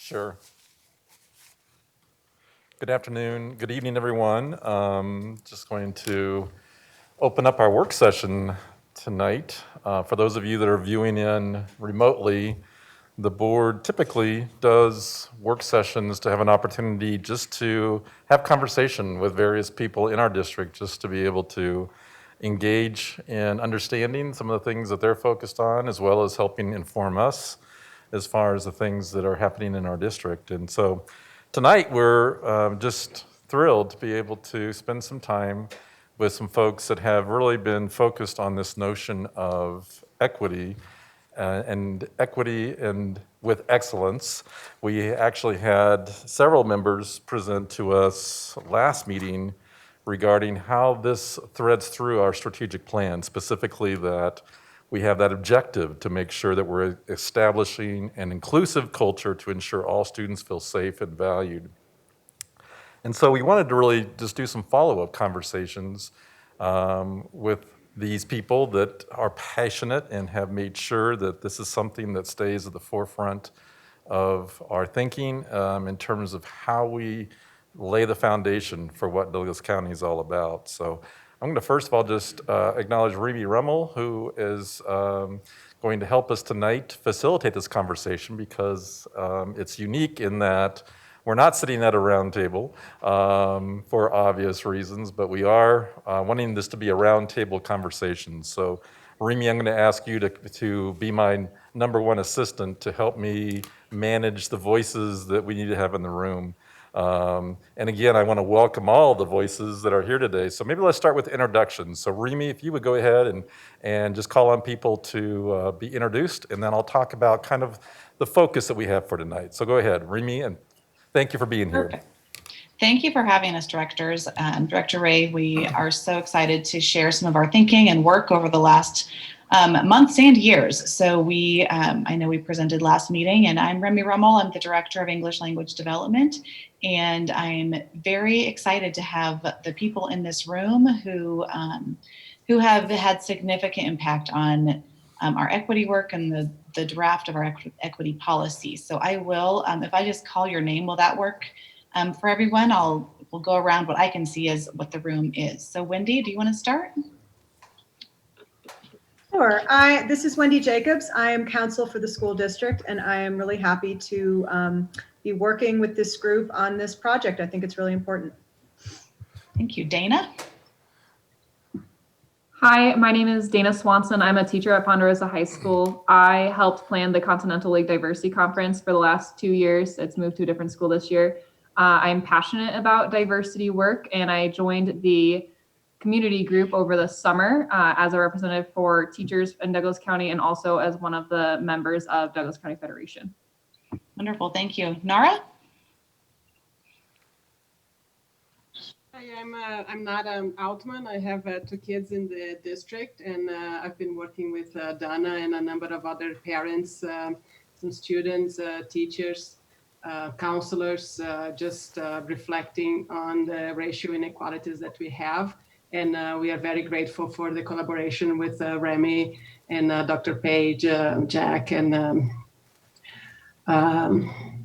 Sure. Good afternoon, good evening, everyone. Just going to open up our work session tonight. For those of you that are viewing in remotely, the board typically does work sessions to have an opportunity just to have conversation with various people in our district, just to be able to engage in understanding some of the things that they're focused on, as well as helping inform us as far as the things that are happening in our district. And so tonight, we're just thrilled to be able to spend some time with some folks that have really been focused on this notion of equity and equity and with excellence. We actually had several members present to us last meeting regarding how this threads through our strategic plan, specifically that we have that objective to make sure that we're establishing an inclusive culture to ensure all students feel safe and valued. And so we wanted to really just do some follow-up conversations with these people that are passionate and have made sure that this is something that stays at the forefront of our thinking in terms of how we lay the foundation for what Douglas County is all about. So I'm going to first of all just acknowledge Remy Rummel, who is going to help us tonight facilitate this conversation because it's unique in that we're not sitting at a round table for obvious reasons, but we are wanting this to be a round table conversation. So Remy, I'm going to ask you to be my number one assistant to help me manage the voices that we need to have in the room. And again, I want to welcome all the voices that are here today. So maybe let's start with introductions. So Remy, if you would go ahead and just call on people to be introduced, and then I'll talk about kind of the focus that we have for tonight. So go ahead, Remy, and thank you for being here. Perfect. Thank you for having us, directors. Director Ray, we are so excited to share some of our thinking and work over the last months and years. So I know we presented last meeting, and I'm Remy Rummel. I'm the Director of English Language Development, and I'm very excited to have the people in this room who have had significant impact on our equity work and the draft of our equity policy. So I will, if I just call your name, will that work? For everyone, we'll go around what I can see as what the room is. So Wendy, do you want to start? Sure. This is Wendy Jacobs. I am counsel for the school district, and I am really happy to be working with this group on this project. I think it's really important. Thank you. Dana? Hi, my name is Dana Swanson. I'm a teacher at Ponderosa High School. I helped plan the Continental League Diversity Conference for the last 2 years. It's moved to a different school this year. I'm passionate about diversity work, and I joined the community group over the summer as a representative for teachers in Douglas County and also as one of the members of Douglas County Federation. Wonderful, thank you. Nara? Hi, I'm Nara Altman. I have 2 kids in the district, and I've been working with Donna and a number of other parents, some students, teachers, counselors, just reflecting on the racial inequalities that we have. And we are very grateful for the collaboration with Remy and Dr. Page, Jack, and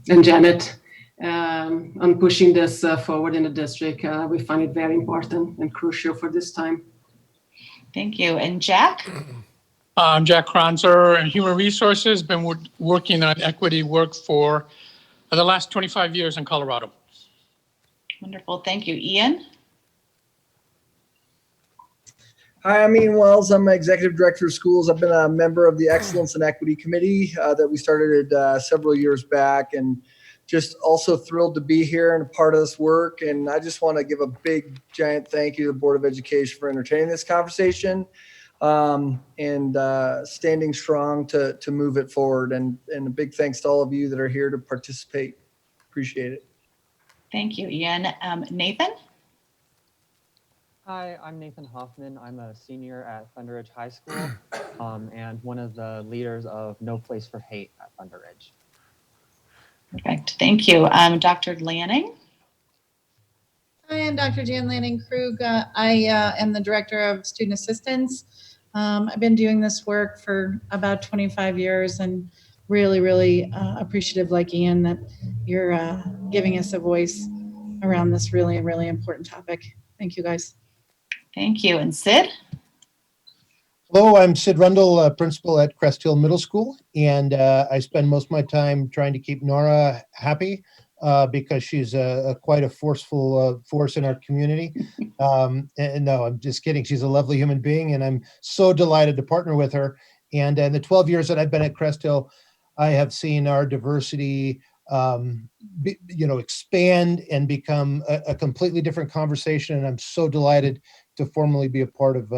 Janet on pushing this forward in the district. We find it very important and crucial for this time. Thank you. And Jack? I'm Jack Kronzer, in Human Resources, been working on equity work for the last 25 years in Colorado. Wonderful, thank you. Ian? Hi, I'm Ian Wells. I'm Executive Director of Schools. I've been a member of the Excellence and Equity Committee that we started several years back, and just also thrilled to be here and a part of this work. And I just want to give a big, giant thank you to the Board of Education for entertaining this conversation and standing strong to move it forward. And a big thanks to all of you that are here to participate. Appreciate it. Thank you, Ian. Nathan? Hi, I'm Nathan Hoffman. I'm a senior at Thunder Ridge High School and one of the leaders of No Place for Hate at Thunder Ridge. Perfect, thank you. Dr. Lanning? Hi, I'm Dr. Jan Lanning-Krug. I am the Director of Student Assistance. I've been doing this work for about 25 years and really, really appreciative, like Ian, that you're giving us a voice around this really, really important topic. Thank you, guys. Thank you. And Sid? Hello, I'm Sid Rundle, principal at Crest Hill Middle School, and I spend most of my time trying to keep Nora happy because she's quite a forceful force in our community. And no, I'm just kidding. She's a lovely human being, and I'm so delighted to partner with her. And in the 12 years that I've been at Crest Hill, I have seen our diversity expand and become a completely different conversation. And I'm so delighted to formally be a part of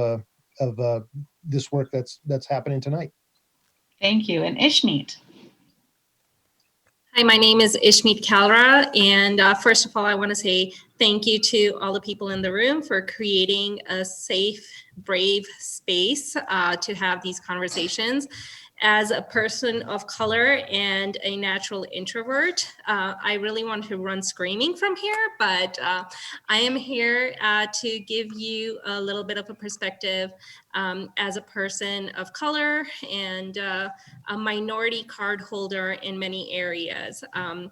this work that's happening tonight. Thank you. And Ishmeet? Hi, my name is Ishmeet Kalra, and first of all, I want to say thank you to all the people in the room for creating a safe, brave space to have these conversations. As a person of color and a natural introvert, I really want to run screaming from here, but I am here to give you a little bit of a perspective as a person of color and a minority card holder in many areas. I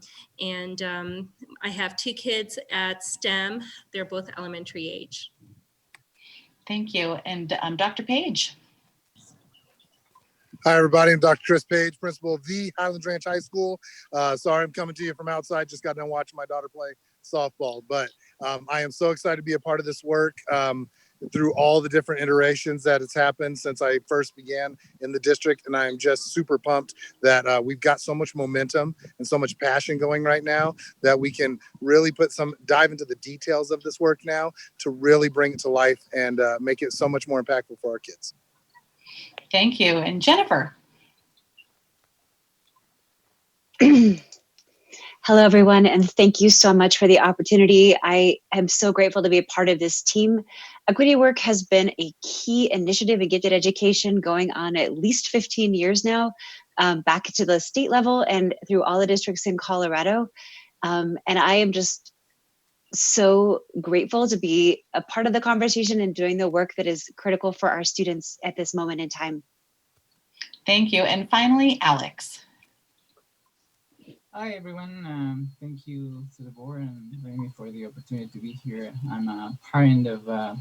have 2 kids at STEM. They're both elementary age. Thank you. And Dr. Page? Hi, everybody. I'm Dr. Chris Page, principal of the Highlands Ranch High School. Sorry, I'm coming to you from outside. Just got done watching my daughter play softball. But I am so excited to be a part of this work through all the different iterations that it's happened since I first began in the district. And I am just super pumped that we've got so much momentum and so much passion going right now that we can really dive into the details of this work now to really bring it to life and make it so much more impactful for our kids. Thank you. And Jennifer? Hello, everyone, and thank you so much for the opportunity. I am so grateful to be a part of this team. Equity Work has been a key initiative in gifted education going on at least 15 years now, back to the state level and through all the districts in Colorado. And I am just so grateful to be a part of the conversation and doing the work that is critical for our students at this moment in time. Thank you. And finally, Alex. Hi, everyone. Thank you to the board and Remy for the opportunity to be here. I'm a parent of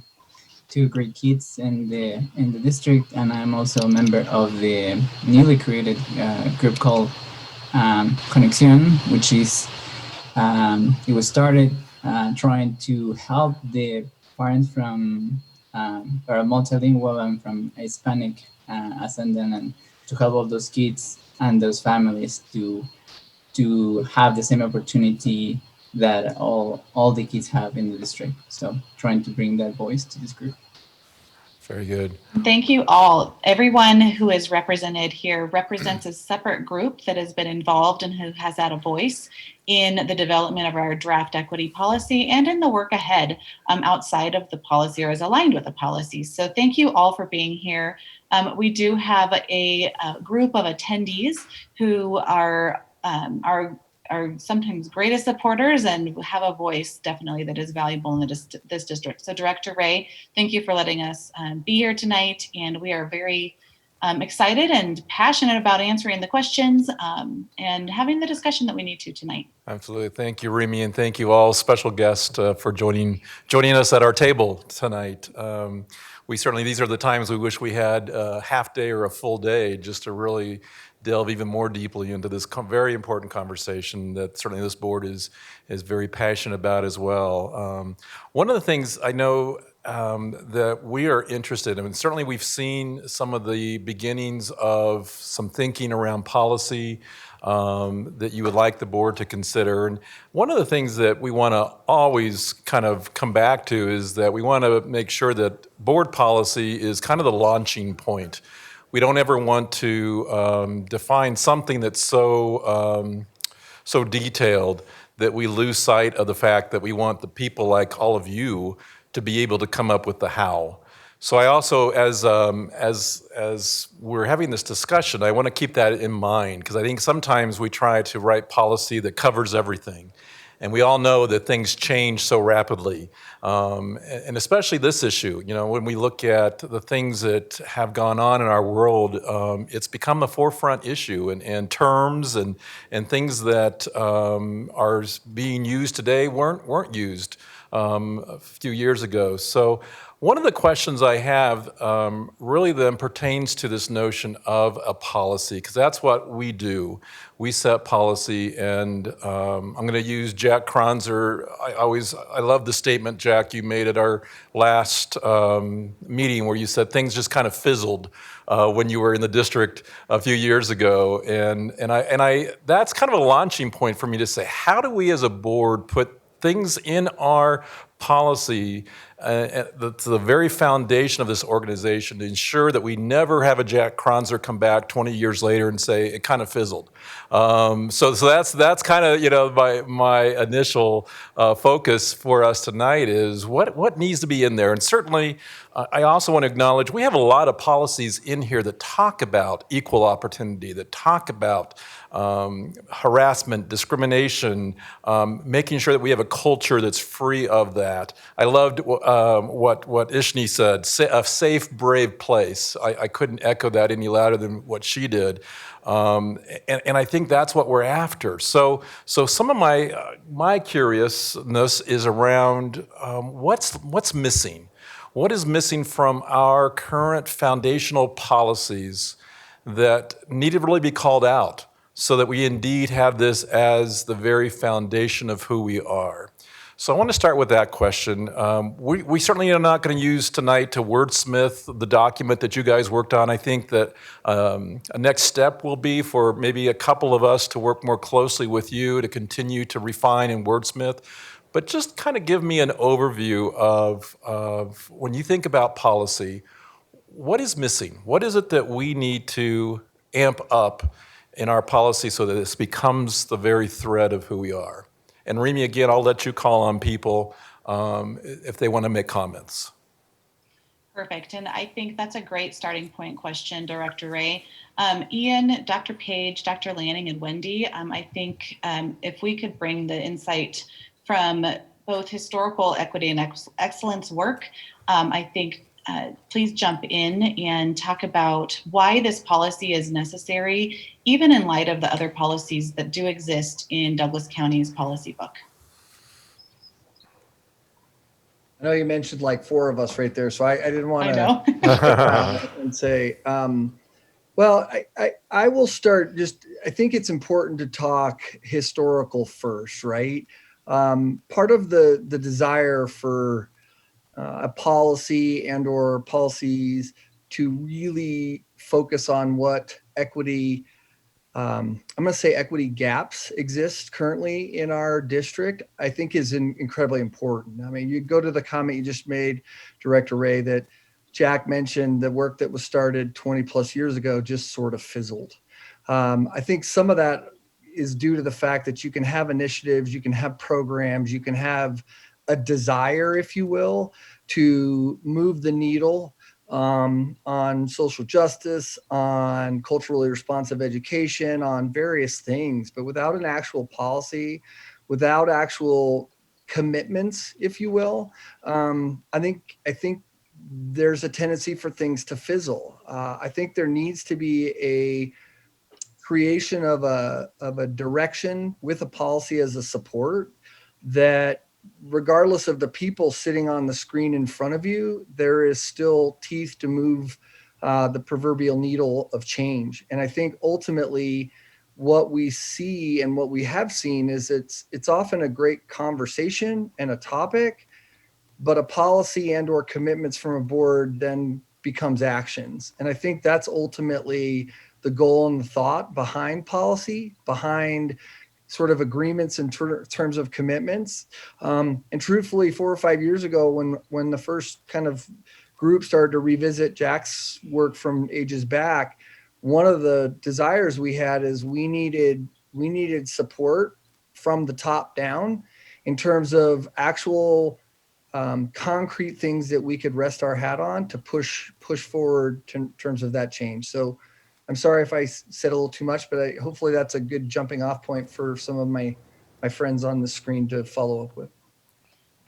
2 great kids in the district, and I'm also a member of the newly created group called Conexión, which is it was started trying to help the parents from are multilingual and from Hispanic ascendant, and to help all those kids and those families to have the same opportunity that all the kids have in the district. So trying to bring that voice to this group. Very good. Thank you all. Everyone who is represented here represents a separate group that has been involved and who has had a voice in the development of our draft equity policy and in the work ahead outside of the policy or is aligned with the policy. So thank you all for being here. We do have a group of attendees who are sometimes greatest supporters and have a voice definitely that is valuable in this district. So Director Ray, thank you for letting us be here tonight. And we are very excited and passionate about answering the questions and having the discussion that we need to tonight. Absolutely. Thank you, Remy, and thank you all special guests for joining us at our table tonight. These are the times we wish we had a half day or a full day just to really delve even more deeply into this very important conversation that certainly this board is very passionate about as well. One of the things I know that we are interested in, and certainly we've seen some of the beginnings of some thinking around policy that you would like the board to consider. And one of the things that we want to always kind of come back to is that we want to make sure that board policy is kind of the launching point. We don't ever want to define something that's so detailed that we lose sight of the fact that we want the people like all of you to be able to come up with the how. So I also, as we're having this discussion, I want to keep that in mind because I think sometimes we try to write policy that covers everything. And we all know that things change so rapidly. And especially this issue, when we look at the things that have gone on in our world, it's become a forefront issue, and terms and things that are being used today weren't used a few years ago. So one of the questions I have really then pertains to this notion of a policy, because that's what we do. We set policy, and I'm going to use Jack Kronzer. I love the statement, Jack, you made at our last meeting where you said things just kind of fizzled when you were in the district a few years ago, and I that's kind of a launching point for me to say, how do we as a board put things in our policy that's the very foundation of this organization to ensure that we never have a Jack Kronzer come back 20 years later and say it kind of fizzled. So that's kind of my initial focus for us tonight is what needs to be in there. And certainly I also want to acknowledge we have a lot of policies in here that talk about equal opportunity, that talk about harassment, discrimination, making sure that we have a culture that's free of that. I loved what Ishni said, a safe, brave place. I couldn't echo that any louder than what she did. And I think that's what we're after. So some of my curiousness is around what's missing. What is missing from our current foundational policies that need to really be called out so that we indeed have this as the very foundation of who we are? So I want to start with that question. We certainly are not going to use tonight to wordsmith the document that you guys worked on. I think that a next step will be for maybe a couple of us to work more closely with you to continue to refine and wordsmith. But just kind of give me an overview of when you think about policy, what is missing? What is it that we need to amp up in our policy so that this becomes the very thread of who we are? And Remy, again, I'll let you call on people if they want to make comments. Perfect. And I think that's a great starting point question, Director Ray. Ian, Dr. Page, Dr. Lanning, and Wendy, I think if we could bring the insight from both historical equity and excellence work, I think please jump in and talk about why this policy is necessary, even in light of the other policies that do exist in Douglas County's policy book. I know you mentioned like 4 of us right there, so I didn't want to and say, well, I will start I think it's important to talk historical first, right? Part of the desire for a policy and or policies to really focus on what equity, I'm going to say equity gaps exist currently in our district, I think is incredibly important. I mean, you go to the comment you just made, Director Ray, that Jack mentioned the work that was started 20 plus years ago just sort of fizzled. I think some of that is due to the fact that you can have initiatives, you can have programs, you can have a desire, if you will, to move the needle on social justice, on culturally responsive education, on various things, but without an actual policy, without actual commitments, if you will, I think there's a tendency for things to fizzle. I think there needs to be a creation of a direction with a policy as a support that, regardless of the people sitting on the screen in front of you, there is still teeth to move the proverbial needle of change. And I think ultimately what we see and what we have seen is it's often a great conversation and a topic, but a policy and or commitments from a board then becomes actions. And I think that's ultimately the goal and the thought behind policy, behind sort of agreements in terms of commitments. And truthfully, 4 or 5 years ago, when the first kind of group started to revisit Jack's work from ages back, one of the desires we had is we needed support from the top down in terms of actual concrete things that we could rest our hat on to push forward in terms of that change. So I'm sorry if I said a little too much, but hopefully that's a good jumping off point for some of my my friends on the screen to follow up with.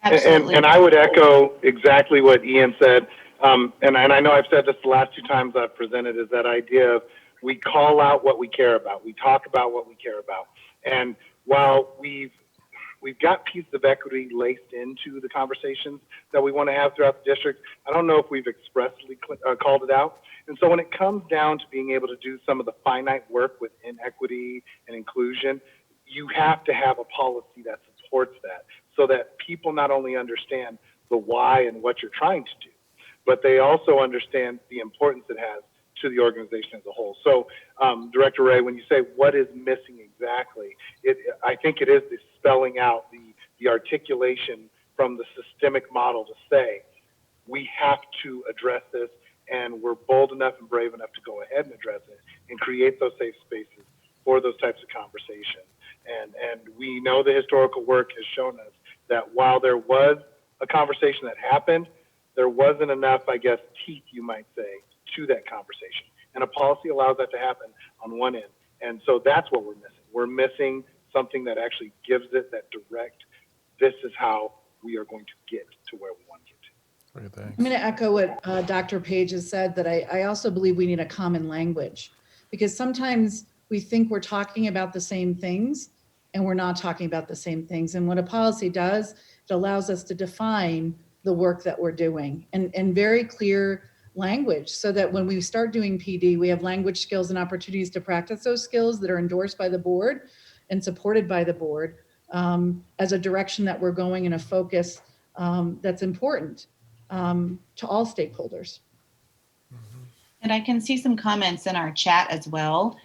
Absolutely. And I would echo exactly what Ian said. And I know I've said this the last 2 times I've presented, is that idea of we call out what we care about. We talk about what we care about. And while we've got pieces of equity laced into the conversations that we want to have throughout the district, I don't know if we've expressly called it out. And so when it comes down to being able to do some of the finite work within equity and inclusion, you have to have a policy that supports that, so that people not only understand the why and what you're trying to do, but they also understand the importance it has to the organization as a whole. So, Director Ray, when you say what is missing exactly, I think it is the spelling out, the articulation from the systemic model to say, we have to address this, and we're bold enough and brave enough to go ahead and address it and create those safe spaces for those types of conversations. And we know the historical work has shown us that while there was a conversation that happened, there wasn't enough, I guess, teeth, you might say, to that conversation. And a policy allows that to happen on one end. And so that's what we're missing. We're missing something that actually gives it that direct, this is how we are going to get to where we want to get to. Great, thanks. I'm going to echo what Dr. Page has said, that I also believe we need a common language, because sometimes we think we're talking about the same things and we're not talking about the same things. And what a policy does, it allows us to define the work that we're doing and very clear language, so that when we start doing PD, we have language skills and opportunities to practice those skills that are endorsed by the board and supported by the board as a direction that we're going in a focus that's important to all stakeholders. And I can see some comments in our chat as well.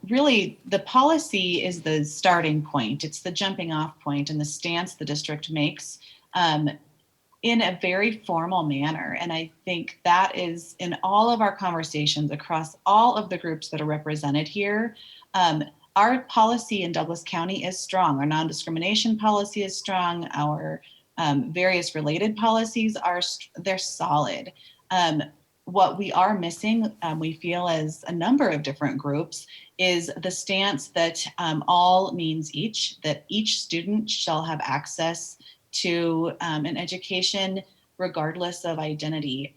Really, the policy is the starting point. It's the jumping off point and the stance the district makes in a very formal manner. And I think that is in all of our conversations across all of the groups that are represented here. Our policy in Douglas County is strong. Our non-discrimination policy is strong. Our various related policies they're solid. What we are missing, we feel as a number of different groups, is the stance that all means each, that each student shall have access to an education regardless of identity,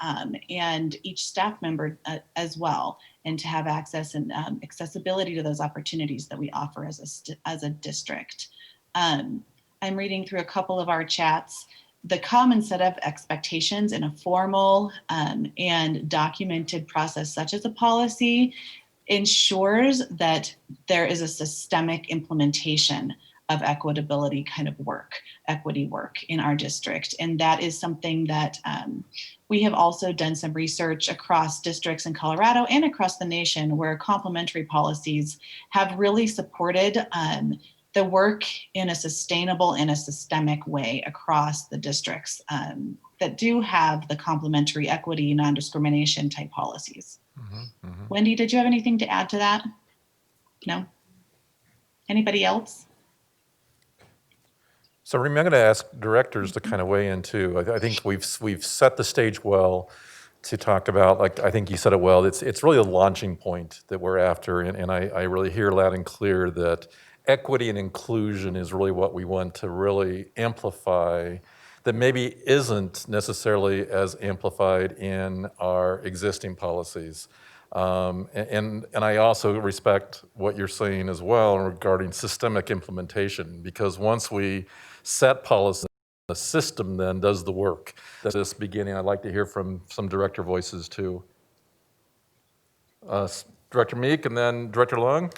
and each staff member as well, and to have access and accessibility to those opportunities that we offer as a district. I'm reading through a couple of our chats. The common set of expectations in a formal and documented process such as a policy ensures that there is a systemic implementation of equitability kind of work, equity work in our district. And that is something that we have also done some research across districts in Colorado and across the nation, where complementary policies have really supported the work in a sustainable and a systemic way across the districts that do have the complementary equity, non-discrimination type policies. Wendy, did you have anything to add to that? No? Anybody else? So Remy, I'm going to ask directors to kind of weigh in too. I think we've set the stage well to talk about, like I think you said it well, it's really a launching point that we're after, and I really hear loud and clear that equity and inclusion is really what we want to really amplify, that maybe isn't necessarily as amplified in our existing policies. And I also respect what you're saying as well regarding systemic implementation, because once we set policy, the system then does the work. That's this beginning. I'd like to hear from some director voices too. Director Meek and then Director Long.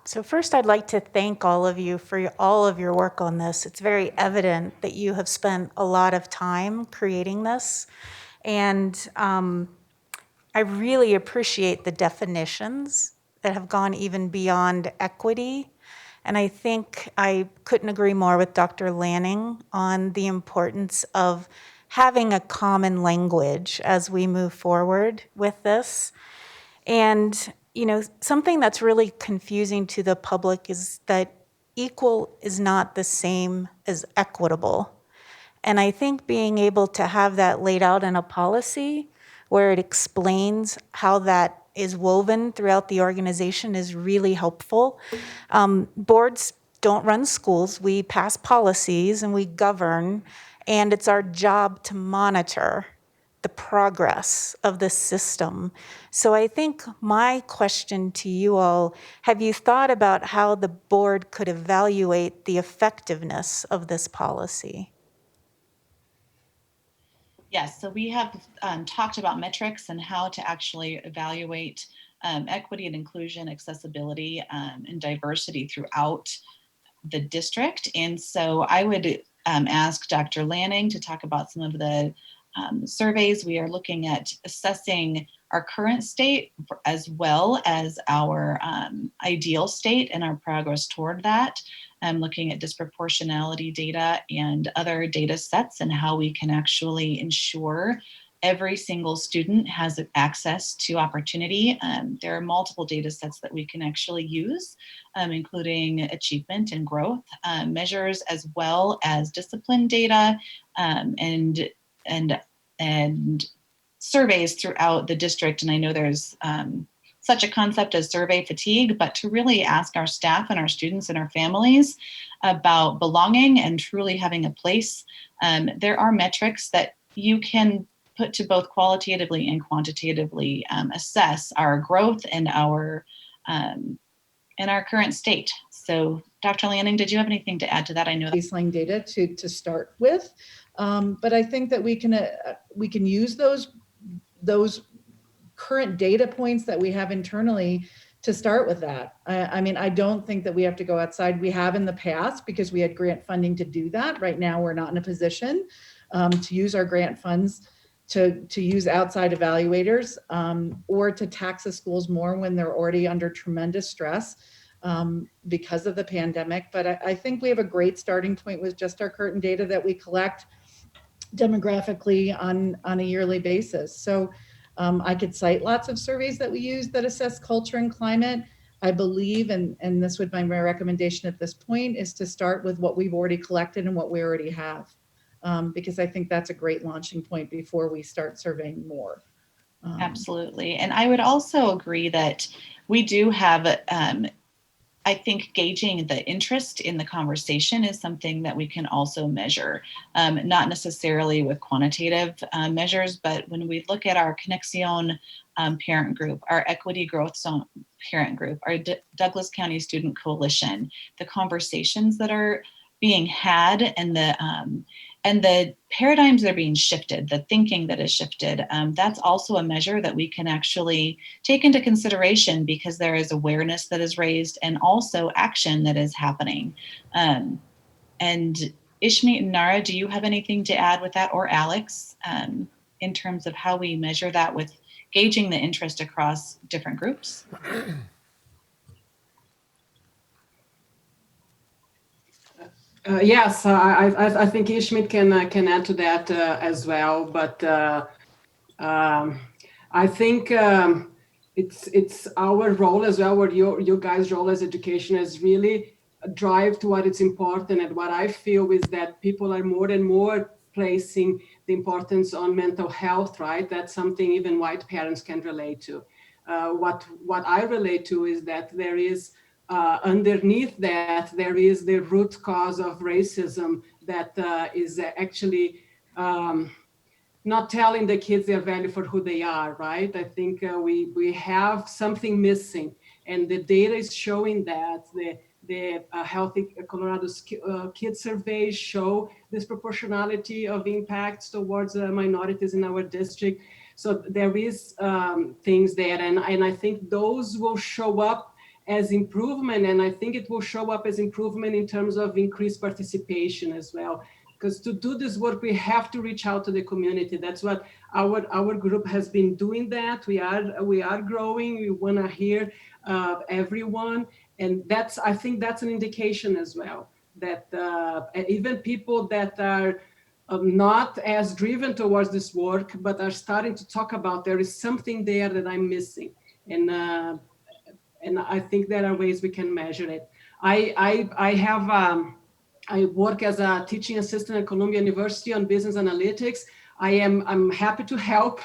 So first, I'd like to thank all of you for all of your work on this. It's very evident that you have spent a lot of time creating this. And I really appreciate the definitions that have gone even beyond equity. And I think I couldn't agree more with Dr. Lanning on the importance of having a common language as we move forward with this. And, you know, something that's really confusing to the public is that equal is not the same as equitable. And I think being able to have that laid out in a policy where it explains how that is woven throughout the organization is really helpful. Boards don't run schools. We pass policies and we govern, and it's our job to monitor the progress of the system. So I think my question to you all, have you thought about how the board could evaluate the effectiveness of this policy? Yes, so we have talked about metrics and how to actually evaluate equity and inclusion, accessibility, and diversity throughout the district. And so I would ask Dr. Lanning to talk about some of the surveys. We are looking at assessing our current state as well as our ideal state and our progress toward that. Looking at disproportionality data and other data sets and how we can actually ensure every single student has access to opportunity. There are multiple data sets that we can actually use, including achievement and growth measures, as well as discipline data and surveys throughout the district. And I know there's such a concept as survey fatigue, but to really ask our staff and our students and our families about belonging and truly having a place. There are metrics that you can put to both qualitatively and quantitatively assess our growth and our current state. So Dr. Lanning, did you have anything to add to that? I know that baseline data to start with, but I think that we can use those current data points that we have internally to start with that. I mean, I don't think that we have to go outside. We have in the past because we had grant funding to do that. Right now, we're not in a position to use our grant funds to use outside evaluators or to tax the schools more when they're already under tremendous stress because of the pandemic. But I think we have a great starting point with just our current data that we collect demographically on a yearly basis. So I could cite lots of surveys that we use that assess culture and climate. I believe, and this would be my recommendation at this point, is to start with what we've already collected and what we already have, because I think that's a great launching point before we start surveying more. Absolutely. And I would also agree that we do have, I think gauging the interest in the conversation is something that we can also measure, not necessarily with quantitative measures, but when we look at our Conexión parent group, our Equity Growth Zone parent group, our Douglas County Student Coalition, the conversations that are being had and the paradigms that are being shifted, the thinking that is shifted, that's also a measure that we can actually take into consideration because there is awareness that is raised and also action that is happening. And Ishmeet and Nara, do you have anything to add with that, or Alex, in terms of how we measure that with gauging the interest across different groups? Yes, I think Ishmeet can add to that as well. But I think it's our role as well, or your guys' role as education is really drive to what it's important. And what I feel is that people are more and more placing the importance on mental health, right? That's something even white parents can relate to. What I relate to is that there is underneath that, there is the root cause of racism that is actually not telling the kids their value for who they are, right? I think we have something missing, and the data is showing that. The Healthy Colorado Kids surveys show disproportionality of impacts towards minorities in our district. So there is things there, and I think those will show up as improvement, and I think it will show up as improvement in terms of increased participation as well. Because to do this work, we have to reach out to the community. That's what our group has been doing. That we are growing. We want to hear everyone, and I think that's an indication as well that even people that are not as driven towards this work, but are starting to talk about there is something there that I'm missing, and I think there are ways we can measure it. I work as a teaching assistant at Columbia University on business analytics. I'm happy to help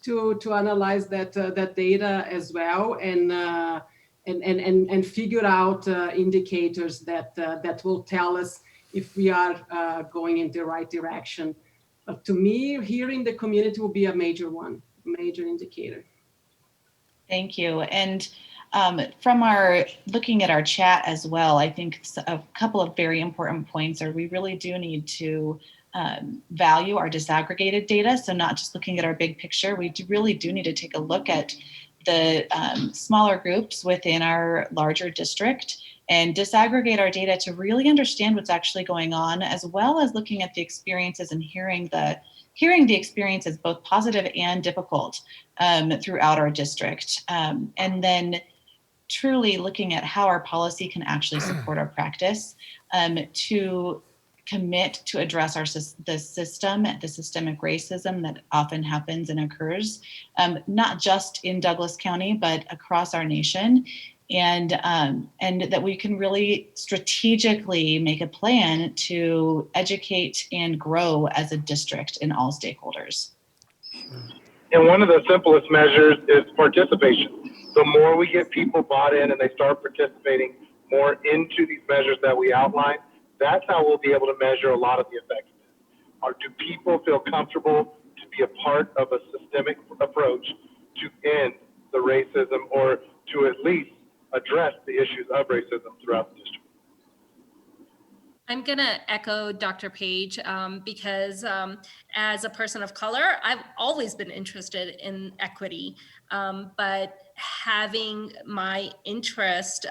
to analyze that data as well and figure out indicators that will tell us if we are going in the right direction. But to me, here in the community will be a major indicator. Thank you. And from looking at our chat as well, I think a couple of very important points are we really do need to value our disaggregated data. So not just looking at our big picture, we really do need to take a look at the smaller groups within our larger district and disaggregate our data to really understand what's actually going on, as well as looking at the experiences and hearing the experiences, both positive and difficult, throughout our district. And then truly looking at how our policy can actually support our practice, to commit to address the systemic racism that often happens and occurs, not just in Douglas County, but across our nation. And that we can really strategically make a plan to educate and grow as a district in all stakeholders. And one of the simplest measures is participation. The more we get people bought in and they start participating more into these measures that we outline, that's how we'll be able to measure a lot of the effectiveness. Or do people feel comfortable to be a part of a systemic approach to end the racism, or to at least address the issues of racism throughout the district? I'm going to echo Dr. Page because as a person of color, I've always been interested in equity, but having my interest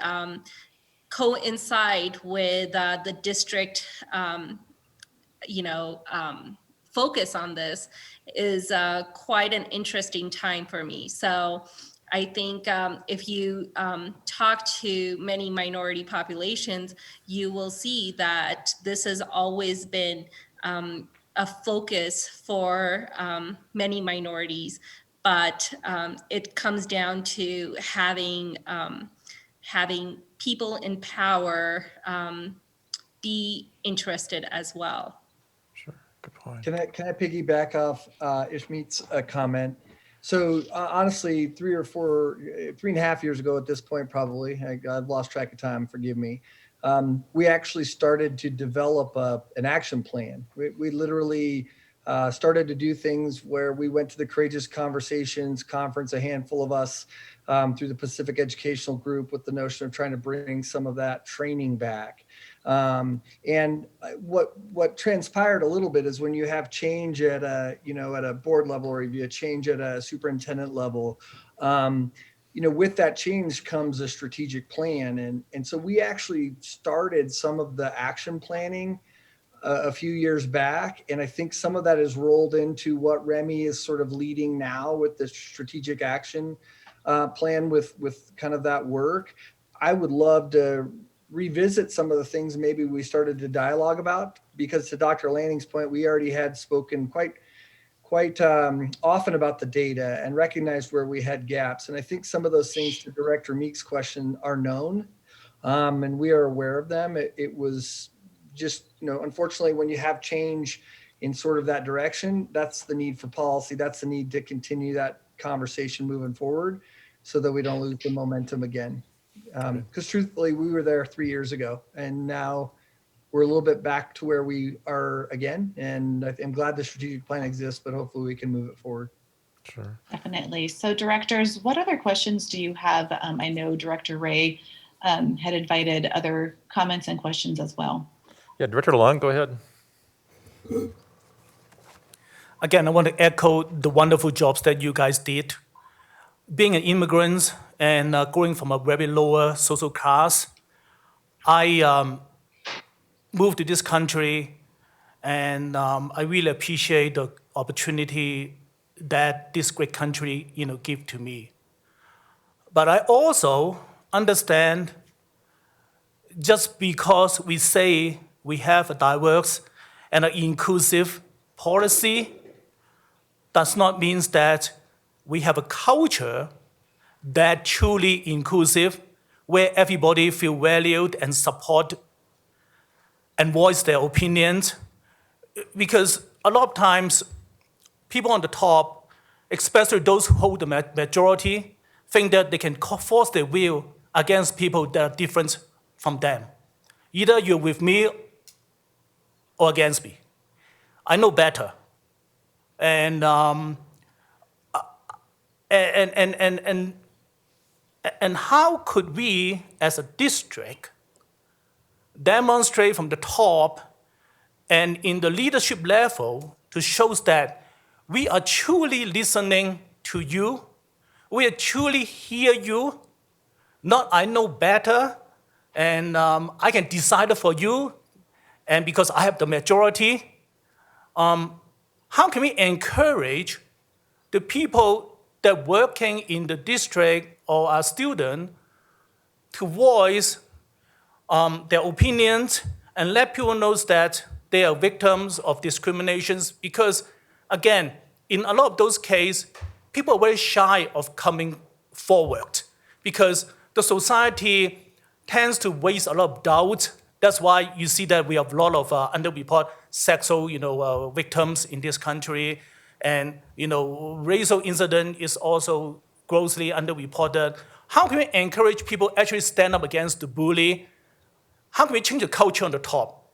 coincide with the district, focus on this is quite an interesting time for me. So I think if you talk to many minority populations, you will see that this has always been a focus for many minorities, but it comes down to having people in power be interested as well. Sure, good point. Can I piggyback off Ishmeet's comment? So honestly, 3.5 years ago at this point, probably, I've lost track of time, forgive me. We actually started to develop an action plan. We literally started to do things where we went to the Courageous Conversations Conference, a handful of us, through the Pacific Educational Group, with the notion of trying to bring some of that training back. And what transpired a little bit is when you have change at a board level, or if you change at a superintendent level, with that change comes a strategic plan. And so we actually started some of the action planning a few years back. And I think some of that is rolled into what Remy is sort of leading now with the strategic action plan with kind of that work. I would love to revisit some of the things maybe we started to dialogue about, because to Dr. Lanning's point, we already had spoken quite often about the data and recognized where we had gaps. And I think some of those things, to Director Meek's question, are known, and we are aware of them. It was just, unfortunately, when you have change in sort of that direction, that's the need for policy. That's the need to continue that conversation moving forward so that we don't lose the momentum again. Because truthfully, we were there 3 years ago, and now we're a little bit back to where we are again. And I'm glad the strategic plan exists, but hopefully we can move it forward. Sure. Definitely. So directors, what other questions do you have? I know Director Ray had invited other comments and questions as well. Yeah, Director Long, go ahead. Again, I want to echo the wonderful jobs that you guys did. Being an immigrant and growing from a very lower social class, I moved to this country, and I really appreciate the opportunity that this great country, give to me. But I also understand, just because we say we have a diverse and an inclusive policy, does not mean that we have a culture that truly inclusive, where everybody feel valued and support and voice their opinions. Because a lot of times, people on the top especially those who hold the majority, think that they can force their will against people that are different from them. Either you're with me or against me. I know better. And how could we, as a district, demonstrate from the top and in the leadership level to show that we are truly listening to you, we are truly hear you, not I know better, and I can decide for you, and because I have the majority. How can we encourage the people that working in the district or are students to voice their opinions and let people know that they are victims of discriminations? Because again, in a lot of those cases, people are very shy of coming forward because the society tends to waste a lot of doubt. That's why you see that we have a lot of underreported sexual, victims in this country, and racial incident is also grossly underreported. How can we encourage people actually stand up against the bully? How can we change the culture on the top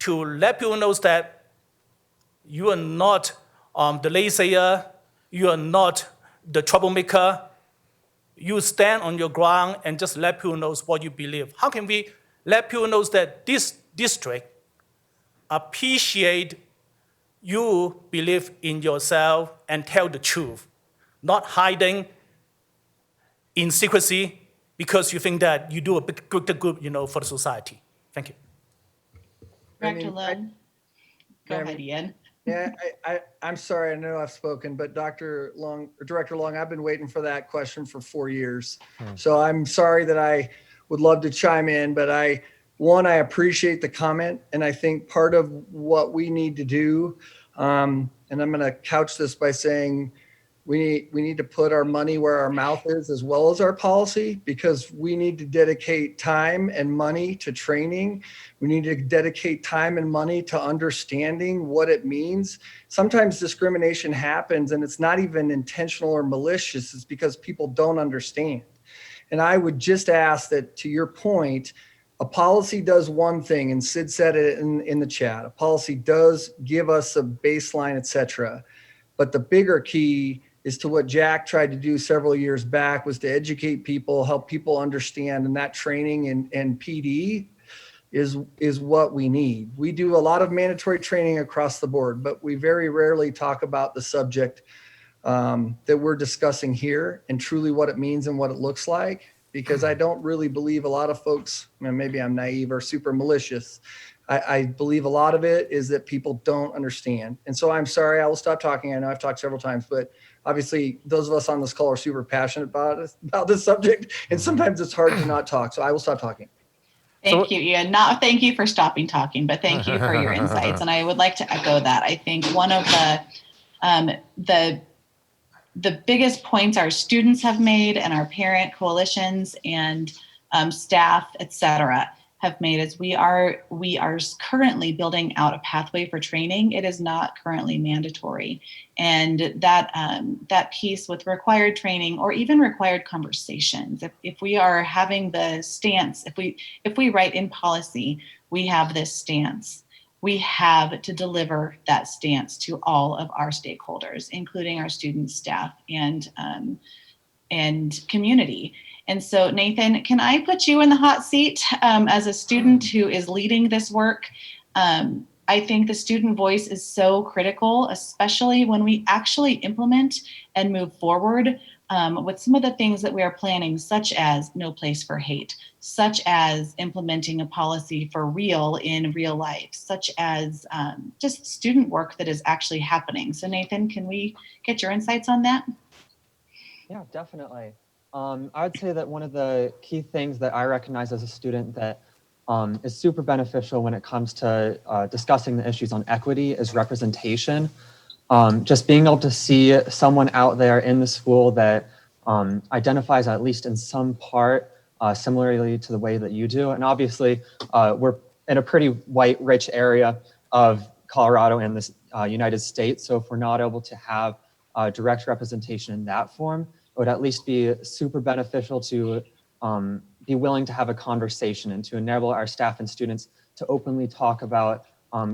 to let people know that you are not the naysayer, you are not the troublemaker. You stand on your ground and just let people know what you believe. How can we let people know that this district appreciate you believe in yourself and tell the truth, not hiding in secrecy because you think that you do a big good, for the society. Thank you. Director Lowe. Go ahead, Ian. Yeah, I'm sorry, I know I've spoken, but Director Long, I've been waiting for that question for 4 years. So I'm sorry that I would love to chime in, but I appreciate the comment. And I think part of what we need to do, and I'm going to couch this by saying we need to put our money where our mouth is as well as our policy, because we need to dedicate time and money to training. We need to dedicate time and money to understanding what it means. Sometimes discrimination happens and it's not even intentional or malicious. It's because people don't understand. And I would just ask that, to your point, a policy does one thing, and Sid said it in the chat. A policy does give us a baseline, et cetera. But the bigger key is to what Jack tried to do several years back, was to educate people, help people understand, and that training and PD is what we need. We do a lot of mandatory training across the board, but we very rarely talk about the subject that we're discussing here and truly what it means and what it looks like, because I don't really believe a lot of folks, and maybe I'm naive or super malicious, I believe a lot of it is that people don't understand. And so I'm sorry, I will stop talking. I know I've talked several times, but obviously those of us on this call are super passionate about this subject, and sometimes it's hard to not talk. So I will stop talking. Thank you, Ian. Not thank you for stopping talking, but thank you for your insights. And I would like to echo that. I think one of the biggest points our students have made, and our parent coalitions and staff, et cetera, have made is we are currently building out a pathway for training. It is not currently mandatory. And that piece with required training or even required conversations, if we are having the stance, if we write in policy, we have this stance, we have to deliver that stance to all of our stakeholders, including our students, staff, and community. And so, Nathan, can I put you in the hot seat as a student who is leading this work? I think the student voice is so critical, especially when we actually implement and move forward with some of the things that we are planning, such as No Place for Hate, such as implementing a policy for real in real life, such as just student work that is actually happening. So, Nathan, can we get your insights on that? Yeah, definitely. I would say that one of the key things that I recognize as a student that is super beneficial when it comes to discussing the issues on equity is representation. Just being able to see someone out there in the school that identifies, at least in some part, similarly to the way that you do. And obviously, we're in a pretty white, rich area of Colorado and the United States. So if we're not able to have direct representation in that form, it would at least be super beneficial to be willing to have a conversation and to enable our staff and students to openly talk about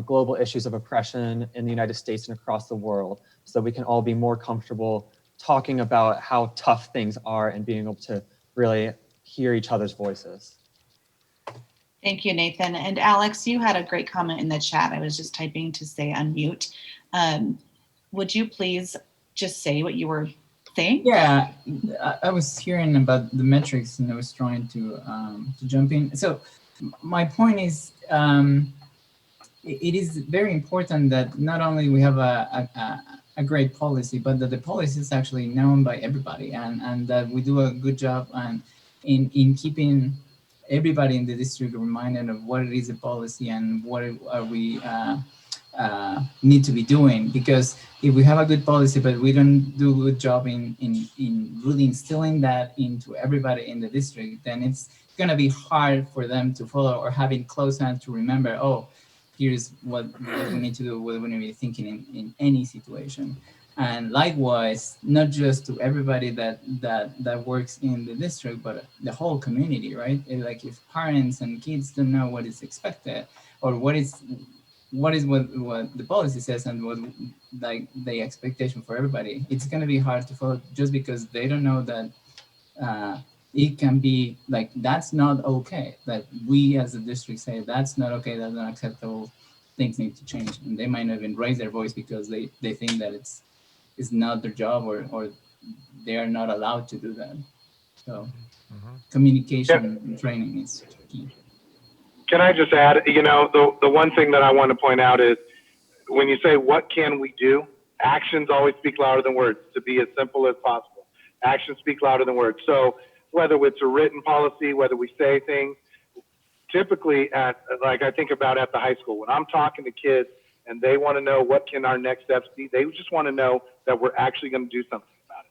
global issues of oppression in the United States and across the world, so that we can all be more comfortable talking about how tough things are and being able to really hear each other's voices. Thank you, Nathan. And Alex, you had a great comment in the chat. I was just typing to say unmute. Would you please just say what you were saying? Yeah, I was hearing about the metrics and I was trying to jump in. So my point is, it is very important that not only we have a great policy, but that the policy is actually known by everybody, and that we do a good job in keeping everybody in the district reminded of what it is a policy and what are we need to be doing. Because if we have a good policy, but we don't do a good job in really instilling that into everybody in the district, then it's going to be hard for them to follow or having close hands to remember, oh, here's what we need to do, what we need to be thinking in any situation. And likewise, not just to everybody that works in the district, but the whole community, right? Like if parents and kids don't know what is expected or what the policy says and what like the expectation for everybody, it's going to be hard to follow just because they don't know that it can be like, that's not okay. That we as a district say, that's not okay, that's not acceptable, things need to change. And they might not even raise their voice because they think that it's not their job or they are not allowed to do that. So communication and training is key. Can I just add, the one thing that I want to point out is when you say, what can we do? Actions always speak louder than words, to be as simple as possible. Actions speak louder than words. So whether it's a written policy, whether we say things, typically I think about at the high school, when I'm talking to kids and they want to know what can our next steps be, they just want to know that we're actually going to do something about it.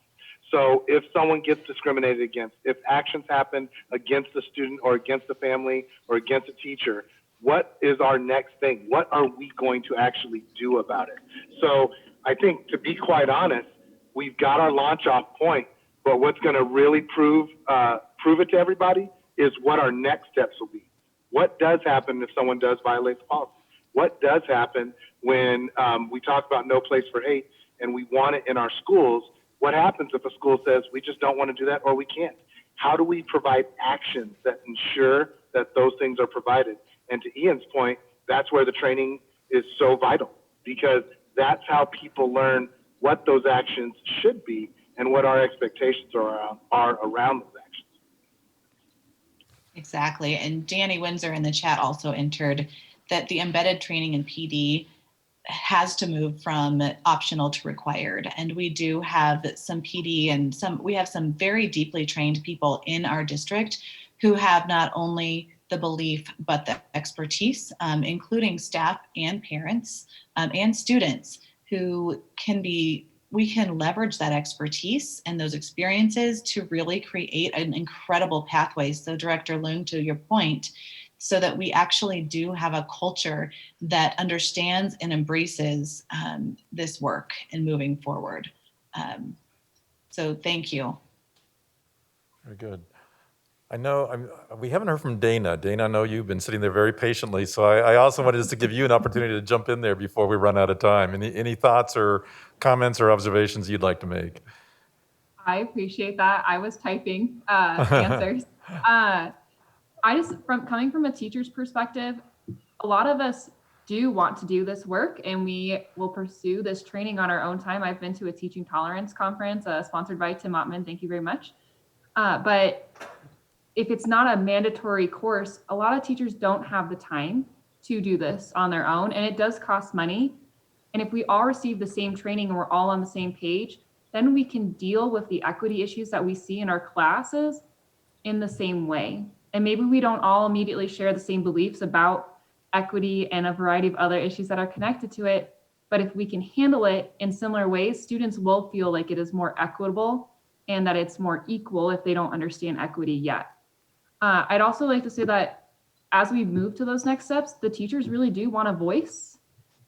So if someone gets discriminated against, if actions happen against a student or against a family or against a teacher, what is our next thing? What are we going to actually do about it? So I think, to be quite honest, we've got our launch off point, but what's going to really prove it to everybody is what our next steps will be. What does happen if someone does violate the policy? What does happen when we talk about no place for hate and we want it in our schools? What happens if a school says we just don't want to do that or we can't? How do we provide actions that ensure that those things are provided? And to Ian's point, that's where the training is so vital, because that's how people learn what those actions should be and what our expectations are around those actions. Exactly. And Danny Windsor in the chat also entered that the embedded training in PD has to move from optional to required. And we do have some PD and we have some very deeply trained people in our district who have not only the belief, but the expertise, including staff and parents and students who we can leverage that expertise and those experiences to really create an incredible pathway. So Director Leung, to your point, so that we actually do have a culture that understands and embraces this work and moving forward. So thank you. Very good. I know we haven't heard from Dana. Dana, I know you've been sitting there very patiently, so I also wanted just to give you an opportunity to jump in there before we run out of time. Any thoughts or comments or observations you'd like to make? I appreciate that. I was typing answers. Coming from a teacher's perspective, a lot of us do want to do this work and we will pursue this training on our own time. I've been to a teaching tolerance conference sponsored by Tim Ottman. Thank you very much. But if it's not a mandatory course, a lot of teachers don't have the time to do this on their own, and it does cost money. And if we all receive the same training and we're all on the same page, then we can deal with the equity issues that we see in our classes in the same way. And maybe we don't all immediately share the same beliefs about equity and a variety of other issues that are connected to it. But if we can handle it in similar ways, students will feel like it is more equitable and that it's more equal if they don't understand equity yet. I'd also like to say that as we move to those next steps, the teachers really do want a voice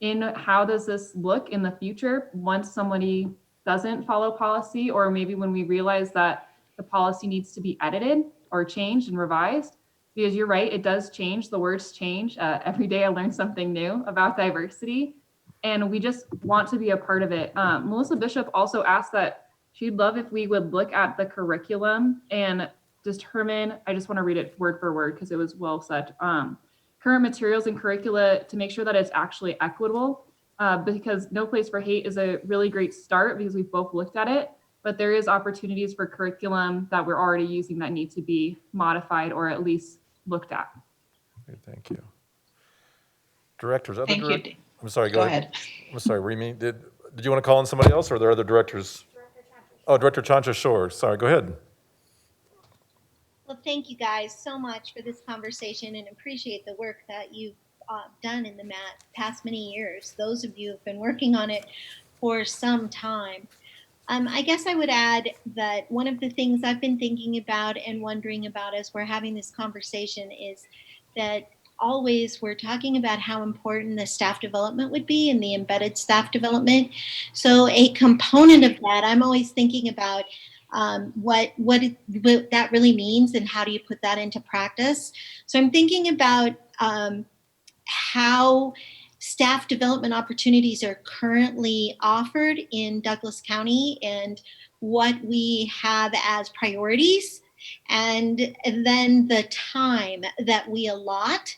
in how does this look in the future once somebody doesn't follow policy, or maybe when we realize that the policy needs to be edited or changed and revised. Because you're right, it does change, the words change. Every day I learn something new about diversity, and we just want to be a part of it. Melissa Bishop also asked that she'd love if we would look at the curriculum and determine, I just want to read it word for word because it was well said, current materials and curricula to make sure that it's actually equitable, because No Place for Hate is a really great start because we've both looked at it, but there is opportunities for curriculum that we're already using that need to be modified or at least looked at. Okay, thank you. Directors, other Thank you. direct- I'm sorry, Go ahead. I'm sorry, Remy, did you want to call on somebody else or are there other directors? Oh, Director Chancha Shore, sorry, go ahead. Well, thank you guys so much for this conversation and appreciate the work that you've done in the past many years. Those of you who have been working on it for some time. I guess I would add that one of the things I've been thinking about and wondering about as we're having this conversation is that always we're talking about how important the staff development would be and the embedded staff development. So a component of that, I'm always thinking about what that really means and how do you put that into practice. So I'm thinking about how staff development opportunities are currently offered in Douglas County and what we have as priorities, and then the time that we allot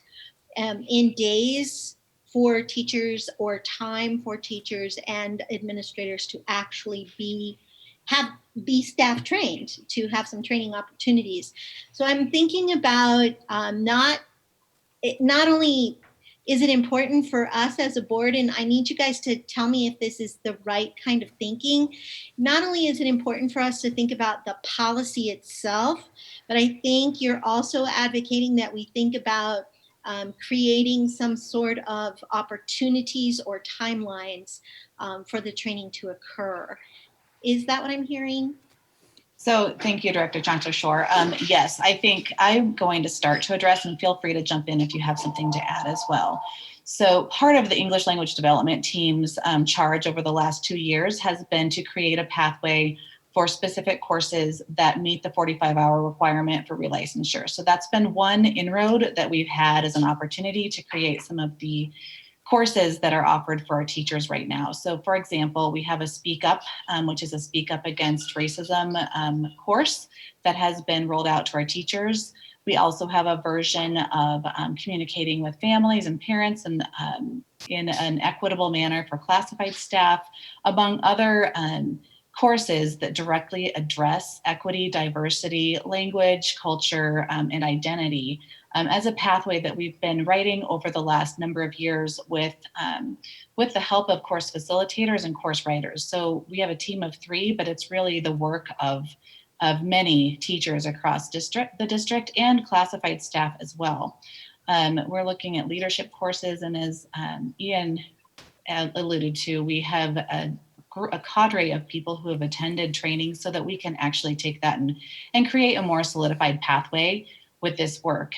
in days for teachers or time for teachers and administrators to actually be staff trained, to have some training opportunities. So I'm thinking about not only is it important for us as a board, and I need you guys to tell me if this is the right kind of thinking. Not only is it important for us to think about the policy itself, but I think you're also advocating that we think about creating some sort of opportunities or timelines for the training to occur. Is that what I'm hearing? So thank you, Director Chancha Shore. Yes, I think I'm going to start to address, and feel free to jump in if you have something to add as well. So part of the English language development team's charge over the last 2 years has been to create a pathway for specific courses that meet the 45-hour requirement for relicensure. So that's been one inroad that we've had as an opportunity to create some of the courses that are offered for our teachers right now. So for example, we have a Speak Up, which is a Speak Up Against Racism course that has been rolled out to our teachers. We also have a version of communicating with families and parents and in an equitable manner for classified staff, among other courses that directly address equity, diversity, language, culture, and identity as a pathway that we've been writing over the last number of years with the help of course facilitators and course writers. So we have a team of 3, but it's really the work of many teachers across the district and classified staff as well. We're looking at leadership courses, and as Ian alluded to, we have a cadre of people who have attended training so that we can actually take that and create a more solidified pathway with this work.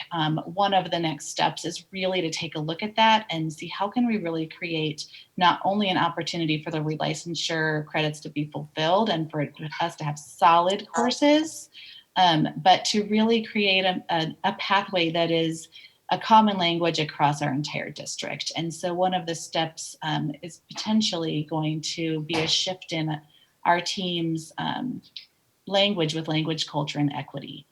One of the next steps is really to take a look at that and see how can we really create not only an opportunity for the relicensure credits to be fulfilled and for us to have solid courses, but to really create a pathway that is a common language across our entire district. And so one of the steps is potentially going to be a shift in our team's language with language, culture, and equity.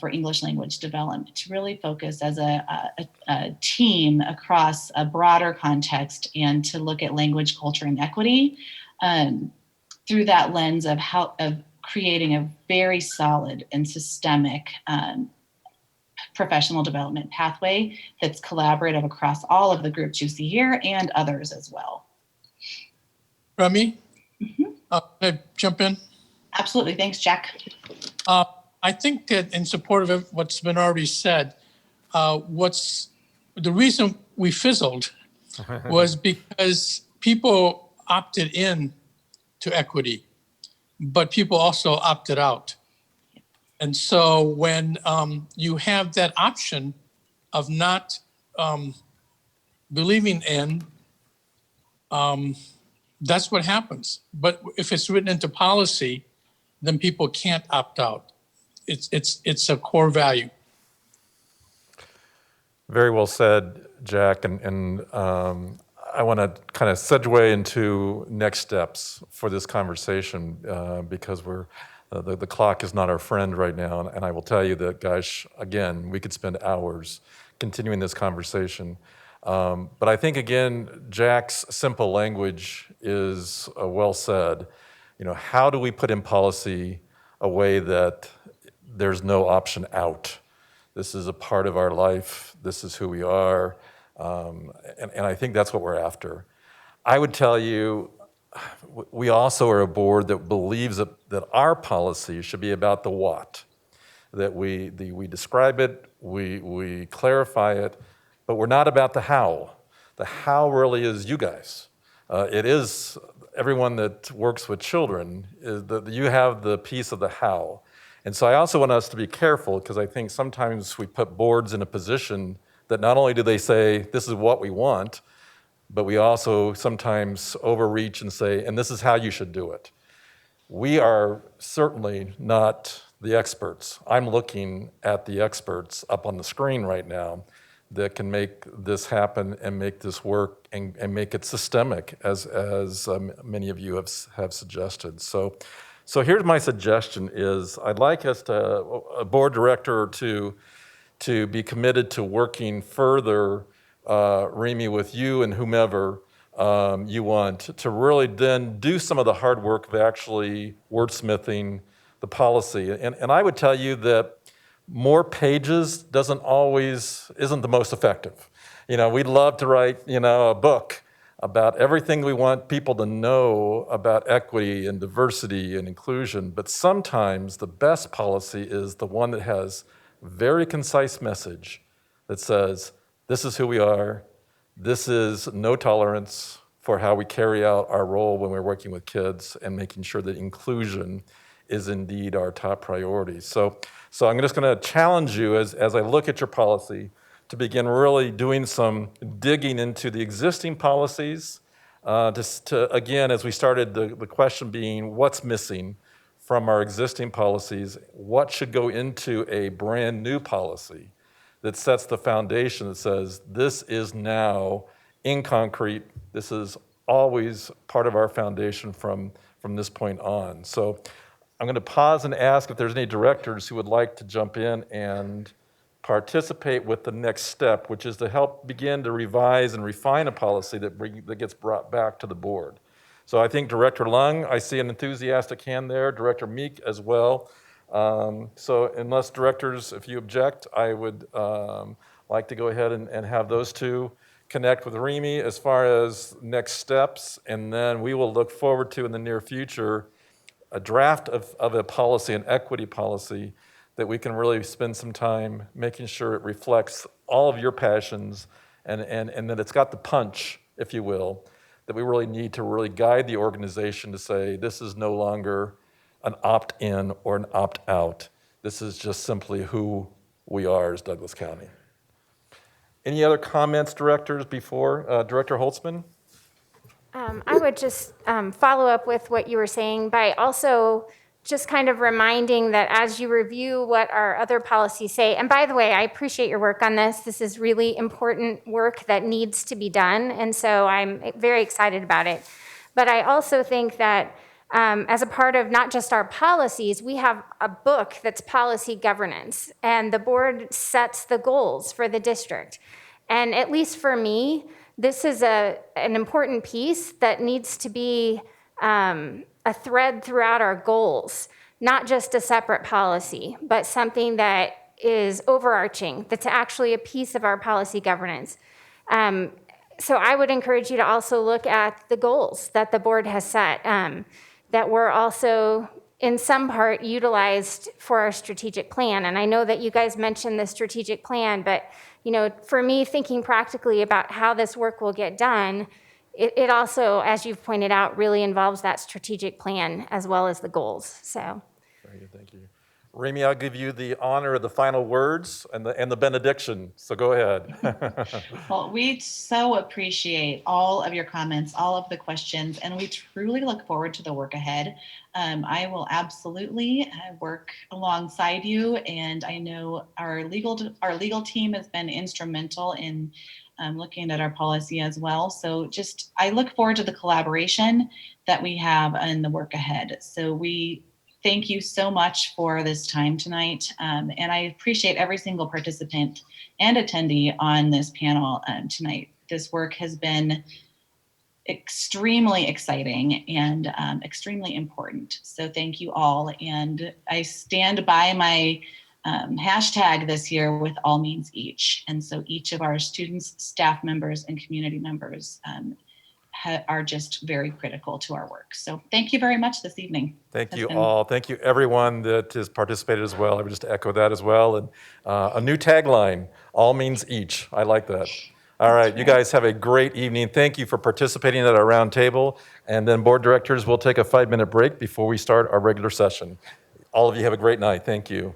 For English language development, to really focus as a team across a broader context and to look at language, culture, and equity through that lens of creating a very solid and systemic professional development pathway that's collaborative across all of the groups you see here and others as well. Remy, can I jump in? Absolutely, thanks, Jack. I think that in support of what's been already said, the reason we fizzled was because people opted in to equity, but people also opted out. And so when you have that option of not believing in that's what happens. But if it's written into policy, then people can't opt out. It's a core value. Very well said, Jack. And I want to kind of segue into next steps for this conversation because the clock is not our friend right now. And I will tell you that, gosh, again, we could spend hours continuing this conversation. But I think, again, Jack's simple language is well said. You know, how do we put in policy a way that there's no option out? This is a part of our life. This is who we are. And I think that's what we're after. I would tell you, we also are a board that believes that our policy should be about the what, that we describe it, we clarify it, but we're not about the how. The how really is you guys. It is everyone that works with children, is that you have the piece of the how. And so I also want us to be careful because I think sometimes we put boards in a position that not only do they say, this is what we want, but we also sometimes overreach and say, and this is how you should do it. We are certainly not the experts. I'm looking at the experts up on the screen right now that can make this happen and make this work and make it systemic, as many of you have suggested. So here's my suggestion is I'd like us to, a board director to be committed to working further, Remy, with you and whomever you want to really then do some of the hard work of actually wordsmithing the policy. And I would tell you that more pages isn't the most effective. You know, we'd love to write, a book about everything we want people to know about equity and diversity and inclusion, but sometimes the best policy is the one that has a very concise message that says, this is who we are, this is no tolerance for how we carry out our role when we're working with kids and making sure that inclusion is indeed our top priority. So I'm just gonna challenge you as I look at your policy to begin really doing some digging into the existing policies, to again, as we started, the question being what's missing from our existing policies, what should go into a brand new policy that sets the foundation that says this is now in concrete, this is always part of our foundation from this point on. So I'm going to pause and ask if there's any directors who would like to jump in and participate with the next step, which is to help begin to revise and refine a policy that gets brought back to the board. So I think Director Lung, I see an enthusiastic hand there, Director Meek as well. So unless directors, if you object, I would like to go ahead and have those two connect with Remy as far as next steps, and then we will look forward to in the near future a draft of a policy, an equity policy, that we can really spend some time making sure it reflects all of your passions and that it's got the punch, if you will, that we really need to really guide the organization to say this is no longer an opt-in or an opt-out. This is just simply who we are as Douglas County. Any other comments, directors, before Director Holtzman? I would just follow up with what you were saying by also just kind of reminding that as you review what our other policies say, and by the way, I appreciate your work on this. This is really important work that needs to be done, and so I'm very excited about it. But I also think that as a part of not just our policies, we have a book that's policy governance, and the board sets the goals for the district. And at least for me, this is an important piece that needs to be a thread throughout our goals, not just a separate policy, but something that is overarching, that's actually a piece of our policy governance. So I would encourage you to also look at the goals that the board has set, that were also in some part utilized for our strategic plan. And I know that you guys mentioned the strategic plan, but for me, thinking practically about how this work will get done, it also, as you've pointed out, really involves that strategic plan as well as the goals. So, Very good, thank you. Remy, I'll give you the honor of the final words and the benediction. So go ahead. Well, we so appreciate all of your comments, all of the questions, and we truly look forward to the work ahead. I will absolutely work alongside you, and I know our legal team has been instrumental in looking at our policy as well. So I look forward to the collaboration that we have in the work ahead. So we thank you so much for this time tonight. And I appreciate every single participant and attendee on this panel tonight. This work has been extremely exciting and extremely important. So thank you all. And I stand by my hashtag this year with all means each. And so each of our students, staff members, and community members are just very critical to our work. So thank you very much this evening. Thank you all. Thank you everyone that has participated as well. I would just echo that as well. And a new tagline, all means each. I like that. All right, you guys have a great evening. Thank you for participating at our round table. And then board directors will take a 5-minute break before we start our regular session. All of you have a great night. Thank you.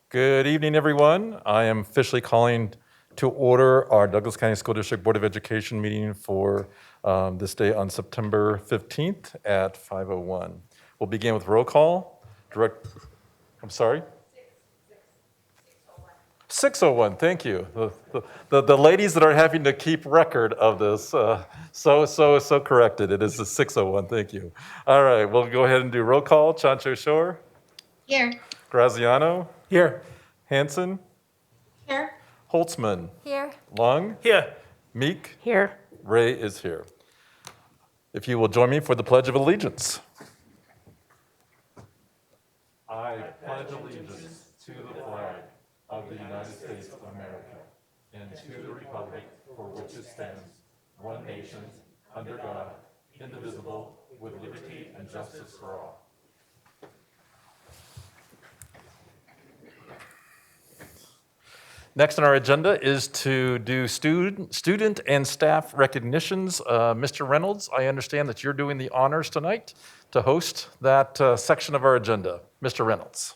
Good evening, everyone. I am officially calling to order our Douglas County School District Board of Education meeting for this day on September 15th at 5:01. We'll begin with roll call. I'm sorry? 6:01, thank you. The ladies that are having to keep record of this, so corrected. It is the 6:01, thank you. All right, we'll go ahead and do roll call. Chancho Shore? Here. Graziano? Here. Hanson? Here. Holtzman? Here. Lung? Here. Meek? Here. Ray is here. If you will join me for the Pledge of Allegiance. I pledge allegiance to the flag of the United States of America and to the republic for which it stands, one nation, under God, indivisible, with liberty and justice for all. Next on our agenda is to do student and staff recognitions. Mr. Reynolds, I understand that you're doing the honors tonight to host that section of our agenda. Mr. Reynolds.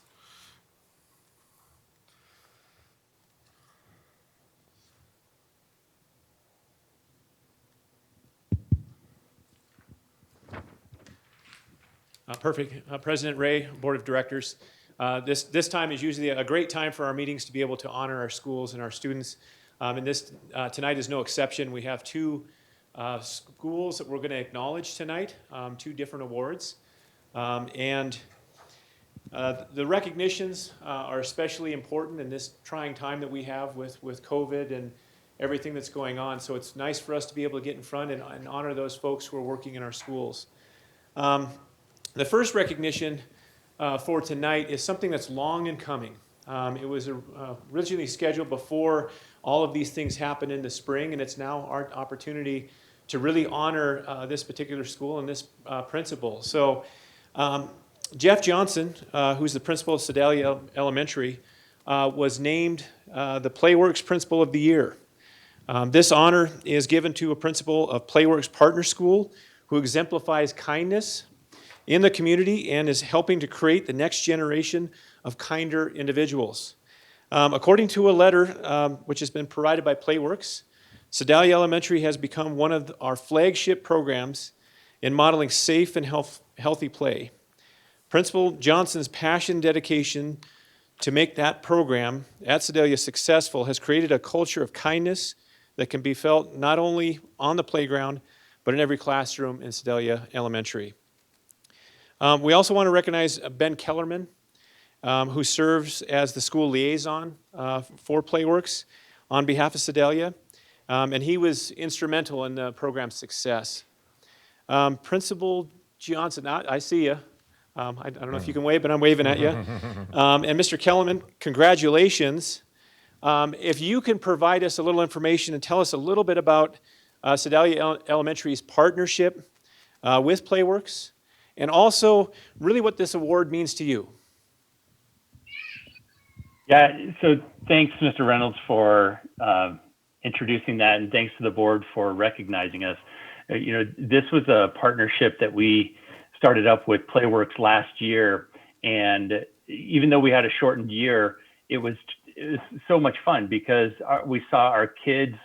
Perfect. President Ray, Board of Directors. This time is usually a great time for our meetings to be able to honor our schools and our students. And this tonight is no exception. We have two schools that we're going to acknowledge tonight, two different awards. And the recognitions are especially important in this trying time that we have with COVID and everything that's going on. So it's nice for us to be able to get in front and honor those folks who are working in our schools. The first recognition for tonight is something that's long in coming. It was originally scheduled before all of these things happened in the spring, and it's now our opportunity to really honor this particular school and this principal. So Jeff Johnson, who's the principal of Sedalia Elementary, was named the Playworks Principal of the Year. This honor is given to a principal of Playworks Partner School who exemplifies kindness in the community and is helping to create the next generation of kinder individuals. According to a letter which has been provided by Playworks, Sedalia Elementary has become one of our flagship programs in modeling safe and healthy play. Principal Johnson's passion and dedication to make that program at Sedalia successful has created a culture of kindness that can be felt not only on the playground, but in every classroom in Sedalia Elementary. We also want to recognize Ben Kellerman, who serves as the school liaison for Playworks on behalf of Sedalia, and he was instrumental in the program's success. Principal Johnson, I see you. I don't know if you can wave, but I'm waving at you. And Mr. Kellerman, congratulations. If you can provide us a little information and tell us a little bit about Sedalia Elementary's partnership with Playworks, and also really what this award means to you. Yeah, so thanks, Mr. Reynolds, for introducing that, and thanks to the board for recognizing us. This was a partnership that we started up with Playworks last year, and even though we had a shortened year, it was so much fun because we saw our kids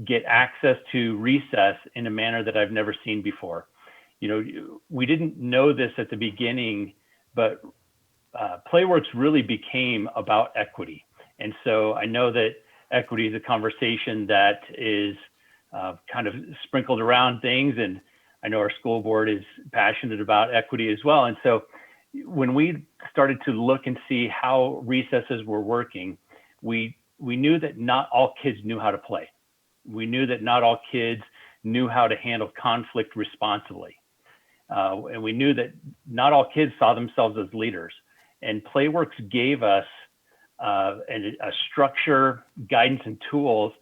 get access to recess in a manner that I've never seen before. We didn't know this at the beginning, but Playworks really became about equity. And so I know that equity is a conversation that is kind of sprinkled around things. And I know our school board is passionate about equity as well. And so when we started to look and see how recesses were working, we knew that not all kids knew how to play. We knew that not all kids knew how to handle conflict responsibly. And we knew that not all kids saw themselves as leaders. And Playworks gave us a structure, guidance, and tools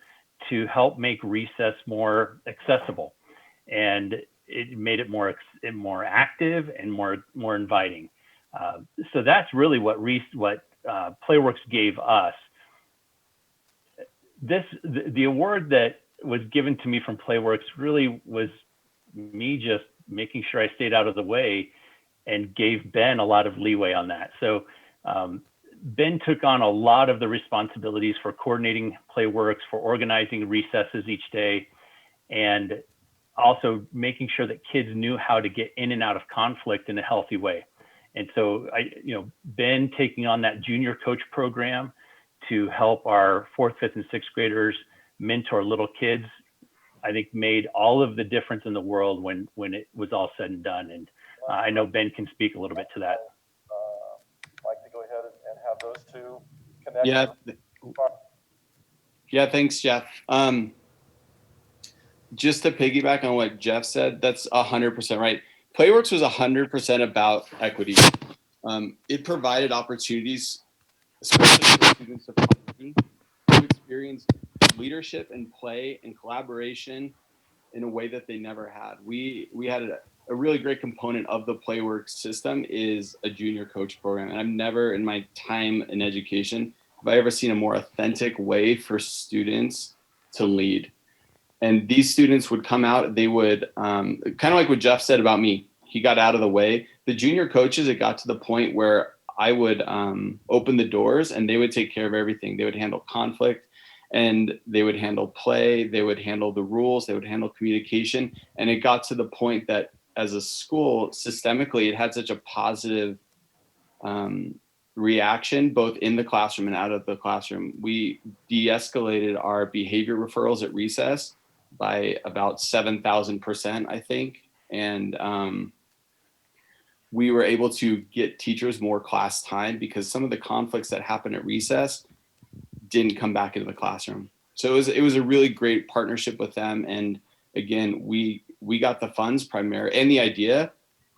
to help make recess more accessible. And it made it more active and more inviting. So that's really what Playworks gave us. The award that was given to me from Playworks really was me just making sure I stayed out of the way and gave Ben a lot of leeway on that. So Ben took on a lot of the responsibilities for coordinating playworks, for organizing recesses each day, and also making sure that kids knew how to get in and out of conflict in a healthy way. And so Ben taking on that junior coach program to help our 4th, 5th, and 6th graders mentor little kids, I think made all of the difference in the world when it was all said and done. And I know Ben can speak a little bit to that. Like to go ahead and have those two connect. Yeah, thanks, Jeff. Just to piggyback on what Jeff said, that's 100% right. Playworks was 100% about equity. It provided opportunities, especially for students of poverty, to experience leadership and play and collaboration in a way that they never had. We had a really great component of the Playworks system is a junior coach program. And I've never in my time in education, have I ever seen a more authentic way for students to lead. And these students would come out, they would, kind of like what Jeff said about me, he got out of the way. The junior coaches, it got to the point where I would open the doors and they would take care of everything. They would handle conflict and they would handle play, they would handle the rules, they would handle communication. And it got to the point that as a school, systemically, it had such a positive reaction, both in the classroom and out of the classroom. We de-escalated our behavior referrals at recess by about 7,000%, I think. And we were able to get teachers more class time because some of the conflicts that happened at recess didn't come back into the classroom. So it was a really great partnership with them. And again, we got the funds primarily and the idea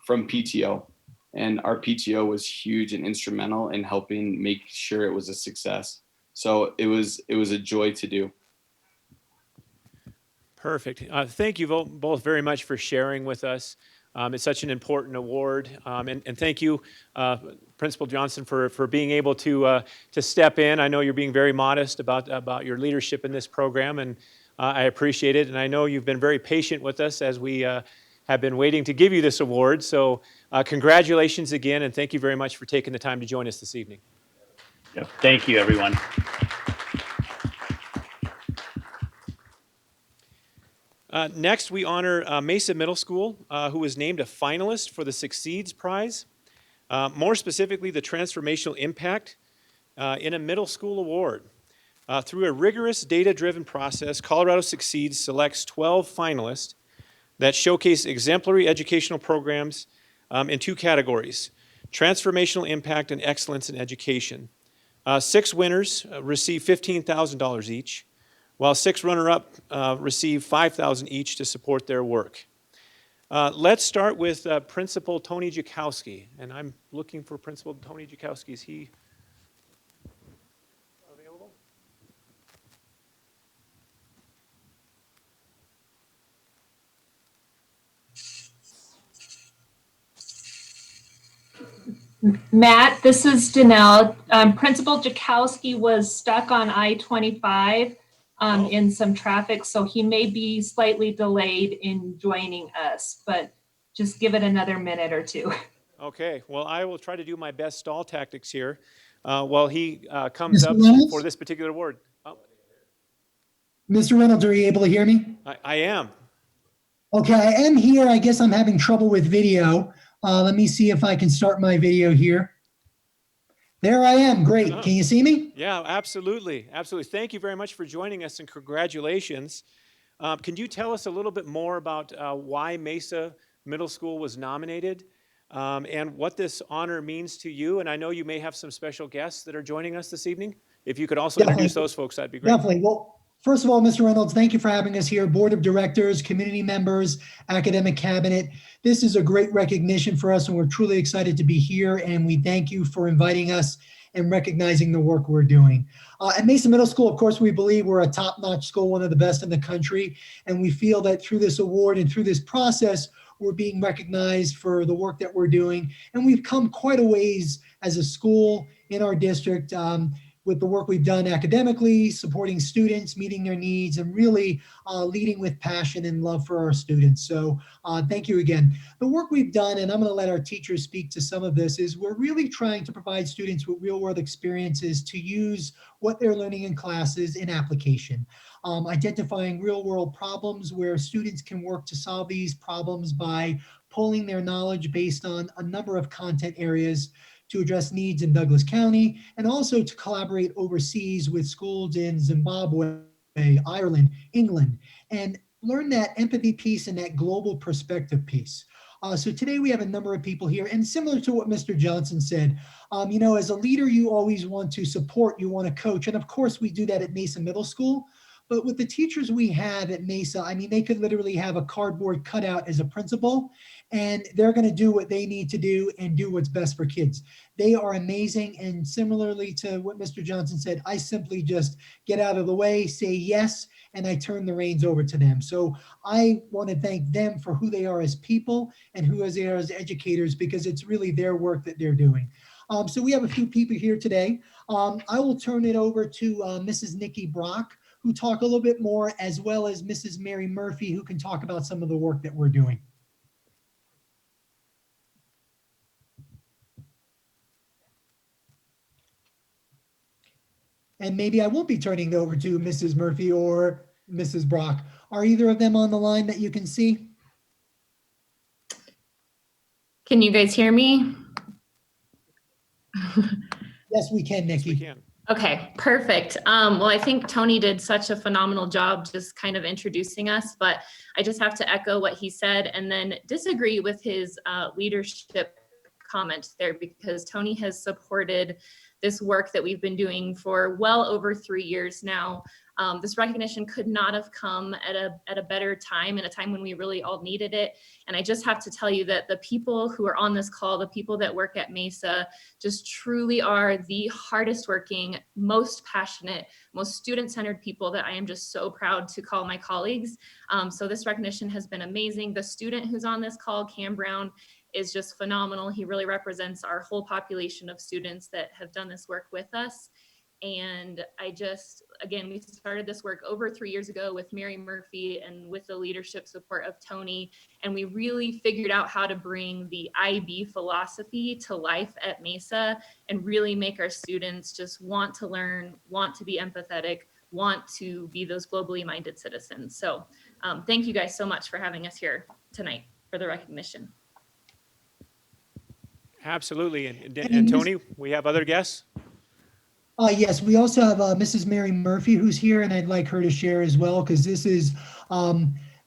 from PTO. And our PTO was huge and instrumental in helping make sure it was a success. So it was a joy to do. Perfect. Thank you both very much for sharing with us. It's such an important award. And thank you, Principal Johnson, for being able to step in. I know you're being very modest about your leadership in this program, and I appreciate it. And I know you've been very patient with us as we have been waiting to give you this award. So congratulations again, and thank you very much for taking the time to join us this evening. Yep. Thank you, everyone. Next, we honor Mesa Middle School, who was named a finalist for the Succeeds Prize. More specifically, the Transformational Impact in a Middle School Award. Through a rigorous data-driven process, Colorado Succeeds selects 12 finalists that showcase exemplary educational programs in 2 categories: transformational impact and excellence in education. 6 winners receive $15,000 each, while 6 runner-up receive $5,000 each to support their work. Let's start with Principal Tony Jakowski, and I'm looking for Principal Tony Jakowski. Is he available? Matt, this is Danelle. Principal Jakowski was stuck on I-25 in some traffic, so he may be slightly delayed in joining us, but just give it another minute or 2. Okay, well, I will try to do my best stall tactics here while he comes Mr. up Reynolds? for this particular award. Oh, Mr. Reynolds, are you able to hear me? I am. Okay, I am here. I guess I'm having trouble with video. Let me see if I can start my video here. There I am. Great. Can you see me? Yeah, absolutely. Absolutely. Thank you very much for joining us and congratulations. Can you tell us a little bit more about why Mesa Middle School was nominated and what this honor means to you? And I know you may have some special guests that are joining us this evening. If you could also introduce those folks, that'd be great. Definitely. Well, first of all, Mr. Reynolds, thank you for having us here. Board of Directors, community members, academic cabinet. This is a great recognition for us, and we're truly excited to be here. And we thank you for inviting us and recognizing the work we're doing. At Mesa Middle School, of course, we believe we're a top-notch school, one of the best in the country. And we feel that through this award and through this process, we're being recognized for the work that we're doing. And we've come quite a ways as a school in our district. with the work we've done academically, supporting students, meeting their needs, and really leading with passion and love for our students. So thank you again. The work we've done, and I'm going to let our teachers speak to some of this, is we're really trying to provide students with real world experiences to use what they're learning in classes in application. Identifying real world problems where students can work to solve these problems by pulling their knowledge based on a number of content areas to address needs in Douglas County, and also to collaborate overseas with schools in Zimbabwe, Ireland, England, and learn that empathy piece and that global perspective piece. So today we have a number of people here, and similar to what Mr. Johnson said, you know, as a leader, you always want to support, you want to coach, and of course we do that at Mesa Middle School. But with the teachers we have at Mesa, I mean, they could literally have a cardboard cutout as a principal, and they're going to do what they need to do and do what's best for kids. They are amazing. And similarly to what Mr. Johnson said, I simply just get out of the way, say yes, and I turn the reins over to them. So I want to thank them for who they are as people and who they are as educators, because it's really their work that they're doing. So we have a few people here today. I will turn it over to Mrs. Nikki Brock, who talk a little bit more, as well as Mrs. Mary Murphy, who can talk about some of the work that we're doing. And maybe I won't be turning it over to Mrs. Murphy or Mrs. Brock. Are either of them on the line that you can see? Can you guys hear me? Yes, we can, Nikki. Yes, we can. Okay, perfect. Well, I think Tony did such a phenomenal job just kind of introducing us, but I just have to echo what he said and then disagree with his leadership comment there, because Tony has supported this work that we've been doing for well over 3 years now. This recognition could not have come at a better time, in a time when we really all needed it. And I just have to tell you that the people who are on this call, the people that work at Mesa, just truly are the hardest working, most passionate, most student-centered people that I am just so proud to call my colleagues. So this recognition has been amazing. The student who's on this call, Cam Brown, is just phenomenal. He really represents our whole population of students that have done this work with us. And I just, again, we started this work over 3 years ago with Mary Murphy and with the leadership support of Tony. And we really figured out how to bring the IB philosophy to life at Mesa and really make our students just want to learn, want to be empathetic, want to be those globally minded citizens. So thank you guys so much for having us here tonight for the recognition. Absolutely. And Tony, we have other guests? Yes, we also have Mrs. Mary Murphy, who's here, and I'd like her to share as well, because this is,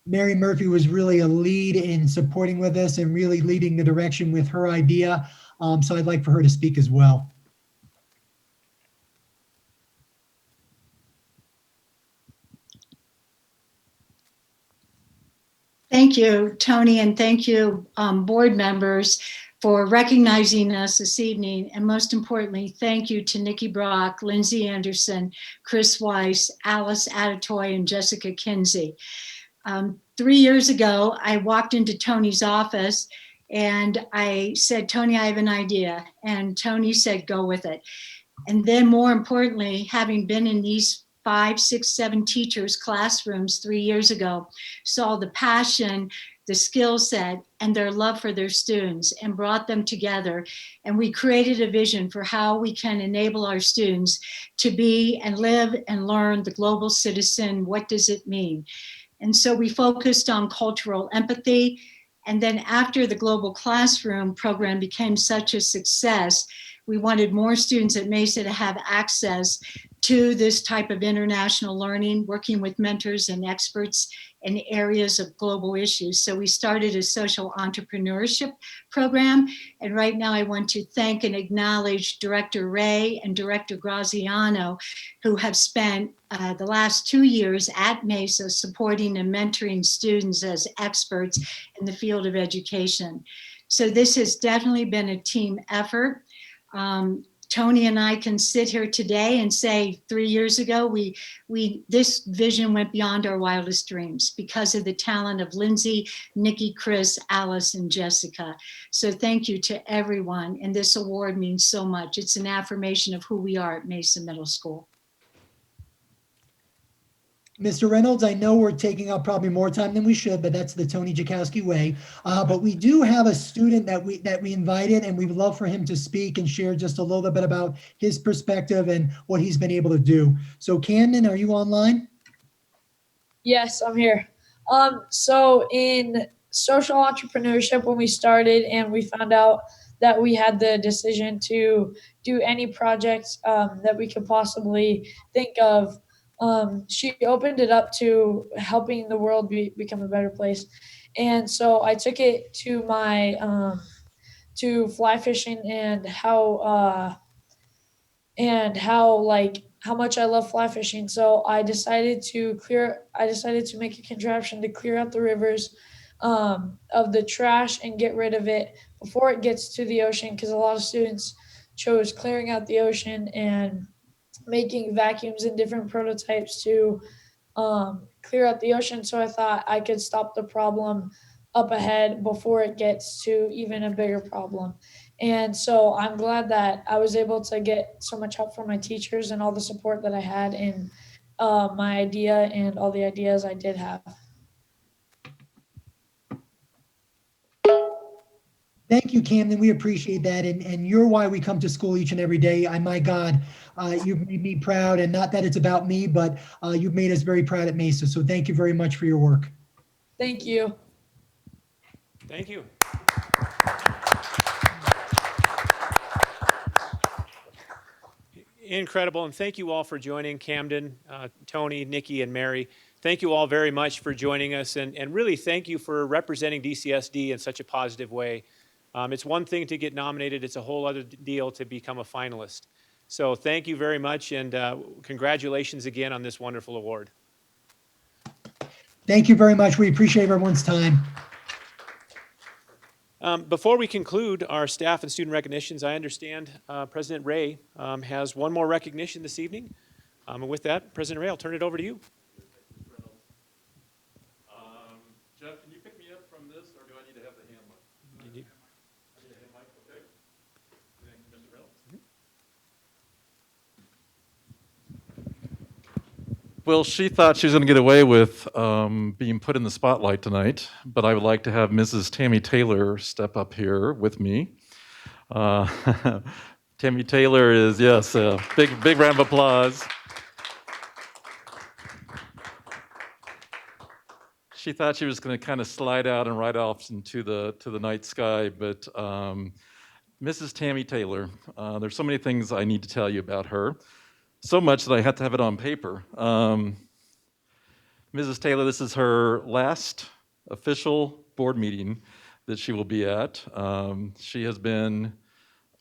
Mary Murphy was really a lead in supporting with us and really leading the direction with her idea. So I'd like for her to speak as well. Thank you, Tony, and thank you, board members, for recognizing us this evening. And most importantly, thank you to Nikki Brock, Lindsay Anderson, Chris Weiss, Alice Adetoy, and Jessica Kinsey. 3 years ago, I walked into Tony's office and I said, Tony, I have an idea. And Tony said, go with it. And then more importantly, having been in these 5, 6, 7 teachers' classrooms 3 years ago, saw the passion, the skill set, and their love for their students, and brought them together. And we created a vision for how we can enable our students to be and live and learn the global citizen. What does it mean? And so we focused on cultural empathy. And then after the Global Classroom program became such a success, we wanted more students at Mesa to have access to this type of international learning, working with mentors and experts in areas of global issues. So we started a social entrepreneurship program. And right now I want to thank and acknowledge Director Ray and Director Graziano, who have spent the last 2 years at Mesa supporting and mentoring students as experts in the field of education. So this has definitely been a team effort. Tony and I can sit here today and say 3 years ago, this vision went beyond our wildest dreams because of the talent of Lindsay, Nikki, Chris, Alice, and Jessica. So thank you to everyone. And this award means so much. It's an affirmation of who we are at Mesa Middle School. Mr. Reynolds, I know we're taking up probably more time than we should, but that's the Tony Jakowski way. But we do have a student that we invited, and we would love for him to speak and share just a little bit about his perspective and what he's been able to do. So Camden, are you online? Yes, I'm here. So in social entrepreneurship, when we started and we found out that we had the decision to do any projects that we could possibly think of, she opened it up to helping the world become a better place. And so I took it to my to fly fishing and how much I love fly fishing. So I decided to make a contraption to clear out the rivers of the trash and get rid of it before it gets to the ocean, because a lot of students chose clearing out the ocean and making vacuums and different prototypes to clear out the ocean. So I thought I could stop the problem up ahead before it gets to even a bigger problem. And so I'm glad that I was able to get so much help from my teachers and all the support that I had in my idea and all the ideas I did have. Thank you, Camden. We appreciate that. And you're why we come to school each and every day. My God, you've made me proud. And not that it's about me, but you've made us very proud at Mesa. So thank you very much for your work. Thank you. Thank you. Incredible. And thank you all for joining. Camden, Tony, Nikki, and Mary. Thank you all very much for joining us. And really thank you for representing DCSD in such a positive way. It's one thing to get nominated. It's a whole other deal to become a finalist. So thank you very much. And congratulations again on this wonderful award. Thank you very much. We appreciate everyone's time. Before we conclude our staff and student recognitions, I understand President Ray has one more recognition this evening. And with that, President Ray, I'll turn it over to you. Jeff, can you pick me up from this, or do I need to have the hand mic? I need a hand mic, okay. Thank you, Mr. Reynolds. Well, she thought she was going to get away with being put in the spotlight tonight, but I would like to have Mrs. Tammy Taylor step up here with me. Tammy Taylor is, yes, a big round of applause. She thought she was going to kind of slide out and ride off into the night sky, but Mrs. Tammy Taylor, there's so many things I need to tell you about her. So much that I had to have it on paper. Mrs. Taylor, this is her last official board meeting that she will be at. She has been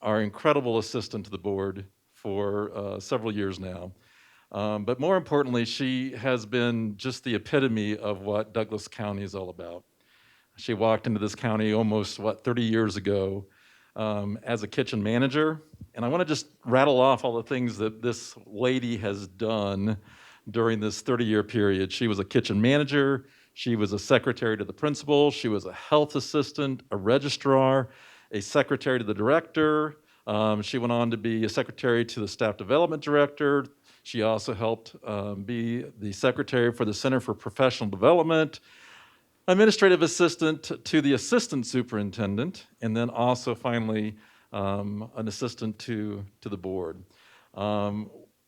our incredible assistant to the board for several years now. But more importantly, she has been just the epitome of what Douglas County is all about. She walked into this county almost, 30 years ago as a kitchen manager. And I want to just rattle off all the things that this lady has done during this 30-year period. She was a kitchen manager. She was a secretary to the principal. She was a health assistant, a registrar, a secretary to the director. She went on to be a secretary to the staff development director. She also helped be the secretary for the Center for Professional Development, administrative assistant to the assistant superintendent, and then also finally an assistant to the board.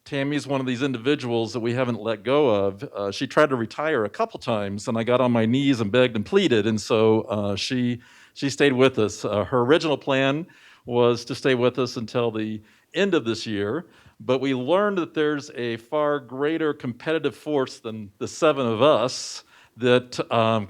Tammy's one of these individuals that we haven't let go of. She tried to retire a couple times, and I got on my knees and begged and pleaded, and so she stayed with us. Her original plan was to stay with us until the end of this year, but we learned that there's a far greater competitive force than the seven of us that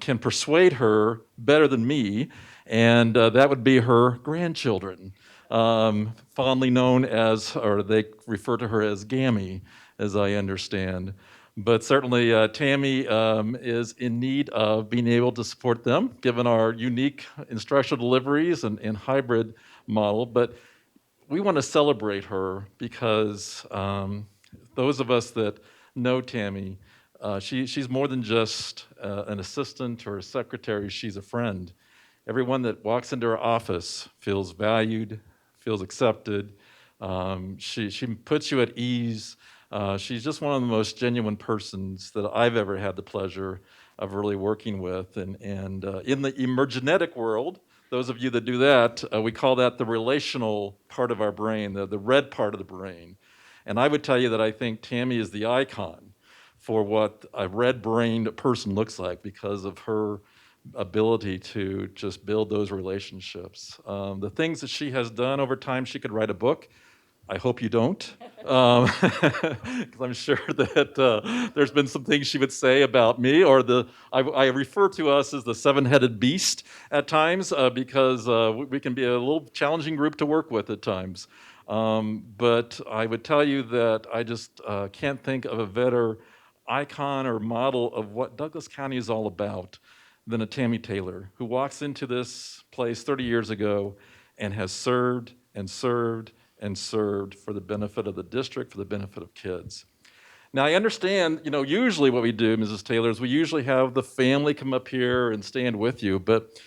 can persuade her better than me, and that would be her grandchildren, fondly known as, or they refer to her as Gammy, as I understand. But certainly Tammy is in need of being able to support them, given our unique instructional deliveries and hybrid model. But we want to celebrate her because those of us that know Tammy, she's more than just an assistant or a secretary. She's a friend. Everyone that walks into her office feels valued, feels accepted. She puts you at ease. She's just one of the most genuine persons that I've ever had the pleasure of really working with. And in the emergenetic world, those of you that do that, we call that the relational part of our brain, the red part of the brain. And I would tell you that I think Tammy is the icon for what a red-brained person looks like because of her ability to just build those relationships. The things that she has done over time, she could write a book. I hope you don't, because I'm sure that there's been some things she would say about me, or I refer to us as the seven-headed beast at times, because we can be a little challenging group to work with at times. But I would tell you that I just can't think of a better icon or model of what Douglas County is all about than a Tammy Taylor, who walks into this place 30 years ago and has served and served and served for the benefit of the district, for the benefit of kids. Now, I understand, usually what we do, Mrs. Taylor, is we usually have the family come up here and stand with you, but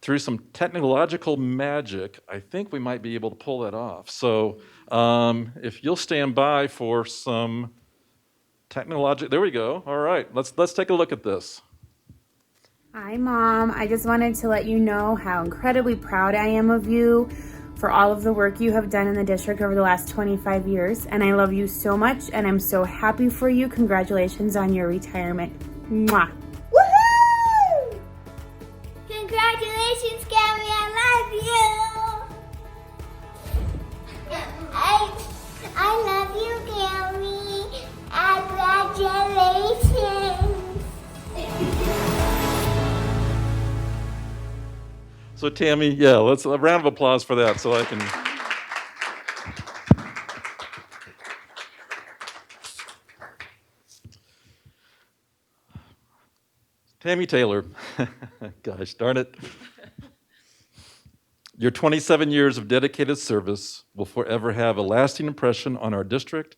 through some technological magic, I think we might be able to pull that off. So if you'll stand by for some technological, there we go. All right, let's take a look at this. Hi, Mom. I just wanted to let you know how incredibly proud I am of you for all of the work you have done in the district over the last 25 years. And I love you so much, and I'm so happy for you. Congratulations on your retirement. Mwah. Woohoo! Congratulations, Cammy. I love you. I love you, Cammy. Congratulations. So Tammy, yeah, let's a round of applause for that so I can. Tammy Taylor, gosh darn it. Your 27 years of dedicated service will forever have a lasting impression on our district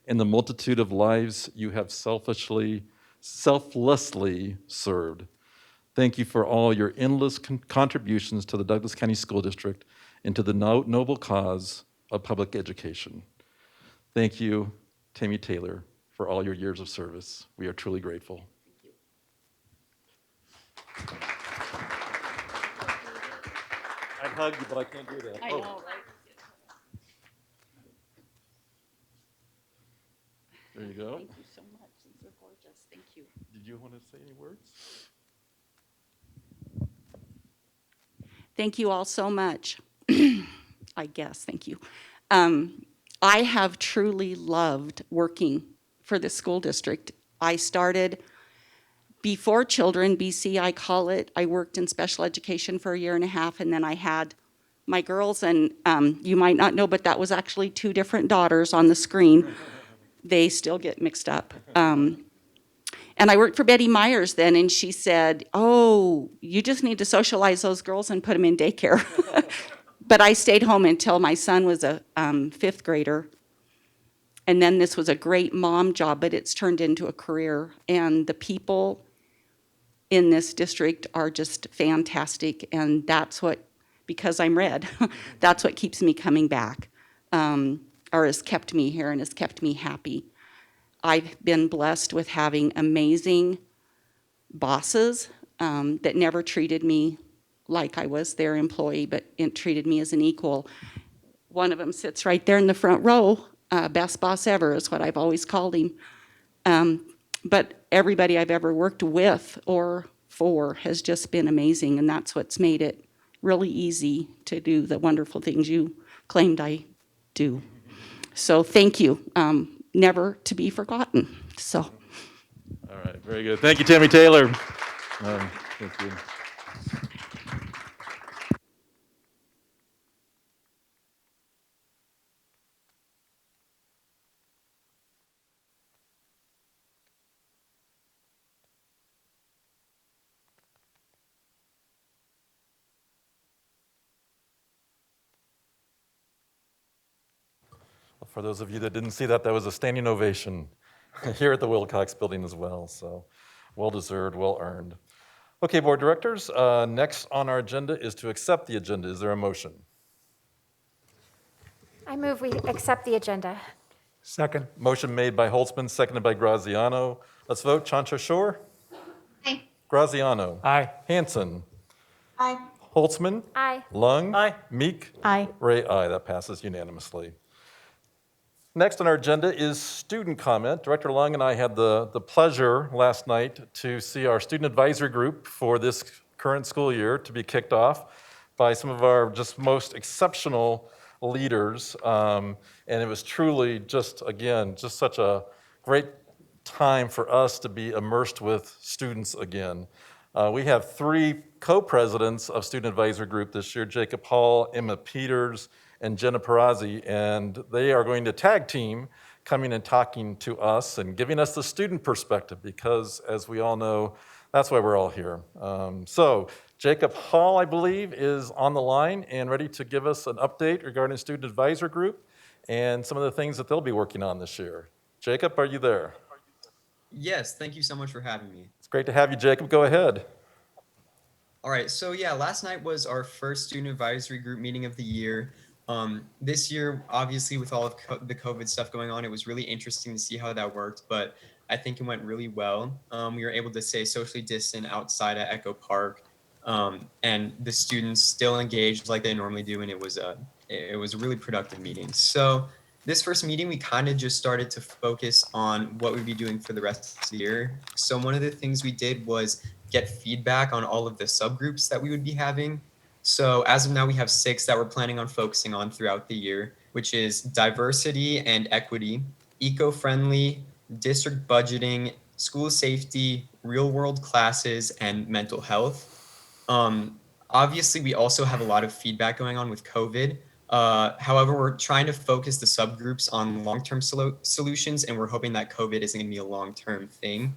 and the multitude of lives you have selflessly served. Thank you for all your endless contributions to the Douglas County School District and to the noble cause of public education. Thank you, Tammy Taylor, for all your years of service. We are truly grateful. I'd hug you, but I can't do that. I know, right? There you go. Thank you so much. These are gorgeous. Thank you. Did you want to say any words? Thank you all so much. I guess, thank you. I have truly loved working for the school district. I started before children, BC, I call it. I worked in special education for 1.5 years, and then I had my girls, and you might not know, but that was actually 2 different daughters on the screen. They still get mixed up. And I worked for Betty Myers then, and she said, oh, you just need to socialize those girls and put them in daycare. But I stayed home until my son was a 5th grader. And then this was a great mom job, but it's turned into a career. And the people in this district are just fantastic. And that's what, because I'm red, that's what keeps me coming back, or has kept me here and has kept me happy. I've been blessed with having amazing bosses that never treated me like I was their employee, but treated me as an equal. One of them sits right there in the front row. Best boss ever is what I've always called him. But everybody I've ever worked with or for has just been amazing, and that's what's made it really easy to do the wonderful things you claimed I do. So thank you. Never to be forgotten. So. All right, very good. Thank you, Tammy Taylor. Thank you. For those of you that didn't see that, that was a standing ovation here at the Wilcox Building as well. So well-deserved, well-earned. Okay, board directors, next on our agenda is to accept the agenda. Is there a motion? I move we accept the agenda. Second. Motion made by Holtzman, seconded by Graziano. Let's vote. Chancha Shore? Aye. Graziano? Aye. Hanson? Aye. Holtzman? Aye. Lung? Aye. Meek? Aye. Ray, aye. That passes unanimously. Next on our agenda is student comment. Director Lung and I had the pleasure last night to see our student advisory group for this current school year to be kicked off by some of our just most exceptional leaders. And it was truly just, again, just such a great time for us to be immersed with students again. We have 3 co-presidents of Student Advisory Group this year, Jacob Hall, Emma Peters, and Jenna Perazzi, and they are going to tag team coming and talking to us and giving us the student perspective because, as we all know, that's why we're all here. So Jacob Hall, I believe, is on the line and ready to give us an update regarding Student Advisory Group and some of the things that they'll be working on this year. Jacob, are you there? Yes, thank you so much for having me. It's great to have you, Jacob. Go ahead. All right, so yeah, last night was our first student advisory group meeting of the year. This year, obviously, with all of the COVID stuff going on, it was really interesting to see how that worked, but I think it went really well. We were able to stay socially distant outside at Echo Park, and the students still engaged like they normally do, and it was a really productive meeting. So this first meeting, we kind of just started to focus on what we'd be doing for the rest of the year. So one of the things we did was get feedback on all of the subgroups that we would be having. So as of now, we have 6 that we're planning on focusing on throughout the year, which is diversity and equity, eco-friendly, district budgeting, school safety, real-world classes, and mental health. Obviously, we also have a lot of feedback going on with COVID. However, we're trying to focus the subgroups on long-term solutions, and we're hoping that COVID isn't going to be a long-term thing.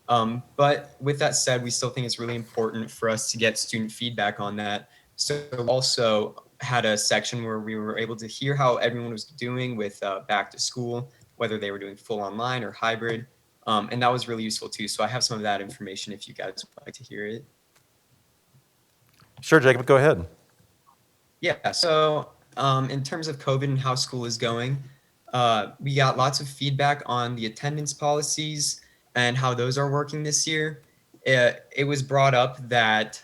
But with that said, we still think it's really important for us to get student feedback on that. So we also had a section where we were able to hear how everyone was doing with back to school, whether they were doing full online or hybrid. And that was really useful too. So I have some of that information if you guys would like to hear it. Sure, Jacob, go ahead. Yeah, so in terms of COVID and how school is going, we got lots of feedback on the attendance policies and how those are working this year. It was brought up that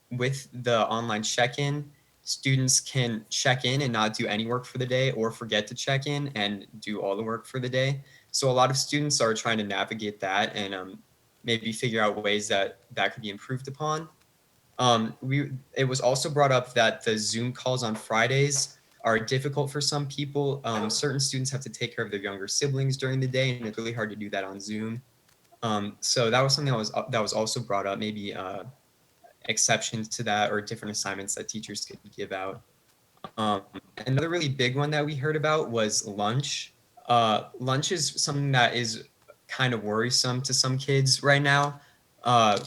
with the online check-in, students can check in and not do any work for the day or forget to check in and do all the work for the day. So a lot of students are trying to navigate that and maybe figure out ways that could be improved upon. It was also brought up that the Zoom calls on Fridays are difficult for some people. Certain students have to take care of their younger siblings during the day, and it's really hard to do that on Zoom. So that was something that was also brought up, maybe exceptions to that or different assignments that teachers could give out. Another really big one that we heard about was lunch. Lunch is something that is kind of worrisome to some kids right now.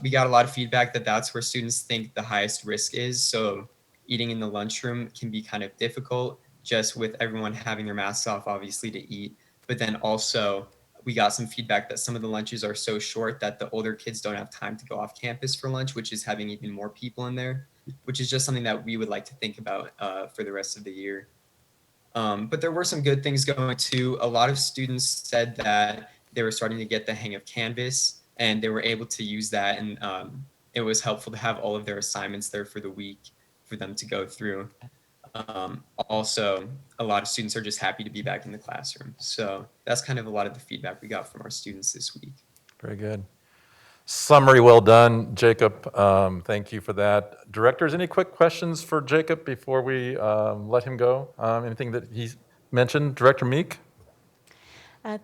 We got a lot of feedback that that's where students think the highest risk is. So eating in the lunchroom can be kind of difficult just with everyone having their masks off, obviously, to eat. But then also we got some feedback that some of the lunches are so short that the older kids don't have time to go off campus for lunch, which is having even more people in there, which is just something that we would like to think about for the rest of the year. But there were some good things going too. A lot of students said that they were starting to get the hang of Canvas and they were able to use that. And it was helpful to have all of their assignments there for the week for them to go through. Also, a lot of students are just happy to be back in the classroom. So that's kind of a lot of the feedback we got from our students this week. Very good. Summary well done, Jacob. Thank you for that. Directors, any quick questions for Jacob before we let him go? Anything that he mentioned? Director Meek?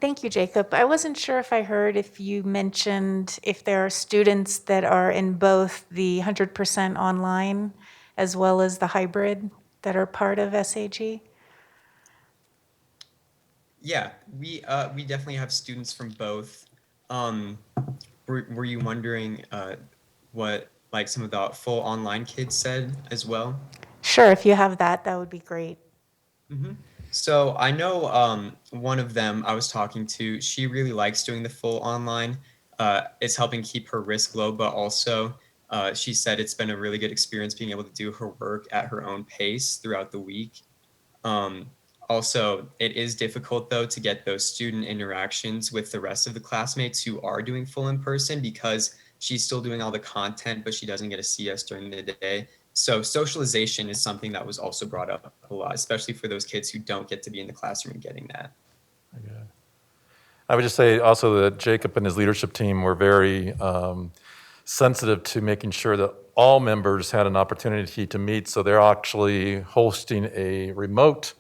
Thank you, Jacob. I wasn't sure if I heard if you mentioned if there are students that are in both the 100% online as well as the hybrid that are part of SAG? Yeah, we definitely have students from both. Were you wondering what like some of the full online kids said as well? Sure, if you have that, that would be great. Mm-hmm. So I know one of them I was talking to, she really likes doing the full online. It's helping keep her risk low, but also she said it's been a really good experience being able to do her work at her own pace throughout the week. Also, it is difficult though to get those student interactions with the rest of the classmates who are doing full in person because she's still doing all the content, but she doesn't get to see us during the day. So socialization is something that was also brought up a lot, especially for those kids who don't get to be in the classroom and getting that. I would just say also that Jacob and his leadership team were very sensitive to making sure that all members had an opportunity to meet. So they're actually hosting a remote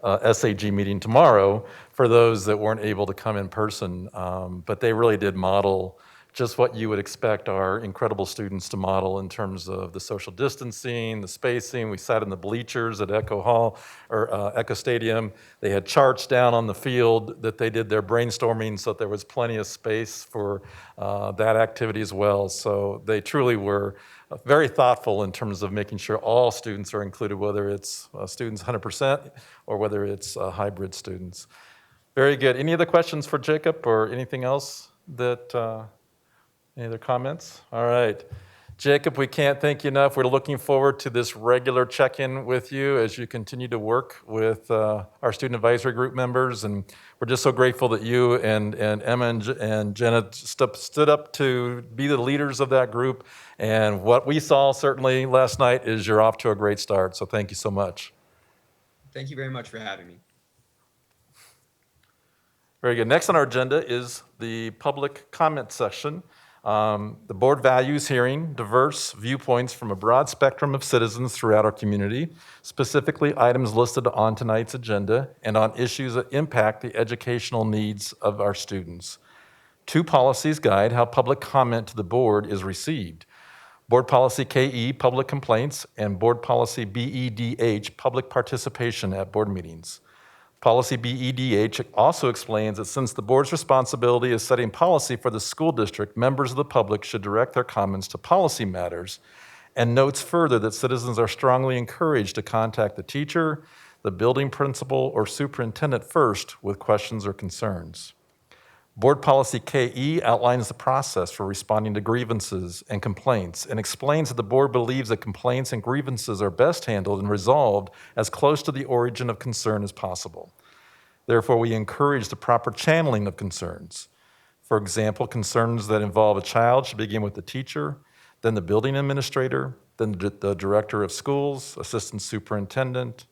SAG meeting tomorrow for those that weren't able to come in person. But they really did model just what you would expect our incredible students to model in terms of the social distancing, the spacing. We sat in the bleachers at Echo Hall or Echo Stadium. They had charts down on the field that they did their brainstorming so that there was plenty of space for that activity as well. So they truly were very thoughtful in terms of making sure all students are included, whether it's students 100% or whether it's hybrid students. Very good. Any other questions for Jacob or anything else that, any other comments? All right. Jacob, we can't thank you enough. We're looking forward to this regular check-in with you as you continue to work with our student advisory group members. And we're just so grateful that you and Emma and Jenna stood up to be the leaders of that group. And what we saw certainly last night is you're off to a great start. So thank you so much. Thank you very much for having me. Very good. Next on our agenda is the public comment section. The board values hearing diverse viewpoints from a broad spectrum of citizens throughout our community, specifically items listed on tonight's agenda and on issues that impact the educational needs of our students. Two policies guide how public comment to the board is received. Board Policy KE, Public Complaints, and Board Policy BEDH, Public Participation at Board Meetings. Policy BEDH also explains that since the board's responsibility is setting policy for the school district, members of the public should direct their comments to policy matters, and notes further that citizens are strongly encouraged to contact the teacher, the building principal, or superintendent first with questions or concerns. Board Policy KE outlines the process for responding to grievances and complaints and explains that the board believes that complaints and grievances are best handled and resolved as close to the origin of concern as possible. Therefore, we encourage the proper channeling of concerns. For example, concerns that involve a child should begin with the teacher, then the building administrator, then the director of schools, assistant superintendent,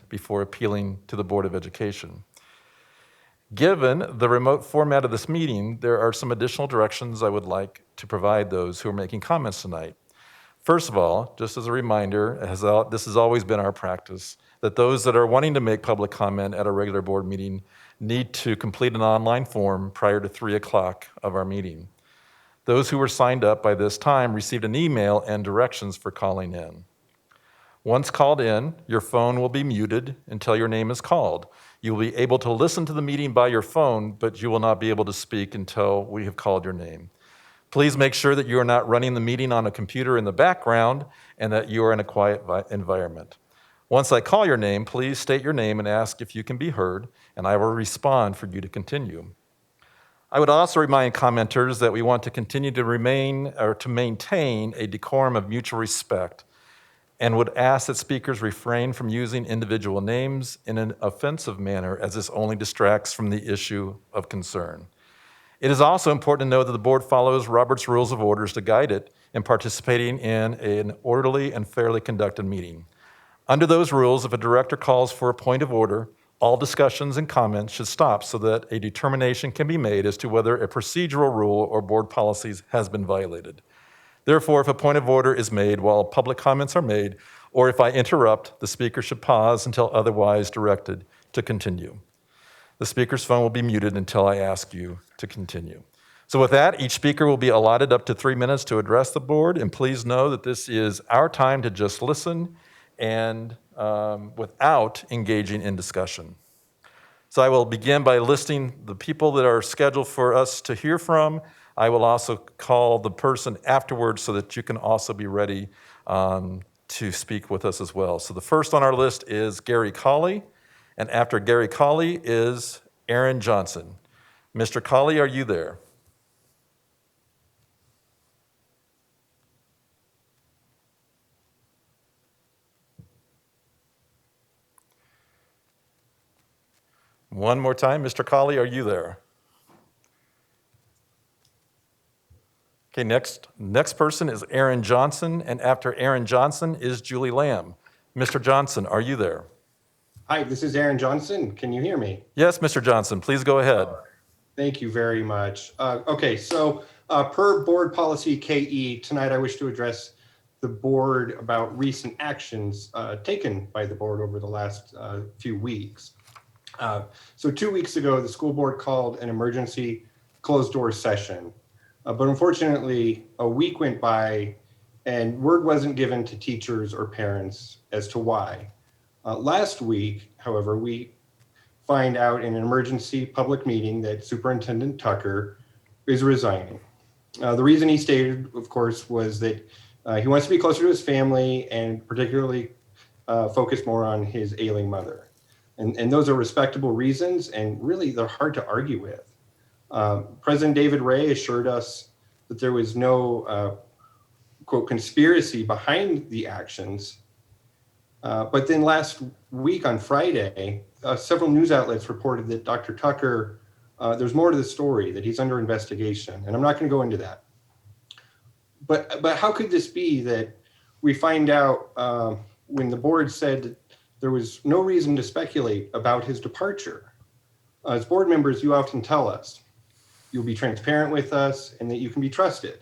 before appealing to the Board of Education. Given the remote format of this meeting, there are some additional directions I would like to provide those who are making comments tonight. First of all, just as a reminder, this has always been our practice, that those that are wanting to make public comment at a regular board meeting need to complete an online form prior to 3 o'clock of our meeting. Those who were signed up by this time received an email and directions for calling in. Once called in, your phone will be muted until your name is called. You will be able to listen to the meeting by your phone, but you will not be able to speak until we have called your name. Please make sure that you are not running the meeting on a computer in the background and that you are in a quiet environment. Once I call your name, please state your name and ask if you can be heard, and I will respond for you to continue. I would also remind commenters that we want to continue to maintain a decorum of mutual respect, and would ask that speakers refrain from using individual names in an offensive manner, as this only distracts from the issue of concern. It is also important to know that the board follows Robert's Rules of Orders to guide it in participating in an orderly and fairly conducted meeting. Under those rules, if a director calls for a point of order, all discussions and comments should stop so that a determination can be made as to whether a procedural rule or board policies has been violated. Therefore, if a point of order is made while public comments are made, or if I interrupt, the speaker should pause until otherwise directed to continue. The speaker's phone will be muted until I ask you to continue. So with that, each speaker will be allotted up to 3 minutes to address the board, and please know that this is our time to just listen and without engaging in discussion. So I will begin by listing the people that are scheduled for us to hear from. I will also call the person afterwards so that you can also be ready to speak with us as well. So the first on our list is Gary Colley. And after Gary Colley is Aaron Johnson. Mr. Colley, are you there? One more time, Mr. Colley, are you there? Okay, next person is Aaron Johnson, and after Aaron Johnson is Julie Lamb. Mr. Johnson, are you there? Hi, this is Aaron Johnson. Can you hear me? Yes, Mr. Johnson, please go ahead. Thank you very much. Okay, so per board policy KE, tonight I wish to address the board about recent actions taken by the board over the last few weeks. So 2 weeks ago, the school board called an emergency closed door session. But unfortunately, a week went by and word wasn't given to teachers or parents as to why. Last week, however, we find out in an emergency public meeting that Superintendent Tucker is resigning. The reason he stated, of course, was that he wants to be closer to his family and particularly focus more on his ailing mother. And those are respectable reasons, and really they're hard to argue with. President David Ray assured us that there was no, quote, conspiracy behind the actions. But then last week on Friday, several news outlets reported that Dr. Tucker, there's more to the story, that he's under investigation. And I'm not going to go into that. But how could this be that we find out when the board said that there was no reason to speculate about his departure? As board members, you often tell us you'll be transparent with us and that you can be trusted.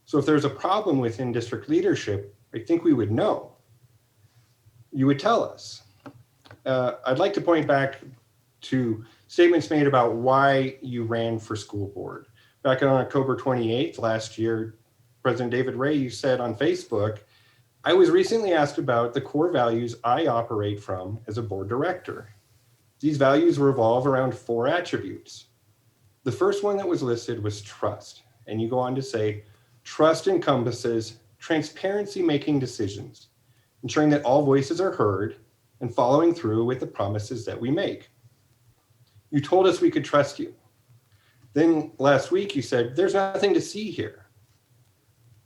So if there's a problem within district leadership, I think we would know. You would tell us. I'd like to point back to statements made about why you ran for school board. Back on October 28th last year, President David Ray, you said on Facebook, I was recently asked about the core values I operate from as a board director. These values revolve around 4 attributes. The first one that was listed was trust. And you go on to say, trust encompasses transparency making decisions, ensuring that all voices are heard and following through with the promises that we make. You told us we could trust you. Then last week you said, there's nothing to see here.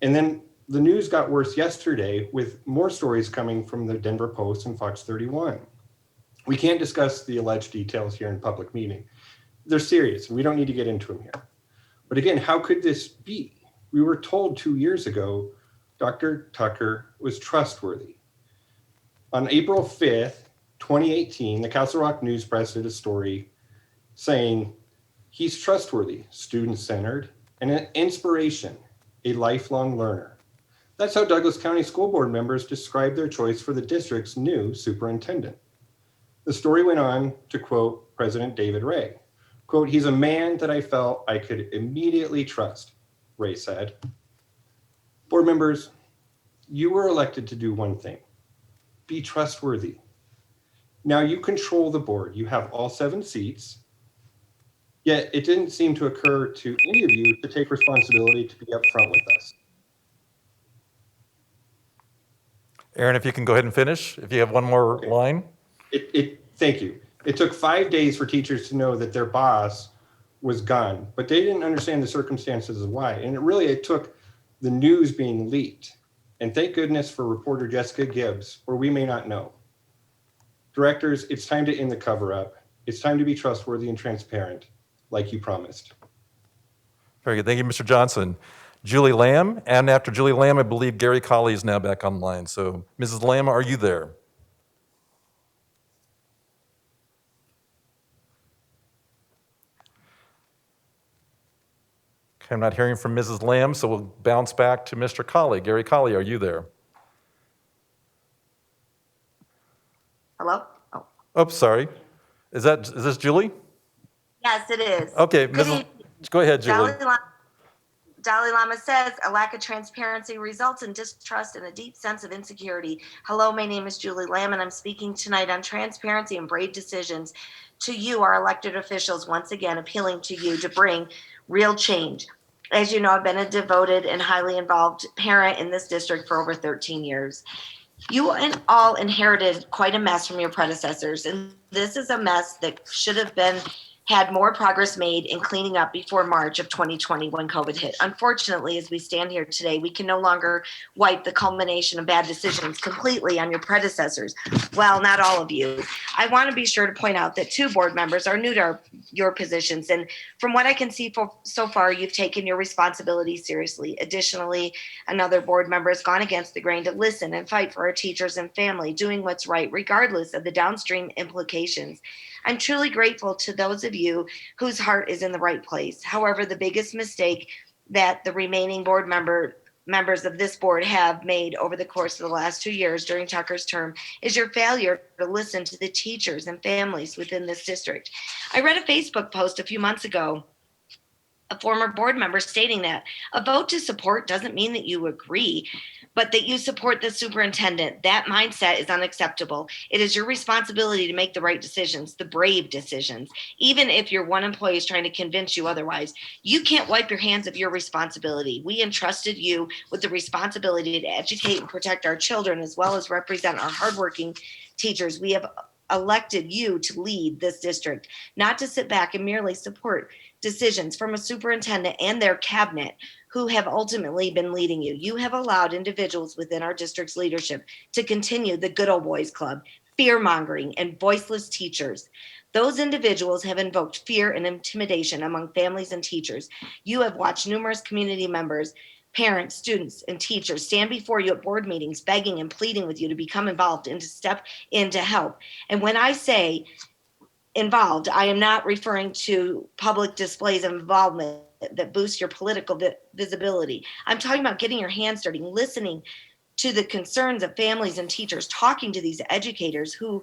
And then the news got worse yesterday with more stories coming from the Denver Post and Fox 31. We can't discuss the alleged details here in public meeting. They're serious, and we don't need to get into them here. But again, how could this be? We were told 2 years ago, Dr. Tucker was trustworthy. On April 5th, 2018, the Castle Rock News Press did a story saying, he's trustworthy, student-centered, and an inspiration, a lifelong learner. That's how Douglas County School Board members described their choice for the district's new superintendent. The story went on to quote President David Ray. Quote, he's a man that I felt I could immediately trust, Ray said. Board members, you were elected to do one thing, be trustworthy. Now you control the board. You have all 7 seats, yet it didn't seem to occur to any of you to take responsibility to be upfront with us. Aaron, if you can go ahead and finish, if you have one more line. Thank you. It took 5 days for teachers to know that their boss was gone, but they didn't understand the circumstances of why. And it took the news being leaked. And thank goodness for reporter Jessica Gibbs, or we may not know. Directors, it's time to end the cover up. It's time to be trustworthy and transparent, like you promised. Very good. Thank you, Mr. Johnson. Julie Lamb, and after Julie Lamb, I believe Gary Colley is now back online. So, Mrs. Lamb, are you there? Okay, I'm not hearing from Mrs. Lamb, so we'll bounce back to Mr. Colley. Gary Colley, are you there? Hello? Oh, sorry. Is this Julie? Yes, it is. Okay, go ahead, Julie. Dalai Lama says a lack of transparency results in distrust and a deep sense of insecurity. Hello, my name is Julie Lamb, and I'm speaking tonight on transparency and brave decisions. To you, our elected officials, once again appealing to you to bring real change. As you know, I've been a devoted and highly involved parent in this district for over 13 years. You all inherited quite a mess from your predecessors, and this is a mess that should have had more progress made in cleaning up before March of 2020 when COVID hit. Unfortunately, as we stand here today, we can no longer wipe the culmination of bad decisions completely on your predecessors. Well, not all of you. I want to be sure to point out that 2 board members are new to your positions, and from what I can see so far, you've taken your responsibility seriously. Additionally, another board member has gone against the grain to listen and fight for our teachers and family, doing what's right regardless of the downstream implications. I'm truly grateful to those of you whose heart is in the right place. However, the biggest mistake that the remaining board members of this board have made over the course of the last 2 years during Tucker's term is your failure to listen to the teachers and families within this district. I read a Facebook post a few months ago, a former board member stating that a vote to support doesn't mean that you agree, but that you support the superintendent. That mindset is unacceptable. It is your responsibility to make the right decisions, the brave decisions. Even if your one employee is trying to convince you otherwise, you can't wipe your hands of your responsibility. We entrusted you with the responsibility to educate and protect our children, as well as represent our hardworking teachers. We have elected you to lead this district, not to sit back and merely support decisions from a superintendent and their cabinet who have ultimately been leading you. You have allowed individuals within our district's leadership to continue the good old boys club, fear mongering, and voiceless teachers. Those individuals have invoked fear and intimidation among families and teachers. You have watched numerous community members, parents, students, and teachers stand before you at board meetings, begging and pleading with you to become involved and to step in to help. And when I say involved, I am not referring to public displays of involvement that boost your political visibility. I'm talking about getting your hands dirty, listening to the concerns of families and teachers, talking to these educators who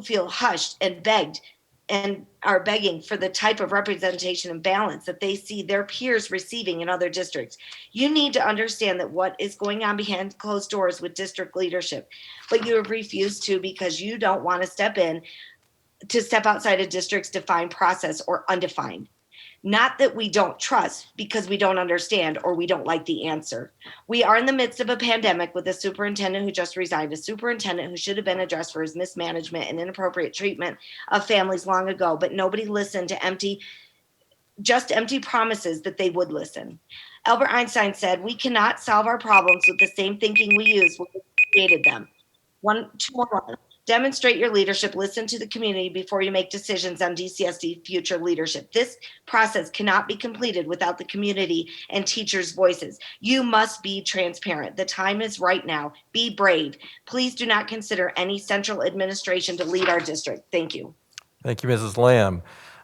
feel hushed and begged and are begging for the type of representation and balance that they see their peers receiving in other districts. You need to understand that what is going on behind closed doors with district leadership, but you have refused to because you don't want to step outside a district's defined process or undefined. Not that we don't trust because we don't understand or we don't like the answer. We are in the midst of a pandemic with a superintendent who just resigned, a superintendent who should have been addressed for his mismanagement and inappropriate treatment of families long ago, but nobody listened to empty promises that they would listen. Albert Einstein said, "We cannot solve our problems with the same thinking we used when we created them." 1, 2, 1. Demonstrate your leadership. Listen to the community before you make decisions on DCSD future leadership. This process cannot be completed without the community and teachers' voices. You must be transparent. The time is right now. Be brave. Please do not consider any central administration to lead our district. Thank you. Thank you, Mrs. Lamb.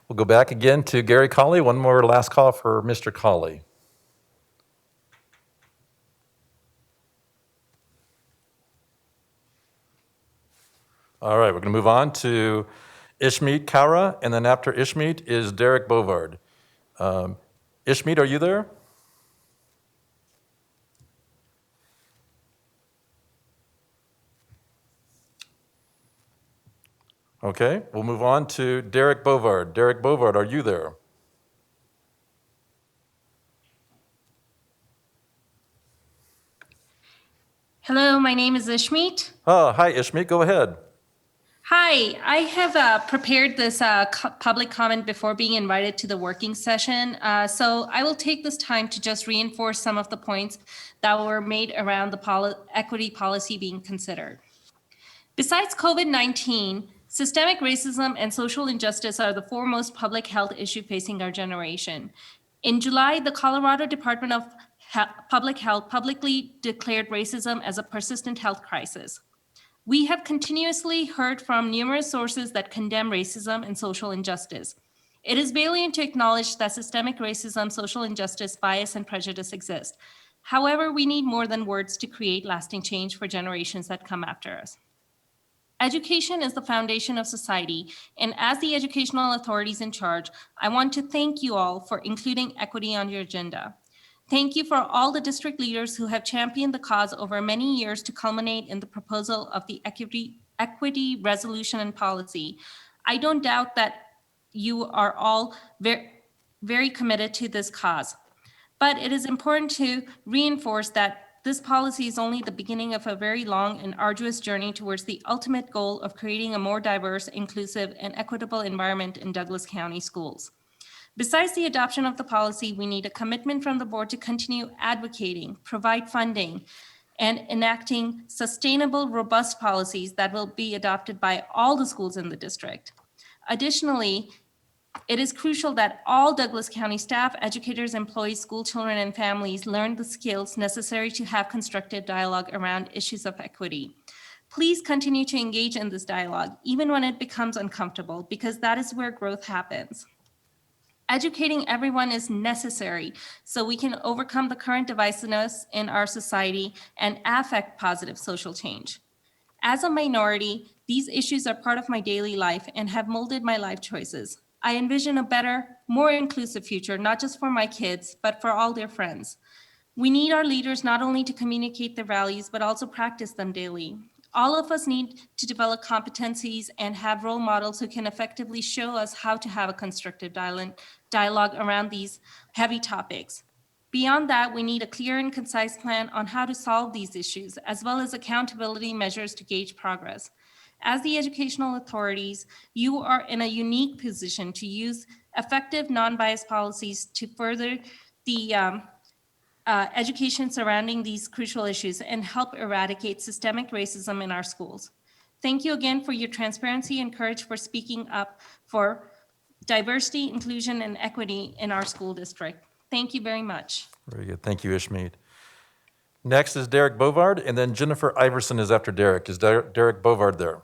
We'll go back again to Gary Colley. One more last call for Mr. Colley. All right, we're going to move on to Ishmeet Kaura, and then after Ishmeet is Derek Bovard. Ishmeet, are you there? Okay, we'll move on to Derek Bovard. Derek Bovard, are you there? Hello, my name is Ishmeet. Hi, Ishmeet, go ahead. Hi, I have prepared this public comment before being invited to the working session. So I will take this time to just reinforce some of the points that were made around the equity policy being considered. Besides COVID-19, systemic racism and social injustice are the foremost public health issue facing our generation. In July, the Colorado Department of Public Health publicly declared racism as a persistent health crisis. We have continuously heard from numerous sources that condemn racism and social injustice. It is valiant to acknowledge that systemic racism, social injustice, bias, and prejudice exist. However, we need more than words to create lasting change for generations that come after us. Education is the foundation of society, and as the educational authorities in charge, I want to thank you all for including equity on your agenda. Thank you for all the district leaders who have championed the cause over many years to culminate in the proposal of the equity resolution and policy. I don't doubt that you are all very committed to this cause, but it is important to reinforce that this policy is only the beginning of a very long and arduous journey towards the ultimate goal of creating a more diverse, inclusive, and equitable environment in Douglas County schools. Besides the adoption of the policy, we need a commitment from the board to continue advocating, provide funding, and enacting sustainable, robust policies that will be adopted by all the schools in the district. Additionally, it is crucial that all Douglas County staff, educators, employees, school children, and families learn the skills necessary to have constructive dialogue around issues of equity. Please continue to engage in this dialogue, even when it becomes uncomfortable, because that is where growth happens. Educating everyone is necessary so we can overcome the current divisiveness in our society and affect positive social change. As a minority, these issues are part of my daily life and have molded my life choices. I envision a better, more inclusive future, not just for my kids, but for all their friends. We need our leaders not only to communicate their values, but also practice them daily. All of us need to develop competencies and have role models who can effectively show us how to have a constructive dialogue around these heavy topics. Beyond that, we need a clear and concise plan on how to solve these issues, as well as accountability measures to gauge progress. As the educational authorities, you are in a unique position to use effective non-biased policies to further the education surrounding these crucial issues and help eradicate systemic racism in our schools. Thank you again for your transparency and courage for speaking up for diversity, inclusion, and equity in our school district. Thank you very much. Very good. Thank you, Ishmead. Next is Derek Bovard, and then Jennifer Iverson is after Derek. Is Derek Bovard there?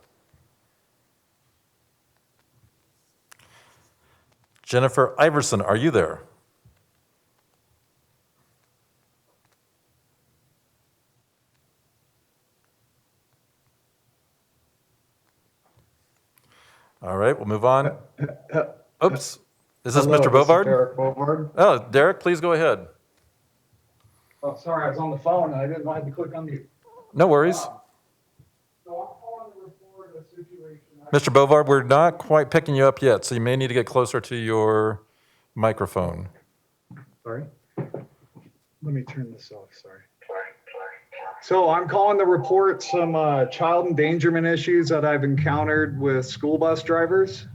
Jennifer Iverson, are you there? All right, we'll move on. Oops, is this Hello, Mr. Bovard? Derek Bovard. Oh, Derek, please go ahead. Oh, sorry, I was on the phone and I didn't know I had to click on mute. No worries. So I'm calling to report a situation. Mr. Bovard, we're not quite picking you up yet, so you may need to get closer to your microphone. Sorry. Let me turn this off, sorry. So I'm calling to report some child endangerment issues that I've encountered with school bus drivers.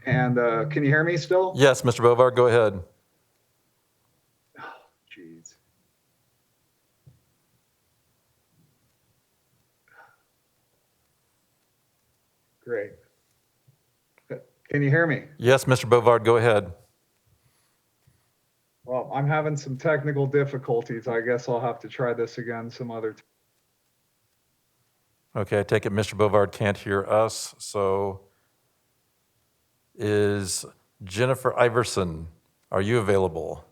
And can you hear me still? Yes, Mr. Bovard, go ahead. Jeez. Great. Can you hear me? Yes, Mr. Bovard, go ahead. Well, I'm having some technical difficulties. I guess I'll have to try this again some other time. Okay, I take it Mr. Bovard can't hear us, so is Jennifer Iverson, are you available?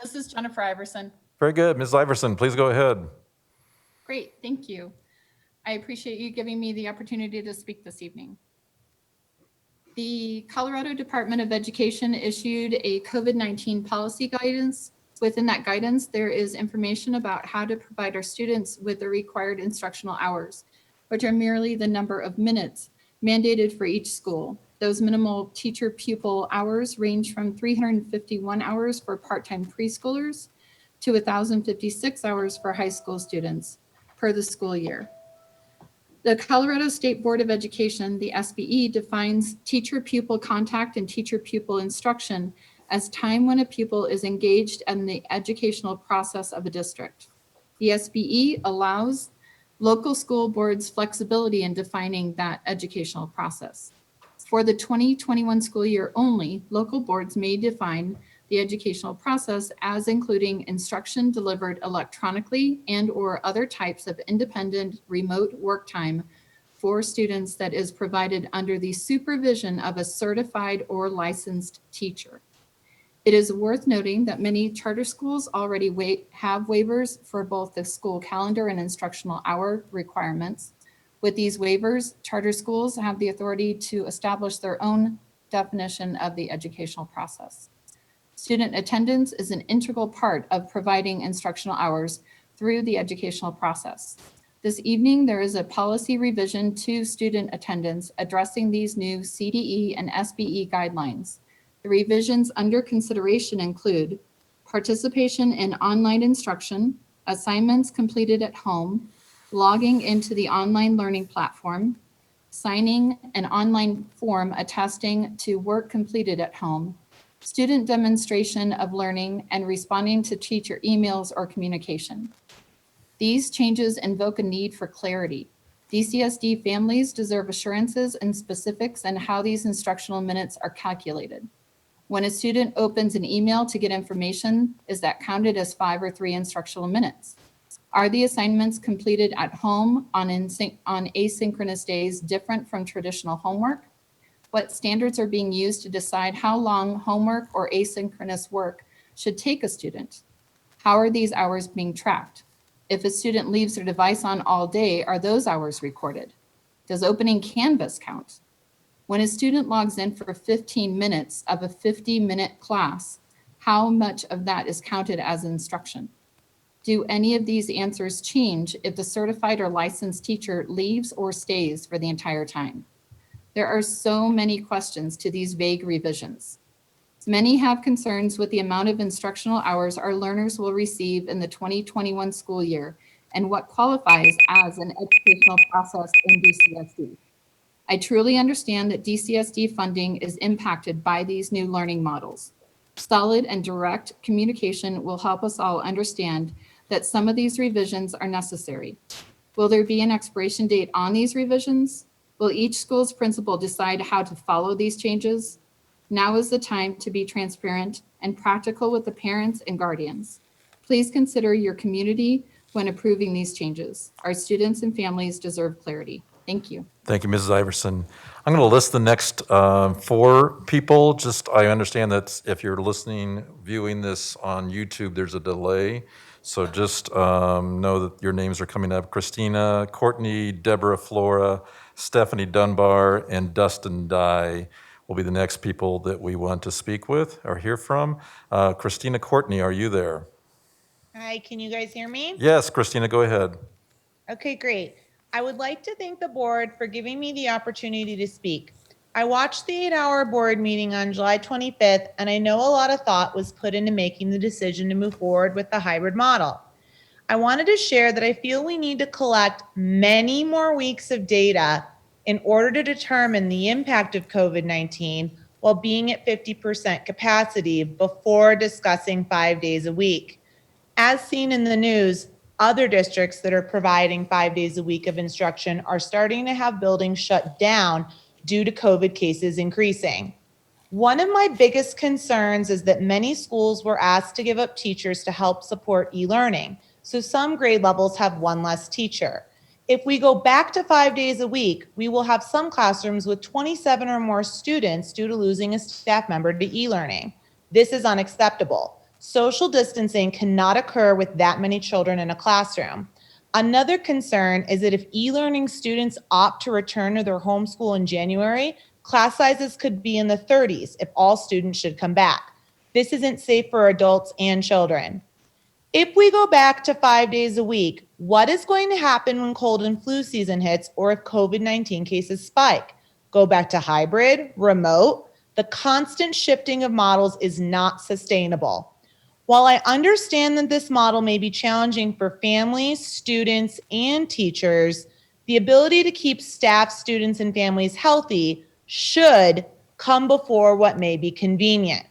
This is Jennifer Iverson. Very good. Ms. Iverson, please go ahead. Great, thank you. I appreciate you giving me the opportunity to speak this evening. The Colorado Department of Education issued a COVID-19 policy guidance. Within that guidance, there is information about how to provide our students with the required instructional hours, which are merely the number of minutes mandated for each school. Those minimal teacher-pupil hours range from 351 hours for part-time preschoolers to 1,056 hours for high school students per the school year. The Colorado State Board of Education, the SBE, defines teacher-pupil contact and teacher-pupil instruction as time when a pupil is engaged in the educational process of a district. The SBE allows local school boards flexibility in defining that educational process. For the 2021 school year only, local boards may define the educational process as including instruction delivered electronically and/or other types of independent remote work time for students that is provided under the supervision of a certified or licensed teacher. It is worth noting that many charter schools already have waivers for both the school calendar and instructional hour requirements. With these waivers, charter schools have the authority to establish their own definition of the educational process. Student attendance is an integral part of providing instructional hours through the educational process. This evening, there is a policy revision to student attendance addressing these new CDE and SBE guidelines. The revisions under consideration include participation in online instruction, assignments completed at home, logging into the online learning platform, signing an online form attesting to work completed at home, student demonstration of learning, and responding to teacher emails or communication. These changes invoke a need for clarity. DCSD families deserve assurances and specifics on how these instructional minutes are calculated. When a student opens an email to get information, is that counted as 5 or 3 instructional minutes? Are the assignments completed at home on asynchronous days different from traditional homework? What standards are being used to decide how long homework or asynchronous work should take a student? How are these hours being tracked? If a student leaves their device on all day, are those hours recorded? Does opening Canvas count? When a student logs in for 15 minutes of a 50-minute class, how much of that is counted as instruction? Do any of these answers change if the certified or licensed teacher leaves or stays for the entire time? There are so many questions to these vague revisions. Many have concerns with the amount of instructional hours our learners will receive in the 2021 school year and what qualifies as an educational process in DCSD. I truly understand that DCSD funding is impacted by these new learning models. Solid and direct communication will help us all understand that some of these revisions are necessary. Will there be an expiration date on these revisions? Will each school's principal decide how to follow these changes? Now is the time to be transparent and practical with the parents and guardians. Please consider your community when approving these changes. Our students and families deserve clarity. Thank you. Thank you, Mrs. Iverson. I'm going to list the next 4 people. Just, I understand that if you're listening, viewing this on YouTube, there's a delay. So just know that your names are coming up. Christina, Courtney, Deborah Flora, Stephanie Dunbar, and Dustin Dye will be the next people that we want to speak with or hear from. Christina Courtney, are you there? Hi, can you guys hear me? Yes, Christina, go ahead. Okay, great. I would like to thank the board for giving me the opportunity to speak. I watched the 8-hour board meeting on July 25th, and I know a lot of thought was put into making the decision to move forward with the hybrid model. I wanted to share that I feel we need to collect many more weeks of data in order to determine the impact of COVID-19 while being at 50% capacity before discussing 5 days a week. As seen in the news, other districts that are providing 5 days a week of instruction are starting to have buildings shut down due to COVID cases increasing. One of my biggest concerns is that many schools were asked to give up teachers to help support e-learning, so some grade levels have one less teacher. If we go back to 5 days a week, we will have some classrooms with 27 or more students due to losing a staff member to e-learning. This is unacceptable. Social distancing cannot occur with that many children in a classroom. Another concern is that if e-learning students opt to return to their homeschool in January, class sizes could be in the 30s if all students should come back. This isn't safe for adults and children. If we go back to 5 days a week, what is going to happen when cold and flu season hits or if COVID-19 cases spike? Go back to hybrid, remote? The constant shifting of models is not sustainable. While I understand that this model may be challenging for families, students, and teachers, the ability to keep staff, students, and families healthy should come before what may be convenient.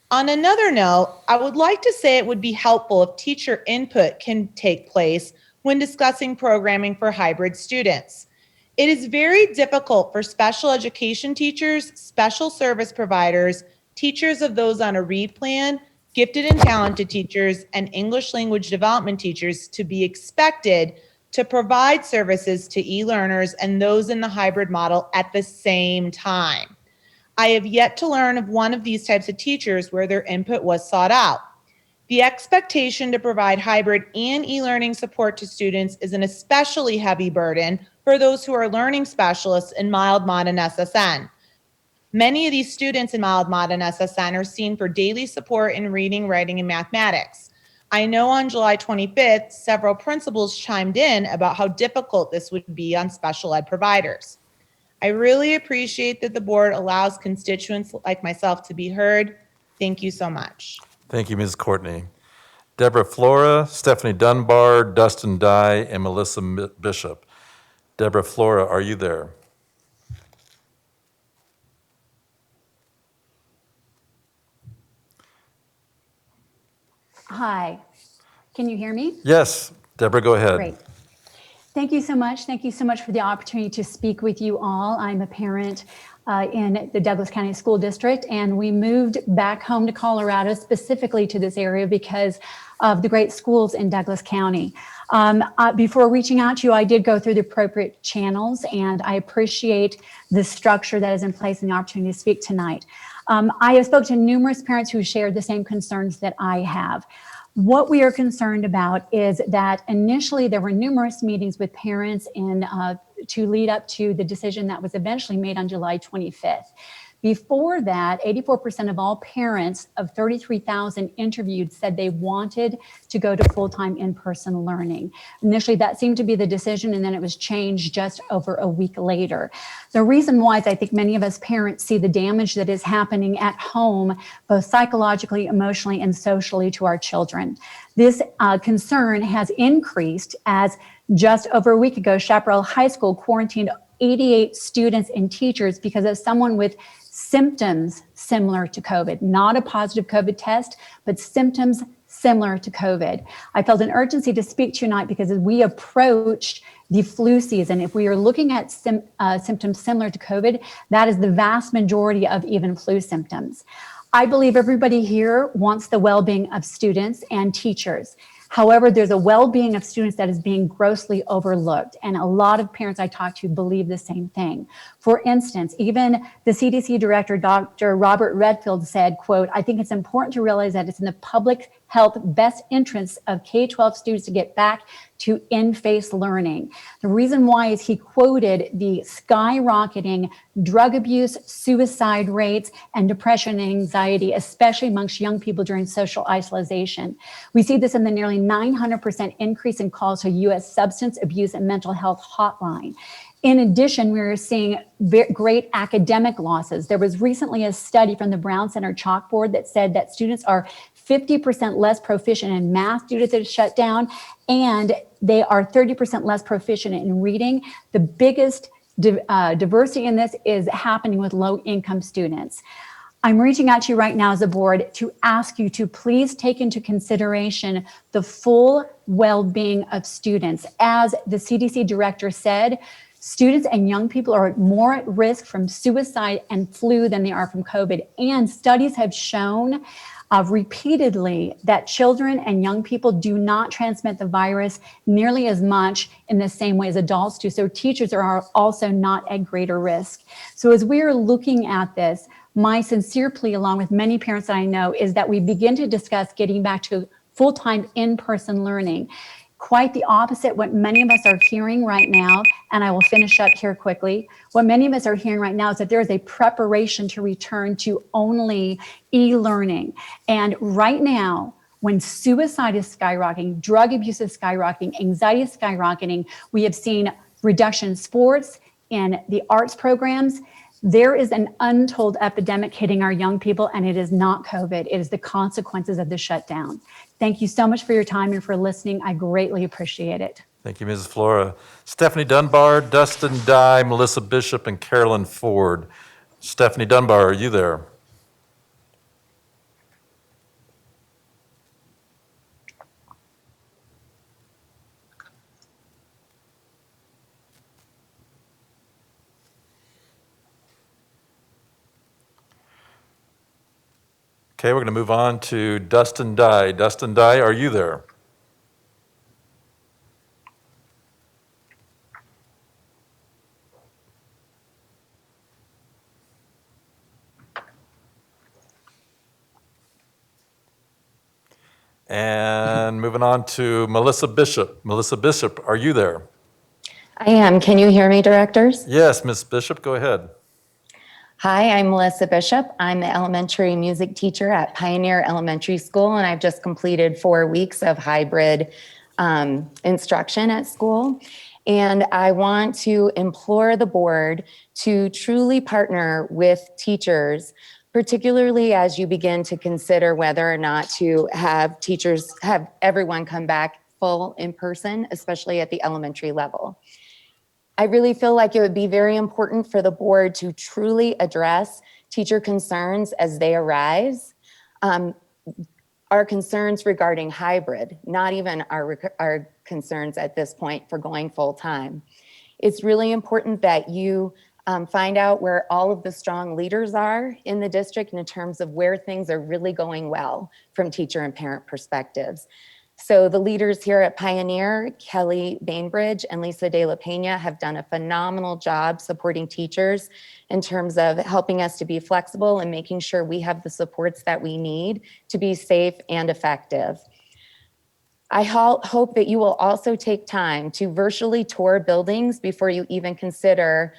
On another note, I would like to say it would be helpful if teacher input can take place when discussing programming for hybrid students. It is very difficult for special education teachers, special service providers, teachers of those on a READ plan, gifted and talented teachers, and English language development teachers to be expected to provide services to e-learners and those in the hybrid model at the same time. I have yet to learn of one of these types of teachers where their input was sought out. The expectation to provide hybrid and e-learning support to students is an especially heavy burden for those who are learning specialists in mild, mod, and SSN. Many of these students in mild, mod, and SSN are seen for daily support in reading, writing, and mathematics. I know on July 25th, several principals chimed in about how difficult this would be on special ed providers. I really appreciate that the board allows constituents like myself to be heard. Thank you so much. Thank you, Ms. Courtney. Deborah Flora, Stephanie Dunbar, Dustin Dye, and Melissa Bishop. Deborah Flora, are you there? Hi, can you hear me? Yes, Deborah, go ahead. Great. Thank you so much. Thank you so much for the opportunity to speak with you all. I'm a parent in the Douglas County School District, and we moved back home to Colorado, specifically to this area because of the great schools in Douglas County. Before reaching out to you, I did go through the appropriate channels, and I appreciate the structure that is in place and the opportunity to speak tonight. I have spoken to numerous parents who shared the same concerns that I have. What we are concerned about is that initially there were numerous meetings with parents to lead up to the decision that was eventually made on July 25th. Before that, 84% of all parents of 33,000 interviewed said they wanted to go to full-time in-person learning. Initially, that seemed to be the decision, and then it was changed just over a week later. The reason why is I think many of us parents see the damage that is happening at home, both psychologically, emotionally, and socially to our children. This concern has increased as just over a week ago, Chaparral High School quarantined 88 students and teachers because of someone with symptoms similar to COVID, not a positive COVID test, but symptoms similar to COVID. I felt an urgency to speak to you tonight because as we approach the flu season, if we are looking at symptoms similar to COVID, that is the vast majority of even flu symptoms. I believe everybody here wants the well-being of students and teachers. However, there's a well-being of students that is being grossly overlooked. And a lot of parents I talk to believe the same thing. For instance, even the CDC director, Dr. Robert Redfield said, quote, "I think it's important to realize that it's in the public health best interest of K-12 students to get back to in-face learning." The reason why is he quoted the skyrocketing drug abuse, suicide rates, and depression and anxiety, especially amongst young people during social isolation. We see this in the nearly 900% increase in calls to U.S. substance abuse and mental health hotline. In addition, we're seeing great academic losses. There was recently a study from the Brown Center Chalkboard that said that students are 50% less proficient in math due to the shutdown, and they are 30% less proficient in reading. The biggest diversity in this is happening with low-income students. I'm reaching out to you right now as a board to ask you to please take into consideration the full well-being of students. As the CDC director said, students and young people are more at risk from suicide and flu than they are from COVID. And studies have shown repeatedly that children and young people do not transmit the virus nearly as much in the same way as adults do. So teachers are also not at greater risk. So as we are looking at this, my sincere plea, along with many parents that I know, is that we begin to discuss getting back to full-time in-person learning. Quite the opposite what many of us are hearing right now, and I will finish up here quickly. What many of us are hearing right now is that there is a preparation to return to only e-learning. And right now, when suicide is skyrocketing, drug abuse is skyrocketing, anxiety is skyrocketing, we have seen reduction in sports, in the arts programs. There is an untold epidemic hitting our young people, and it is not COVID. It is the consequences of the shutdown. Thank you so much for your time and for listening. I greatly appreciate it. Thank you, Mrs. Flora. Stephanie Dunbar, Dustin Dye, Melissa Bishop, and Carolyn Ford. Stephanie Dunbar, are you there? Okay, we're going to move on to Dustin Dye. Dustin Dye, are you there? And moving on to Melissa Bishop. Melissa Bishop, are you there? I am. Can you hear me, directors? Yes, Ms. Bishop, go ahead. Hi, I'm Melissa Bishop. I'm the elementary music teacher at Pioneer Elementary School, and I've just completed 4 weeks of hybrid instruction at school. And I want to implore the board to truly partner with teachers, particularly as you begin to consider whether or not to have everyone come back full in person, especially at the elementary level. I really feel like it would be very important for the board to truly address teacher concerns as they arise. Our concerns regarding hybrid, not even our concerns at this point for going full time. It's really important that you find out where all of the strong leaders are in the district in terms of where things are really going well from teacher and parent perspectives. So the leaders here at Pioneer, Kelly Bainbridge and Lisa De La Pena, have done a phenomenal job supporting teachers in terms of helping us to be flexible and making sure we have the supports that we need to be safe and effective. I hope that you will also take time to virtually tour buildings before you even consider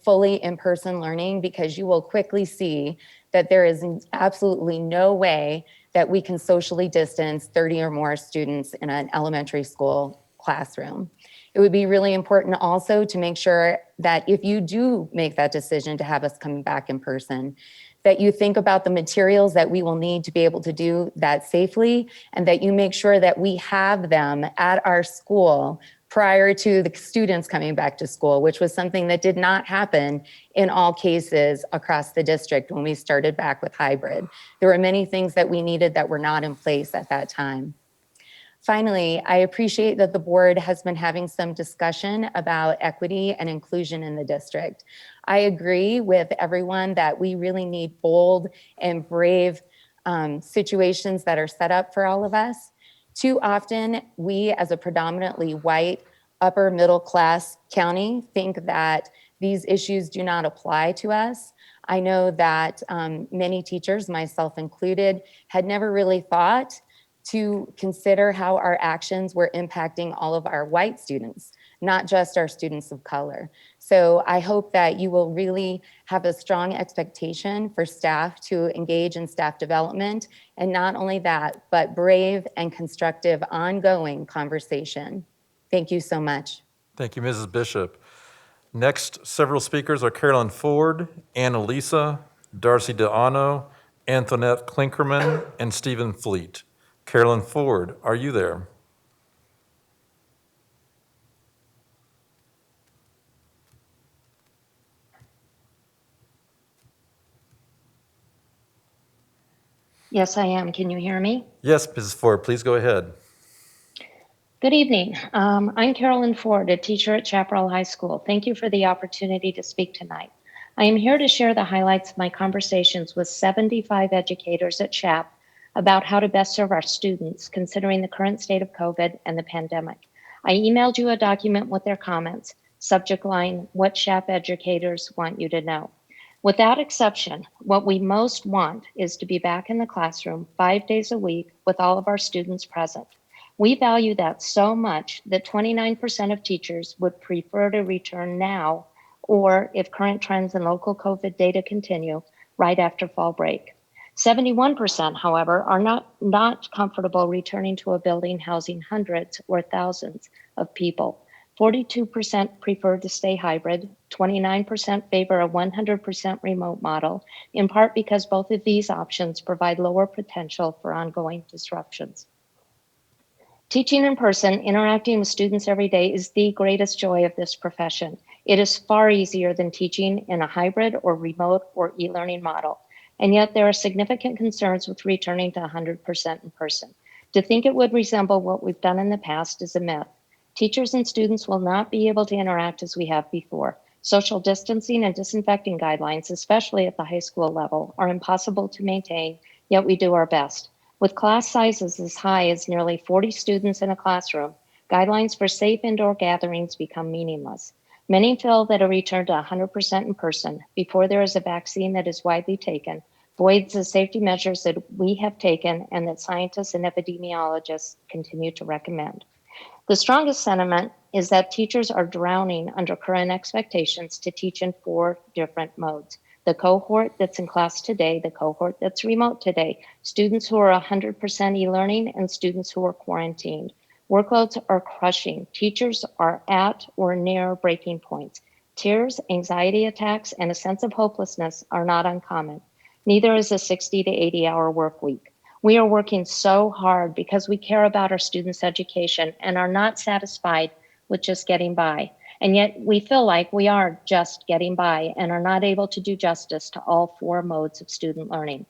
fully in-person learning, because you will quickly see that there is absolutely no way that we can socially distance 30 or more students in an elementary school classroom. It would be really important also to make sure that if you do make that decision to have us coming back in person, that you think about the materials that we will need to be able to do that safely, and that you make sure that we have them at our school prior to the students coming back to school, which was something that did not happen in all cases across the district when we started back with hybrid. There were many things that we needed that were not in place at that time. Finally, I appreciate that the board has been having some discussion about equity and inclusion in the district. I agree with everyone that we really need bold and brave situations that are set up for all of us. Too often, we as a predominantly white, upper middle class county think that these issues do not apply to us. I know that many teachers, myself included, had never really thought to consider how our actions were impacting all of our white students, not just our students of color. So I hope that you will really have a strong expectation for staff to engage in staff development, and not only that, but brave and constructive ongoing conversation. Thank you so much. Thank you, Mrs. Bishop. Next, several speakers are Carolyn Ford, Annalisa, Darcy DeAnno, Antoinette Klinkerman, and Stephen Fleet. Carolyn Ford, are you there? Yes, I am. Can you hear me? Yes, Mrs. Ford, please go ahead. Good evening. I'm Carolyn Ford, a teacher at Chaparral High School. Thank you for the opportunity to speak tonight. I am here to share the highlights of my conversations with 75 educators at CHAP about how to best serve our students, considering the current state of COVID and the pandemic. I emailed you a document with their comments, subject line, what CHAP educators want you to know. Without exception, what we most want is to be back in the classroom 5 days a week with all of our students present. We value that so much that 29% of teachers would prefer to return now, or if current trends and local COVID data continue, right after fall break. 71%, however, are not comfortable returning to a building housing hundreds or thousands of people. 42% prefer to stay hybrid, 29% favor a 100% remote model, in part because both of these options provide lower potential for ongoing disruptions. Teaching in person, interacting with students every day is the greatest joy of this profession. It is far easier than teaching in a hybrid or remote or e-learning model. And yet there are significant concerns with returning to 100% in person. To think it would resemble what we've done in the past is a myth. Teachers and students will not be able to interact as we have before. Social distancing and disinfecting guidelines, especially at the high school level, are impossible to maintain, yet we do our best. With class sizes as high as nearly 40 students in a classroom, guidelines for safe indoor gatherings become meaningless. Many feel that a return to 100% in person before there is a vaccine that is widely taken voids the safety measures that we have taken and that scientists and epidemiologists continue to recommend. The strongest sentiment is that teachers are drowning under current expectations to teach in 4 different modes. The cohort that's in class today, the cohort that's remote today, students who are 100% e-learning, and students who are quarantined. Workloads are crushing. Teachers are at or near breaking points. Tears, anxiety attacks, and a sense of hopelessness are not uncommon. Neither is a 60 to 80-hour work week. We are working so hard because we care about our students' education and are not satisfied with just getting by. And yet we feel like we are just getting by and are not able to do justice to all 4 modes of student learning.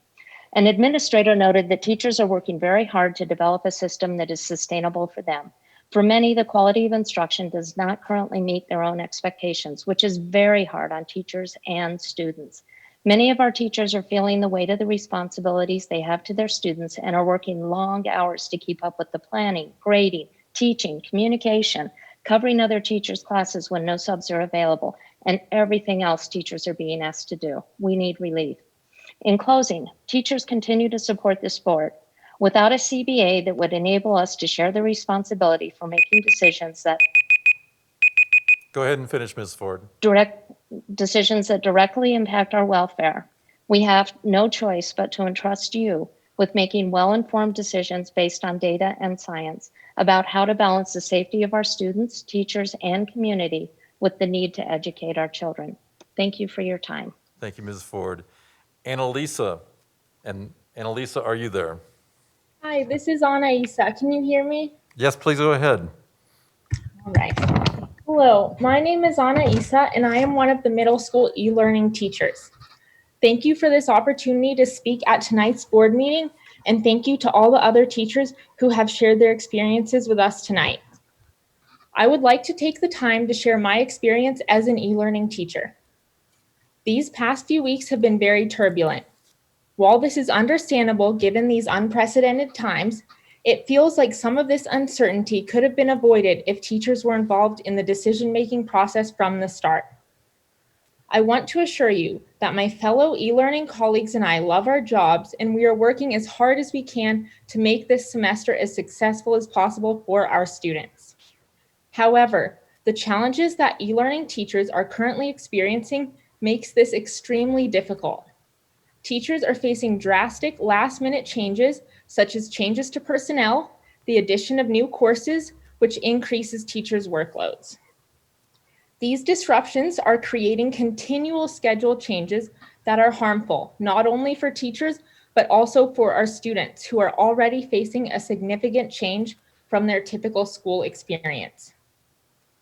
An administrator noted that teachers are working very hard to develop a system that is sustainable for them. For many, the quality of instruction does not currently meet their own expectations, which is very hard on teachers and students. Many of our teachers are feeling the weight of the responsibilities they have to their students and are working long hours to keep up with the planning, grading, teaching, communication, covering other teachers' classes when no subs are available, and everything else teachers are being asked to do. We need relief. In closing, teachers continue to support this board. Without a CBA that would enable us to share the responsibility for making decisions that Go ahead and finish, Ms. Ford. directly impact our welfare, we have no choice but to entrust you with making well-informed decisions based on data and science about how to balance the safety of our students, teachers, and community with the need to educate our children. Thank you for your time. Thank you, Ms. Ford. Annalisa, and Annalisa, are you there? Hi, this is Ana Isa. Can you hear me? Yes, please go ahead. All right. Hello, my name is Ana Isa, and I am one of the middle school e-learning teachers. Thank you for this opportunity to speak at tonight's board meeting, and thank you to all the other teachers who have shared their experiences with us tonight. I would like to take the time to share my experience as an e-learning teacher. These past few weeks have been very turbulent. While this is understandable given these unprecedented times, it feels like some of this uncertainty could have been avoided if teachers were involved in the decision-making process from the start. I want to assure you that my fellow e-learning colleagues and I love our jobs, and we are working as hard as we can to make this semester as successful as possible for our students. However, the challenges that e-learning teachers are currently experiencing makes this extremely difficult. Teachers are facing drastic last-minute changes, such as changes to personnel, the addition of new courses, which increases teachers' workloads. These disruptions are creating continual schedule changes that are harmful, not only for teachers, but also for our students who are already facing a significant change from their typical school experience.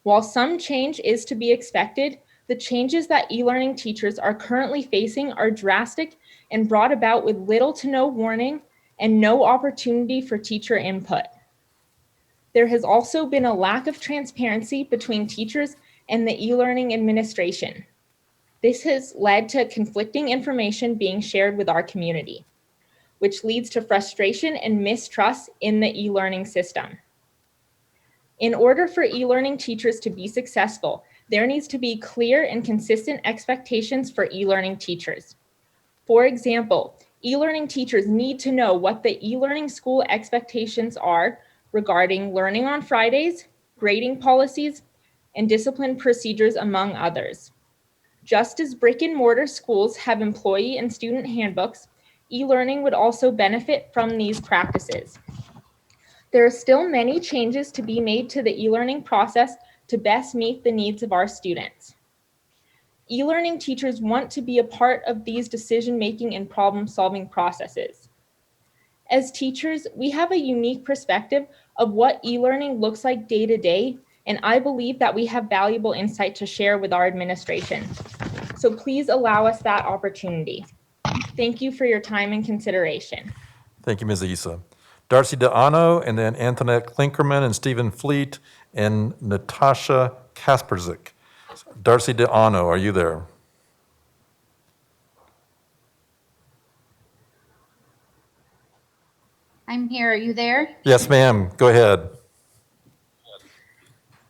While some change is to be expected, the changes that e-learning teachers are currently facing are drastic and brought about with little to no warning and no opportunity for teacher input. There has also been a lack of transparency between teachers and the e-learning administration. This has led to conflicting information being shared with our community, which leads to frustration and mistrust in the e-learning system. In order for e-learning teachers to be successful, there needs to be clear and consistent expectations for e-learning teachers. For example, e-learning teachers need to know what the e-learning school expectations are regarding learning on Fridays, grading policies, and discipline procedures, among others. Just as brick and mortar schools have employee and student handbooks, e-learning would also benefit from these practices. There are still many changes to be made to the e-learning process to best meet the needs of our students. E-learning teachers want to be a part of these decision-making and problem-solving processes. As teachers, we have a unique perspective of what e-learning looks like day to day, and I believe that we have valuable insight to share with our administration. So please allow us that opportunity. Thank you for your time and consideration. Thank you, Ms. Issa. Darcy DeAnno, and then Antoinette Klinkerman, and Stephen Fleet, and Natasha Kasperzik. Darcy DeAnno, are you there? I'm here. Are you there? Yes, ma'am. Go ahead.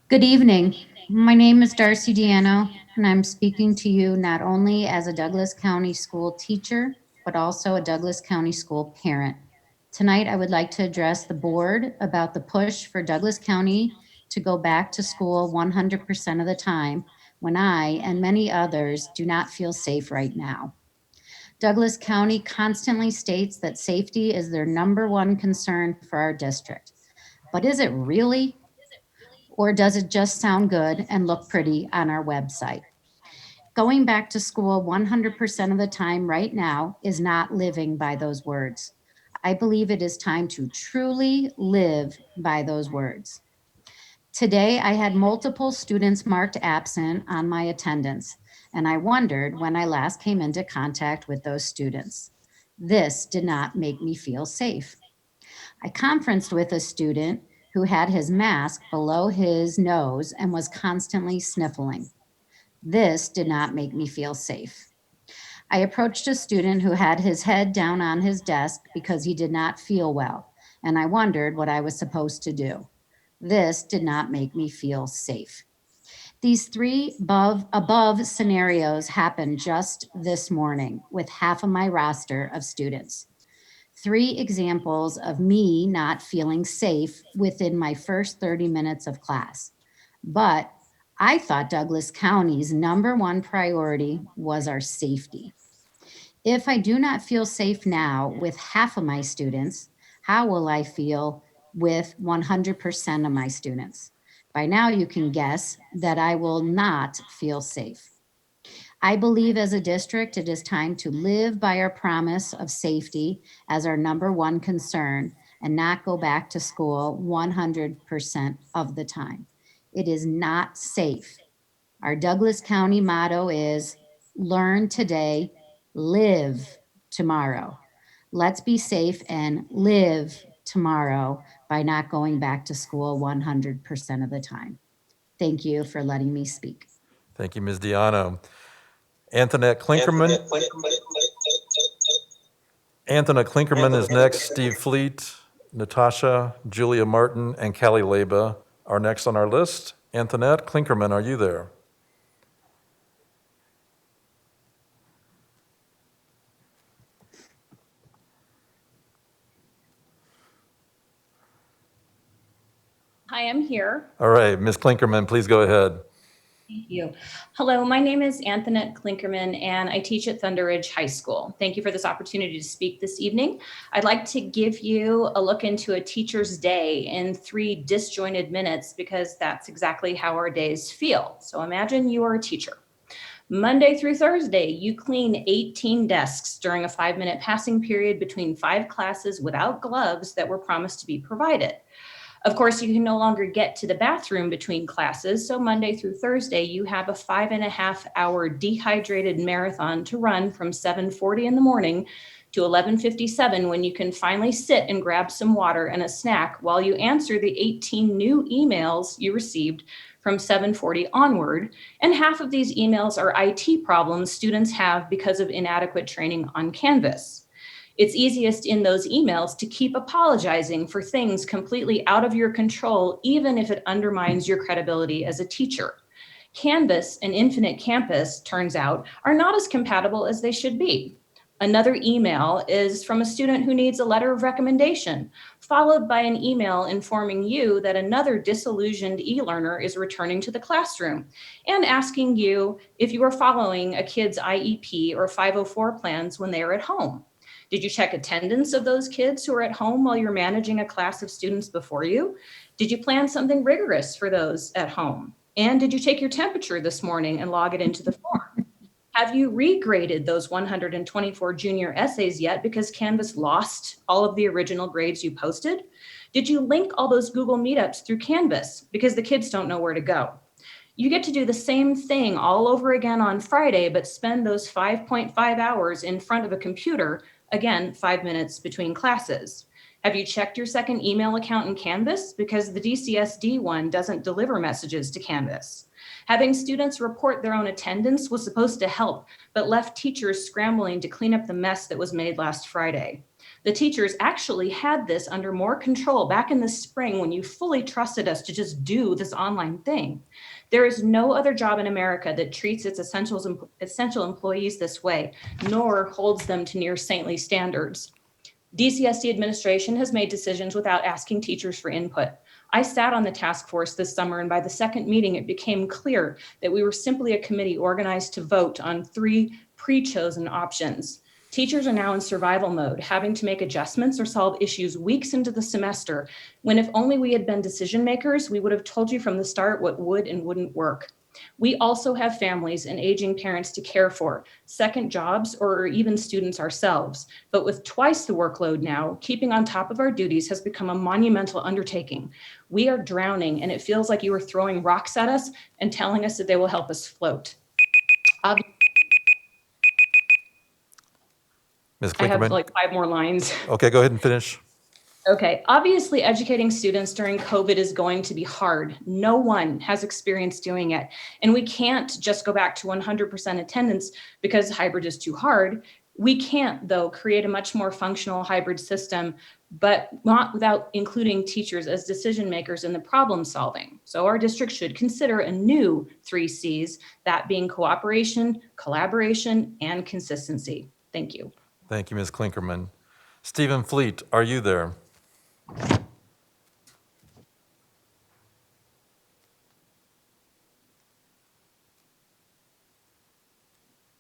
Good evening. My name is Darcy Diano, and I'm speaking to you not only as a Douglas County school teacher, but also a Douglas County school parent. Tonight, I would like to address the board about the push for Douglas County to go back to school 100% of the time when I and many others do not feel safe right now. Douglas County constantly states that safety is their #1 concern for our district. But is it really? Or does it just sound good and look pretty on our website? Going back to school 100% of the time right now is not living by those words. I believe it is time to truly live by those words. Today, I had multiple students marked absent on my attendance, and I wondered when I last came into contact with those students. This did not make me feel safe. I conferenced with a student who had his mask below his nose and was constantly sniffling. This did not make me feel safe. I approached a student who had his head down on his desk because he did not feel well, and I wondered what I was supposed to do. This did not make me feel safe. These three above scenarios happened just this morning with half of my roster of students. 3 examples of me not feeling safe within my first 30 minutes of class. But I thought Douglas County's #1 priority was our safety. If I do not feel safe now with half of my students, how will I feel with 100% of my students? By now you can guess that I will not feel safe. I believe as a district, it is time to live by our promise of safety as our #1 concern and not go back to school 100% of the time. It is not safe. Our Douglas County motto is learn today, live tomorrow. Let's be safe and live tomorrow by not going back to school 100% of the time. Thank you for letting me speak. Thank you, Ms. Diano. Antoinette Klinkerman. Antoinette Klinkerman is next. Steve Fleet, Natasha, Julia Martin, and Callie Leba are next on our list. Antoinette Klinkerman, are you there? Hi, I'm here. All right, Ms. Klinkerman, please go ahead. Thank you. Hello, my name is Antoinette Klinkerman, and I teach at Thunder Ridge High School. Thank you for this opportunity to speak this evening. I'd like to give you a look into a teacher's day in 3 disjointed minutes because that's exactly how our days feel. So imagine you are a teacher. Monday through Thursday, you clean 18 desks during a 5-minute passing period between 5 classes without gloves that were promised to be provided. Of course, you can no longer get to the bathroom between classes, so Monday through Thursday, you have a 5.5-hour dehydrated marathon to run from 7:40 in the morning to 11:57 when you can finally sit and grab some water and a snack while you answer the 18 new emails you received from 7:40 onward, and half of these emails are IT problems students have because of inadequate training on Canvas. It's easiest in those emails to keep apologizing for things completely out of your control, even if it undermines your credibility as a teacher. Canvas and Infinite Campus, turns out, are not as compatible as they should be. Another email is from a student who needs a letter of recommendation, followed by an email informing you that another disillusioned e-learner is returning to the classroom and asking you if you are following a kid's IEP or 504 plans when they are at home. Did you check attendance of those kids who are at home while you're managing a class of students before you? Did you plan something rigorous for those at home? And did you take your temperature this morning and log it into the form? Have you regraded those 124 junior essays yet because Canvas lost all of the original grades you posted? Did you link all those Google Meetups through Canvas because the kids don't know where to go? You get to do the same thing all over again on Friday, but spend those 5.5 hours in front of a computer, again, 5 minutes between classes. Have you checked your second email account in Canvas? Because the DCSD one doesn't deliver messages to Canvas. Having students report their own attendance was supposed to help, but left teachers scrambling to clean up the mess that was made last Friday. The teachers actually had this under more control back in the spring when you fully trusted us to just do this online thing. There is no other job in America that treats its essential employees this way, nor holds them to near saintly standards. DCSD administration has made decisions without asking teachers for input. I sat on the task force this summer, and by the second meeting, it became clear that we were simply a committee organized to vote on 3 pre-chosen options. Teachers are now in survival mode, having to make adjustments or solve issues weeks into the semester, when if only we had been decision makers, we would have told you from the start what would and wouldn't work. We also have families and aging parents to care for, second jobs, or even students ourselves. But with twice the workload now, keeping on top of our duties has become a monumental undertaking. We are drowning, and it feels like you are throwing rocks at us and telling us that they will help us float. Ms. I have Klinkerman? like 5 more lines. Okay, go ahead and finish. Okay, obviously educating students during COVID is going to be hard. No one has experience doing it. And we can't just go back to 100% attendance because hybrid is too hard. We can't, though, create a much more functional hybrid system, but not without including teachers as decision makers in the problem solving. So our district should consider a new 3 Cs, that being cooperation, collaboration, and consistency. Thank you. Thank you, Ms. Klinkerman. Stephen Fleet, are you there?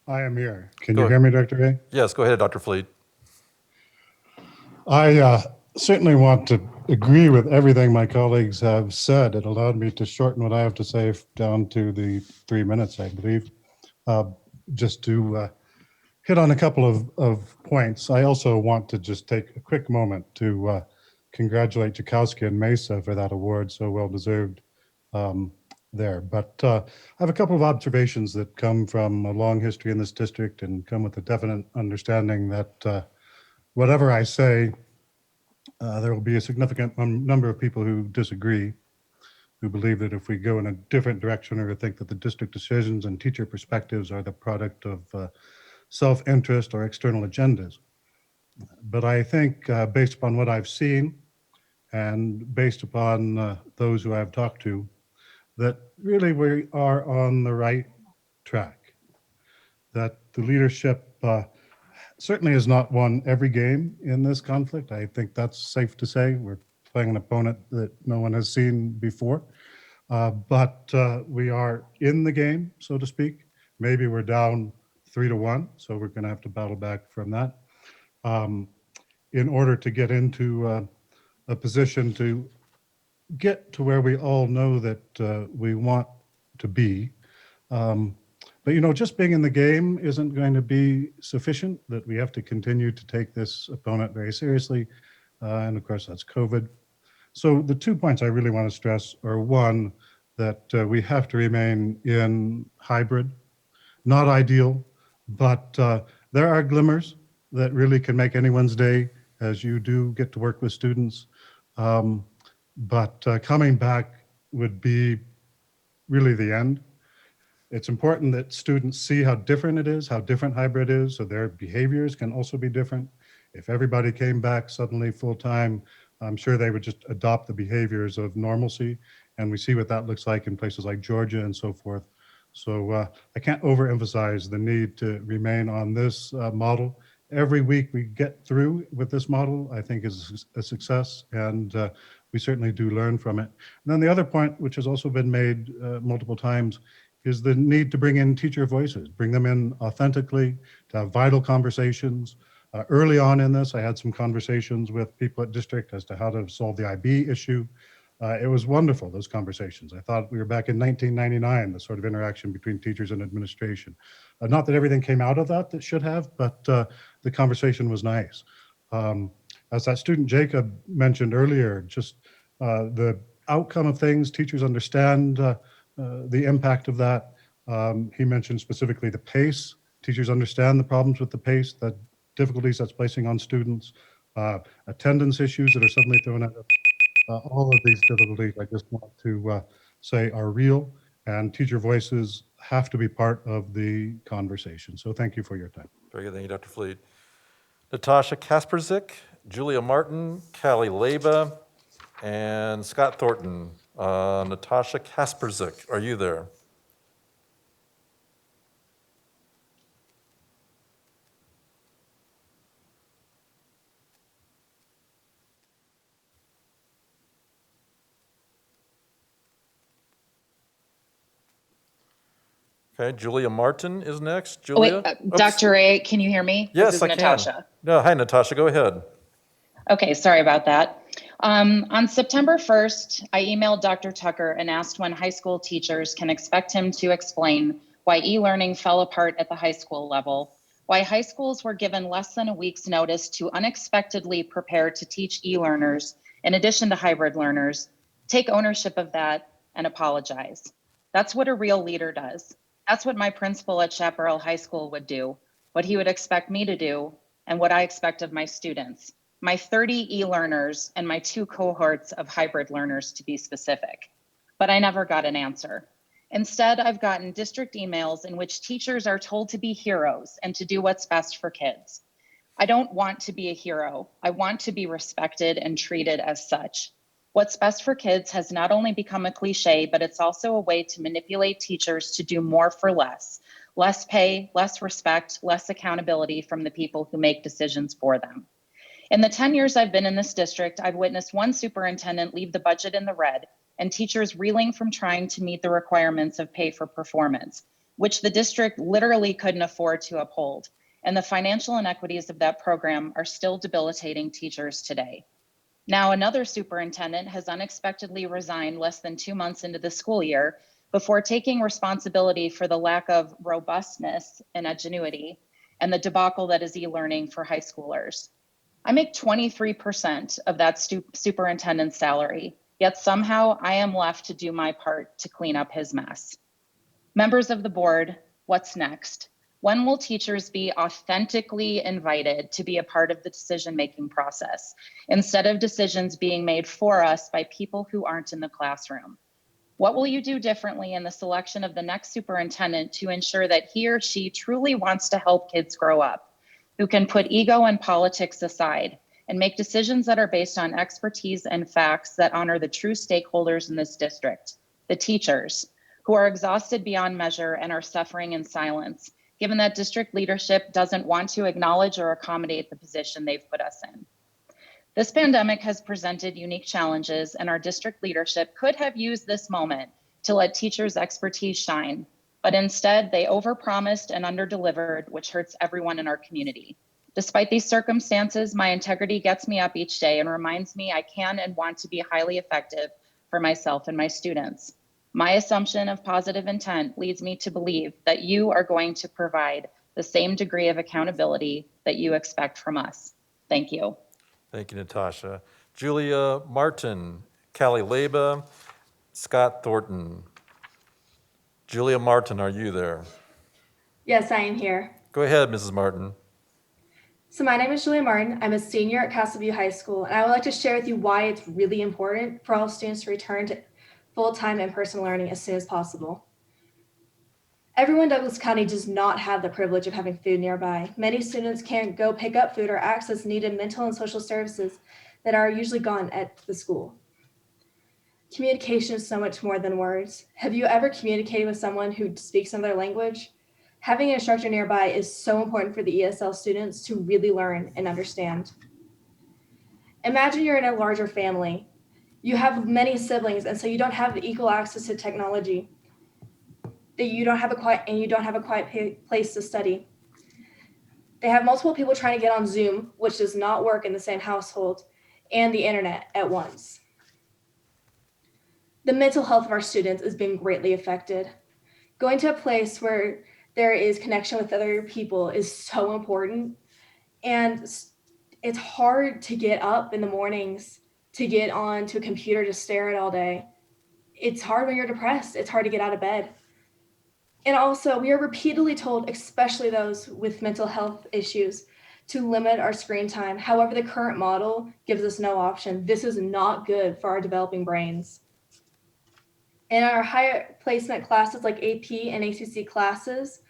I am here. Can Go you hear me, Dr. A? Yes, go ahead, Dr. Fleet. I certainly want to agree with everything my colleagues have said. It allowed me to shorten what I have to say down to the 3 minutes, I believe. Just to hit on a couple of points. I also want to just take a quick moment to congratulate Joukowsky and Mesa for that award, so well deserved there. But I have a couple of observations that come from a long history in this district and come with a definite understanding that whatever I say, there will be a significant number of people who disagree, who believe that if we go in a different direction or think that the district decisions and teacher perspectives are the product of self-interest or external agendas. But I think based upon what I've seen and based upon those who I've talked to, that really we are on the right track, that the leadership certainly has not won every game in this conflict. I think that's safe to say. We're playing an opponent that no one has seen before, but we are in the game, so to speak. Maybe we're down 3-1, so we're going to have to battle back from that in order to get into a position to get to where we all know that we want to be. But, you know, just being in the game isn't going to be sufficient, that we have to continue to take this opponent very seriously. And of course, that's COVID. So the 2 points I really want to stress are, one, that we have to remain in hybrid, not ideal, but there are glimmers that really can make anyone's day as you do get to work with students. But coming back would be really the end. It's important that students see how different it is, how different hybrid is, so their behaviors can also be different. If everybody came back suddenly full-time, I'm sure they would just adopt the behaviors of normalcy, and we see what that looks like in places like Georgia and so forth. So I can't overemphasize the need to remain on this model. Every week we get through with this model, I think is a success, and we certainly do learn from it. And then the other point, which has also been made multiple times, is the need to bring in teacher voices, bring them in authentically, to have vital conversations. Early on in this, I had some conversations with people at district as to how to solve the IB issue. It was wonderful, those conversations. I thought we were back in 1999, the sort of interaction between teachers and administration. Not that everything came out of that should have, but the conversation was nice. As that student Jacob mentioned earlier, just the outcome of things, teachers understand the impact of that. He mentioned specifically the pace. Teachers understand the problems with the pace, the difficulties that's placing on students, attendance issues that are suddenly thrown at us. All of these difficulties, I just want to say, are real, and teacher voices have to be part of the conversation. So thank you for your time. Very good, thank you, Dr. Fleet. Natasha Kasperzik, Julia Martin, Callie Leba, and Scott Thornton. Natasha Kasperzik, are you there? Okay, Julia Martin is next. Oh, wait, Julia? Oops. Dr. A, can you hear me? Yes, This is I can. Natasha. No, hi, Natasha, go ahead. Okay, sorry about that. On September 1st, I emailed Dr. Tucker and asked when high school teachers can expect him to explain why e-learning fell apart at the high school level, why high schools were given less than a week's notice to unexpectedly prepare to teach e-learners in addition to hybrid learners, take ownership of that, and apologize. That's what a real leader does. That's what my principal at Chaparral High School would do, what he would expect me to do, and what I expect of my students, my 30 e-learners and my 2 cohorts of hybrid learners, to be specific. But I never got an answer. Instead, I've gotten district emails in which teachers are told to be heroes and to do what's best for kids. I don't want to be a hero. I want to be respected and treated as such. What's best for kids has not only become a cliche, but it's also a way to manipulate teachers to do more for less. Less pay, less respect, less accountability from the people who make decisions for them. In the 10 years I've been in this district, I've witnessed one superintendent leave the budget in the red and teachers reeling from trying to meet the requirements of pay for performance, which the district literally couldn't afford to uphold. And the financial inequities of that program are still debilitating teachers today. Now, another superintendent has unexpectedly resigned less than 2 months into the school year before taking responsibility for the lack of robustness and ingenuity and the debacle that is e-learning for high schoolers. I make 23% of that superintendent's salary, yet somehow I am left to do my part to clean up his mess. Members of the board, what's next? When will teachers be authentically invited to be a part of the decision-making process instead of decisions being made for us by people who aren't in the classroom? What will you do differently in the selection of the next superintendent to ensure that he or she truly wants to help kids grow up, who can put ego and politics aside and make decisions that are based on expertise and facts that honor the true stakeholders in this district, the teachers, who are exhausted beyond measure and are suffering in silence, given that district leadership doesn't want to acknowledge or accommodate the position they've put us in. This pandemic has presented unique challenges, and our district leadership could have used this moment to let teachers' expertise shine, but instead they overpromised and underdelivered, which hurts everyone in our community. Despite these circumstances, my integrity gets me up each day and reminds me I can and want to be highly effective for myself and my students. My assumption of positive intent leads me to believe that you are going to provide the same degree of accountability that you expect from us. Thank you. Thank you, Natasha. Julia Martin, Callie Leba, Scott Thornton. Julia Martin, are you there? Yes, I am here. Go ahead, Mrs. Martin. So my name is Julia Martin. I'm a senior at Castleview High School, and I would like to share with you why it's really important for all students to return to full-time in-person learning as soon as possible. Everyone in Douglas County does not have the privilege of having food nearby. Many students can't go pick up food or access needed mental and social services that are usually gone at the school. Communication is so much more than words. Have you ever communicated with someone who speaks another language? Having an instructor nearby is so important for the ESL students to really learn and understand. Imagine you're in a larger family. You have many siblings, and so you don't have equal access to technology. That you don't have a quiet place to study. They have multiple people trying to get on Zoom, which does not work in the same household, and the internet at once. The mental health of our students is being greatly affected. Going to a place where there is connection with other people is so important, and it's hard to get up in the mornings to get on to a computer to stare at all day. It's hard when you're depressed. It's hard to get out of bed. And also, we are repeatedly told, especially those with mental health issues, to limit our screen time. However, the current model gives us no option. This is not good for our developing brains. In our higher placement classes like AP and ACC classes,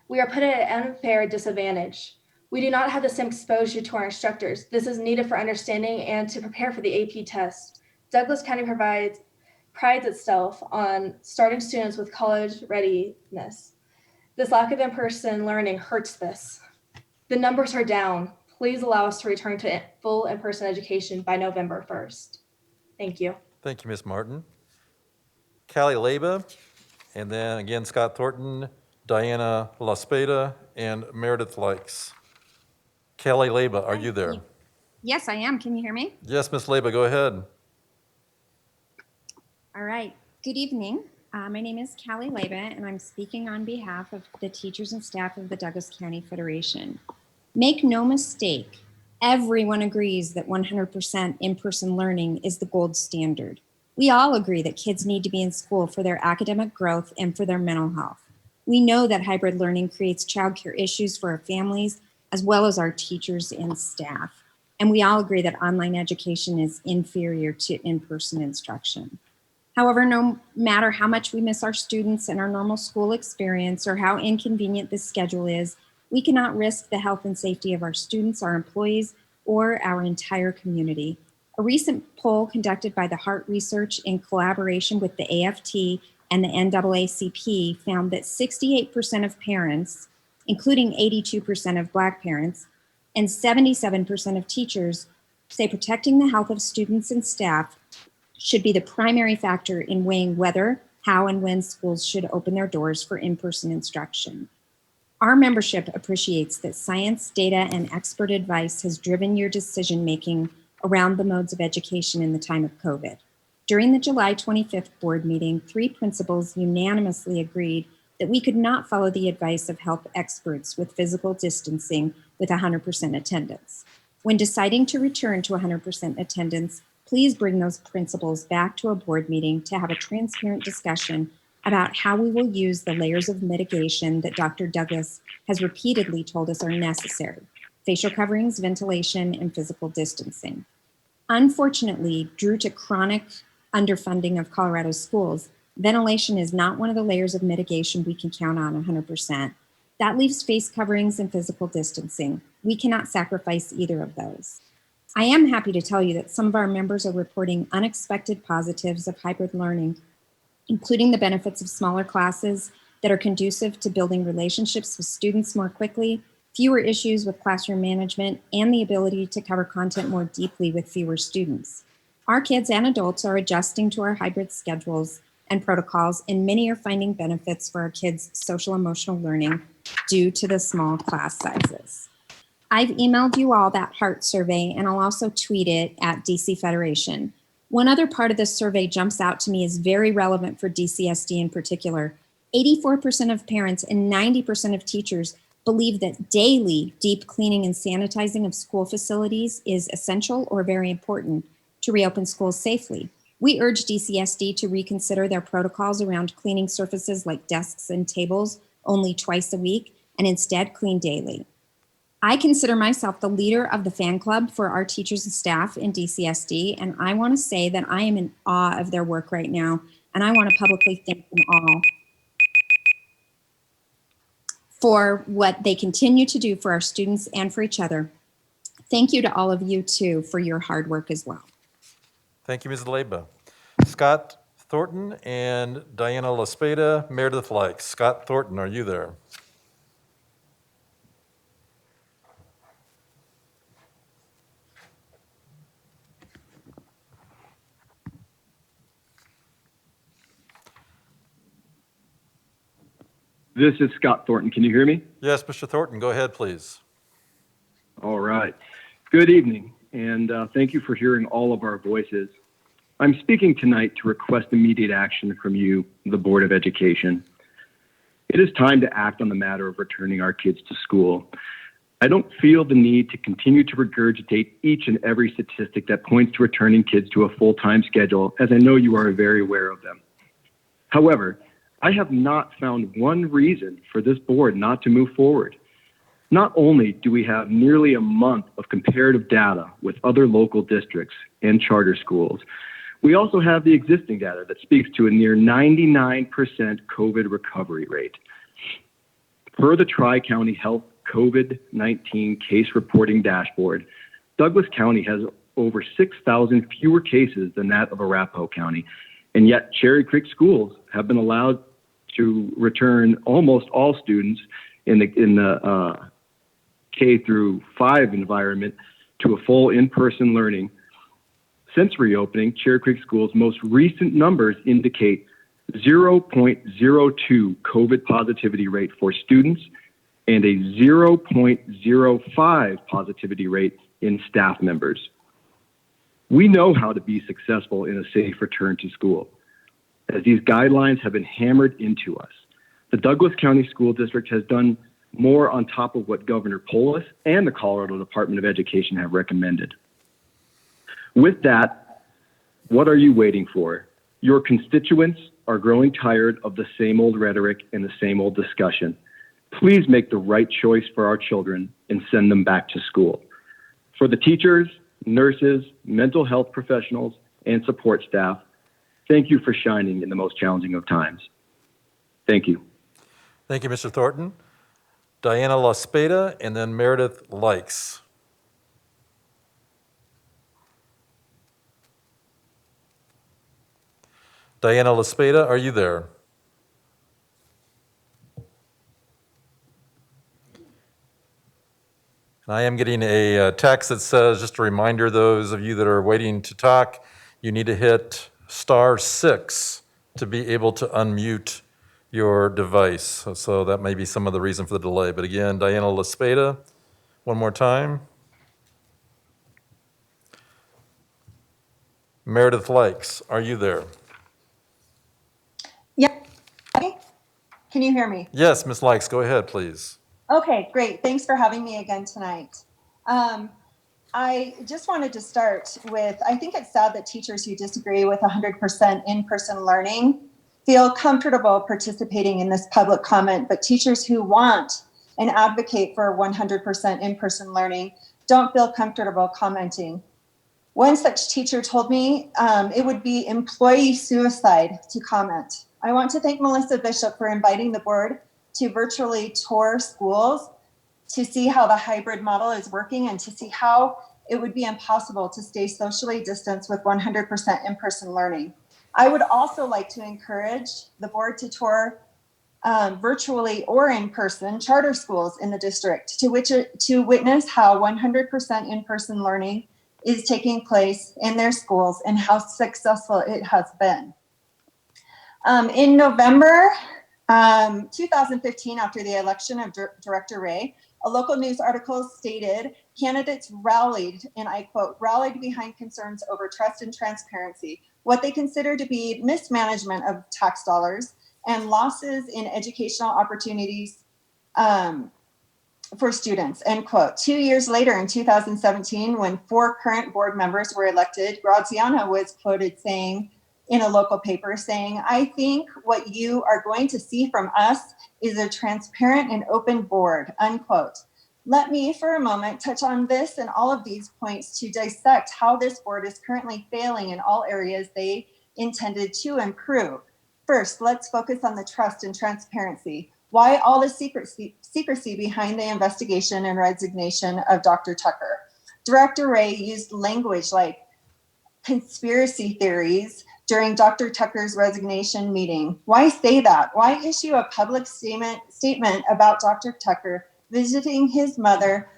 we are put at an unfair disadvantage. We do not have the same exposure to our instructors. This is needed for understanding and to prepare for the AP test. Douglas County prides itself on starting students with college readiness. This lack of in-person learning hurts this. The numbers are down. Please allow us to return to full in-person education by November 1st. Thank you. Thank you, Ms. Martin. Callie Leba, and then again, Scott Thornton. Diana LaSpada, and Meredith Likes. Kelly Leba, are you there? Yes, I am. Can you hear me? Yes, Ms. Leba, go ahead. All right. Good evening. My name is Callie Leba, and I'm speaking on behalf of the teachers and staff of the Douglas County Federation. Make no mistake, everyone agrees that 100% in-person learning is the gold standard. We all agree that kids need to be in school for their academic growth and for their mental health. We know that hybrid learning creates childcare issues for our families, as well as our teachers and staff. And we all agree that online education is inferior to in-person instruction. However, no matter how much we miss our students and our normal school experience or how inconvenient this schedule is, we cannot risk the health and safety of our students, our employees, or our entire community. A recent poll conducted by the Heart Research in collaboration with the AFT and the NAACP found that 68% of parents, including 82% of Black parents, and 77% of teachers say protecting the health of students and staff should be the primary factor in weighing whether, how, and when schools should open their doors for in-person instruction. Our membership appreciates that science, data, and expert advice has driven your decision-making around the modes of education in the time of COVID. During the July 25th board meeting, 3 principals unanimously agreed that we could not follow the advice of health experts with physical distancing with 100% attendance. When deciding to return to 100% attendance, please bring those principals back to a board meeting to have a transparent discussion about how we will use the layers of mitigation that Dr. Douglas has repeatedly told us are necessary: facial coverings, ventilation, and physical distancing. Unfortunately, due to chronic underfunding of Colorado's schools, ventilation is not one of the layers of mitigation we can count on 100%. That leaves face coverings and physical distancing. We cannot sacrifice either of those. I am happy to tell you that some of our members are reporting unexpected positives of hybrid learning, including the benefits of smaller classes that are conducive to building relationships with students more quickly, fewer issues with classroom management, and the ability to cover content more deeply with fewer students. Our kids and adults are adjusting to our hybrid schedules and protocols, and many are finding benefits for our kids' social emotional learning due to the small class sizes. I've emailed you all that Heart survey, and I'll also tweet it at DC Federation. One other part of this survey jumps out to me as very relevant for DCSD in particular. 84% of parents and 90% of teachers believe that daily deep cleaning and sanitizing of school facilities is essential or very important to reopen schools safely. We urge DCSD to reconsider their protocols around cleaning surfaces like desks and tables only twice a week and instead clean daily. I consider myself the leader of the fan club for our teachers and staff in DCSD, and I want to say that I am in awe of their work right now, and I want to publicly thank them all for what they continue to do for our students and for each other. Thank you to all of you, too, for your hard work as well. Thank you, Ms. Leba. Scott Thornton and Diana LaSpada, Meredith Likes. Scott Thornton, are you there? This is Scott Thornton. Can you hear me? Yes, Mr. Thornton, go ahead, please. All right. Good evening, and thank you for hearing all of our voices. I'm speaking tonight to request immediate action from you, the Board of Education. It is time to act on the matter of returning our kids to school. I don't feel the need to continue to regurgitate each and every statistic that points to returning kids to a full-time schedule, as I know you are very aware of them. However, I have not found one reason for this board not to move forward. Not only do we have nearly a month of comparative data with other local districts and charter schools, we also have the existing data that speaks to a near 99% COVID recovery rate. Per the Tri-County Health COVID-19 case reporting dashboard, Douglas County has over 6,000 fewer cases than that of Arapahoe County, and yet Cherry Creek schools have been allowed to return almost all students in the K through 5 environment to a full in-person learning. Since reopening, Cherry Creek schools' most recent numbers indicate 0.02 COVID positivity rate for students, and a 0.05 positivity rate in staff members. We know how to be successful in a safe return to school, as these guidelines have been hammered into us. The Douglas County School District has done more on top of what Governor Polis and the Colorado Department of Education have recommended. With that, what are you waiting for? Your constituents are growing tired of the same old rhetoric and the same old discussion. Please make the right choice for our children and send them back to school. For the teachers, nurses, mental health professionals, and support staff, thank you for shining in the most challenging of times. Thank you. Thank you, Mr. Thornton. Diana LaSpada, and then Meredith Likes. Diana LaSpada, are you there? And I am getting a text that says, just a reminder, those of you that are waiting to talk, you need to hit *6 to be able to unmute your device. So that may be some of the reason for the delay. But again, Diana LaSpada, one more time. Meredith Likes, are you there? Yeah. Can you hear me? Yes, Ms. Likes, go ahead, please. Okay, great. Thanks for having me again tonight. I just wanted to start with, I think it's sad that teachers who disagree with 100% in-person learning feel comfortable participating in this public comment, but teachers who want and advocate for 100% in-person learning don't feel comfortable commenting. One such teacher told me it would be employee suicide to comment. I want to thank Melissa Bishop for inviting the board to virtually tour schools to see how the hybrid model is working and to see how it would be impossible to stay socially distanced with 100% in-person learning. I would also like to encourage the board to tour virtually or in person charter schools in the district to witness how 100% in-person learning is taking place in their schools and how successful it has been. In November 2015, after the election of Director Ray, a local news article stated candidates rallied, and I quote, rallied behind concerns over trust and transparency, what they consider to be mismanagement of tax dollars and losses in educational opportunities for students, end quote. 2 years later, in 2017, when 4 current board members were elected, Graziano was quoted saying in a local paper saying, I think what you are going to see from us is a transparent and open board, unquote. Let me for a moment touch on this and all of these points to dissect how this board is currently failing in all areas they intended to improve. First, let's focus on the trust and transparency. Why all the secrecy behind the investigation and resignation of Dr. Tucker? Director Ray used language like conspiracy theories during Dr. Tucker's resignation meeting. Why say that? Why issue a public statement about Dr. Tucker visiting his mother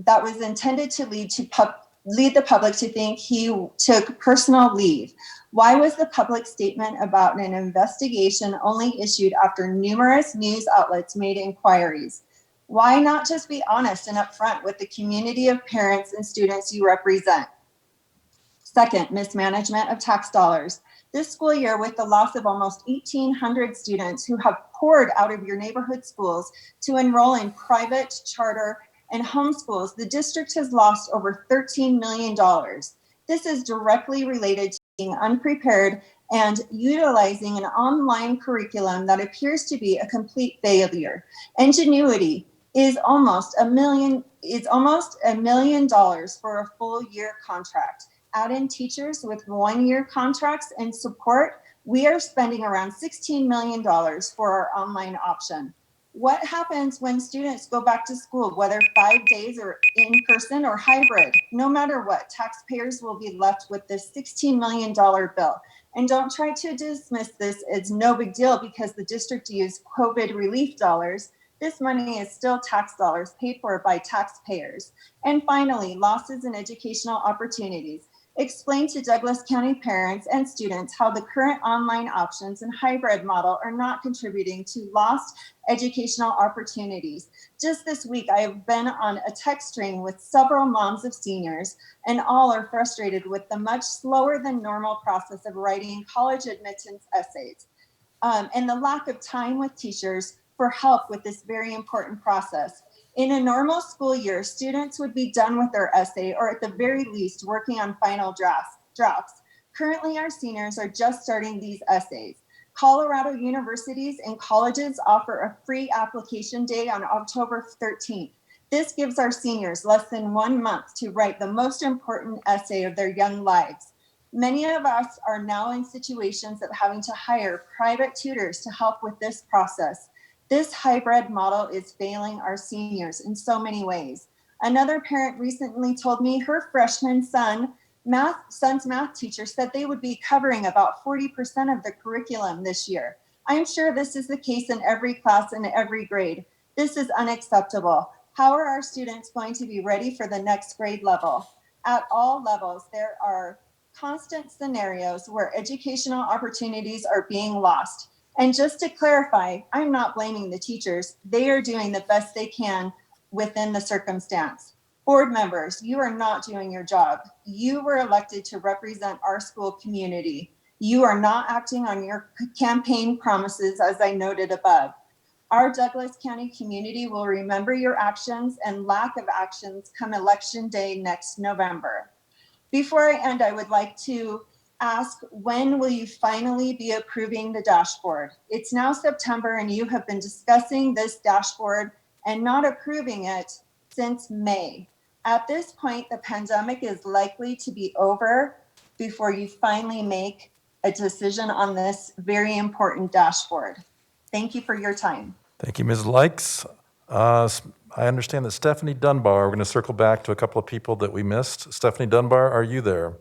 that was intended to lead the public to think he took personal leave? Why was the public statement about an investigation only issued after numerous news outlets made inquiries? Why not just be honest and upfront with the community of parents and students you represent? Second, mismanagement of tax dollars. This school year, with the loss of almost 1,800 students who have poured out of your neighborhood schools to enroll in private, charter, and homeschools, the district has lost over $13 million. This is directly related to being unprepared and utilizing an online curriculum that appears to be a complete failure. Ingenuity is almost $1 million for a full year contract. Add in teachers with 1-year contracts and support, we are spending around $16 million for our online option. What happens when students go back to school, whether 5 days or in person or hybrid? No matter what, taxpayers will be left with this $16 million bill. And don't try to dismiss this as no big deal because the district used COVID relief dollars. This money is still tax dollars paid for by taxpayers. And finally, losses in educational opportunities. explain to Douglas County parents and students how the current online options and hybrid model are not contributing to lost educational opportunities. Just this week, I have been on a text string with several moms of seniors, and all are frustrated with the much slower than normal process of writing college admittance essays, and the lack of time with teachers for help with this very important process. In a normal school year, students would be done with their essay, or at the very least working on final drafts. Currently, our seniors are just starting these essays. Colorado universities and colleges offer a free application day on October 13th. This gives our seniors less than 1 month to write the most important essay of their young lives. Many of us are now in situations of having to hire private tutors to help with this process. This hybrid model is failing our seniors in so many ways. Another parent recently told me her freshman son's math teacher said they would be covering about 40% of the curriculum this year. I'm sure this is the case in every class and every grade. This is unacceptable. How are our students going to be ready for the next grade level? At all levels, there are constant scenarios where educational opportunities are being lost. And just to clarify, I'm not blaming the teachers. They are doing the best they can within the circumstance. Board members, you are not doing your job. You were elected to represent our school community. You are not acting on your campaign promises, as I noted above. Our Douglas County community will remember your actions and lack of actions come election day next November. Before I end, I would like to ask, when will you finally be approving the dashboard? It's now September and you have been discussing this dashboard and not approving it since May. At this point, the pandemic is likely to be over before you finally make a decision on this very important dashboard. Thank you for your time. Thank you, Ms. Likes. I understand that Stephanie Dunbar, we're going to circle back to a couple of people that we missed. Stephanie Dunbar, are you there?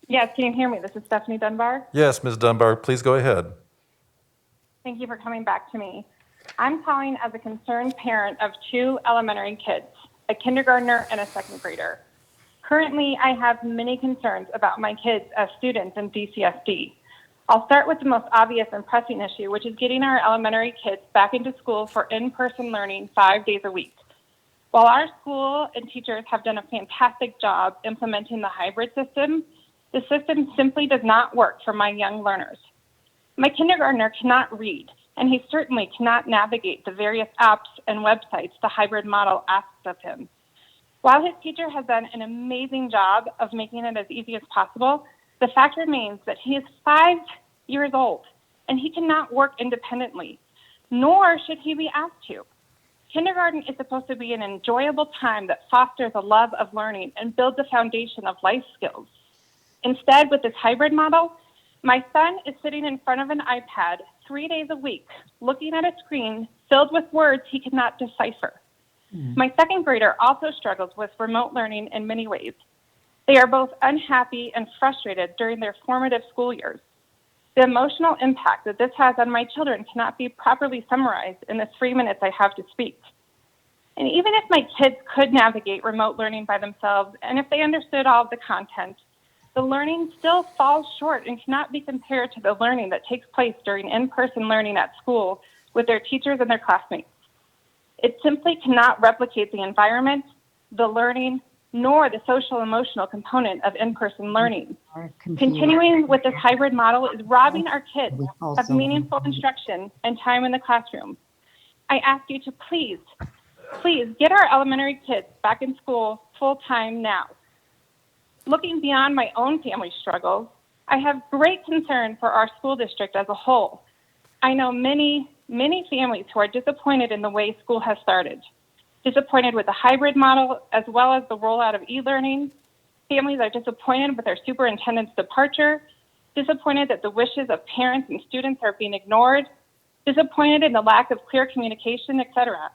Yes, can you hear me? This is Stephanie Dunbar. Yes, Ms. Dunbar, please go ahead. Thank you for coming back to me. I'm calling as a concerned parent of 2 elementary kids, a kindergartner and a second grader. Currently, I have many concerns about my kids as students in DCSD. I'll start with the most obvious and pressing issue, which is getting our elementary kids back into school for in-person learning 5 days a week. While our school and teachers have done a fantastic job implementing the hybrid system, the system simply does not work for my young learners. My kindergartner cannot read, and he certainly cannot navigate the various apps and websites the hybrid model asks of him. While his teacher has done an amazing job of making it as easy as possible, the fact remains that he is 5 years old, and he cannot work independently, nor should he be asked to. Kindergarten is supposed to be an enjoyable time that fosters a love of learning and builds a foundation of life skills. Instead, with this hybrid model, my son is sitting in front of an iPad 3 days a week, looking at a screen filled with words he cannot decipher. My second grader also struggles with remote learning in many ways. They are both unhappy and frustrated during their formative school years. The emotional impact that this has on my children cannot be properly summarized in the 3 minutes I have to speak. And even if my kids could navigate remote learning by themselves, and if they understood all of the content, the learning still falls short and cannot be compared to the learning that takes place during in-person learning at school with their teachers and their classmates. It simply cannot replicate the environment, the learning, nor the social emotional component of in-person learning. Continuing with this hybrid model is robbing our kids of meaningful instruction and time in the classroom. I ask you to please get our elementary kids back in school full-time now. Looking beyond my own family struggles, I have great concern for our school district as a whole. I know many families who are disappointed in the way school has started, disappointed with the hybrid model as well as the rollout of e-learning. Families are disappointed with their superintendent's departure, disappointed that the wishes of parents and students are being ignored, disappointed in the lack of clear communication, etc.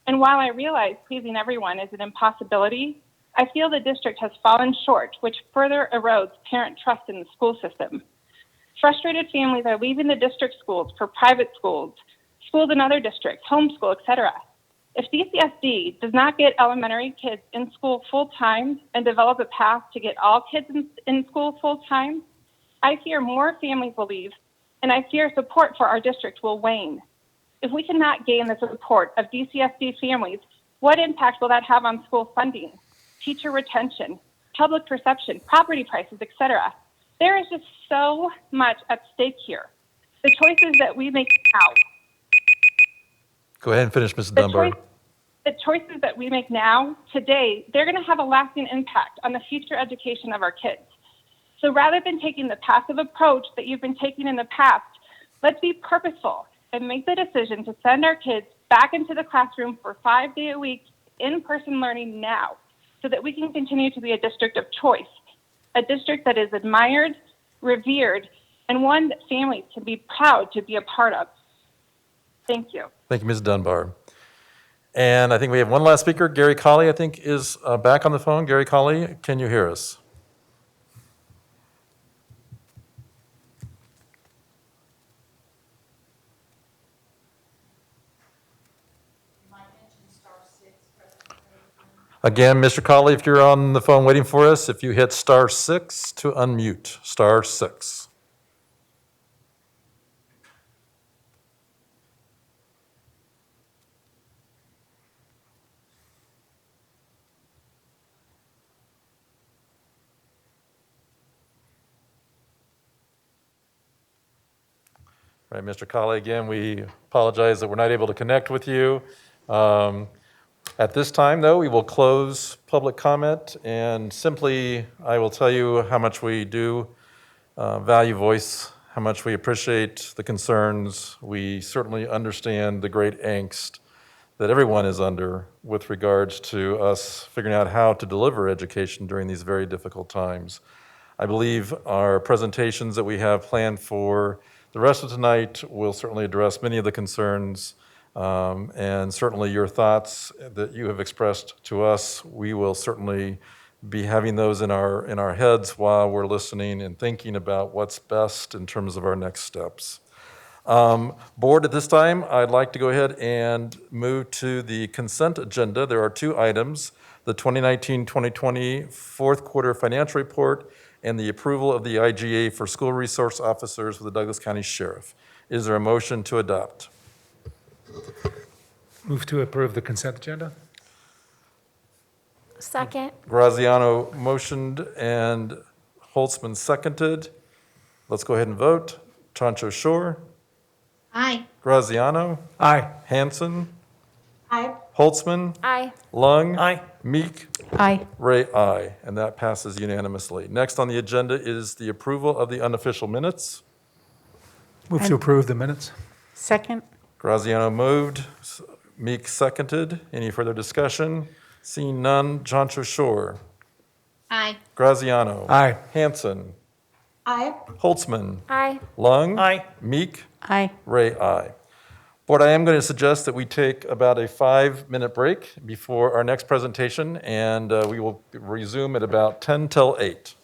And while I realize pleasing everyone is an impossibility, I feel the district has fallen short, which further erodes parent trust in the school system. Frustrated families are leaving the district schools for private schools, schools in other districts, homeschool, etc. If DCSD does not get elementary kids in school full-time and develop a path to get all kids in school full-time, I fear more families will leave, and I fear support for our district will wane. If we cannot gain the support of DCSD families, what impact will that have on school funding, teacher retention, public perception, property prices, etc.? There is just so much at stake here. The choices that we make now, Go ahead and finish, Mrs. Dunbar. the choices that we make now, today, they're going to have a lasting impact on the future education of our kids. So rather than taking the passive approach that you've been taking in the past, let's be purposeful and make the decision to send our kids back into the classroom for 5-day-a-week in-person learning now, so that we can continue to be a district of choice, a district that is admired, revered, and one that families can be proud to be a part of. Thank you. Thank you, Ms. Dunbar. And I think we have one last speaker. Gary Colley, I think, is back on the phone. Gary Colley, can you hear us? Again, Mr. Colley, if you're on the phone waiting for us, if you hit *6 to unmute, *6. All right, Mr. Colley, again, we apologize that we're not able to connect with you. At this time, though, we will close public comment, and simply, I will tell you how much we do value voice, how much we appreciate the concerns. We certainly understand the great angst that everyone is under with regards to us figuring out how to deliver education during these very difficult times. I believe our presentations that we have planned for the rest of tonight will certainly address many of the concerns, and certainly your thoughts that you have expressed to us, we will certainly be having those in our heads while we're listening and thinking about what's best in terms of our next steps. Board, at this time, I'd like to go ahead and move to the consent agenda. There are 2 items, the 2019-2020 fourth quarter financial report and the approval of the IGA for school resource officers with the Douglas County Sheriff. Is there a motion to adopt? Move to approve the consent agenda. Second. Graziano motioned and Holtzman seconded. Let's go ahead and vote. Chancho Shore, Aye. Graziano, Aye. Hanson, Aye. Holtzman, Aye. Lung, Aye. Meek, Aye. Ray, aye, and that passes unanimously. Next on the agenda is the approval of the unofficial minutes. Move to approve the minutes. Second. Graziano moved, Meek seconded. Any further discussion? Seeing none, Chancho Shore, Aye. Graziano. Aye. Hanson, Aye. Holtzman, Aye. Lung. Aye. Meek, Aye. Ray, aye. Board, I am going to suggest that we take about a 5-minute break before our next presentation, and we will resume at about 10 till 8.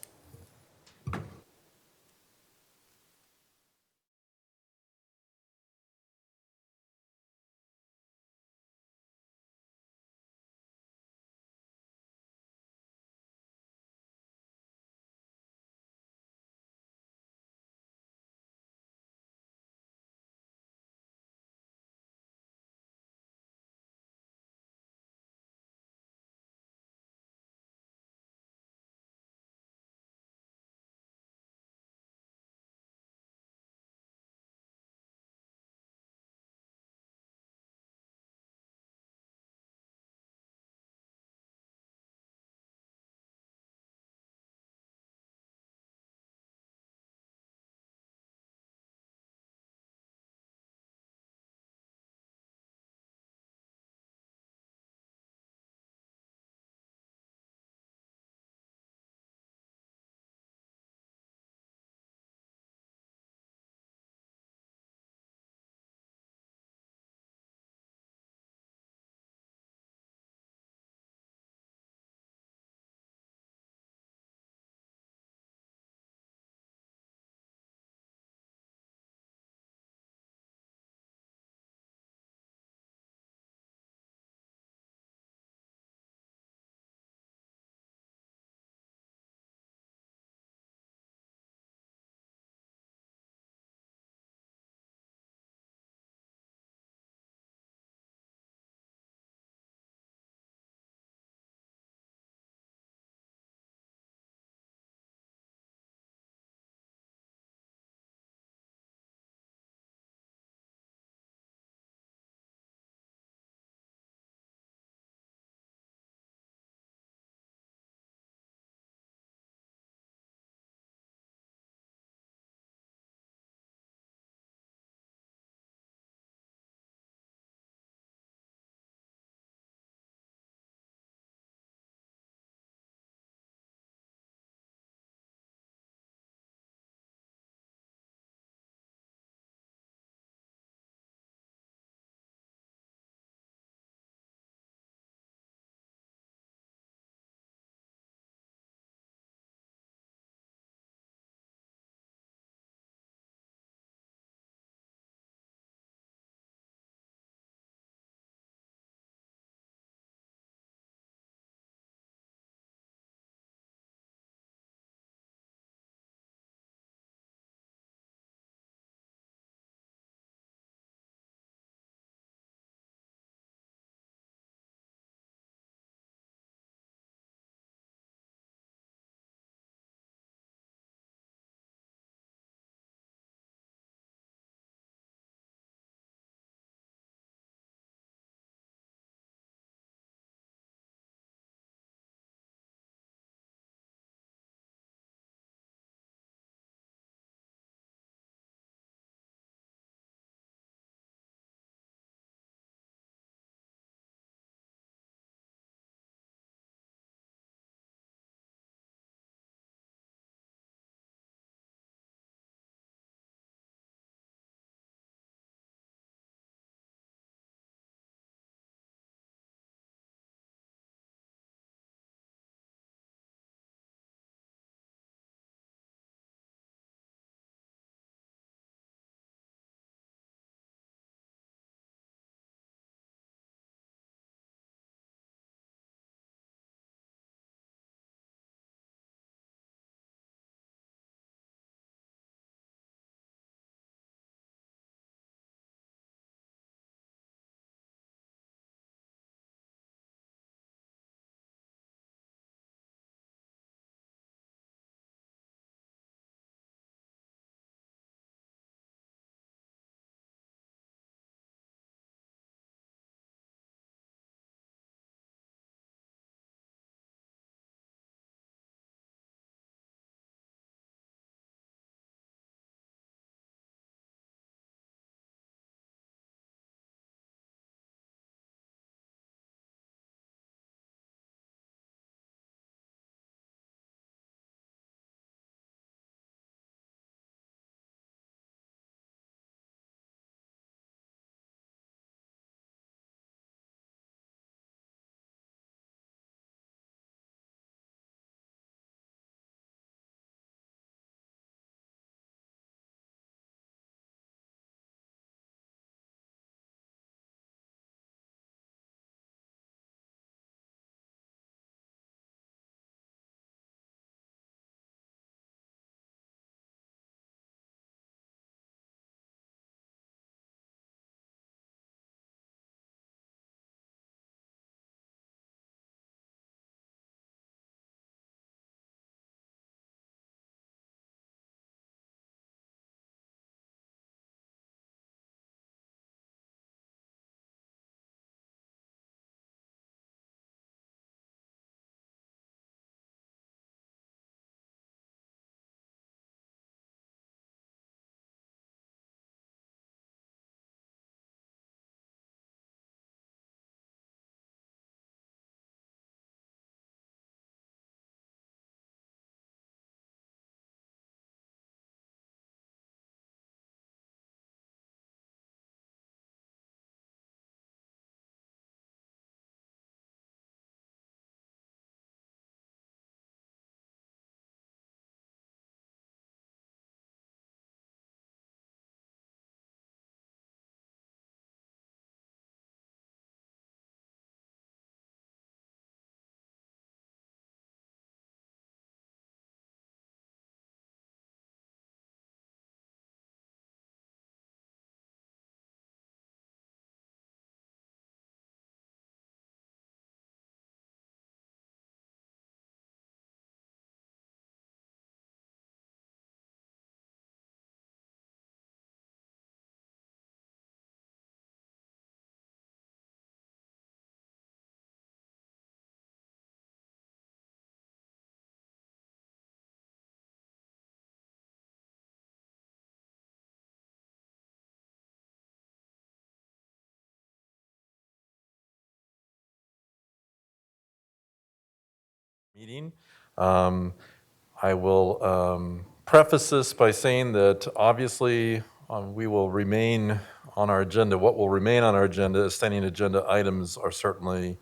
meeting. I will preface this by saying that obviously we will remain on our agenda. What will remain on our agenda as standing agenda items are certainly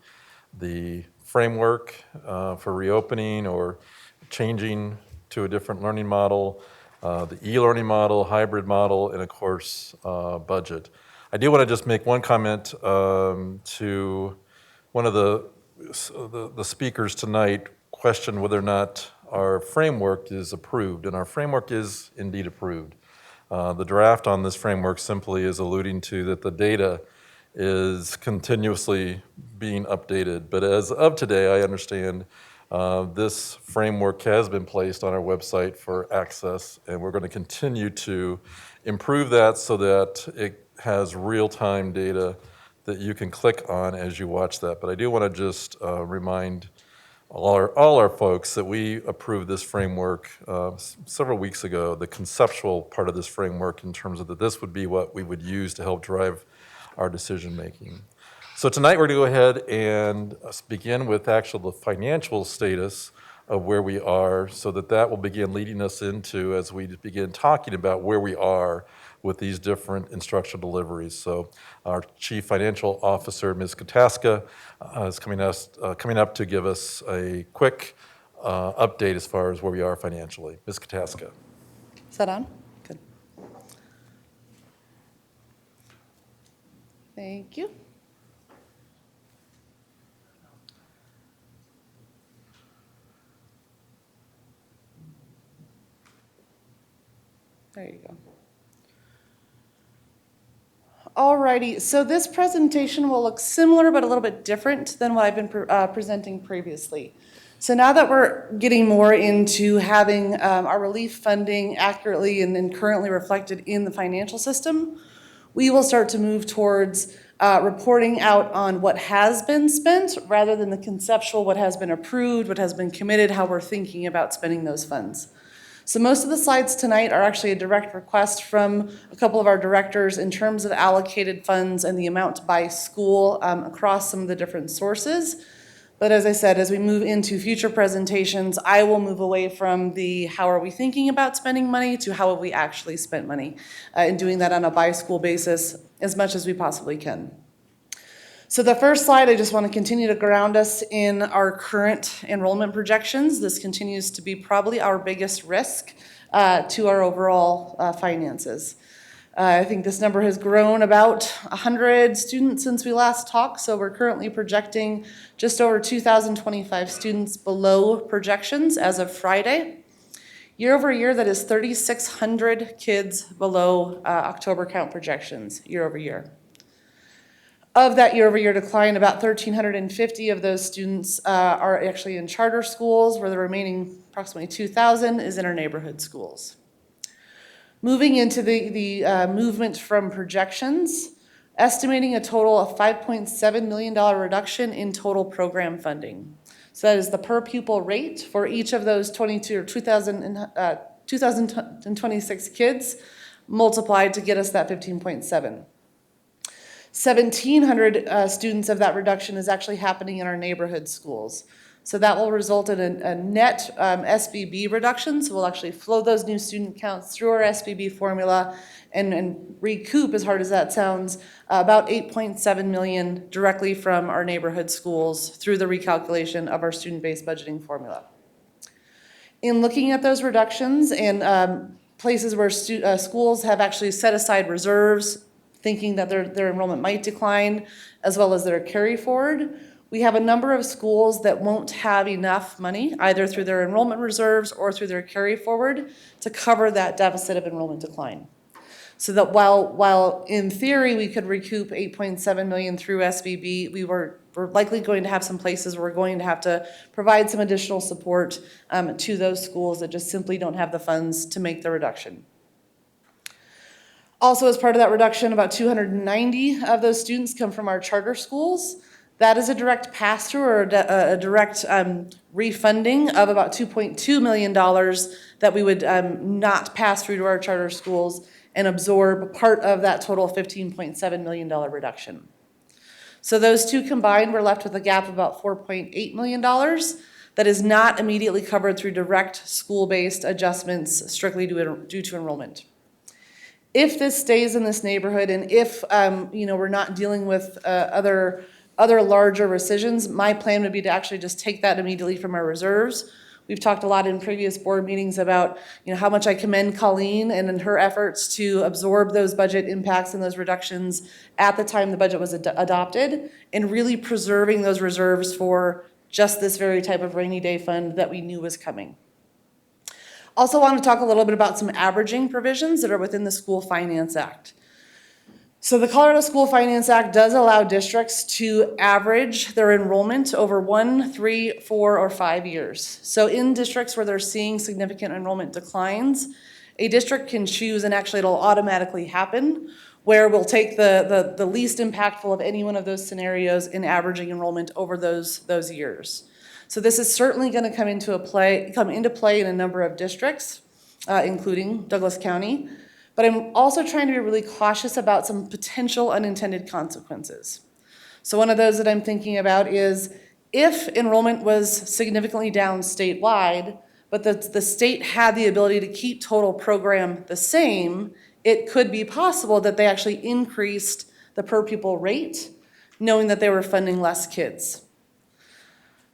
the framework for reopening or changing to a different learning model, the e-learning model, hybrid model, and of course, budget. I do want to just make one comment to one of the speakers tonight questioned whether or not our framework is approved, and our framework is indeed approved. The draft on this framework simply is alluding to that the data is continuously being updated. But as of today, I understand this framework has been placed on our website for access, and we're going to continue to improve that so that it has real-time data that you can click on as you watch that. But I do want to just remind all our folks that we approved this framework several weeks ago, the conceptual part of this framework in terms of that this would be what we would use to help drive our decision making. So tonight we're going to go ahead and begin with actually the financial status of where we are so that will begin leading us into as we begin talking about where we are with these different instructional deliveries. So our Chief Financial Officer, Ms. Kataska, is coming up to give us a quick update as far as where we are financially. Ms. Kataska. Is that on? Good. Thank you. There you go. Alrighty, so this presentation will look similar but a little bit different than what I've been presenting previously. So now that we're getting more into having our relief funding accurately and currently reflected in the financial system, we will start to move towards reporting out on what has been spent rather than the conceptual, what has been approved, what has been committed, how we're thinking about spending those funds. So most of the slides tonight are actually a direct request from a couple of our directors in terms of allocated funds and the amount by school across some of the different sources. But as I said, as we move into future presentations, I will move away from the how are we thinking about spending money to how have we actually spent money and doing that on a by school basis as much as we possibly can. So the first slide, I just want to continue to ground us in our current enrollment projections. This continues to be probably our biggest risk to our overall finances. I think this number has grown about 100 students since we last talked, so we're currently projecting just over 2,025 students below projections as of Friday. Year over year, that is 3,600 kids below October count projections year over year. Of that year-over-year decline, about 1,350 of those students are actually in charter schools, where the remaining approximately 2,000 is in our neighborhood schools. Moving into the movement from projections, estimating a total of $5.7 million reduction in total program funding. So that is the per pupil rate for each of those 2,026 kids multiplied to get us that 15.7. 1,700 students of that reduction is actually happening in our neighborhood schools. So that will result in a net SBB reduction. So we'll actually flow those new student counts through our SBB formula and recoup, as hard as that sounds, about $8.7 million directly from our neighborhood schools through the recalculation of our student-based budgeting formula. In looking at those reductions and places where schools have actually set aside reserves, thinking that their enrollment might decline, as well as their carry forward, we have a number of schools that won't have enough money, either through their enrollment reserves or through their carry forward, to cover that deficit of enrollment decline. So that while in theory we could recoup $8.7 million through SBB, we're likely going to have some places where we're going to have to provide some additional support to those schools that just simply don't have the funds to make the reduction. Also, as part of that reduction, about 290 of those students come from our charter schools. That is a direct pass-through or a direct refunding of about $2.2 million that we would not pass through to our charter schools and absorb part of that total $15.7 million reduction. So those two combined, we're left with a gap of about $4.8 million. that is not immediately covered through direct school-based adjustments strictly due to enrollment. If this stays in this neighborhood, and if we're not dealing with other larger rescissions, my plan would be to actually just take that immediately from our reserves. We've talked a lot in previous board meetings about how much I commend Colleen and in her efforts to absorb those budget impacts and those reductions at the time the budget was adopted, and really preserving those reserves for just this very type of rainy day fund that we knew was coming. Also want to talk a little bit about some averaging provisions that are within the School Finance Act. So the Colorado School Finance Act does allow districts to average their enrollment over 1, 3, 4, or 5 years. So in districts where they're seeing significant enrollment declines, a district can choose, and actually it'll automatically happen, where we'll take the least impactful of any one of those scenarios in averaging enrollment over those years. So this is certainly going to come into play in a number of districts, including Douglas County. But I'm also trying to be really cautious about some potential unintended consequences. So one of those that I'm thinking about is if enrollment was significantly down statewide, but the state had the ability to keep total program the same, it could be possible that they actually increased the per pupil rate, knowing that they were funding less kids.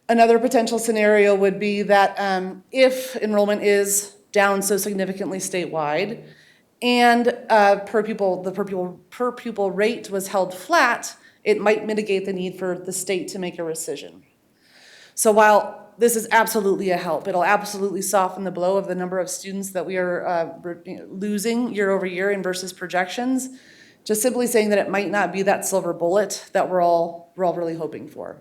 Another potential scenario would be that if enrollment is down so significantly statewide and the per pupil rate was held flat, it might mitigate the need for the state to make a rescission. So while this is absolutely a help, it'll absolutely soften the blow of the number of students that we are losing year over year in versus projections, just simply saying that it might not be that silver bullet that we're all really hoping for.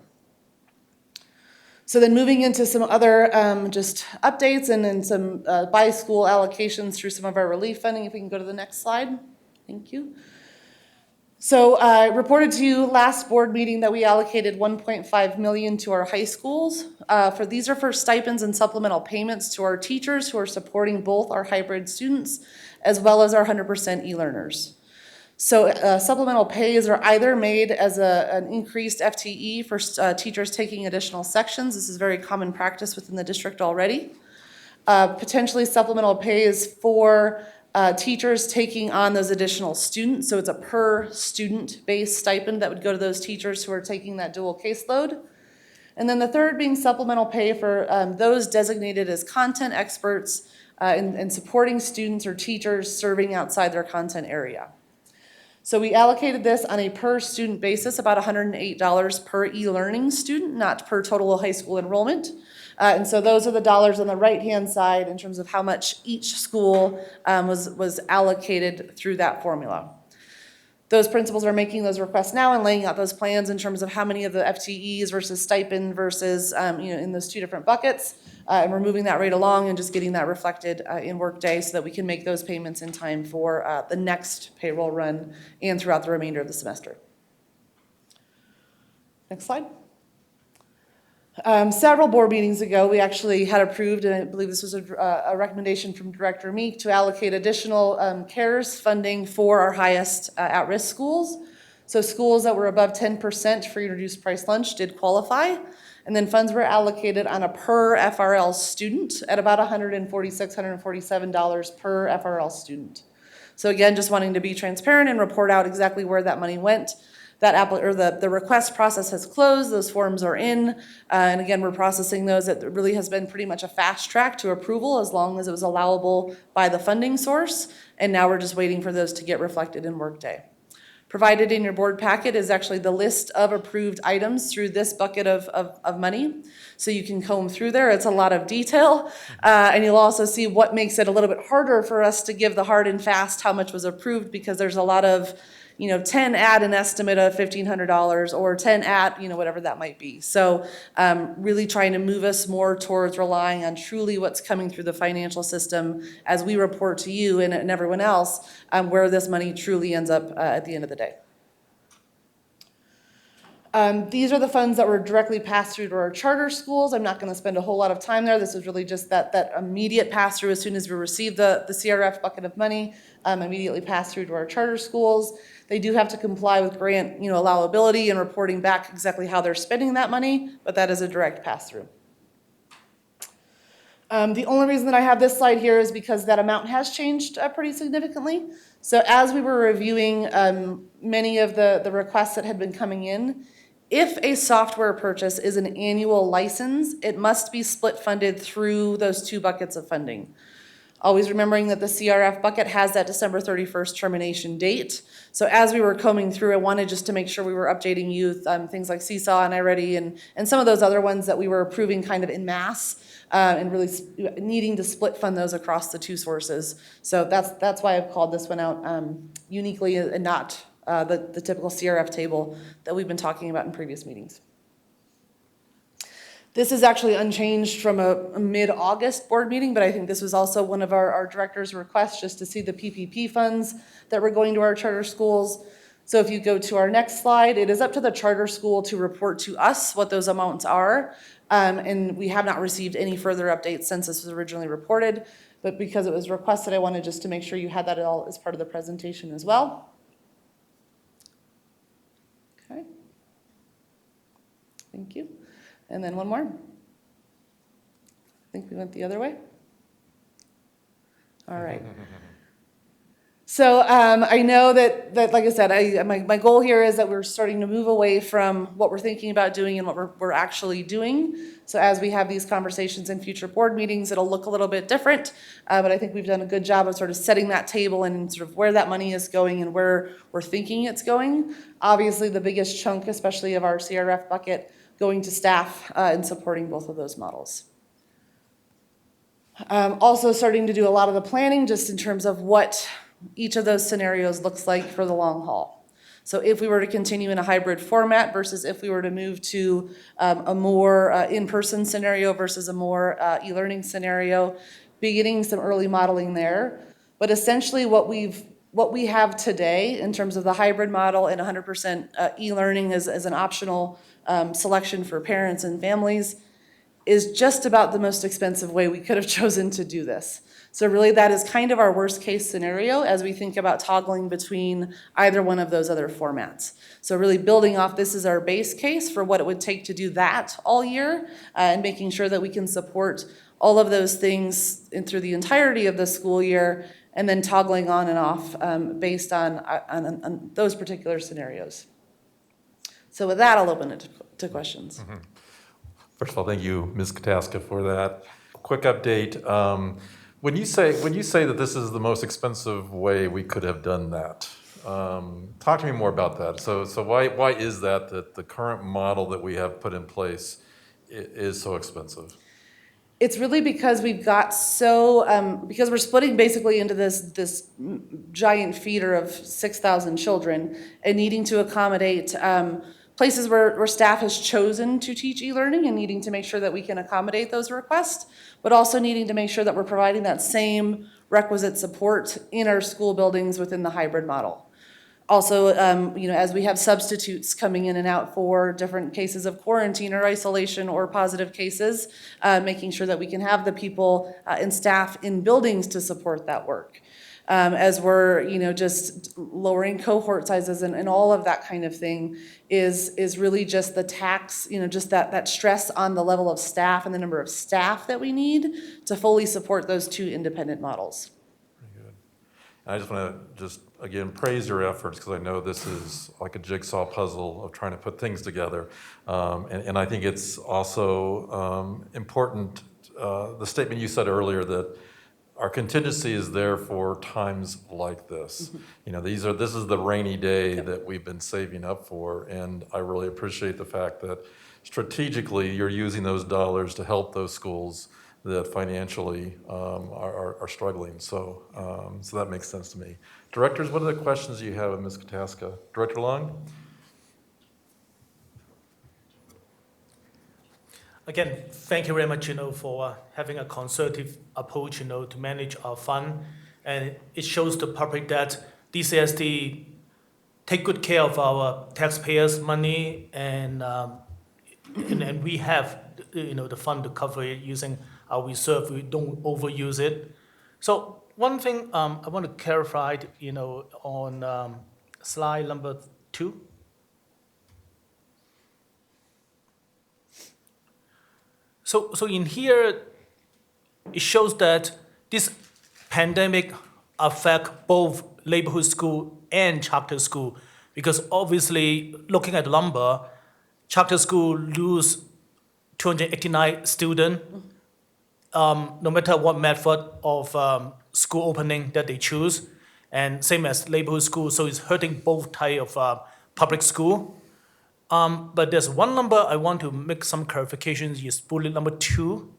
So then moving into some other just updates and then some by school allocations through some of our relief funding. If we can go to the next slide. Thank you. So I reported to you last board meeting that we allocated $1.5 million to our high schools. These are for stipends and supplemental payments to our teachers who are supporting both our hybrid students as well as our 100% e-learners. So supplemental pays are either made as an increased FTE for teachers taking additional sections. This is very common practice within the district already. Potentially supplemental pay is for teachers taking on those additional students. So it's a per student based stipend that would go to those teachers who are taking that dual caseload. And then the third being supplemental pay for those designated as content experts in supporting students or teachers serving outside their content area. So we allocated this on a per student basis, about $108 per e-learning student, not per total high school enrollment. And so those are the dollars on the right-hand side in terms of how much each school was allocated through that formula. Those principals are making those requests now and laying out those plans in terms of how many of the FTEs versus stipend versus in those two different buckets. And we're moving that right along and just getting that reflected in Workday so that we can make those payments in time for the next payroll run and throughout the remainder of the semester. Next slide. Several board meetings ago, we actually had approved, and I believe this was a recommendation from Director Meek, to allocate additional CARES funding for our highest at-risk schools. So schools that were above 10% free and reduced price lunch did qualify. And then funds were allocated on a per FRL student at about $146, $147 per FRL student. So again, just wanting to be transparent and report out exactly where that money went. The request process has closed, those forms are in, and again, we're processing those. It really has been pretty much a fast track to approval as long as it was allowable by the funding source, and now we're just waiting for those to get reflected in Workday. Provided in your board packet is actually the list of approved items through this bucket of money. So you can comb through there. It's a lot of detail. And you'll also see what makes it a little bit harder for us to give the hard and fast how much was approved, because there's a lot of 10 at an estimate of $1,500 or 10 at, whatever that might be. So really trying to move us more towards relying on truly what's coming through the financial system as we report to you and everyone else where this money truly ends up at the end of the day. These are the funds that were directly passed through to our charter schools. I'm not going to spend a whole lot of time there. This is really just that immediate pass through as soon as we receive the CRF bucket of money, immediately pass through to our charter schools. They do have to comply with grant allowability and reporting back exactly how they're spending that money, but that is a direct pass through. The only reason that I have this slide here is because that amount has changed pretty significantly. So as we were reviewing many of the requests that had been coming in, if a software purchase is an annual license, it must be split funded through those two buckets of funding. Always remembering that the CRF bucket has that December 31st termination date. So as we were combing through, I wanted just to make sure we were updating youth, things like Seesaw and iReady and some of those other ones that we were approving kind of en masse and really needing to split fund those across the two sources. So that's why I've called this one out uniquely and not the typical CRF table that we've been talking about in previous meetings. This is actually unchanged from a mid-August board meeting, but I think this was also one of our director's requests, just to see the PPP funds that were going to our charter schools. So if you go to our next slide, it is up to the charter school to report to us what those amounts are. And we have not received any further updates since this was originally reported, but because it was requested, I wanted just to make sure you had that all as part of the presentation as well. Okay. Thank you. And then one more. I think we went the other way. All right. So I know that like I said, my goal here is that we're starting to move away from what we're thinking about doing and what we're actually doing. So as we have these conversations in future board meetings, it'll look a little bit different. But I think we've done a good job of sort of setting that table and sort of where that money is going and where we're thinking it's going. Obviously, the biggest chunk, especially of our CRF bucket, going to staff and supporting both of those models. Also starting to do a lot of the planning just in terms of what each of those scenarios looks like for the long haul. So if we were to continue in a hybrid format versus if we were to move to a more in-person scenario versus a more e-learning scenario, beginning some early modeling there. But essentially what we have today in terms of the hybrid model and 100% e-learning as an optional selection for parents and families is just about the most expensive way we could have chosen to do this. So really that is kind of our worst case scenario as we think about toggling between either one of those other formats. So really building off this is our base case for what it would take to do that all year and making sure that we can support all of those things through the entirety of the school year and then toggling on and off based on those particular scenarios. So with that, I'll open it to questions. Mm-hmm. First of all, thank you, Ms. Kataska, for that. Quick update. When you say that this is the most expensive way we could have done that, talk to me more about that. So why is that the current model that we have put in place is so expensive? It's really because we've got because we're splitting basically into this giant feeder of 6,000 children and needing to accommodate places where staff has chosen to teach e-learning and needing to make sure that we can accommodate those requests, but also needing to make sure that we're providing that same requisite support in our school buildings within the hybrid model. Also, as we have substitutes coming in and out for different cases of quarantine or isolation or positive cases, making sure that we can have the people and staff in buildings to support that work. As we're, just lowering cohort sizes and all of that kind of thing is really just the tax, just that stress on the level of staff and the number of staff that we need to fully support those two independent models. Very good. I just want to again praise your efforts because I know this is like a jigsaw puzzle of trying to put things together. And I think it's also important, the statement you said earlier that our contingency is there for times like this. Mm-hmm. This is the rainy day that we've been saving up for, and I really appreciate the fact that strategically you're using those dollars to help those schools that financially are struggling. So that makes sense to me. Directors, what are the questions you have of Ms. Kataska? Director Long? Again, thank you very much, for having a conservative approach, to manage our fund. And it shows the public that DCSD take good care of our taxpayers' money, and we have, the fund to cover it using our reserve. We don't overuse it. So one thing I want to clarify, on slide number 2. So in here, it shows that this pandemic affect both neighborhood school and charter school, because obviously, looking at the number, charter school lose 289 students, no matter what method of school opening that they choose, and same as neighborhood school, so it's hurting both type of public school. But there's one number I want to make some clarifications, is bullet number 2.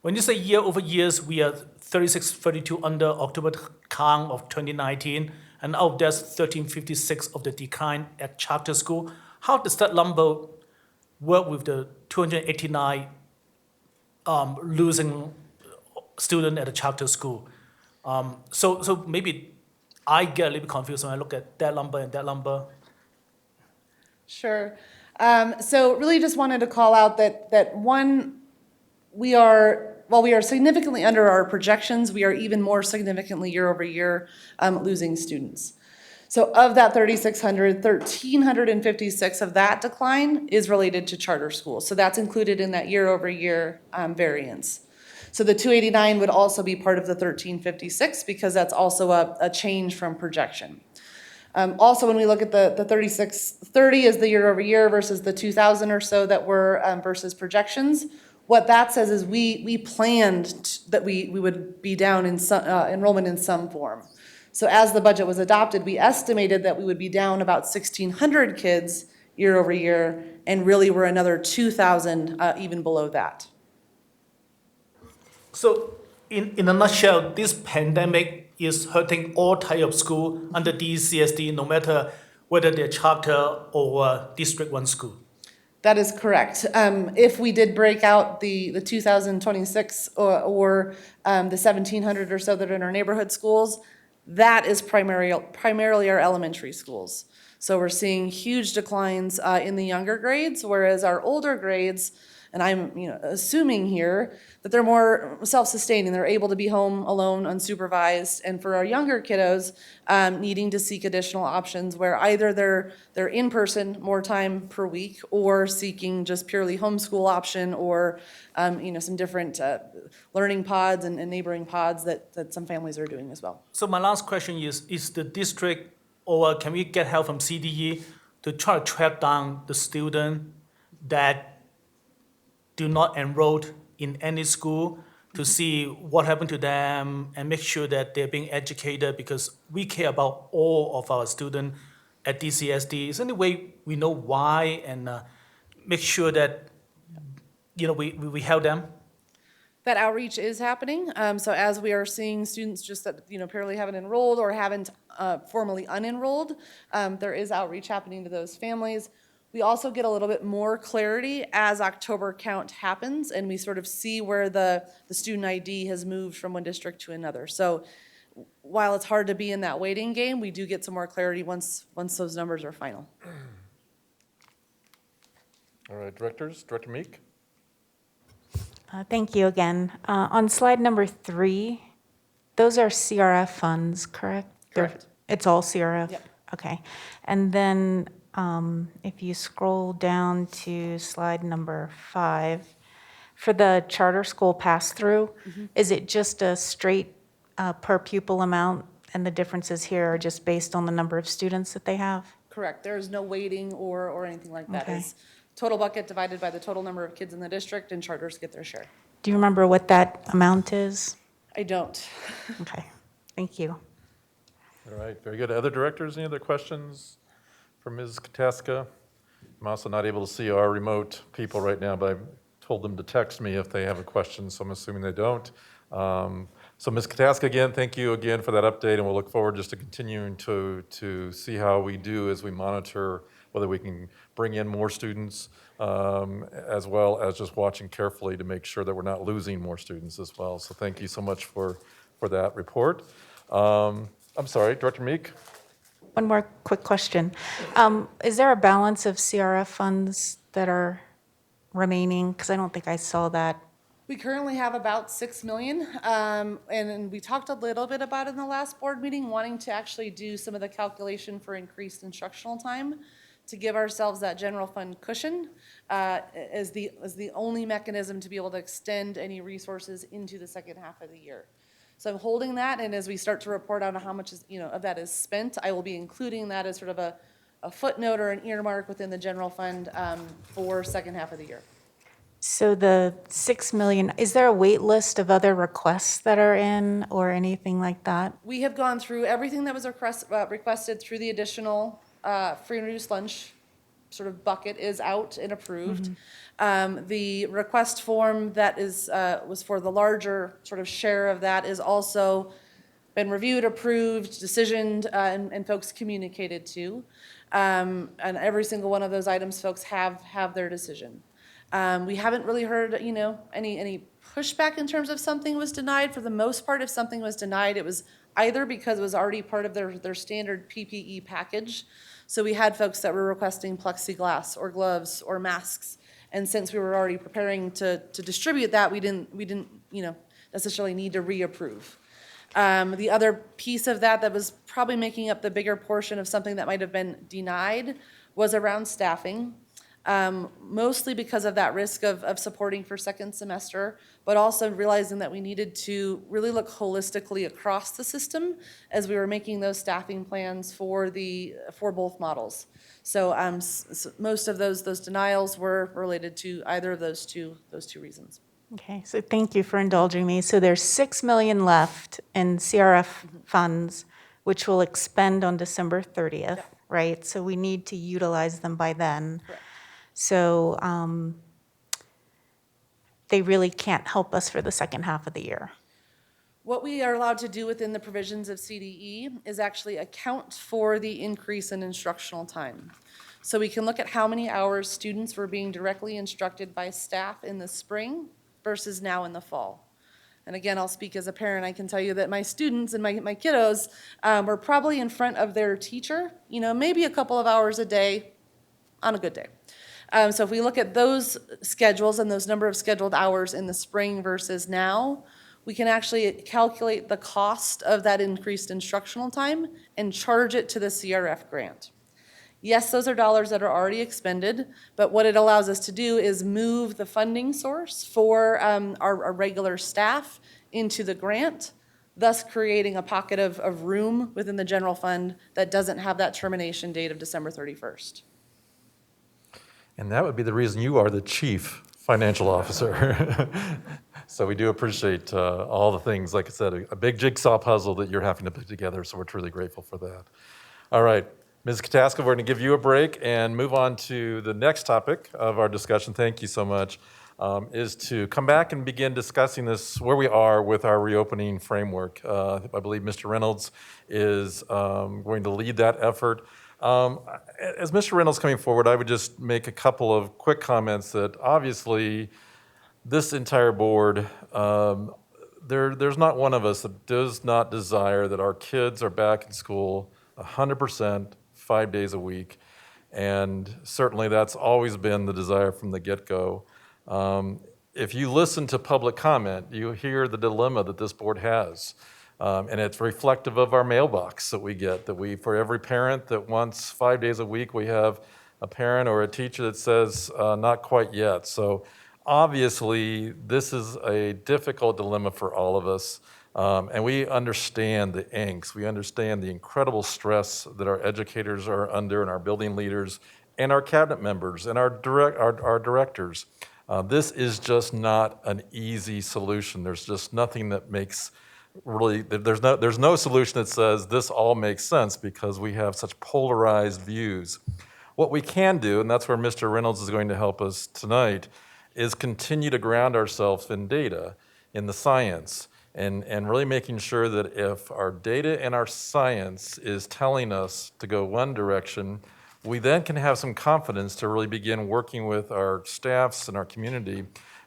When you say year over years, we are 3632 under October count of 2019, and out of that's 1356 of the decline at charter school. How does that number work with the 289 losing student at a charter school? So maybe I get a little bit confused when I look at that number and that number. Sure. So really just wanted to call out that one, while we are significantly under our projections, we are even more significantly year over year losing students. So of that 3,600, 1,356 of that decline is related to charter schools. So that's included in that year over year variance. So the 289 would also be part of the 1,356 because that's also a change from projection. Also, when we look at the 3,630 is the year over year versus the 2,000 or so that were versus projections, what that says is we planned that we would be down in some, enrollment in some form. So as the budget was adopted, we estimated that we would be down about 1,600 kids year over year, and really we're another 2,000 even below that. So in a nutshell, this pandemic is hurting all type of school under DCSD, no matter whether they're charter or District 1 school. That is correct. If we did break out the 2,026 or the 1,700 or so that are in our neighborhood schools, that is primarily our elementary schools. So we're seeing huge declines in the younger grades, whereas our older grades, and I'm assuming here that they're more self-sustaining. They're able to be home alone, unsupervised, and for our younger kiddos, needing to seek additional options where either they're in person more time per week, or seeking just purely homeschool option, or some different learning pods and neighboring pods that some families are doing as well. So my last question is the district, or can we get help from CDE to try to track down the student that do not enroll in any school, to see what happened to them and make sure that they're being educated, because we care about all of our students at DCSD. Is there any way we know why and make sure that we help them? That outreach is happening. So as we are seeing students just that purely haven't enrolled or haven't formally unenrolled, there is outreach happening to those families. We also get a little bit more clarity as October count happens, and we sort of see where the student ID has moved from one district to another. So while it's hard to be in that waiting game, we do get some more clarity once those numbers are final. All right, directors, Director Meek. Thank you again. On slide number 3, those are CRF funds, correct? Correct. It's all CRF? Yep. Okay. And then if you scroll down to slide number 5, for the charter school pass-through, is it just a straight per pupil amount, and the differences here are just based on the number of students that they have? Correct. There is no weighting or anything like that. Okay. It's total bucket divided by the total number of kids in the district, and charters get their share. Do you remember what that amount is? I don't. Okay, thank you. All right, very good. Other directors, any other questions for Ms. Kataska? I'm also not able to see our remote people right now, but I've told them to text me if they have a question, so I'm assuming they don't. So Ms. Kataska, again, thank you again for that update, and we'll look forward just to continuing to see how we do as we monitor whether we can bring in more students, as well as just watching carefully to make sure that we're not losing more students as well. So thank you so much for that report. I'm sorry, Director Meek? One more quick question. Is there a balance of CRF funds that are remaining? Because I don't think I saw that. We currently have about 6 million, and we talked a little bit about it in the last board meeting, wanting to actually do some of the calculation for increased instructional time to give ourselves that general fund cushion as the only mechanism to be able to extend any resources into the second half of the year. So I'm holding that, and as we start to report on how much is, of that is spent, I will be including that as sort of a footnote or an earmark within the general fund for second half of the year. So the 6 million, is there a wait list of other requests that are in or anything like that? We have gone through everything that was requested through the additional free and reduced lunch sort of bucket is out and approved. The request form that was for the larger sort of share of that is also been reviewed, approved, decisioned, and folks communicated to. And every single one of those items, folks have their decision. We haven't really heard, any pushback in terms of something was denied. For the most part, if something was denied, it was either because it was already part of their standard PPE package. So we had folks that were requesting plexiglass or gloves or masks. And since we were already preparing to distribute that, we didn't necessarily need to reapprove. The other piece of that was probably making up the bigger portion of something that might have been denied was around staffing. Mostly because of that risk of supporting for second semester, but also realizing that we needed to really look holistically across the system as we were making those staffing plans for both models. So most of those denials were related to either of those two reasons. Okay, so thank you for indulging me. So there's 6 million left in CRF funds, which will expend on December 30th, right? So we need to utilize them by then. Correct. So they really can't help us for the second half of the year. What we are allowed to do within the provisions of CDE is actually account for the increase in instructional time. So we can look at how many hours students were being directly instructed by staff in the spring versus now in the fall. And again, I'll speak as a parent. I can tell you that my students and my kiddos were probably in front of their teacher, maybe a couple of hours a day on a good day. So if we look at those schedules and those number of scheduled hours in the spring versus now, we can actually calculate the cost of that increased instructional time and charge it to the CRF grant. Yes, those are dollars that are already expended, but what it allows us to do is move the funding source for our regular staff into the grant, thus creating a pocket of room within the general fund that doesn't have that termination date of December 31st. And that would be the reason you are the chief financial officer. So we do appreciate all the things, like I said, a big jigsaw puzzle that you're having to put together, so we're truly grateful for that. All right, Ms. Kataska, we're going to give you a break and move on to the next topic of our discussion. Thank you so much. Is to come back and begin discussing this, where we are with our reopening framework. I believe Mr. Reynolds is going to lead that effort. As Mr. Reynolds coming forward, I would just make a couple of quick comments that obviously this entire board, there's not one of us that does not desire that our kids are back in school 100%, 5 days a week. And certainly that's always been the desire from the get-go. If you listen to public comment, you hear the dilemma that this board has. And it's reflective of our mailbox that we get, for every parent that wants 5 days a week, we have a parent or a teacher that says, not quite yet. So obviously, this is a difficult dilemma for all of us. And we understand the angst. We understand the incredible stress that our educators are under and our building leaders and our cabinet members and our directors. This is just not an easy solution. There's just nothing that makes really, there's no solution that says this all makes sense because we have such polarized views. What we can do, and that's where Mr. Reynolds is going to help us tonight, is continue to ground ourselves in data, in the science, and really making sure that if our data and our science is telling us to go one direction, we then can have some confidence to really begin working with our staffs and our community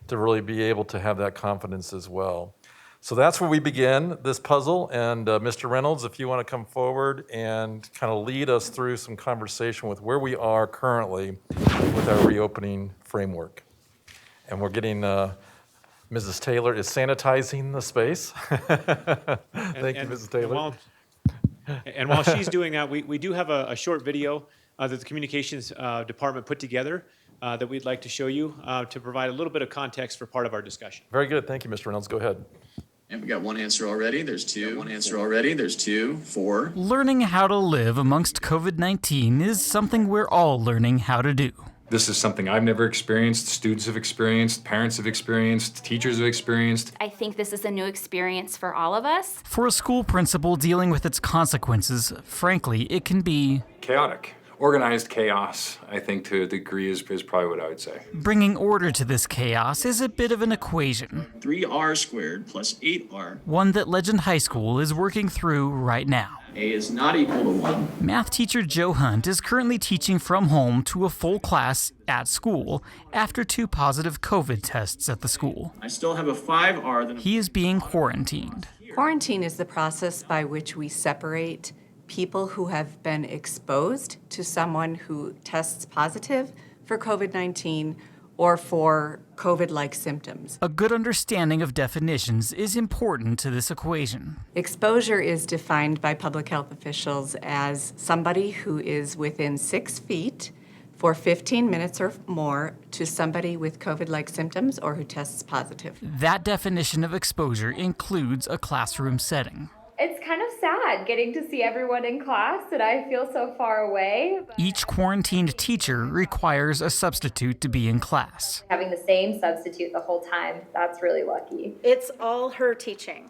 to really be able to have that confidence as well. So that's where we begin this puzzle. And Mr. Reynolds, if you want to come forward and kind of lead us through some conversation with where we are currently with our reopening framework. And we're getting, Mrs. Taylor is sanitizing the space. Thank you, Mrs. Taylor. And while she's doing that, we do have a short video that the communications department put together that we'd like to show you to provide a little bit of context for part of our discussion. Very good. Thank you, Mr. Reynolds. Go ahead. And we got one answer already. There's two. One answer already. There's two. 4. Learning how to live amongst COVID-19 is something we're all learning how to do. This is something I've never experienced, students have experienced, parents have experienced, teachers have experienced. I think this is a new experience for all of us. For a school principal dealing with its consequences, frankly, it can be Chaotic. Organized chaos, I think, to a degree is probably what I would say. bringing order to this chaos is a bit of an equation, 3r squared plus 8r. one that Legend High School is working through right now. A is not equal to 1. Math teacher Joe Hunt is currently teaching from home to a full class at school after 2 positive COVID tests at the school. I still have a 5r. Then He is being quarantined. Quarantine is the process by which we separate people who have been exposed to someone who tests positive for COVID-19 or for COVID-like symptoms. A good understanding of definitions is important to this equation. Exposure is defined by public health officials as somebody who is within 6 feet for 15 minutes or more to somebody with COVID-like symptoms or who tests positive. That definition of exposure includes a classroom setting. It's kind of sad getting to see everyone in class, and I feel so far away. Each quarantined teacher requires a substitute to be in class. Having the same substitute the whole time, that's really lucky. It's all her teaching.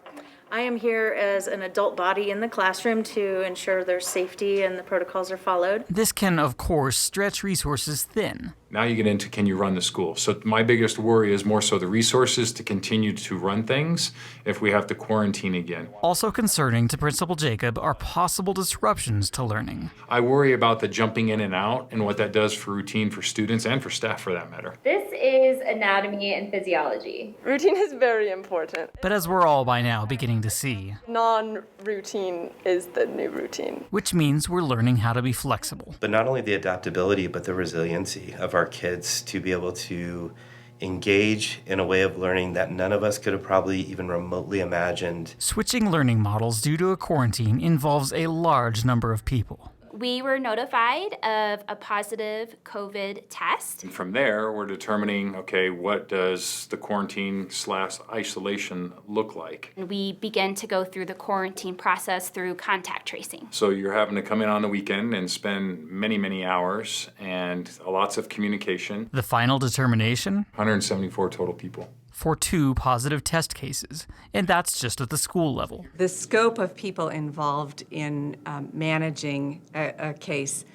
I am here as an adult body in the classroom to ensure there's safety and the protocols are followed. This can, of course, stretch resources thin. Now you get into, can you run the school? So my biggest worry is more so the resources to continue to run things if we have to quarantine again. Also concerning to Principal Jacob are possible disruptions to learning. I worry about the jumping in and out and what that does for routine for students and for staff for that matter. This is anatomy and physiology. Routine is very important. But as we're all by now beginning to see, Non-routine is the new routine. which means we're learning how to be flexible. But not only the adaptability, but the resiliency of our kids to be able to engage in a way of learning that none of us could have probably even remotely imagined. Switching learning models due to a quarantine involves a large number of people. We were notified of a positive COVID test. And from there, we're determining, okay, what does the quarantine/isolation look like? And we begin to go through the quarantine process through contact tracing. So you're having to come in on the weekend and spend many, many hours and lots of communication. The final determination? 174 total people. For 2 positive test cases, and that's just at the school level. The scope of people involved in managing a case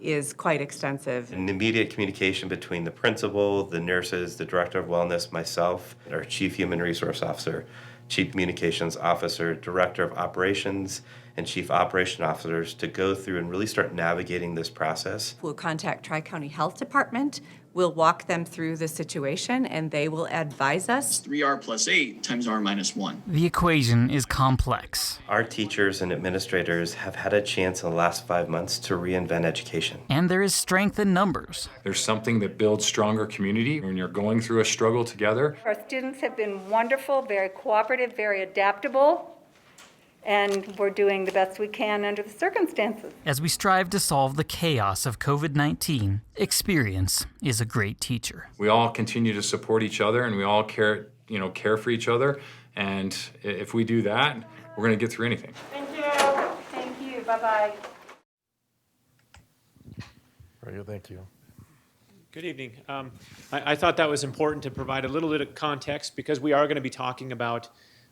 is quite extensive. An immediate communication between the principal, the nurses, the director of wellness, myself, our chief human resource officer, chief communications officer, director of operations, and chief operation officers to go through and really start navigating this process. We'll contact Tri-County Health Department. We'll walk them through the situation and they will advise us. 3r plus 8 times r minus 1. The equation is complex. Our teachers and administrators have had a chance in the last 5 months to reinvent education. And there is strength in numbers. There's something that builds stronger community when you're going through a struggle together. Our students have been wonderful, very cooperative, very adaptable, and we're doing the best we can under the circumstances. As we strive to solve the chaos of COVID-19, experience is a great teacher. We all continue to support each other and we all care for each other. And if we do that, we're going to get through anything. Thank you. Thank you. Bye-bye. Very good. Thank you. Good evening. I thought that was important to provide a little bit of context because we are going to be talking about,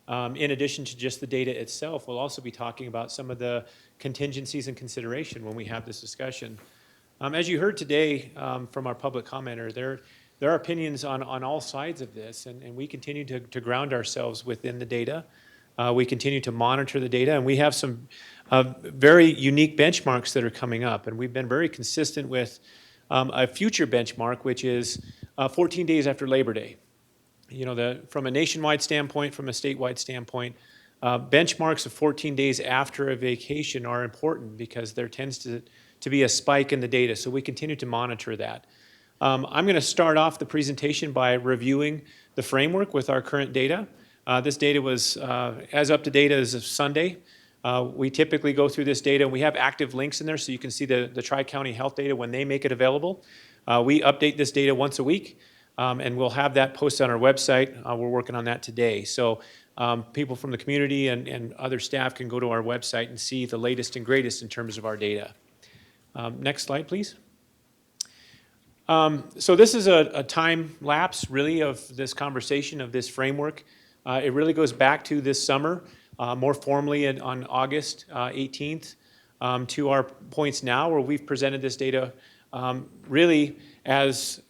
in addition to just the data itself, we'll also be talking about some of the contingencies and consideration when we have this discussion. As you heard today from our public commenter, there are opinions on all sides of this, and we continue to ground ourselves within the data. We continue to monitor the data, and we have some very unique benchmarks that are coming up, and we've been very consistent with a future benchmark, which is 14 days after Labor Day. From a nationwide standpoint, from a statewide standpoint, benchmarks of 14 days after a vacation are important because there tends to be a spike in the data, so we continue to monitor that. I'm going to start off the presentation by reviewing the framework with our current data. This data was as up to date as of Sunday. We typically go through this data, and we have active links in there so you can see the Tri-County Health data when they make it available. We update this data once a week, and we'll have that posted on our website. We're working on that today. So people from the community and other staff can go to our website and see the latest and greatest in terms of our data. Next slide, please. So this is a time lapse, really, of this conversation, of this framework. It really goes back to this summer, more formally on August 18th, to our points now where we've presented this data really as,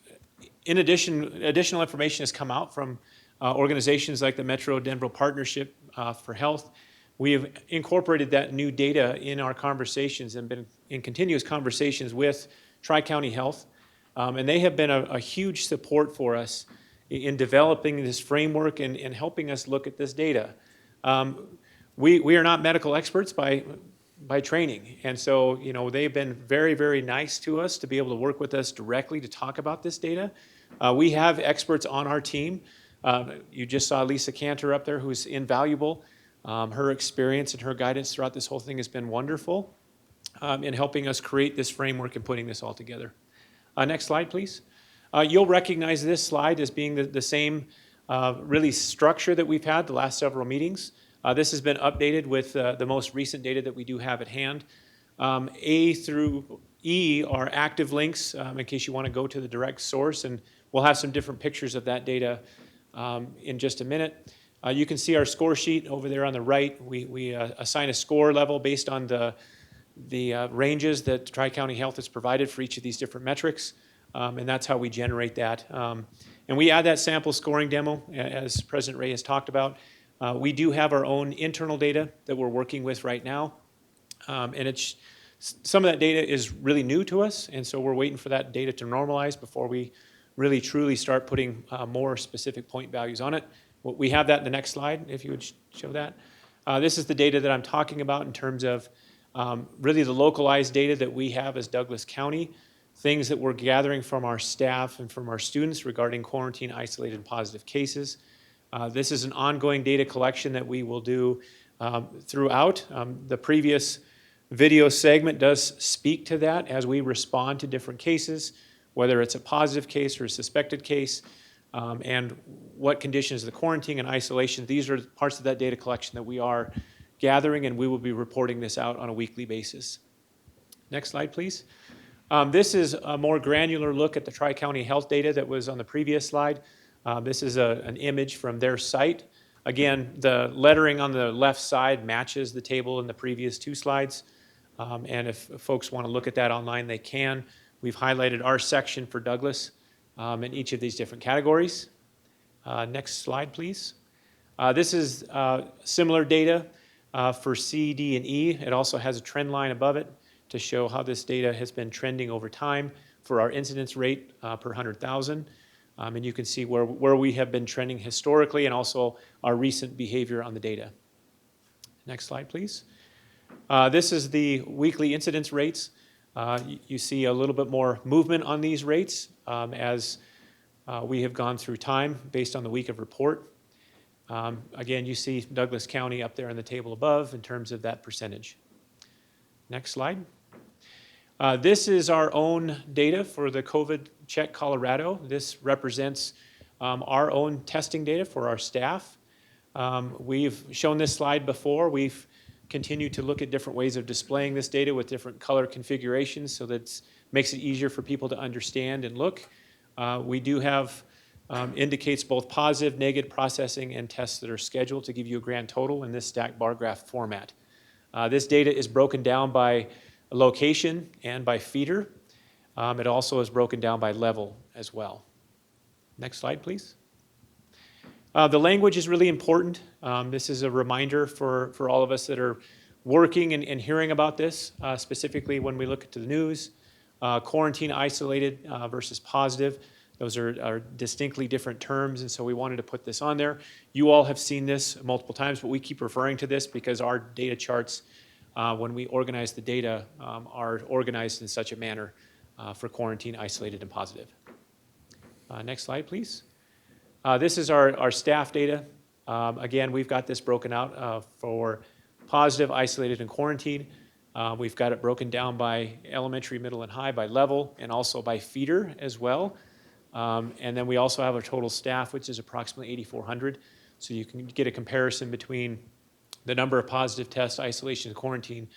in addition, additional information has come out from organizations like the Metro Denver Partnership for Health. We have incorporated that new data in our conversations and been in continuous conversations with Tri-County Health. And they have been a huge support for us in developing this framework and helping us look at this data. We are not medical experts by training. And so, you know, they've been very, very nice to us to be able to work with us directly to talk about this data. We have experts on our team. You just saw Lisa Cantor up there, who's invaluable. Her experience and her guidance throughout this whole thing has been wonderful in helping us create this framework and putting this all together. Next slide, please. You'll recognize this slide as being the same really structure that we've had the last several meetings. This has been updated with the most recent data that we do have at hand. A through E are active links in case you want to go to the direct source, and we'll have some different pictures of that data in just a minute. You can see our score sheet over there on the right. We assign a score level based on the ranges that Tri-County Health has provided for each of these different metrics, and that's how we generate that. And we add that sample scoring demo, as President Ray has talked about. We do have our own internal data that we're working with right now, and some of that data is really new to us, and so we're waiting for that data to normalize before we really truly start putting more specific point values on it. We have that in the next slide, if you would show that. This is the data that I'm talking about in terms of really the localized data that we have as Douglas County, things that we're gathering from our staff and from our students regarding quarantine, isolated, and positive cases. This is an ongoing data collection that we will do throughout. The previous video segment does speak to that as we respond to different cases, whether it's a positive case or a suspected case, and what conditions of the quarantine and isolation. These are parts of that data collection that we are gathering, and we will be reporting this out on a weekly basis. Next slide, please. This is a more granular look at the Tri-County Health data that was on the previous slide. This is an image from their site. Again, the lettering on the left side matches the table in the previous two slides. And if folks want to look at that online, they can. We've highlighted our section for Douglas in each of these different categories. Next slide, please. This is similar data for C, D, and E. It also has a trend line above it to show how this data has been trending over time for our incidence rate per 100,000. And you can see where we have been trending historically and also our recent behavior on the data. Next slide, please. This is the weekly incidence rates. You see a little bit more movement on these rates as we have gone through time based on the week of report. Again, you see Douglas County up there in the table above in terms of that percentage. Next slide. This is our own data for the COVID Check Colorado. This represents our own testing data for our staff. We've shown this slide before. We've continued to look at different ways of displaying this data with different color configurations so that it makes it easier for people to understand and look. We do have indicates both positive, negative processing, and tests that are scheduled to give you a grand total in this stacked bar graph format. This data is broken down by location and by feeder. It also is broken down by level as well. Next slide, please. The language is really important. This is a reminder for all of us that are working and hearing about this, specifically when we look at the news. Quarantine isolated versus positive. Those are distinctly different terms, and so we wanted to put this on there. You all have seen this multiple times, but we keep referring to this because our data charts, when we organize the data, are organized in such a manner for quarantine, isolated, and positive. Next slide, please. This is our staff data. Again, we've got this broken out for positive, isolated, and quarantined. We've got it broken down by elementary, middle, and high by level, and also by feeder as well. And then we also have our total staff, which is approximately 8,400. So you can get a comparison between the number of positive tests, isolation, and quarantine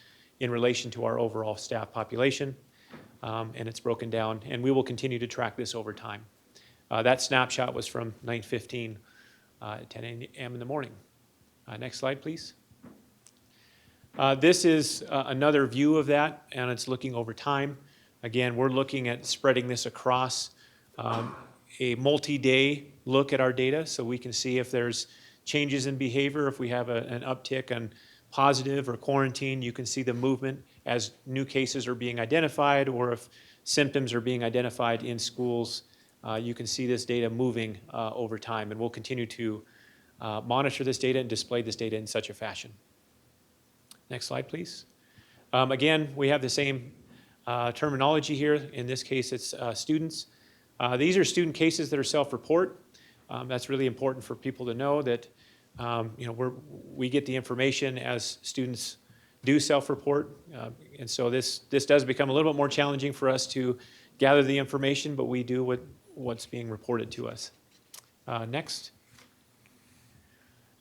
in relation to our overall staff population. And it's broken down, and we will continue to track this over time. That snapshot was from 9:15 at 10 a.m. in the morning. Next slide, please. This is another view of that, and it's looking over time. Again, we're looking at spreading this across a multi-day look at our data, so we can see if there's changes in behavior. If we have an uptick on positive or quarantine, you can see the movement as new cases are being identified, or if symptoms are being identified in schools, you can see this data moving over time, and we'll continue to monitor this data and display this data in such a fashion. Next slide, please. Again, we have the same terminology here. In this case, it's students. These are student cases that are self-report. That's really important for people to know that we get the information as students do self-report. And so this does become a little bit more challenging for us to gather the information, but we do what's being reported to us. Next.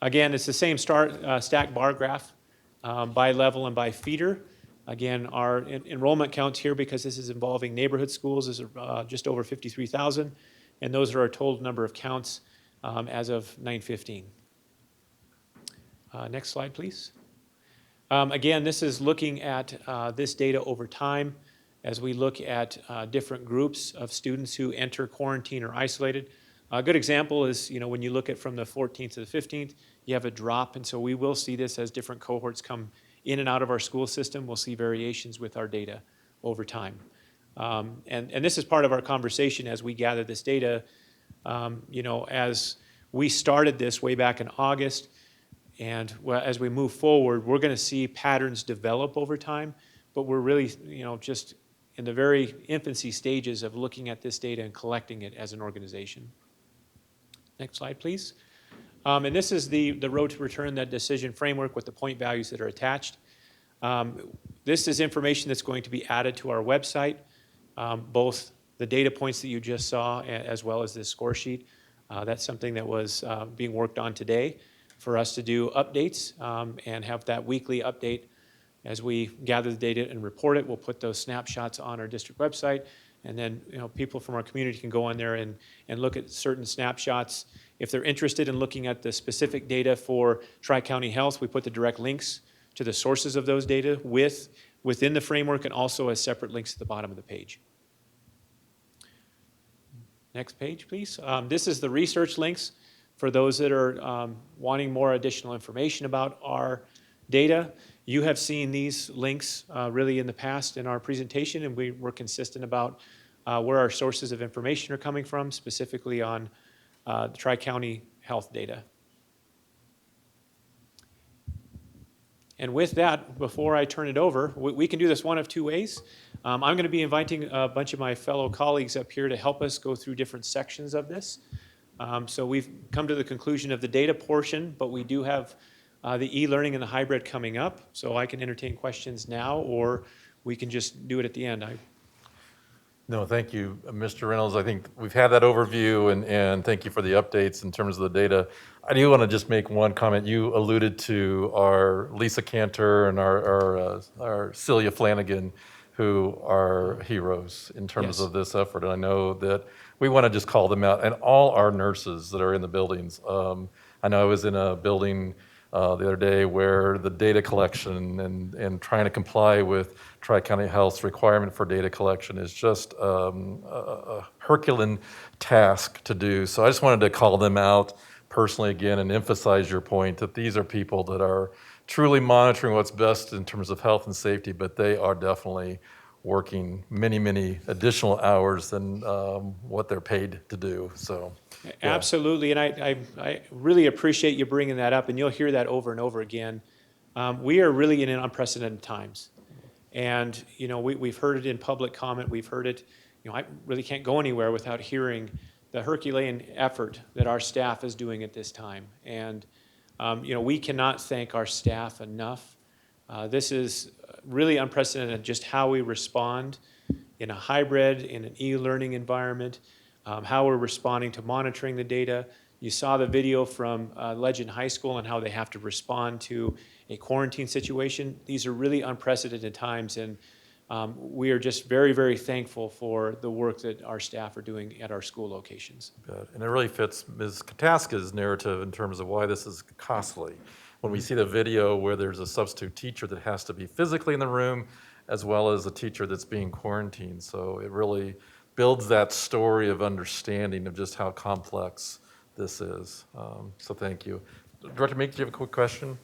Again, it's the same stack bar graph by level and by feeder. Again, our enrollment counts here, because this is involving neighborhood schools, is just over 53,000. And those are our total number of counts as of 9:15. Next slide, please. Again, this is looking at this data over time as we look at different groups of students who enter quarantine or isolated. A good example is, when you look at from the 14th to the 15th, you have a drop, and so we will see this as different cohorts come in and out of our school system. We'll see variations with our data over time. And this is part of our conversation as we gather this data. As we started this way back in August, and as we move forward, we're going to see patterns develop over time, but we're really, just in the very infancy stages of looking at this data and collecting it as an organization. Next slide, please. And this is the road to return that decision framework with the point values that are attached. This is information that's going to be added to our website, both the data points that you just saw as well as this score sheet. That's something that was being worked on today for us to do updates and have that weekly update as we gather the data and report it. We'll put those snapshots on our district website, and then people from our community can go on there and look at certain snapshots. If they're interested in looking at the specific data for Tri-County Health, we put the direct links to the sources of those data within the framework, and also as separate links at the bottom of the page. Next page, please. This is the research links for those that are wanting more additional information about our data. You have seen these links really in the past in our presentation, and we were consistent about where our sources of information are coming from, specifically on the Tri-County Health data. And with that, before I turn it over, we can do this one of two ways. I'm going to be inviting a bunch of my fellow colleagues up here to help us go through different sections of this. So we've come to the conclusion of the data portion, but we do have the e-learning and the hybrid coming up. So I can entertain questions now, or we can just do it at the end. No, thank you, Mr. Reynolds. I think we've had that overview, and thank you for the updates in terms of the data. I do want to just make one comment. You alluded to our Lisa Cantor and our Celia Flanagan, who are heroes in terms of this effort. And I know that we want to just call them out, and all our nurses that are in the buildings. I know I was in a building the other day where the data collection and trying to comply with Tri-County Health's requirement for data collection is just a Herculean task to do. So I just wanted to call them out personally again and emphasize your point that these are people that are truly monitoring what's best in terms of health and safety, but they are definitely working many, many additional hours than what they're paid to do. So, yeah. Absolutely, and I really appreciate you bringing that up, and you'll hear that over and over again. We are really in unprecedented times, and we've heard it in public comment. We've heard it. I really can't go anywhere without hearing the Herculean effort that our staff is doing at this time, and we cannot thank our staff enough This is really unprecedented, just how we respond in a hybrid, in an e-learning environment, how we're responding to monitoring the data. You saw the video from Legend High School and how they have to respond to a quarantine situation. These are really unprecedented times, and we are just very, very thankful for the work that our staff are doing at our school locations. Good. And it really fits Ms. Kataska's narrative in terms of why this is costly. When we see the video where there's a substitute teacher that has to be physically in the room, as well as a teacher that's being quarantined. So it really builds that story of understanding of just how complex this is. So thank you. Director Meek, do you have a quick question?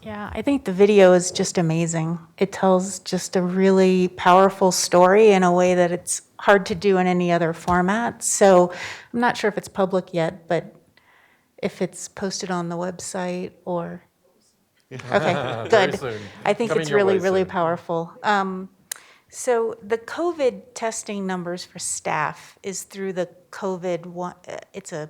Yeah, I think the video is just amazing. It tells just a really powerful story in a way that it's hard to do in any other format. So I'm not sure if it's public yet, but if it's posted on the website or, okay, Very good. soon. I think Coming it's your really, way really soon. powerful. So the COVID testing numbers for staff is through the COVID one. It's a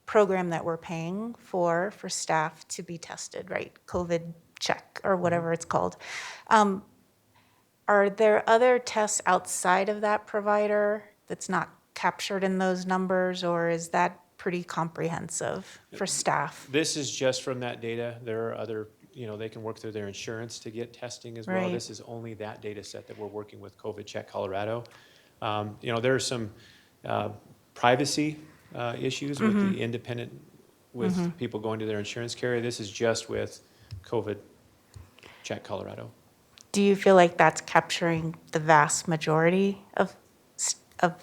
program that we're paying for staff to be tested, right? COVID check or whatever it's called. Are there other tests outside of that provider that's not captured in those numbers, or is that pretty comprehensive for staff? This is just from that data. There are other, they can work through their insurance to get testing as well. Right. This is only that data set that we're working with COVID Check Colorado. There are some privacy issues with the independent, with people going to their insurance carrier. This is just with COVID Check Colorado. Do you feel like that's capturing the vast majority of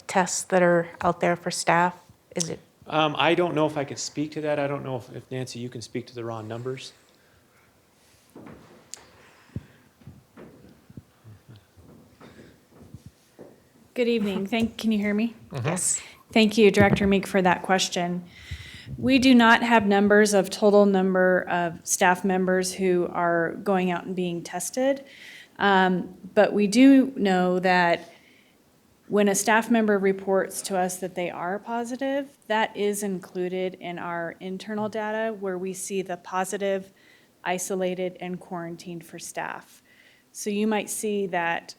tests that are out there for staff? Is it? I don't know if I could speak to that. I don't know if Nancy, you can speak to the raw numbers. Good evening. Can you hear me? Yes. Thank you, Director Meek, for that question. We do not have numbers of total number of staff members who are going out and being tested. But we do know that when a staff member reports to us that they are positive, that is included in our internal data where we see the positive, isolated, and quarantined for staff. So you might see that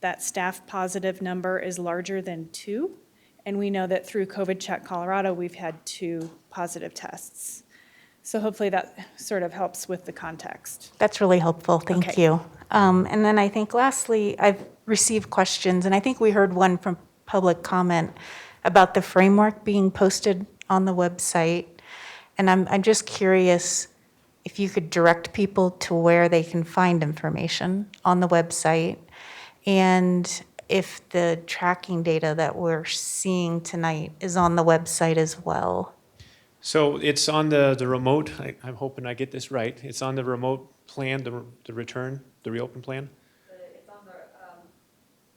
that staff positive number is larger than 2. And we know that through COVID Check Colorado, we've had 2 positive tests. So hopefully that sort of helps with the context. That's really helpful, thank Okay. you. And then I think lastly, I've received questions, and I think we heard one from public comment about the framework being posted on the website. And I'm just curious if you could direct people to where they can find information on the website, and if the tracking data that we're seeing tonight is on the website as well. So it's on the remote, I'm hoping I get this right. It's on the remote plan, the return, the reopen plan? It's on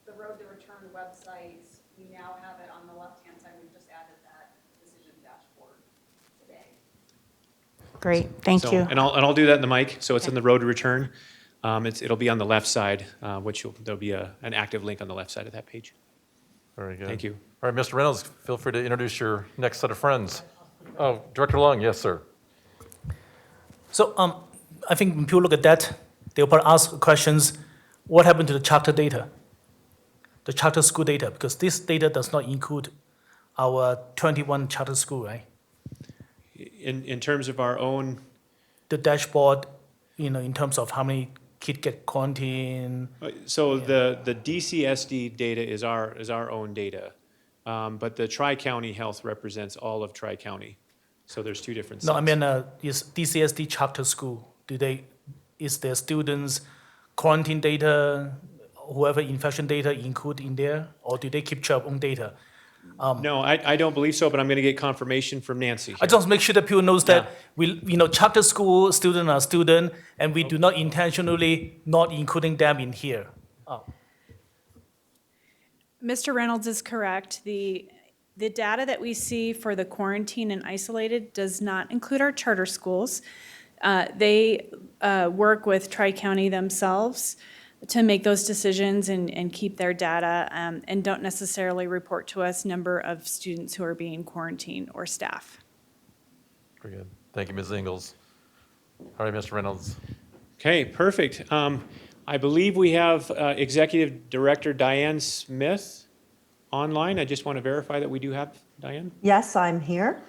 the Road to Return website. We now have it on the left-hand side. We've just added that decision dashboard today. Great, thank So- you. And I'll do that in the mic, so it's in the road to return. It'll be on the left side, there'll be an active link on the left side of that page. Very good. Thank you. All right, Mr. Reynolds, feel free to introduce your next set of friends. Oh, Director Long, yes, sir. So I think when people look at that, they'll probably ask questions, what happened to the charter data? The charter school data, because this data does not include our 21 charter school, right? In terms of our own, The dashboard, in terms of how many kids get quarantined. so the DCSD data is our own data. But the Tri-County Health represents all of Tri-County. So there's 2 different No, I sets. mean, is DCSD charter school, is their students' quarantine data, whoever infection data include in there, or do they keep track of own data? No, I don't believe so, but I'm going to get confirmation from Nancy. I just make sure that people knows that charter school student are student, and we do not intentionally not including them in here. Mr. Reynolds is correct. The data that we see for the quarantine and isolated does not include our charter schools. They work with Tri-County themselves to make those decisions and keep their data, and don't necessarily report to us number of students who are being quarantined or staff. Very good. Thank you, Ms. Ingles. All right, Mr. Reynolds. Okay, perfect. I believe we have Executive Director Diane Smith online. I just want to verify that we do have Diane. Yes, I'm here.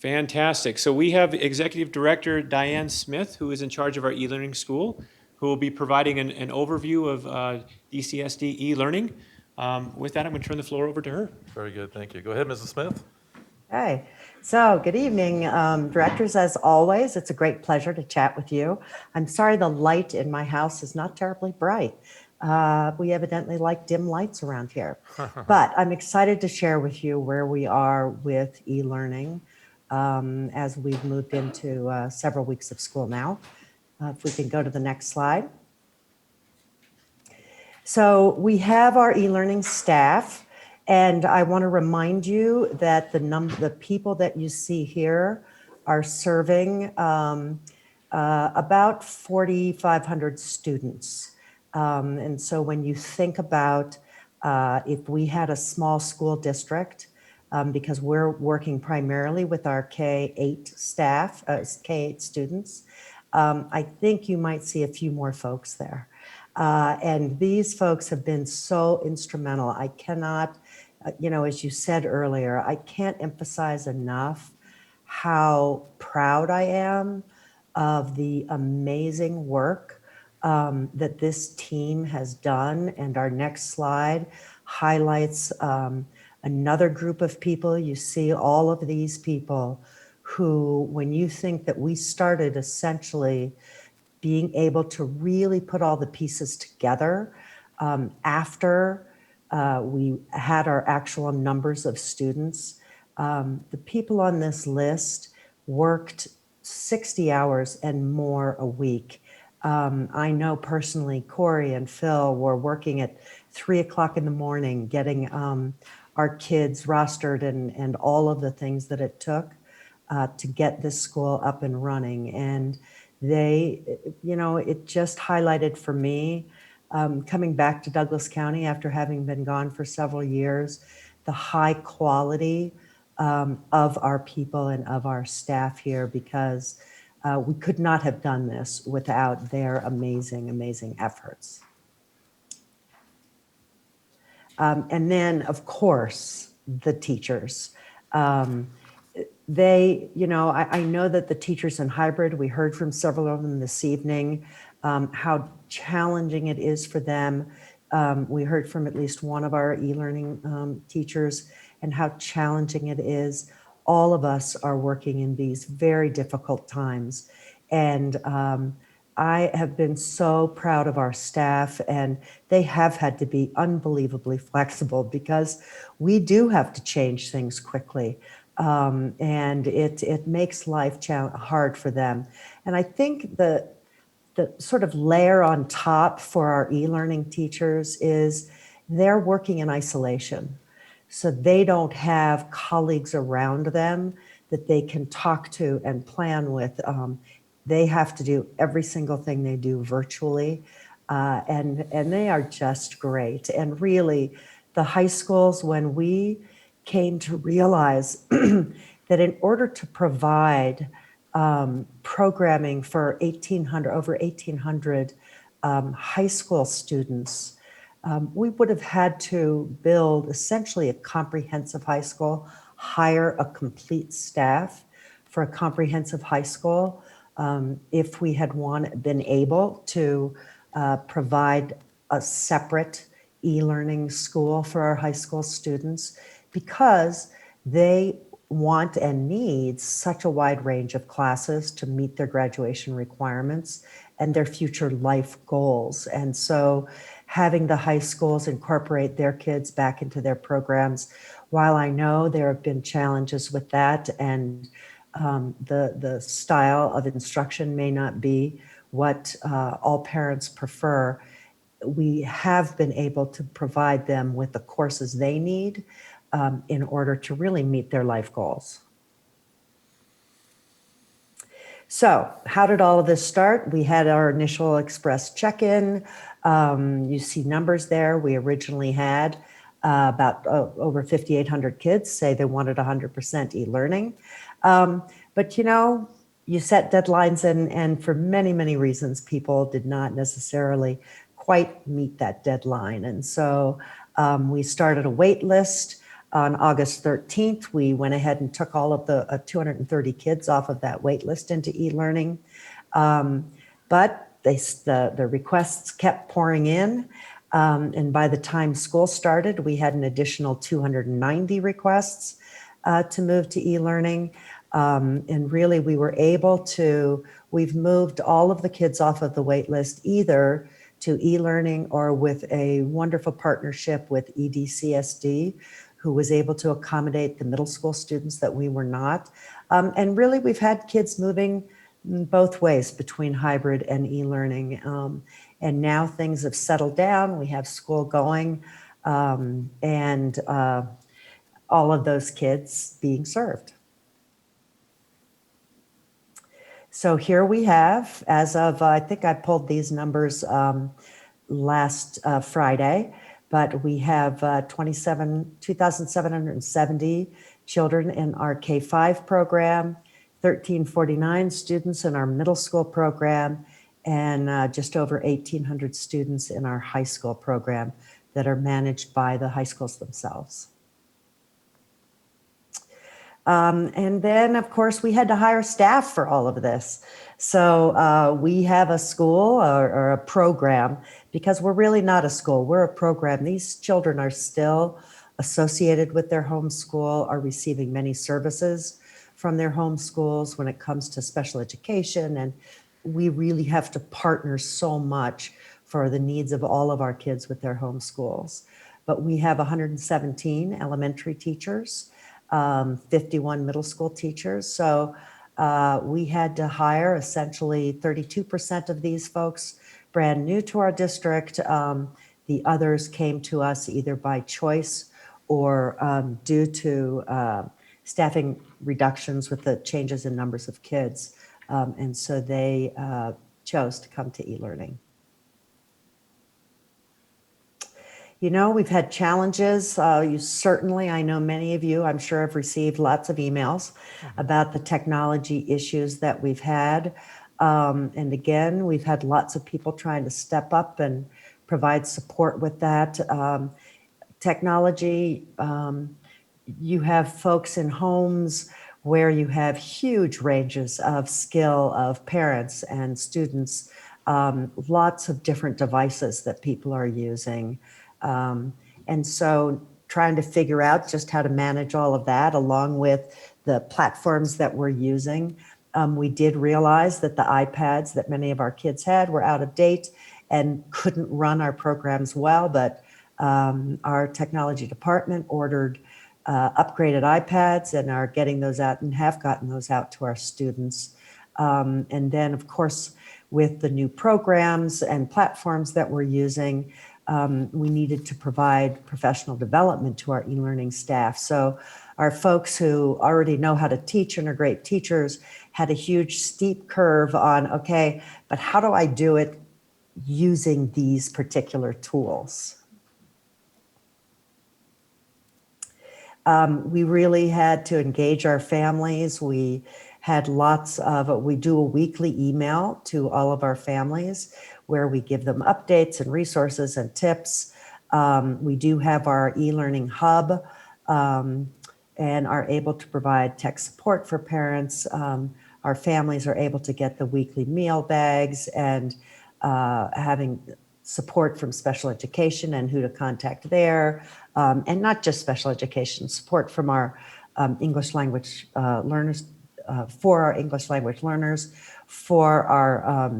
Fantastic. So we have Executive Director Diane Smith, who is in charge of our e-learning school, who will be providing an overview of DCSD e-learning. With that, I'm going to turn the floor over to her. Very good, thank you. Go ahead, Mrs. Smith. Hey, so good evening, directors. As always, it's a great pleasure to chat with you. I'm sorry the light in my house is not terribly bright. We evidently like dim lights around here. But I'm excited to share with you where we are with e-learning as we've moved into several weeks of school now. If we can go to the next slide. So we have our e-learning staff, and I want to remind you that the people that you see here are serving about 4,500 students. And so when you think about if we had a small school district, because we're working primarily with our K-8 staff, K-8 students, I think you might see a few more folks there. And these folks have been so instrumental. I cannot, as you said earlier, I can't emphasize enough how proud I am of the amazing work that this team has done. And our next slide highlights another group of people. You see all of these people who, when you think that we started essentially being able to really put all the pieces together after we had our actual numbers of students, the people on this list worked 60 hours and more a week. I know personally Corey and Phil were working at 3 o'clock in the morning, getting our kids rostered and all of the things that it took to get this school up and running. And they, it just highlighted for me, coming back to Douglas County after having been gone for several years, the high quality of our people and of our staff here, because we could not have done this without their amazing, amazing efforts. And then, of course, the teachers. They, I know that the teachers in hybrid, we heard from several of them this evening, how challenging it is for them. We heard from at least one of our e-learning teachers and how challenging it is. All of us are working in these very difficult times. And I have been so proud of our staff, and they have had to be unbelievably flexible because we do have to change things quickly. And it makes life hard for them. And I think the sort of layer on top for our e-learning teachers is they're working in isolation. So they don't have colleagues around them that they can talk to and plan with. They have to do every single thing they do virtually. And they are just great. And really, the high schools, when we came to realize that in order to provide programming for over 1,800 high school students, we would have had to build essentially a comprehensive high school, hire a complete staff for a comprehensive high school if we had been able to provide a separate e-learning school for our high school students, because they want and need such a wide range of classes to meet their graduation requirements and their future life goals. And so having the high schools incorporate their kids back into their programs, while I know there have been challenges with that and the style of instruction may not be what all parents prefer, we have been able to provide them with the courses they need in order to really meet their life goals. So how did all of this start? We had our initial express check-in. You see numbers there. We originally had about over 5,800 kids say they wanted 100% e-learning. But you set deadlines, and for many, many reasons, people did not necessarily quite meet that deadline. And so we started a wait list on August 13th. We went ahead and took all of the 230 kids off of that wait list into e-learning. But the requests kept pouring in. And by the time school started, we had an additional 290 requests to move to e-learning. And really, we've moved all of the kids off of the wait list either to e-learning or with a wonderful partnership with EDCSD, who was able to accommodate the middle school students that we were not. And really, we've had kids moving both ways between hybrid and e-learning. And now things have settled down. We have school going, and all of those kids being served. So here we have, as of, I think I pulled these numbers last Friday, but we have 2,770 children in our K-5 program, 1,349 students in our middle school program, and just over 1,800 students in our high school program that are managed by the high schools themselves. And then, of course, we had to hire staff for all of this. So we have a school or a program, because we're really not a school, we're a program. These children are still associated with their home school, are receiving many services from their home schools when it comes to special education. And we really have to partner so much for the needs of all of our kids with their home schools. But we have 117 elementary teachers, 51 middle school teachers. So we had to hire essentially 32% of these folks brand new to our district. The others came to us either by choice or due to staffing reductions with the changes in numbers of kids. And so they chose to come to e-learning. You know, we've had challenges. I know many of you, I'm sure, have received lots of emails about the technology issues that we've had. And again, we've had lots of people trying to step up and provide support with that. Technology, you have folks in homes where you have huge ranges of skill of parents and students, lots of different devices that people are using. And so trying to figure out just how to manage all of that along with the platforms that we're using. We did realize that the iPads that many of our kids had were out of date and couldn't run our programs well, but our technology department ordered upgraded iPads and are getting those out and have gotten those out to our students. And then, of course, with the new programs and platforms that we're using, we needed to provide professional development to our e-learning staff. So our folks who already know how to teach and are great teachers had a huge steep curve on, okay, but how do I do it using these particular tools? We really had to engage our families. We had we do a weekly email to all of our families where we give them updates and resources and tips. We do have our e-learning hub and are able to provide tech support for parents. Our families are able to get the weekly meal bags and having support from special education and who to contact there. And not just special education, support from our English language learners, for our English language learners, for our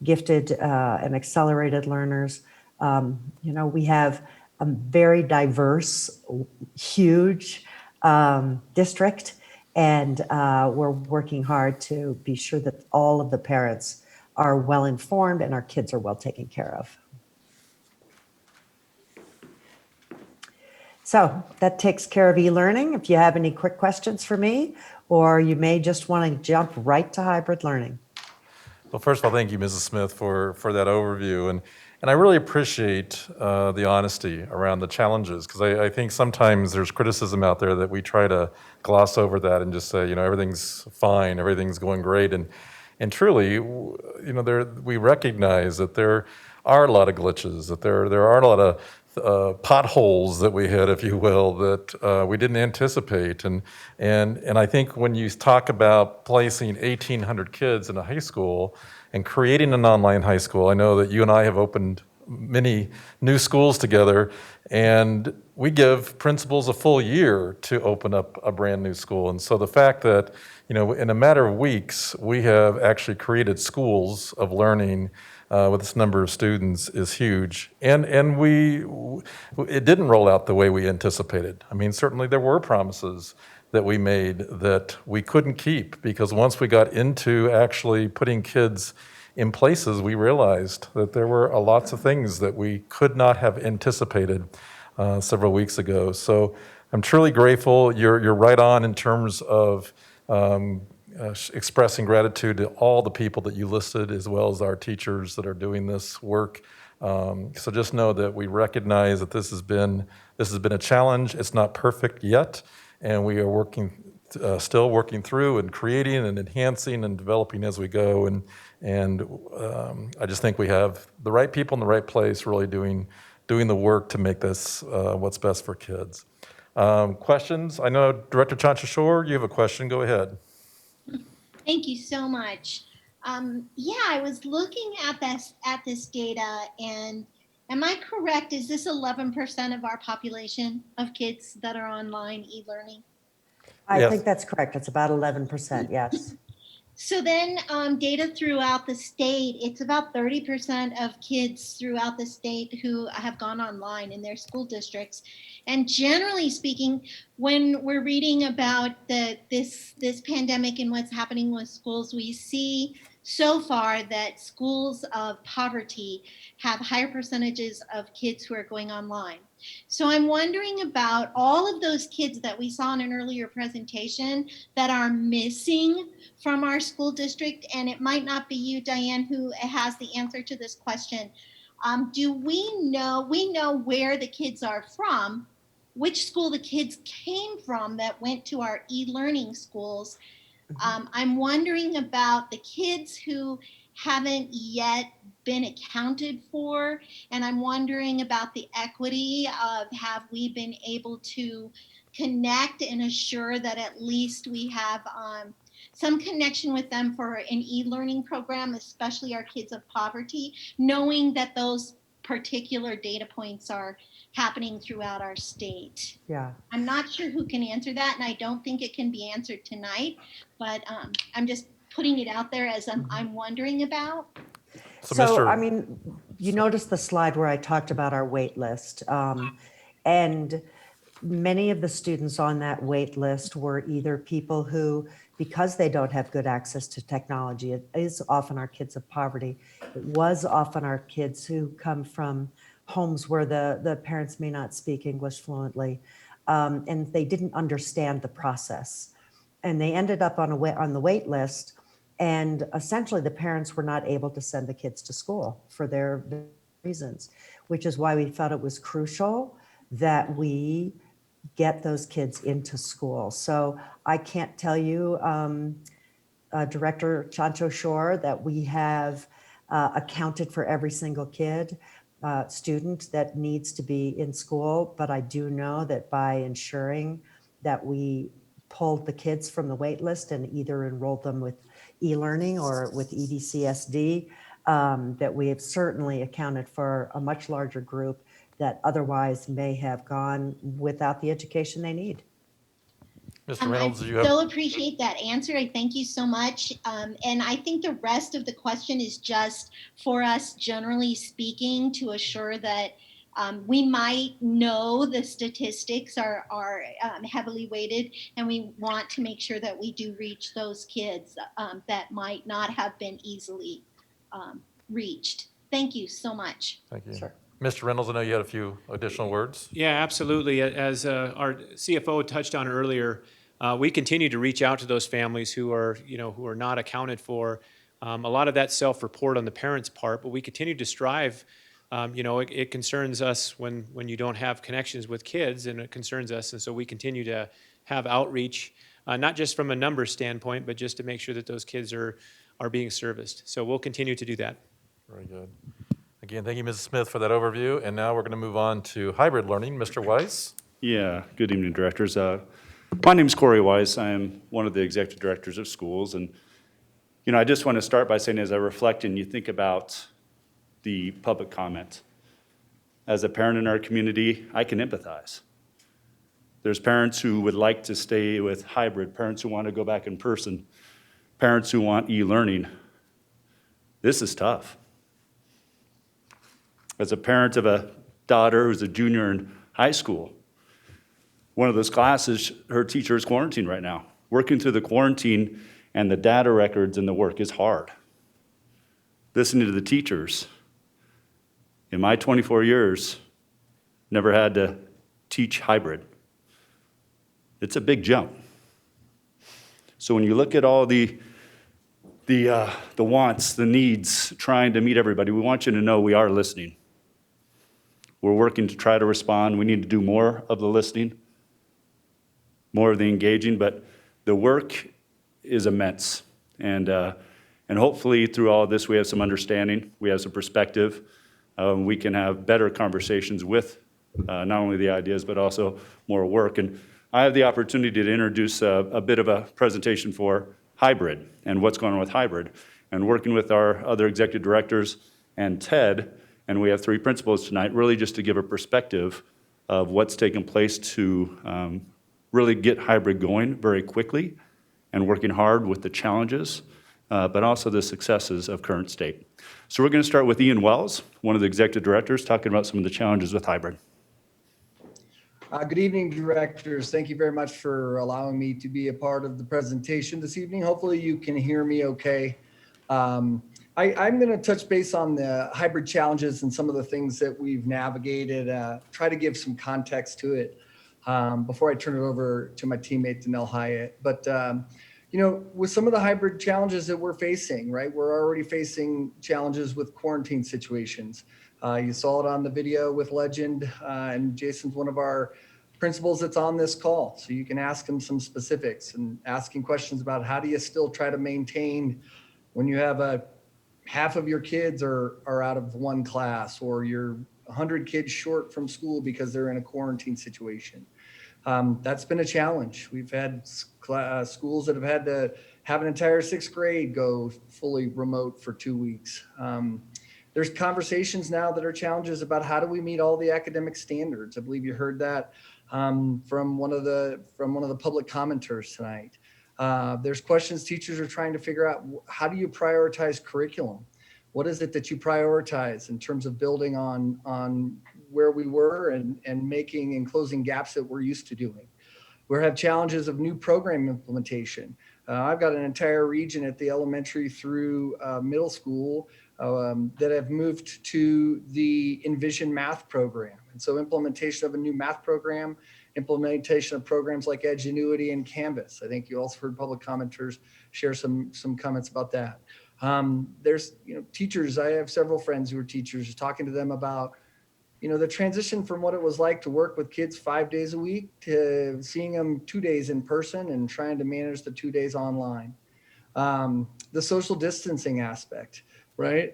gifted and accelerated learners. We have a very diverse, huge district, and we're working hard to be sure that all of the parents are well informed and our kids are well taken care of. So that takes care of e-learning. If you have any quick questions for me, or you may just want to jump right to hybrid learning. Well, first of all, thank you, Mrs. Smith, for that overview. And I really appreciate the honesty around the challenges, because I think sometimes there's criticism out there that we try to gloss over that and just say, everything's fine, everything's going great. And truly, we recognize that there are a lot of glitches, that there are a lot of potholes that we hit, if you will, that we didn't anticipate. And I think when you talk about placing 1,800 kids in a high school and creating an online high school, I know that you and I have opened many new schools together, and we give principals a full year to open up a brand new school. And so the fact that, in a matter of weeks, we have actually created schools of learning with this number of students is huge. And it didn't roll out the way we anticipated. I mean, certainly there were promises that we made that we couldn't keep, because once we got into actually putting kids in places, we realized that there were lots of things that we could not have anticipated several weeks ago. So I'm truly grateful. You're right on in terms of expressing gratitude to all the people that you listed, as well as our teachers that are doing this work. So just know that we recognize that this has been a challenge. It's not perfect yet, and we are still working through and creating and enhancing and developing as we go. And I just think we have the right people in the right place, really doing the work to make this what's best for kids. Questions? I know Director Chanchashore, you have a question. Go ahead. Thank you so much. I was looking at this data, and am I correct? Is this 11% of our population of kids that are online e-learning? I think that's correct. It's about 11%, yes. So then data throughout the state, it's about 30% of kids throughout the state who have gone online in their school districts. And generally speaking, when we're reading about this pandemic and what's happening with schools, we see so far that schools of poverty have higher percentages of kids who are going online. So I'm wondering about all of those kids that we saw in an earlier presentation that are missing from our school district, and it might not be you, Diane, who has the answer to this question. Do we know where the kids are from, which school the kids came from that went to our e-learning schools? I'm wondering about the kids who haven't yet been accounted for, and I'm wondering about the equity of, have we been able to connect and assure that at least we have some connection with them for an e-learning program, especially our kids of poverty, knowing that those particular data points are happening throughout our state. Yeah. I'm not sure who can answer that, and I don't think it can be answered tonight, but I'm just putting it out there as I'm wondering about. So I mean, you noticed the slide where I talked about our wait list. And many of the students on that wait list were either people who, because they don't have good access to technology, it is often our kids of poverty. It was often our kids who come from homes where the parents may not speak English fluently, and they didn't understand the process. And they ended up on the wait list, and essentially the parents were not able to send the kids to school for their reasons, which is why we felt it was crucial that we get those kids into school. So I can't tell you, Director Chanchashore, that we have accounted for every single student that needs to be in school, but I do know that by ensuring that we pulled the kids from the wait list and either enrolled them with e-learning or with EDCSD, that we have certainly accounted for a much larger group that otherwise may have gone without the education they need. Mr. Reynolds, do you have? I so appreciate that answer. I thank you so much. And I think the rest of the question is just for us, generally speaking, to assure that we might know the statistics are heavily weighted, and we want to make sure that we do reach those kids that might not have been easily reached. Thank you so much. Thank you. Sure. Mr. Reynolds, I know you had a few additional words. Yeah, absolutely. As our CFO touched on earlier, we continue to reach out to those families who are not accounted for. A lot of that's self-report on the parents' part, but we continue to strive. It concerns us when you don't have connections with kids, and it concerns us. And so we continue to have outreach, not just from a numbers standpoint, but just to make sure that those kids are being serviced. So we'll continue to do that. Very good. Again, thank you, Mrs. Smith, for that overview. And now we're going to move on to hybrid learning. Mr. Weiss? Yeah, good evening, directors. My name is Corey Weiss. I am one of the executive directors of schools. And, I just want to start by saying, as I reflect and you think about the public comment, as a parent in our community, I can empathize. There's parents who would like to stay with hybrid, parents who want to go back in person, parents who want e-learning. This is tough. As a parent of a daughter who's a junior in high school, one of those classes, her teacher is quarantined right now. Working through the quarantine and the data records and the work is hard. Listening to the teachers, in my 24 years, never had to teach hybrid. It's a big jump. So when you look at all the wants, the needs, trying to meet everybody, we want you to know we are listening. We're working to try to respond. We need to do more of the listening, more of the engaging, but the work is immense. And hopefully through all of this, we have some understanding, we have some perspective. We can have better conversations with not only the ideas, but also more work. And I have the opportunity to introduce a bit of a presentation for hybrid and what's going on with hybrid. And working with our other executive directors and Ted, and we have 3 principals tonight, really just to give a perspective of what's taken place to really get hybrid going very quickly and working hard with the challenges, but also the successes of current state. So we're going to start with Ian Wells, one of the executive directors, talking about some of the challenges with hybrid. Good evening, directors. Thank you very much for allowing me to be a part of the presentation this evening. Hopefully you can hear me okay. I'm going to touch base on the hybrid challenges and some of the things that we've navigated, try to give some context to it before I turn it over to my teammate, Danelle Hyatt. But, with some of the hybrid challenges that we're facing, right, we're already facing challenges with quarantine situations. You saw it on the video with Legend, and Jason's one of our principals that's on this call. So you can ask him some specifics and asking questions about how do you still try to maintain when you have half of your kids are out of one class, or you're 100 kids short from school because they're in a quarantine situation. That's been a challenge. We've had schools that have had to have an entire 6th grade go fully remote for 2 weeks. There's conversations now that are challenges about how do we meet all the academic standards. I believe you heard that from one of the public commenters tonight. There's questions teachers are trying to figure out. How do you prioritize curriculum? What is it that you prioritize in terms of building on where we were and making and closing gaps that we're used to doing? We have challenges of new program implementation. I've got an entire region at the elementary through middle school that have moved to the Envision math program. And so implementation of a new math program, implementation of programs like Edgenuity and Canvas. I think you also heard public commenters share some comments about that. There's, teachers, I have several friends who are teachers, talking to them about, the transition from what it was like to work with kids 5 days a week to seeing them 2 days in person and trying to manage the 2 days online. The social distancing aspect, right?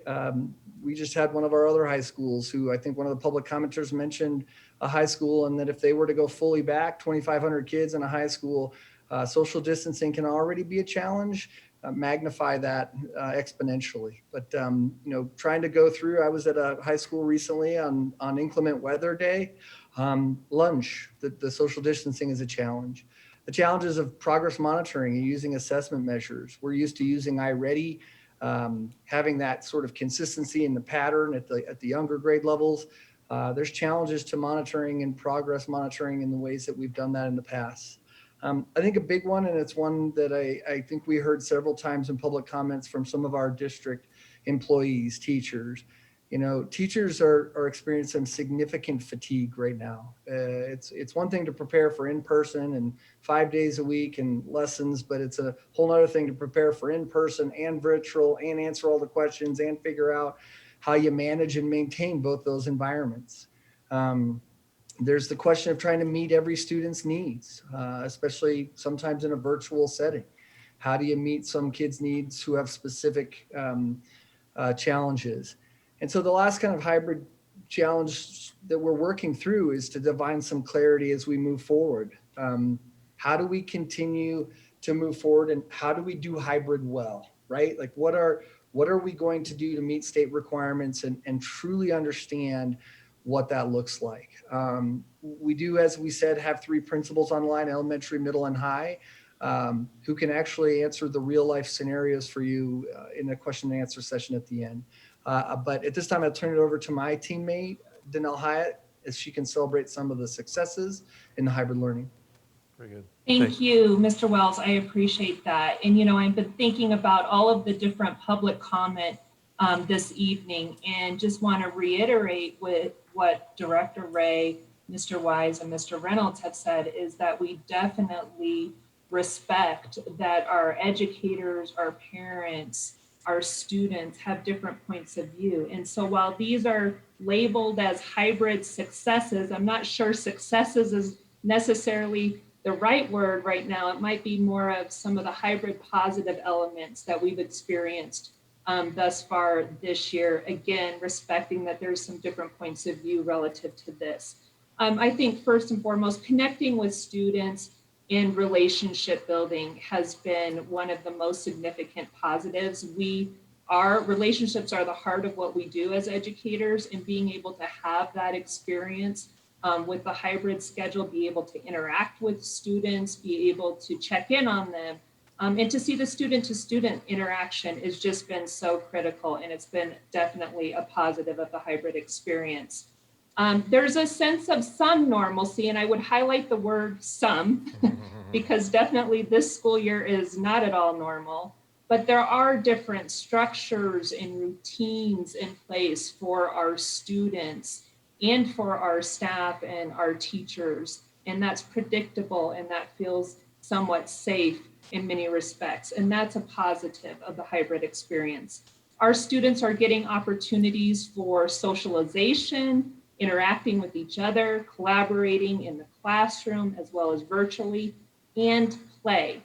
We just had one of our other high schools who I think one of the public commenters mentioned a high school, and that if they were to go fully back, 2,500 kids in a high school, social distancing can already be a challenge. Magnify that exponentially. But, trying to go through, I was at a high school recently on inclement weather day. Lunch, the social distancing is a challenge. The challenges of progress monitoring and using assessment measures. We're used to using iReady, having that sort of consistency in the pattern at the younger grade levels. There's challenges to monitoring and progress monitoring in the ways that we've done that in the past. I think a big one, and it's one that I think we heard several times in public comments from some of our district employees, teachers, Teachers are experiencing significant fatigue right now. It's one thing to prepare for in-person and 5 days a week and lessons, but it's a whole other thing to prepare for in-person and virtual and answer all the questions and figure out how you manage and maintain both those environments. There's the question of trying to meet every student's needs, especially sometimes in a virtual setting. How do you meet some kids' needs who have specific challenges? And so the last kind of hybrid challenge that we're working through is to define some clarity as we move forward. How do we continue to move forward, and how do we do hybrid well, right? Like what are we going to do to meet state requirements and truly understand what that looks like? We do, as we said, have 3 principals online, elementary, middle, and high, who can actually answer the real life scenarios for you in a question and answer session at the end. But at this time, I'll turn it over to my teammate, Danelle Hyatt, as she can celebrate some of the successes in the hybrid learning. Very good. Thank you, Mr. Wells. I appreciate that. And, I've been thinking about all of the different public comment this evening, and just want to reiterate with what Director Ray, Mr. Wise, and Mr. Reynolds have said, is that we definitely respect that our educators, our parents, our students have different points of view. And so while these are labeled as hybrid successes, I'm not sure successes is necessarily the right word right now. It might be more of some of the hybrid positive elements that we've experienced thus far this year. Again, respecting that there's some different points of view relative to this. I think first and foremost, connecting with students in relationship building has been one of the most significant positives. Our relationships are the heart of what we do as educators, and being able to have that experience with the hybrid schedule, be able to interact with students, be able to check in on them, and to see the student-to-student interaction has just been so critical, and it's been definitely a positive of the hybrid experience. There's a sense of some normalcy, and I would highlight the word some, because definitely this school year is not at all normal, but there are different structures and routines in place for our students and for our staff and our teachers, and that's predictable, and that feels somewhat safe in many respects, and that's a positive of the hybrid experience. Our students are getting opportunities for socialization, interacting with each other, collaborating in the classroom as well as virtually, and play.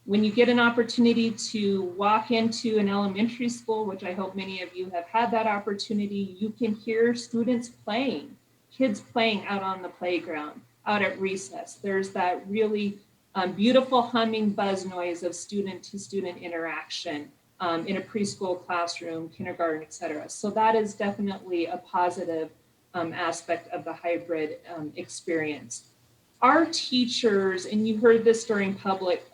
When you get an opportunity to walk into an elementary school, which I hope many of you have had that opportunity, you can hear students playing, kids playing out on the playground, out at recess. There's that really beautiful humming buzz noise of student-to-student interaction in a preschool classroom, kindergarten, et cetera. So that is definitely a positive aspect of the hybrid experience. Our teachers, and you heard this during public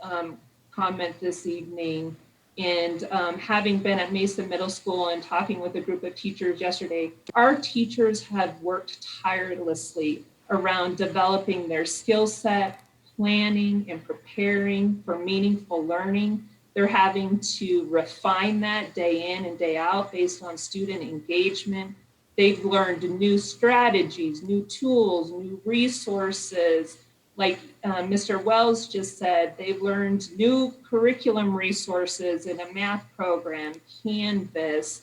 comment this evening, and having been at Mesa Middle School and talking with a group of teachers yesterday, our teachers have worked tirelessly around developing their skill set, planning and preparing for meaningful learning. They're having to refine that day in and day out based on student engagement. They've learned new strategies, new tools, new resources. Like Mr. Wells just said, they've learned new curriculum resources in a math program, Canvas,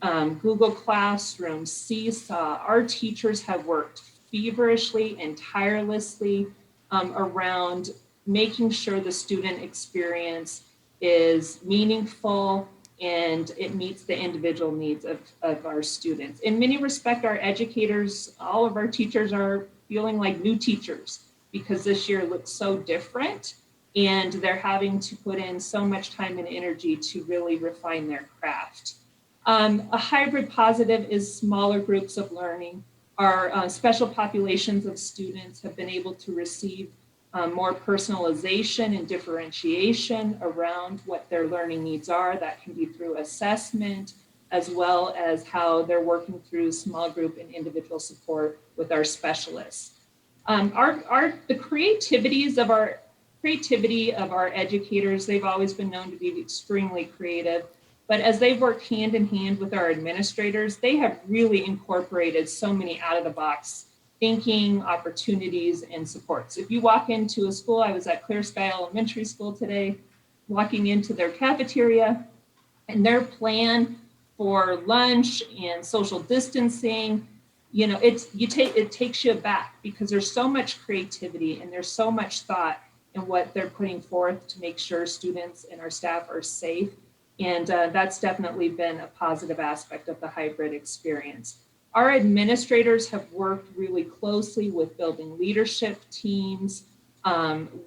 Google Classroom, Seesaw. Our teachers have worked feverishly and tirelessly around making sure the student experience is meaningful and it meets the individual needs of our students. In many respects, our educators, all of our teachers are feeling like new teachers because this year looks so different, and they're having to put in so much time and energy to really refine their craft. A hybrid positive is smaller groups of learning. Our special populations of students have been able to receive more personalization and differentiation around what their learning needs are. That can be through assessment, as well as how they're working through small group and individual support with our specialists. The creativity of our educators, they've always been known to be extremely creative. But as they've worked hand in hand with our administrators, they have really incorporated so many out-of-the-box thinking, opportunities, and supports. If you walk into a school, I was at Clear Sky Elementary School today, walking into their cafeteria, and their plan for lunch and social distancing, you know, it takes you aback because there's so much creativity and there's so much thought in what they're putting forth to make sure students and our staff are safe. And that's definitely been a positive aspect of the hybrid experience. Our administrators have worked really closely with building leadership teams,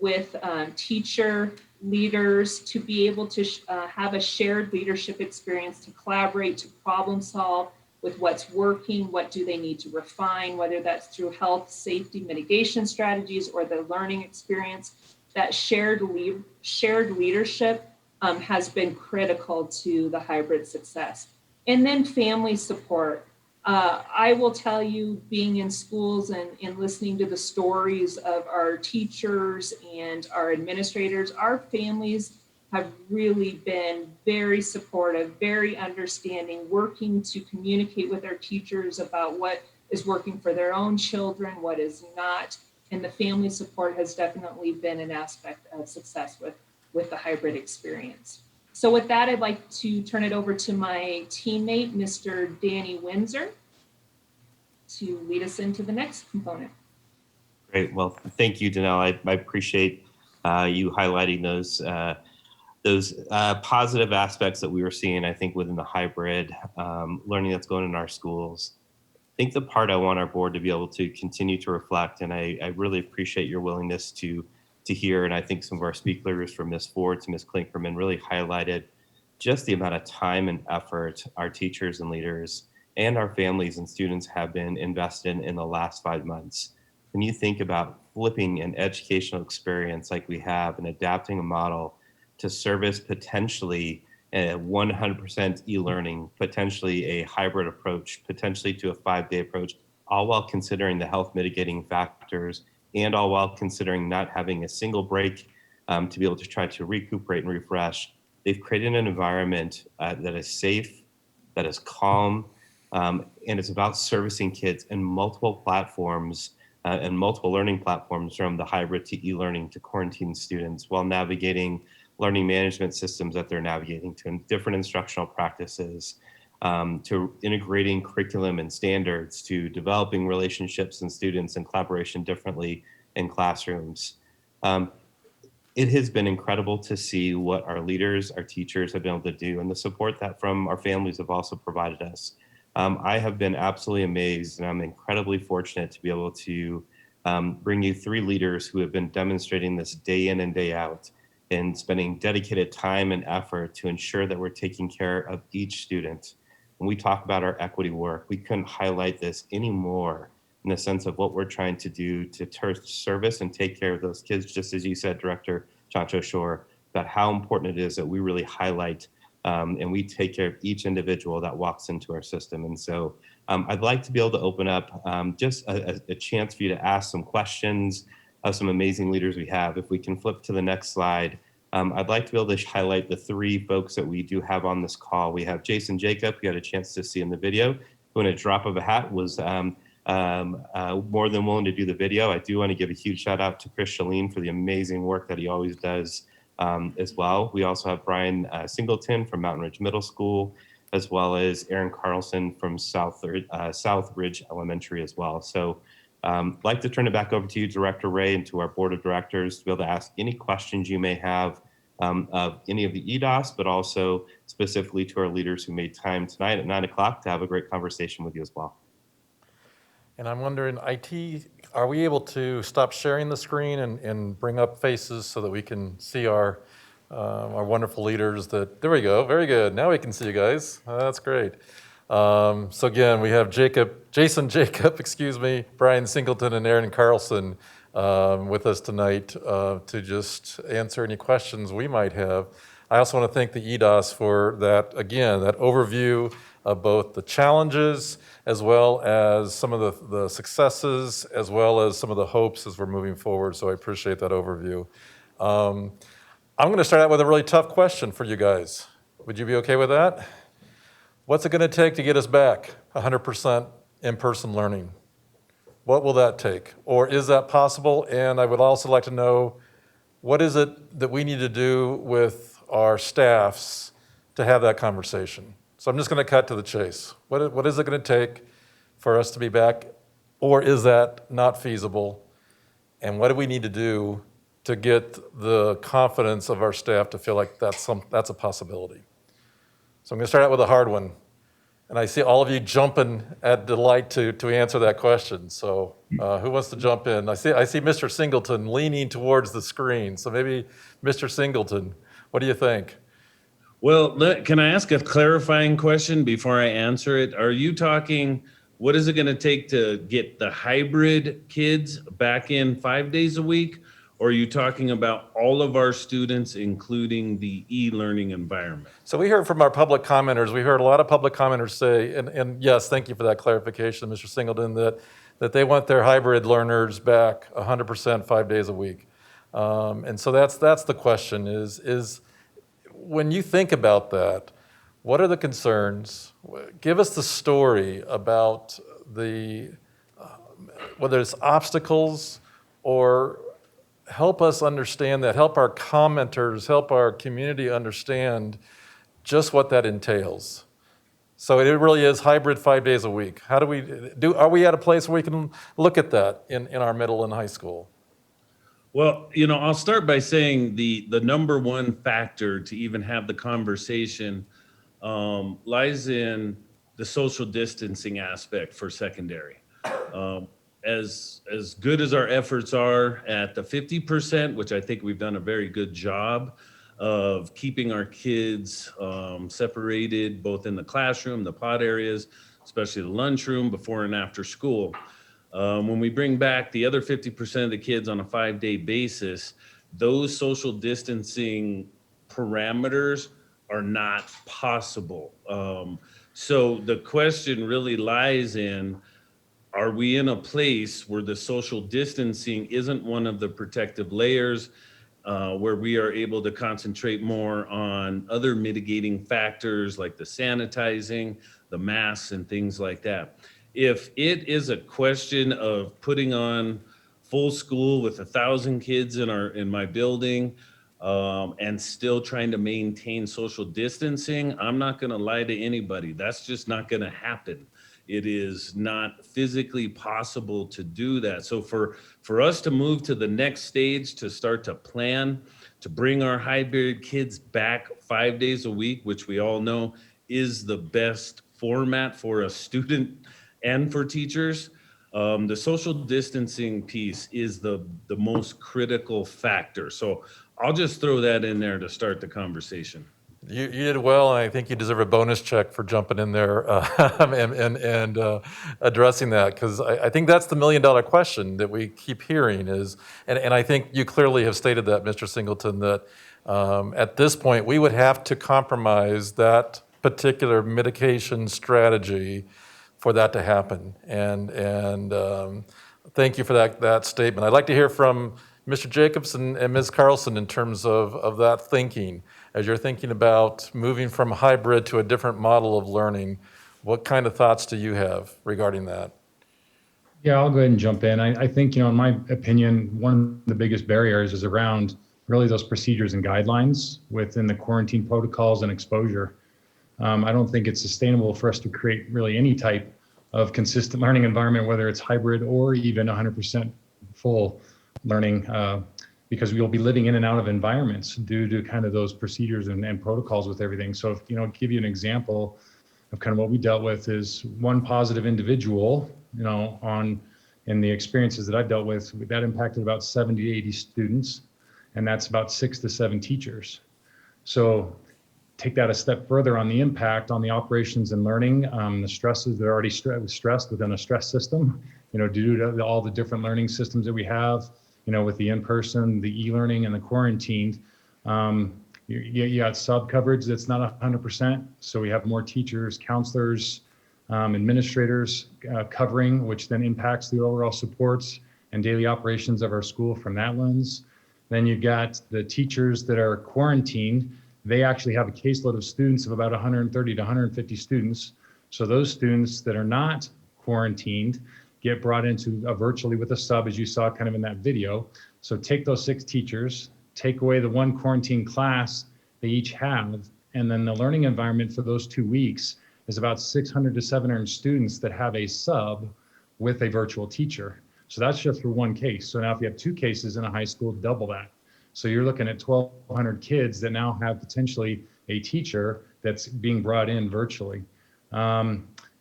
with teacher leaders to be able to have a shared leadership experience, to collaborate, to problem solve with what's working, what do they need to refine, whether that's through health, safety, mitigation strategies, or the learning experience. That shared leadership has been critical to the hybrid success. And then family support. I will tell you, being in schools and listening to the stories of our teachers and our administrators, our families have really been very supportive, very understanding, working to communicate with our teachers about what is working for their own children, what is not. And the family support has definitely been an aspect of success with the hybrid experience. So with that, I'd like to turn it over to my teammate, Mr. Danny Windsor, to lead us into the next component. Great. Well, thank you, Danelle. I appreciate you highlighting those positive aspects that we were seeing, I think, within the hybrid learning that's going in our schools. I think the part I want our board to be able to continue to reflect, and I really appreciate your willingness to hear, and I think some of our speakers from Ms. Ford to Ms. Klinkerman really highlighted just the amount of time and effort our teachers and leaders and our families and students have been invested in the last 5 months. When you think about flipping an educational experience like we have and adapting a model to service potentially a 100% e-learning, potentially a hybrid approach, potentially to a 5-day approach, all while considering the health mitigating factors and all while considering not having a single break to be able to try to recuperate and refresh. They've created an environment that is safe, that is calm, and it's about servicing kids in multiple platforms and multiple learning platforms, from the hybrid to e-learning to quarantine students, while navigating learning management systems that they're navigating to different instructional practices, to integrating curriculum and standards, to developing relationships and students and collaboration differently in classrooms. It has been incredible to see what our leaders, our teachers have been able to do, and the support that from our families have also provided us. I have been absolutely amazed, and I'm incredibly fortunate to be able to bring you 3 leaders who have been demonstrating this day in and day out and spending dedicated time and effort to ensure that we're taking care of each student. When we talk about our equity work, we couldn't highlight this anymore in the sense of what we're trying to do to service and take care of those kids, just as you said, Director Chacho Shore, about how important it is that we really highlight and we take care of each individual that walks into our system. And so I'd like to be able to open up just a chance for you to ask some questions of some amazing leaders we have. If we can flip to the next slide, I'd like to be able to highlight the 3 folks that we do have on this call. We have Jason Jacob, you had a chance to see in the video, who in a drop of a hat was more than willing to do the video. I do want to give a huge shout out to Chris Shalene for the amazing work that he always does as well. We also have Brian Singleton from Mountain Ridge Middle School, as well as Aaron Carlson from South Ridge Elementary as well. So I'd like to turn it back over to you, Director Ray, and to our board of directors to be able to ask any questions you may have of any of the EDOS, but also specifically to our leaders who made time tonight at 9 o'clock to have a great conversation with you as well. And I'm wondering, IT, are we able to stop sharing the screen and bring up faces so that we can see our wonderful leaders? There we go, very good. Now we can see you guys. That's great. So again, we have Jason Jacob, Brian Singleton, and Aaron Carlson with us tonight to just answer any questions we might have. I also want to thank the EDOS for that, again, that overview of both the challenges as well as some of the successes, as well as some of the hopes as we're moving forward. So I appreciate that overview. I'm going to start out with a really tough question for you guys. Would you be okay with that? What's it going to take to get us back 100% in-person learning? What will that take? Or is that possible? And I would also like to know, what is it that we need to do with our staffs to have that conversation? So I'm just going to cut to the chase. What is it going to take for us to be back? Or is that not feasible? And what do we need to do to get the confidence of our staff to feel like that's a possibility? So I'm going to start out with a hard one. And I see all of you jumping at delight to answer that question. So who wants to jump in? I see Mr. Singleton leaning towards the screen. So maybe Mr. Singleton, what do you think? Well, can I ask a clarifying question before I answer it? Are you talking, what is it going to take to get the hybrid kids back in 5 days a week? Or are you talking about all of our students, including the e-learning environment? So we heard from our public commenters, we heard a lot of public commenters say, and yes, thank you for that clarification, Mr. Singleton, that they want their hybrid learners back 100% 5 days a week. And so that's the question is when you think about that, what are the concerns? Give us the story about whether it's obstacles or help us understand that, help our commenters, help our community understand just what that entails. So it really is hybrid 5 days a week. How are we at a place where we can look at that in our middle and high school? Well, I'll start by saying the number one factor to even have the conversation lies in the social distancing aspect for secondary. As good as our efforts are at the 50%, which I think we've done a very good job of keeping our kids separated, both in the classroom, the pod areas, especially the lunchroom, before and after school. When we bring back the other 50% of the kids on a 5-day basis, those social distancing parameters are not possible. So the question really lies in, are we in a place where the social distancing isn't one of the protective layers, where we are able to concentrate more on other mitigating factors like the sanitizing, the masks, and things like that? If it is a question of putting on full school with 1,000 kids in my building and still trying to maintain social distancing, I'm not going to lie to anybody. That's just not going to happen. It is not physically possible to do that. So for us to move to the next stage, to start to plan, to bring our hybrid kids back 5 days a week, which we all know is the best format for a student and for teachers, the social distancing piece is the most critical factor. So I'll just throw that in there to start the conversation. You did well, and I think you deserve a bonus check for jumping in there and addressing that, because I think that's the million-dollar question that we keep hearing is, and I think you clearly have stated that, Mr. Singleton, that at this point, we would have to compromise that particular mitigation strategy for that to happen. And thank you for that statement. I'd like to hear from Mr. Jacobson and Ms. Carlson in terms of that thinking. As you're thinking about moving from hybrid to a different model of learning, what kind of thoughts do you have regarding that? Yeah, I'll go ahead and jump in. I think, in my opinion, one of the biggest barriers is around really those procedures and guidelines within the quarantine protocols and exposure. I don't think it's sustainable for us to create really any type of consistent learning environment, whether it's hybrid or even 100% full learning, because we'll be living in and out of environments due to kind of those procedures and protocols with everything. So, give you an example of kind of what we dealt with is one positive individual, in the experiences that I've dealt with, that impacted about 70 to 80 students, and that's about 6 to 7 teachers. So take that a step further on the impact on the operations and learning, the stresses that are already stressed within a stress system, due to all the different learning systems that we have, with the in-person, the e-learning, and the quarantine. You got sub-coverage that's not 100%, so we have more teachers, counselors, administrators covering, which then impacts the overall supports and daily operations of our school from that lens. Then you've got the teachers that are quarantined they actually have a caseload of students of about 130 to 150 students. So those students that are not quarantined get brought into virtually with a sub, as you saw kind of in that video. So take those 6 teachers, take away the 1 quarantine class they each have, and then the learning environment for those 2 weeks is about 600 to 700 students that have a sub with a virtual teacher. So that's just for 1 case. So now if you have 2 cases in a high school, double that. So you're looking at 1,200 kids that now have potentially a teacher that's being brought in virtually.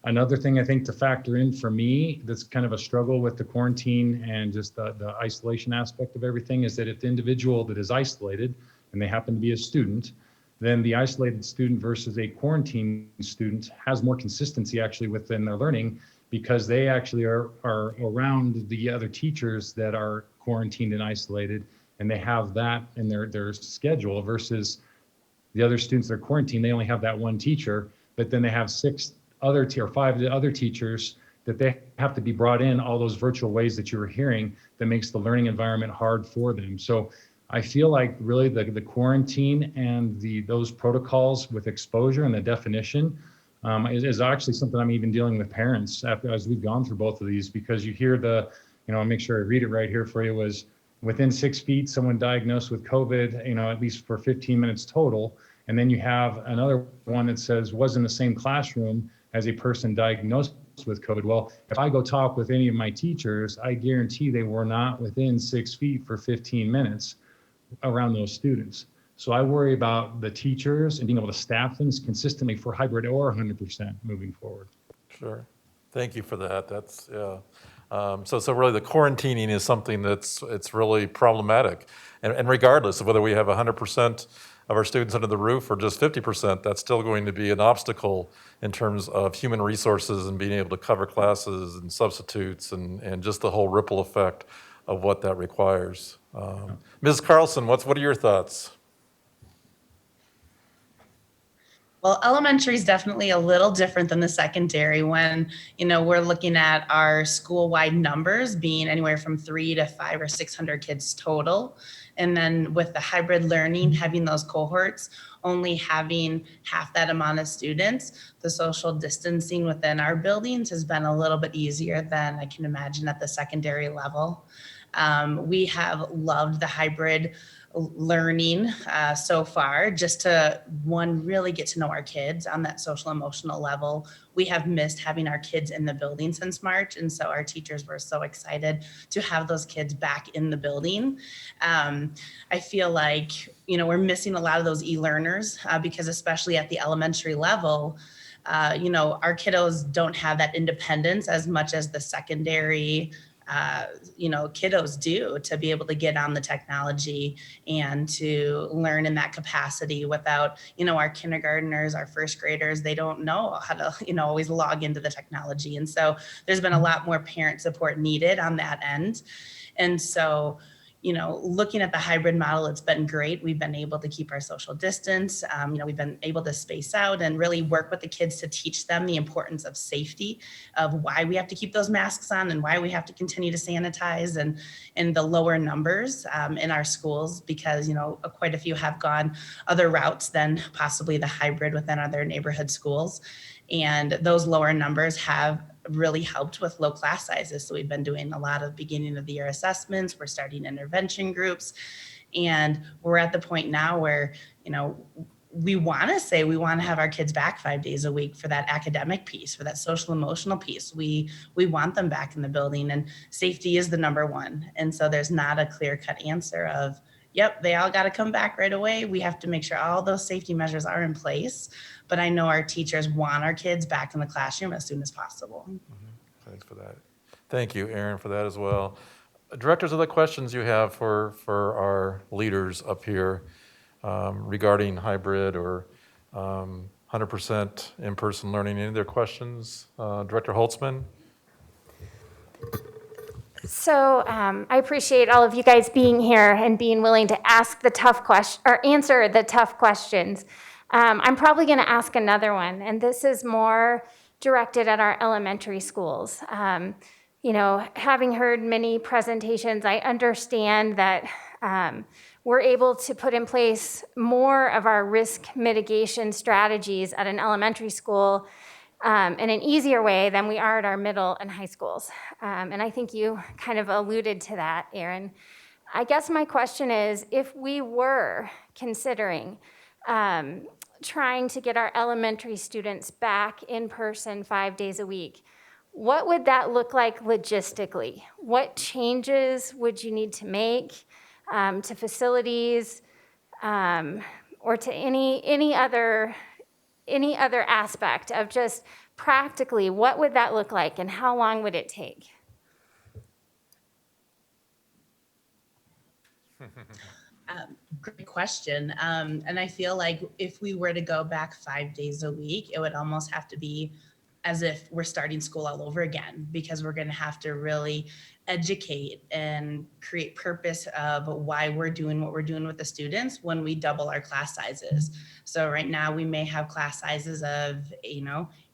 Another thing I think to factor in for me that's kind of a struggle with the quarantine and just the isolation aspect of everything is that if the individual that is isolated and they happen to be a student, then the isolated student versus a quarantine student has more consistency actually within their learning, because they actually are around the other teachers that are quarantined and isolated, and they have that in their schedule, versus the other students that are quarantined, they only have that 1 teacher, but then they have 5 other teachers that they have to be brought in all those virtual ways that you were hearing, that makes the learning environment hard for them. So I feel like really the quarantine and those protocols with exposure and the definition is actually something I'm even dealing with parents as we've gone through both of these, because you hear I'll make sure I read it right here for you, was within 6 feet, someone diagnosed with COVID, at least for 15 minutes total. And then you have another one that says was in the same classroom as a person diagnosed with COVID. Well, if I go talk with any of my teachers, I guarantee they were not within 6 feet for 15 minutes around those students. So I worry about the teachers and being able to staff things consistently for hybrid or 100% moving forward. Sure. Thank you for that. That's, yeah. So really the quarantining is something it's really problematic. And regardless of whether we have 100% of our students under the roof or just 50%, that's still going to be an obstacle in terms of human resources and being able to cover classes and substitutes and just the whole ripple effect of what that requires. Ms. Carlson, what are your thoughts? Well, elementary is definitely a little different than the secondary when, we're looking at our school-wide numbers being anywhere from 300 to 500 or 600 kids total. And then with the hybrid learning, having those cohorts, only having half that amount of students, the social distancing within our buildings has been a little bit easier than I can imagine at the secondary level. We have loved the hybrid learning so far, just to really get to know our kids on that social emotional level. We have missed having our kids in the building since March, and so our teachers were so excited to have those kids back in the building. I feel like we're missing a lot of those e-learners because especially at the elementary level, our kiddos don't have that independence as much as the secondary kiddos do, to be able to get on the technology and to learn in that capacity without, our kindergartners, our first graders, they don't know how to, always log into the technology. And so there's been a lot more parent support needed on that end. And so, looking at the hybrid model, it's been great. We've been able to keep our social distance. We've been able to space out and really work with the kids to teach them the importance of safety, of why we have to keep those masks on and why we have to continue to sanitize, and the lower numbers in our schools, because, quite a few have gone other routes than possibly the hybrid within other neighborhood schools. And those lower numbers have really helped with low class sizes. So we've been doing a lot of beginning of the year assessments. We're starting intervention groups. And we're at the point now where, we want to have our kids back 5 days a week for that academic piece, for that social emotional piece. We want them back in the building, and safety is the number one. And so there's not a clear cut answer of, yep, they all got to come back right away. We have to make sure all those safety measures are in place. But I know our teachers want our kids back in the classroom as soon as possible. Mm-hmm. Thanks for that. Thank you, Erin, for that as well. Directors, other questions you have for our leaders up here regarding hybrid or 100% in-person learning? Any other questions? Director Holtzman? So I appreciate all of you guys being here and being willing to ask the tough question or answer the tough questions. I'm probably going to ask another one, and this is more directed at our elementary schools. Having heard many presentations, I understand that we're able to put in place more of our risk mitigation strategies at an elementary school in an easier way than we are at our middle and high schools. And I think you kind of alluded to that, Aaron. I guess my question is, if we were considering trying to get our elementary students back in person 5 days a week, what would that look like logistically? What changes would you need to make to facilities or to any other aspect of just practically what would that look like and how long would it take? Great question. And I feel like if we were to go back 5 days a week, it would almost have to be as if we're starting school all over again, because we're going to have to really educate and create purpose of why we're doing what we're doing with the students when we double our class sizes. So right now we may have class sizes of,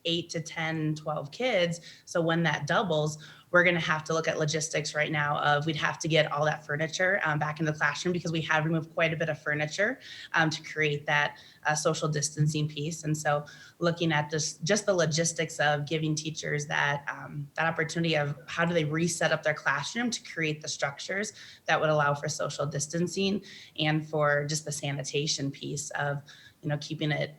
8 to 10, 12 kids. So when that doubles, we're going to have to look at logistics right now of we'd have to get all that furniture back in the classroom, because we have removed quite a bit of furniture to create that social distancing piece. And so looking at just the logistics of giving teachers that opportunity of how do they reset up their classroom to create the structures that would allow for social distancing and for just the sanitation piece of, keeping it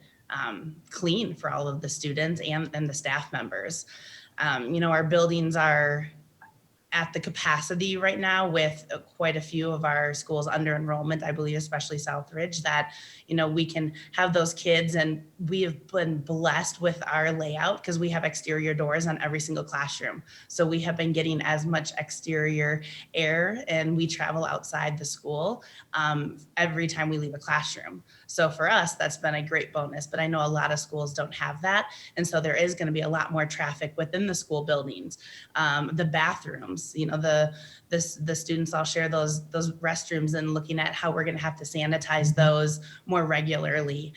clean for all of the students and the staff members. Our buildings are at the capacity right now with quite a few of our schools under enrollment, I believe, especially Southridge, that, we can have those kids, and we have been blessed with our layout because we have exterior doors on every single classroom. So we have been getting as much exterior air, and we travel outside the school every time we leave a classroom. So for us, that's been a great bonus, but I know a lot of schools don't have that. And so there is going to be a lot more traffic within the school buildings. The bathrooms, the students all share those restrooms, and looking at how we're going to have to sanitize those more regularly.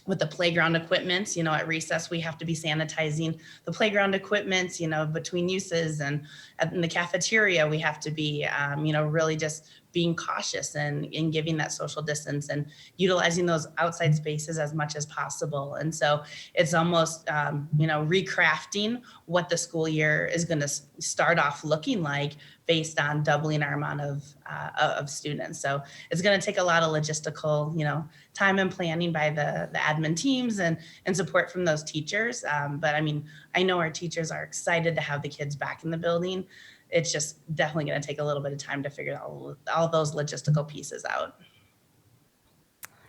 With the playground equipment, at recess, we have to be sanitizing the playground equipment, between uses, and in the cafeteria, we have to be, really just being cautious and giving that social distance and utilizing those outside spaces as much as possible. And so it's almost, recrafting what the school year is going to start off looking like based on doubling our amount of students. So it's going to take a lot of logistical, time and planning by the admin teams and support from those teachers. But I know our teachers are excited to have the kids back in the building. It's just definitely going to take a little bit of time to figure all those logistical pieces out.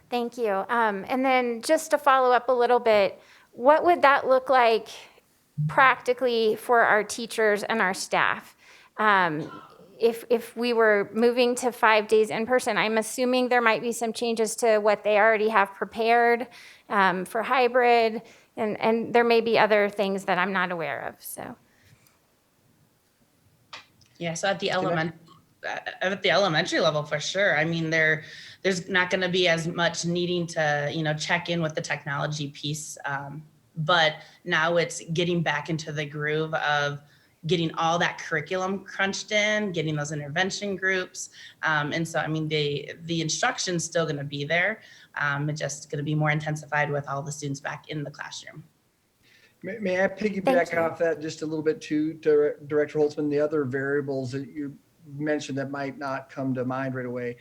Thank you. And then just to follow up a little bit, what would that look like practically for our teachers and our staff? If we were moving to 5 days in person, I'm assuming there might be some changes to what they already have prepared for hybrid, and there may be other things that I'm not aware of, so. Yeah, so at the elementary level, for sure. There's not going to be as much needing to, check in with the technology piece. But now it's getting back into the groove of getting all that curriculum crunched in, getting those intervention groups. And so, the instruction's still going to be there. It's just going to be more intensified with all the students back in the classroom. May I piggyback off that just a little bit too, Director Holtzman? The other variables that you mentioned that might not come to mind right away.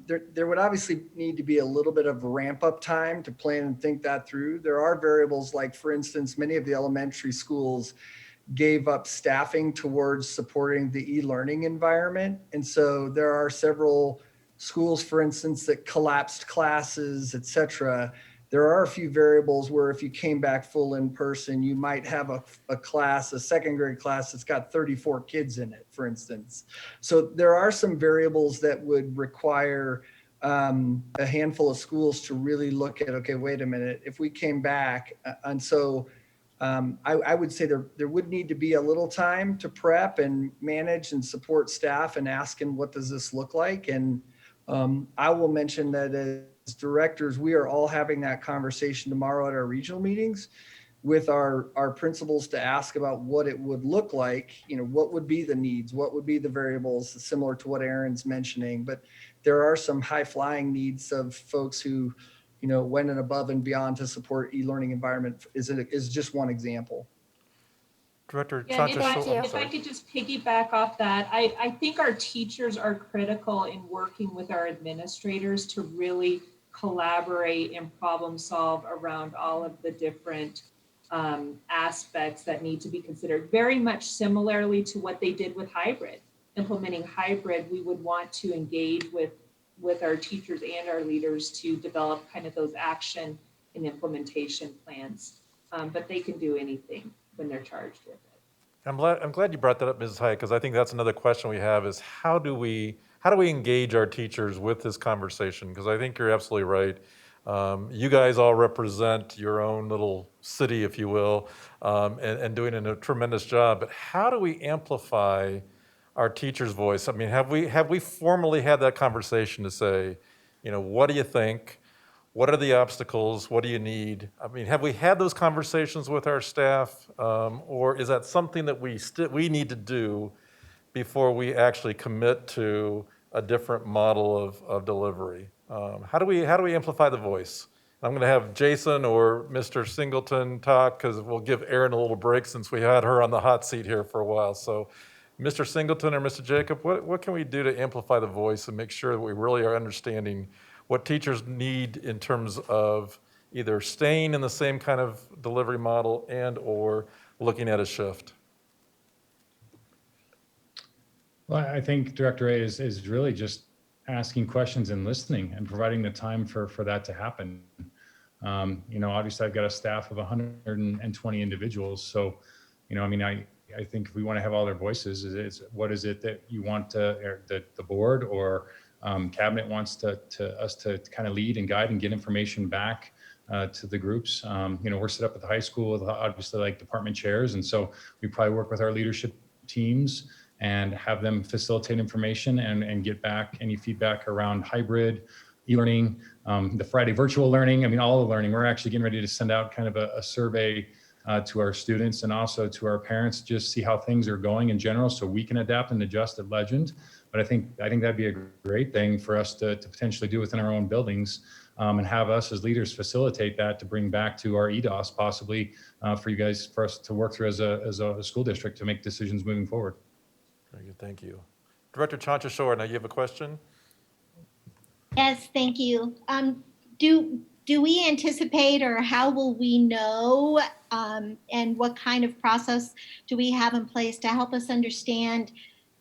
There would obviously need to be a little bit of ramp up time to plan and think that through. There are variables like, for instance, many of the elementary schools gave up staffing towards supporting the e-learning environment. And so there are several schools, for instance, that collapsed classes, et cetera. There are a few variables where if you came back full in person, you might have a class, a second grade class that's got 34 kids in it, for instance. So there are some variables that would require a handful of schools to really look at, okay, wait a minute, if we came back. And so I would say there would need to be a little time to prep and manage and support staff and asking, what does this look like? And I will mention that as directors, we are all having that conversation tomorrow at our regional meetings with our principals to ask about what it would look like, what would be the needs, what would be the variables, similar to what Aaron's mentioning. But there are some high flying needs of folks who, went and above and beyond to support e-learning environment is just one example. Director Yeah, and Chancha, if I could just piggyback off that, I think our teachers are critical in working with our administrators to really collaborate and problem solve around all of the different aspects that need to be considered. Very much similarly to what they did with hybrid. Implementing hybrid, we would want to engage with our teachers and our leaders to develop kind of those action and implementation plans. But they can do anything when they're charged with it. I'm glad you brought that up, Mrs. Hyatt, because I think that's another question we have is how do we engage our teachers with this conversation? Because I think you're absolutely right. You guys all represent your own little city, if you will, and doing a tremendous job. But how do we amplify our teachers' voice? I mean, have we formally had that conversation to say, what do you think? What are the obstacles? What do you need? I mean, have we had those conversations with our staff, or is that something that we need to do before we actually commit to a different model of delivery? How do we amplify the voice? I'm going to have Jason or Mr. Singleton talk because we'll give Erin a little break since we had her on the hot seat here for a while. So, Mr. Singleton or Mr. Jacob, what can we do to amplify the voice and make sure that we really are understanding what teachers need in terms of either staying in the same kind of delivery model and or looking at a shift? Well, I think Director A is really just asking questions and listening and providing the time for that to happen. Obviously I've got a staff of 120 individuals. So, I think if we want to have all their voices, it's what is it that you want that the board or cabinet wants us to kind of lead and guide and get information back to the groups. We're set up at the high school with obviously like department chairs. And so we probably work with our leadership teams and have them facilitate information and get back any feedback around hybrid, e-learning, the Friday virtual learning. I mean, all the learning. We're actually getting ready to send out kind of a survey to our students and also to our parents, just see how things are going in general so we can adapt and adjust at Legend. But I think that'd be a great thing for us to potentially do within our own buildings and have us as leaders facilitate that to bring back to our EDOS possibly for us to work through as a school district to make decisions moving forward. Very good, thank you. Director Chancha, now you have a question? Yes, thank you. Do we anticipate or how will we know and what kind of process do we have in place to help us understand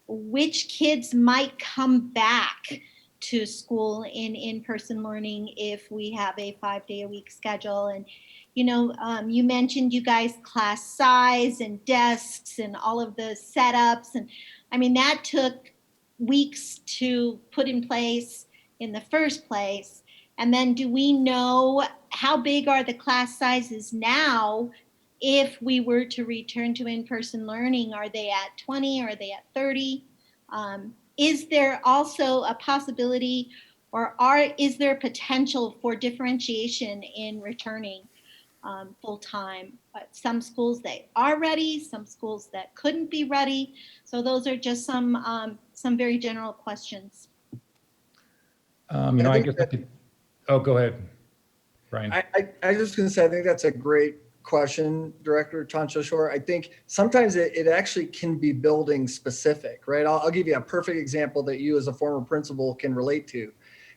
which kids might come back to school in-person learning if we have a 5-day-a-week schedule? And, you mentioned you guys class size and desks and all of the setups. And I mean, that took weeks to put in place in the first place. And then do we know how big are the class sizes now if we were to return to in-person learning? Are they at 20? Are they at 30? Is there also a possibility is there potential for differentiation in returning full-time? Some schools that are ready, some schools that couldn't be ready. So those are just some very general questions. I guess I could. Oh, go ahead, Brian. I was just going to say, I think that's a great question, Director Chancha. I think sometimes it actually can be building specific, right? I'll give you a perfect example that you as a former principal can relate to.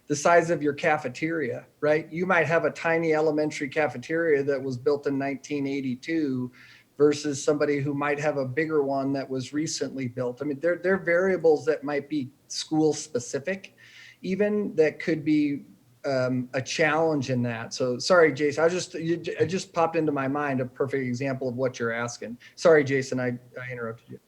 The size of your cafeteria, right? You might have a tiny elementary cafeteria that was built in 1982 versus somebody who might have a bigger one that was recently built. I mean, there are variables that might be school specific, even that could be a challenge in that. So sorry, Jason, it just popped into my mind a perfect example of what you're asking. Sorry, Jason, I interrupted you.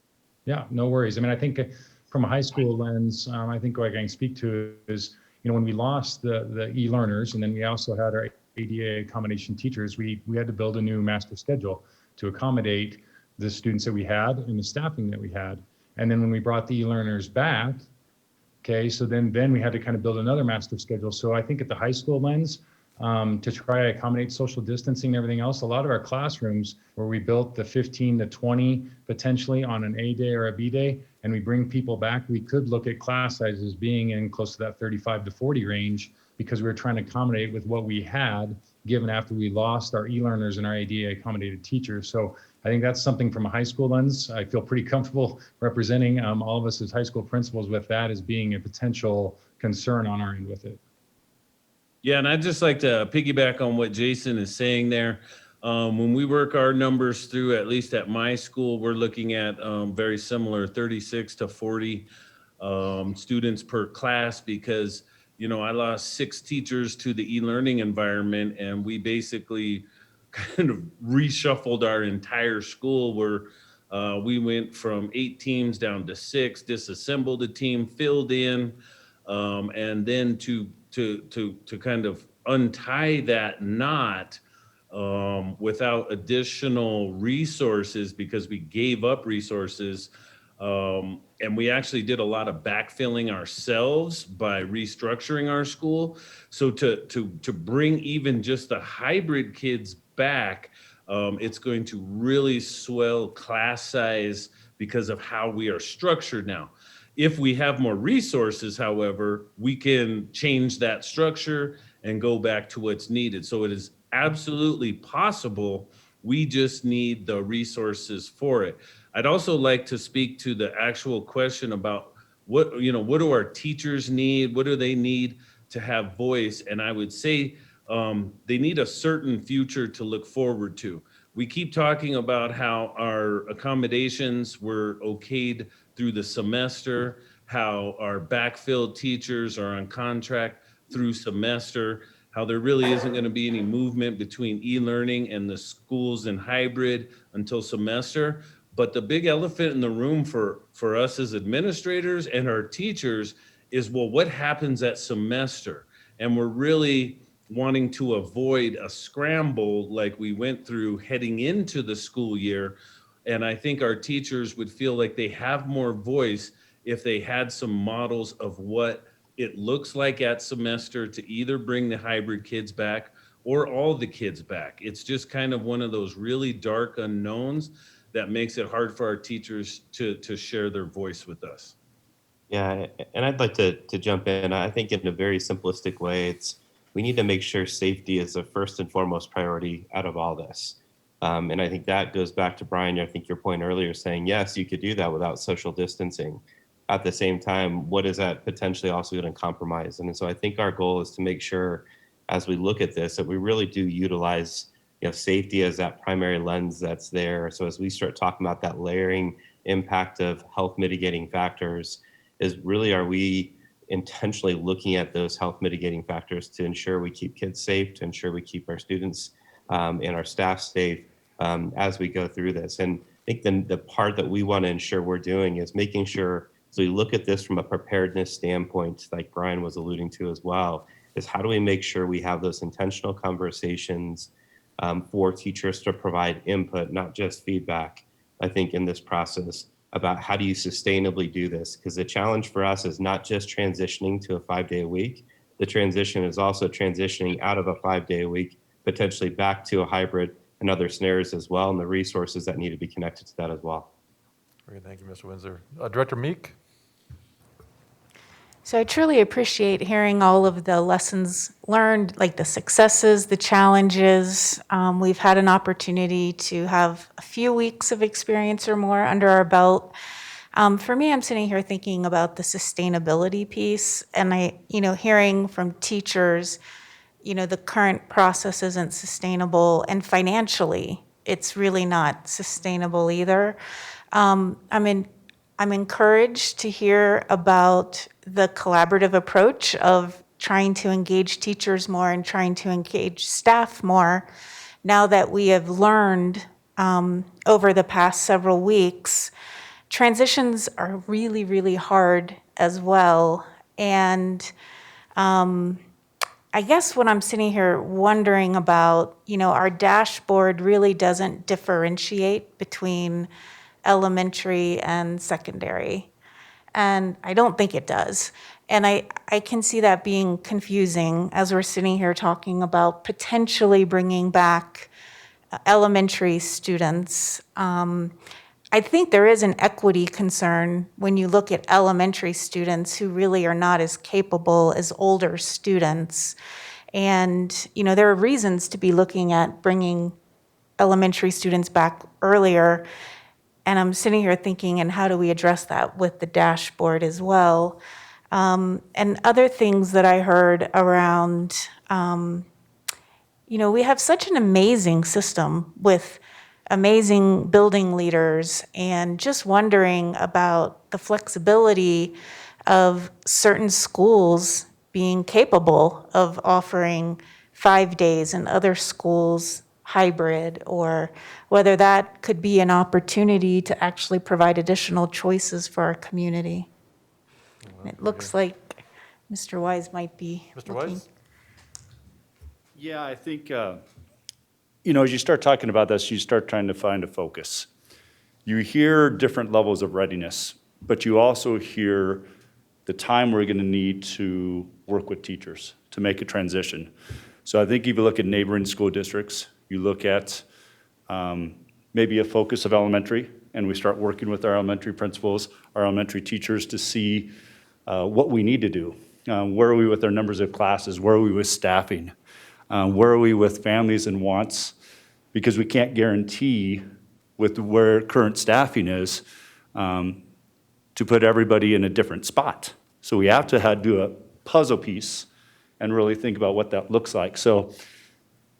Yeah, no worries. I mean, I think from a high school lens, I think what I can speak to is, when we lost the e-learners and then we also had our ADA accommodation teachers, we had to build a new master schedule to accommodate the students that we had and the staffing that we had. And then when we brought the e-learners back, okay, so then we had to kind of build another master schedule. So I think at the high school lens, to try to accommodate social distancing and everything else. A lot of our classrooms where we built the 15 to 20 potentially on an A day or a B day, and we bring people back, we could look at class sizes being in close to that 35 to 40 range because we were trying to accommodate with what we had given after we lost our e-learners and our ADA accommodated teachers. So I think that's something from a high school lens. I feel pretty comfortable representing all of us as high school principals with that as being a potential concern on our end with it. Yeah, and I'd just like to piggyback on what Jason is saying there. When we work our numbers through, at least at my school, we're looking at very similar 36 to 40 students per class because, you know, I lost 6 teachers to the e-learning environment, and we basically kind of reshuffled our entire school where we went from 8 teams down to 6, disassembled a team, filled in, and then to kind of untie that knot without additional resources because we gave up resources. And we actually did a lot of backfilling ourselves by restructuring our school. So to bring even just the hybrid kids back, it's going to really swell class size because of how we are structured now. If we have more resources, however, we can change that structure and go back to what's needed. So it is absolutely possible. We just need the resources for it. I'd also like to speak to the actual question about what do our teachers need? What do they need to have voice? And I would say they need a certain future to look forward to. We keep talking about how our accommodations were okayed through the semester, how our backfilled teachers are on contract through semester, how there really isn't going to be any movement between e-learning and the schools in hybrid until semester. But the big elephant in the room for us as administrators and our teachers is, well, what happens at semester? And we're really wanting to avoid a scramble like we went through heading into the school year. And I think our teachers would feel like they have more voice if they had some models of what it looks like at semester to either bring the hybrid kids back or all the kids back. It's just kind of one of those really dark unknowns that makes it hard for our teachers to share their voice with us. Yeah, and I'd like to jump in. I think in a very simplistic way, we need to make sure safety is the first and foremost priority out of all this. And I think that goes back to Brian, I think your point earlier saying, yes, you could do that without social distancing. At the same time, what is that potentially also going to compromise? And so I think our goal is to make sure as we look at this, that we really do utilize safety as that primary lens that's there. So as we start talking about that layering impact of health mitigating factors, is really, are we intentionally looking at those health mitigating factors to ensure we keep kids safe, to ensure we keep our students and our staff safe as we go through this? And I think then the part that we want to ensure we're doing is making sure, so we look at this from a preparedness standpoint, like Brian was alluding to as well, is how do we make sure we have those intentional conversations for teachers to provide input, not just feedback, I think, in this process about how do you sustainably do this? Because the challenge for us is not just transitioning to a 5-day a week. The transition is also transitioning out of a 5-day a week, potentially back to a hybrid and other scenarios as well, and the resources that need to be connected to that as well. Great, thank you, Mr. Windsor. Director Meek? So I truly appreciate hearing all of the lessons learned, like the successes, the challenges. We've had an opportunity to have a few weeks of experience or more under our belt. For me, I'm sitting here thinking about the sustainability piece, and hearing from teachers, the current process isn't sustainable, and financially, it's really not sustainable either. I'm encouraged to hear about the collaborative approach of trying to engage teachers more and trying to engage staff more now that we have learned over the past several weeks. Transitions are really, really hard as well. And I guess what I'm sitting here wondering about, our dashboard really doesn't differentiate between elementary and secondary. And I don't think it does. And I can see that being confusing as we're sitting here talking about potentially bringing back elementary students. I think there is an equity concern when you look at elementary students who really are not as capable as older students. And, there are reasons to be looking at bringing elementary students back earlier. And I'm sitting here thinking, and how do we address that with the dashboard as well? And other things that I heard around, we have such an amazing system with amazing building leaders, and just wondering about the flexibility of certain schools being capable of offering 5 days and other schools hybrid, or whether that could be an opportunity to actually provide additional choices for our community. It looks like Mr. Wise might be Mr. looking. Wise? Yeah, I think, as you start talking about this, you start trying to find a focus. You hear different levels of readiness, but you also hear the time we're going to need to work with teachers to make a transition. So I think if you look at neighboring school districts, you look at maybe a focus of elementary, and we start working with our elementary principals, our elementary teachers to see what we need to do. Where are we with our numbers of classes? Where are we with staffing? Where are we with families and wants? Because we can't guarantee with where current staffing is to put everybody in a different spot. So we have to do a puzzle piece and really think about what that looks like. So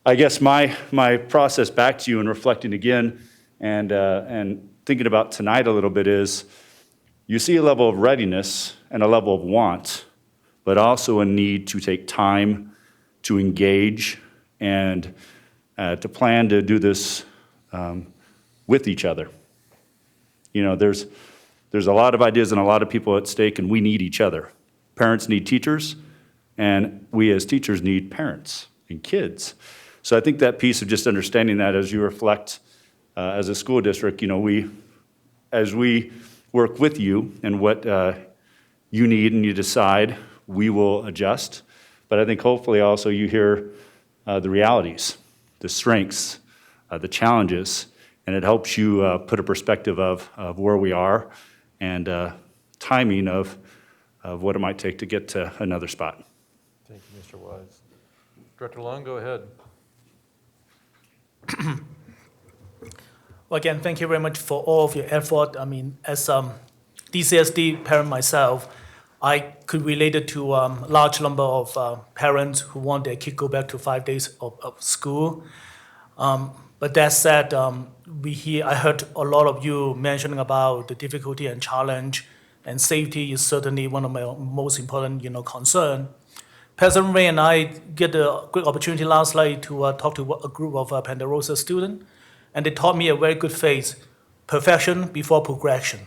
I guess my process back to you and reflecting again and thinking about tonight a little bit is you see a level of readiness and a level of want, but also a need to take time to engage and to plan to do this with each other. There's a lot of ideas and a lot of people at stake, and we need each other. Parents need teachers, and we as teachers need parents and kids. So I think that piece of just understanding that as you reflect as a school district, as we work with you and what you need and you decide, we will adjust. But I think hopefully also you hear the realities, the strengths, the challenges, and it helps you put a perspective of where we are and timing of what it might take to get to another spot. Thank you, Mr. Wise. Director Long, go ahead. Well, again, thank you very much for all of your effort. I mean, as DCSD parent myself, I could relate it to a large number of parents who want their kid go back to 5 days of school. But that said, I heard a lot of you mentioning about the difficulty and challenge, and safety is certainly one of my most important, concern. President Ray and I get a great opportunity last night to talk to a group of Ponderosa students, and they taught me a very good phrase: perfection before progression.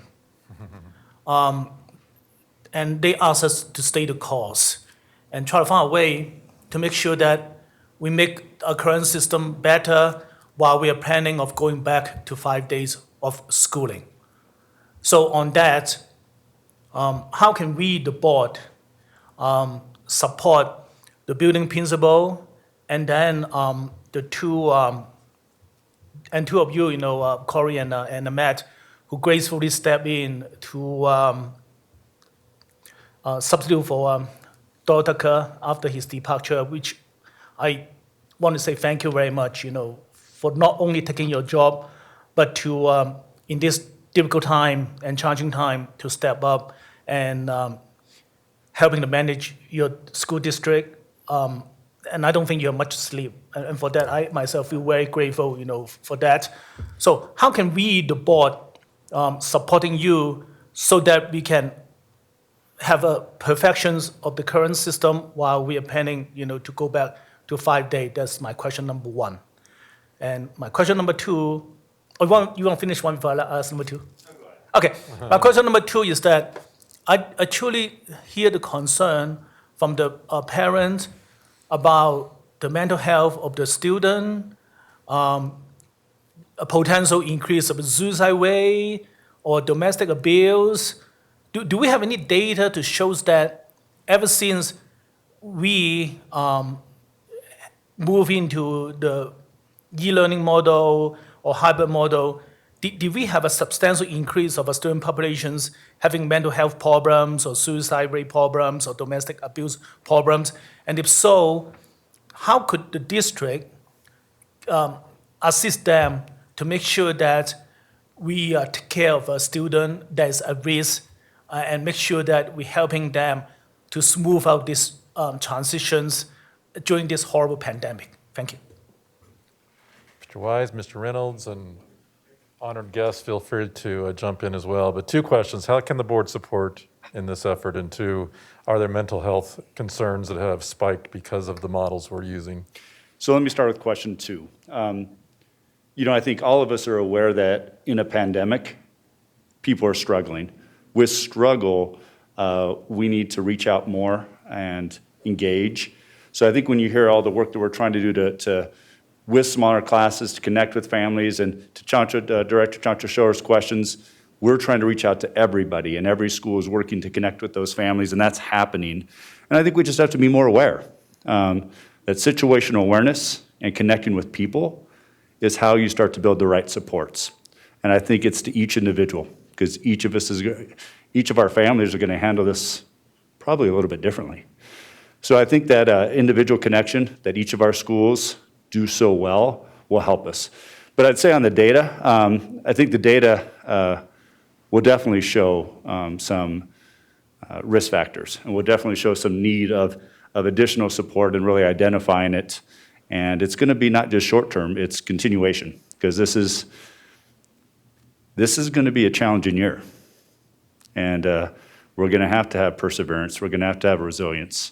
And they asked us to stay the course and try to find a way to make sure that we make our current system better while we are planning of going back to 5 days of schooling. So on that, how can we, the board, support the building principal, and then the two of you, Corey and Matt, who gracefully step in to substitute for Dr. Kerr after his departure, which I want to say thank you very much, for not only taking your job, but to, in this difficult time and challenging time, to step up and helping to manage your school district. And I don't think you have much sleep. And for that, I myself feel very grateful, for that. So how can we, the board, supporting you so that we can have a perfections of the current system while we are planning, to go back to 5 days? That's my question number one. And my question number two, you want to finish one before I ask number two? Okay. My question number two is that I truly hear the concern from the parents about the mental health of the student, a potential increase of suicide rate or domestic abuse. Do we have any data to show that ever since we move into the e-learning model or hybrid model, did we have a substantial increase of our student populations having mental health problems or suicide rate problems or domestic abuse problems? And if so, how could the district assist them to make sure that we take care of a student that is at risk and make sure that we're helping them to smooth out these transitions during this horrible pandemic? Thank you. Mr. Wise, Mr. Reynolds, and honored guests, feel free to jump in as well. But 2 questions. How can the board support in this effort? And 2, are there mental health concerns that have spiked because of the models we're using? So let me start with question 2. I think all of us are aware that in a pandemic, people are struggling. With struggle, we need to reach out more and engage. So I think when you hear all the work that we're trying to do to with smaller classes, to connect with families, and to Director Chancho Shor's questions, we're trying to reach out to everybody, and every school is working to connect with those families, and that's happening. And I think we just have to be more aware that situational awareness and connecting with people is how you start to build the right supports. And I think it's to each individual, because each of our families are going to handle this probably a little bit differently. So I think that individual connection that each of our schools do so well will help us. But I'd say on the data, I think the data will definitely show some risk factors, and will definitely show some need of additional support and really identifying it. And it's going to be not just short term, it's continuation, because this is going to be a challenging year. And we're going to have perseverance. We're going to have resilience.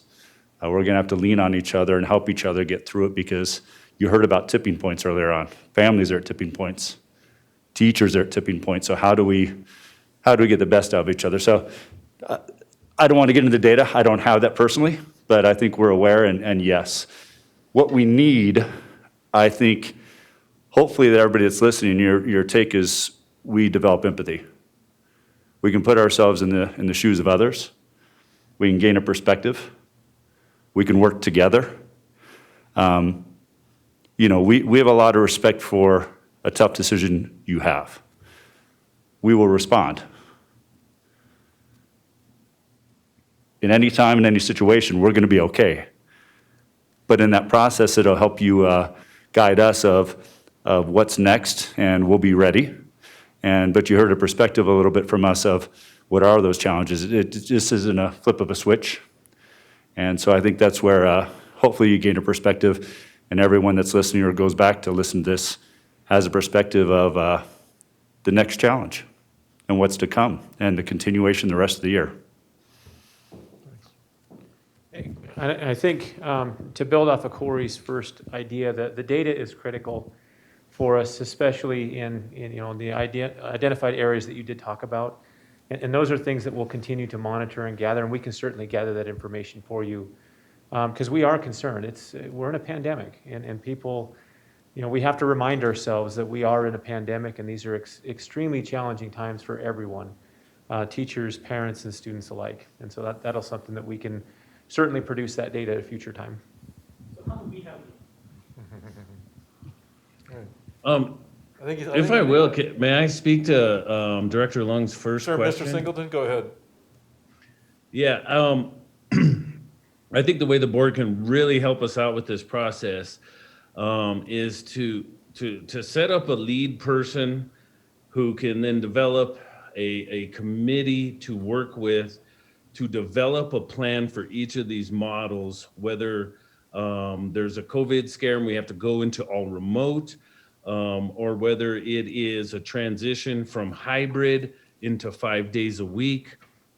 We're going to have to lean on each other and help each other get through it, because you heard about tipping points earlier on. Families are at tipping points. Teachers are at tipping points. So how do we get the best out of each other? So I don't want to get into the data. I don't have that personally, but I think we're aware, and yes. What we need, I think, hopefully that everybody that's listening, your take is we develop empathy. We can put ourselves in the shoes of others. We can gain a perspective. We can work together. We have a lot of respect for a tough decision you have. We will respond. In any time, in any situation, we're going to be okay. But in that process, it'll help you guide us of what's next, and we'll be ready. But you heard a perspective a little bit from us of what are those challenges. It just isn't a flip of a switch. And so I think that's where hopefully you gain a perspective, and everyone that's listening or goes back to listen to this has a perspective of the next challenge and what's to come and the continuation the rest of the year. I think to build off of Corey's first idea, that the data is critical for us, especially in the identified areas that you did talk about. And those are things that we'll continue to monitor and gather, and we can certainly gather that information for you, because we are concerned. We're in a pandemic, and people, we have to remind ourselves that we are in a pandemic, and these are extremely challenging times for everyone, teachers, parents, and students alike. And so that'll something that we can certainly produce that data at a future time. So how do we help? If I will, may I speak to Director Lung's first question? Mr. Singleton, go ahead. Yeah, I think the way the board can really help us out with this process is to set up a lead person who can then develop a committee to work with to develop a plan for each of these models, whether there's a COVID scare and we have to go into all remote, or whether it is a transition from hybrid into 5 days a week,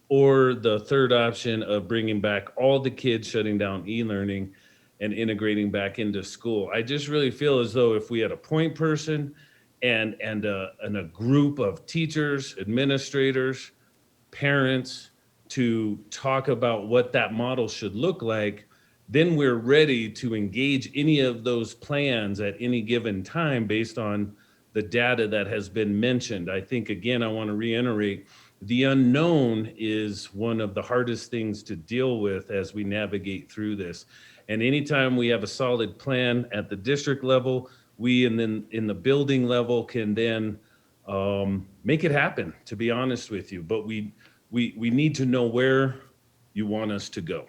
or the third option of bringing back all the kids, shutting down e-learning and integrating back into school. I just really feel as though if we had a point person and a group of teachers, administrators, parents to talk about what that model should look like, then we're ready to engage any of those plans at any given time based on the data that has been mentioned. I think, again, I want to reiterate the unknown is one of the hardest things to deal with as we navigate through this. And anytime we have a solid plan at the district level, we and then in the building level can then make it happen, to be honest with you. But we need to know where you want us to go.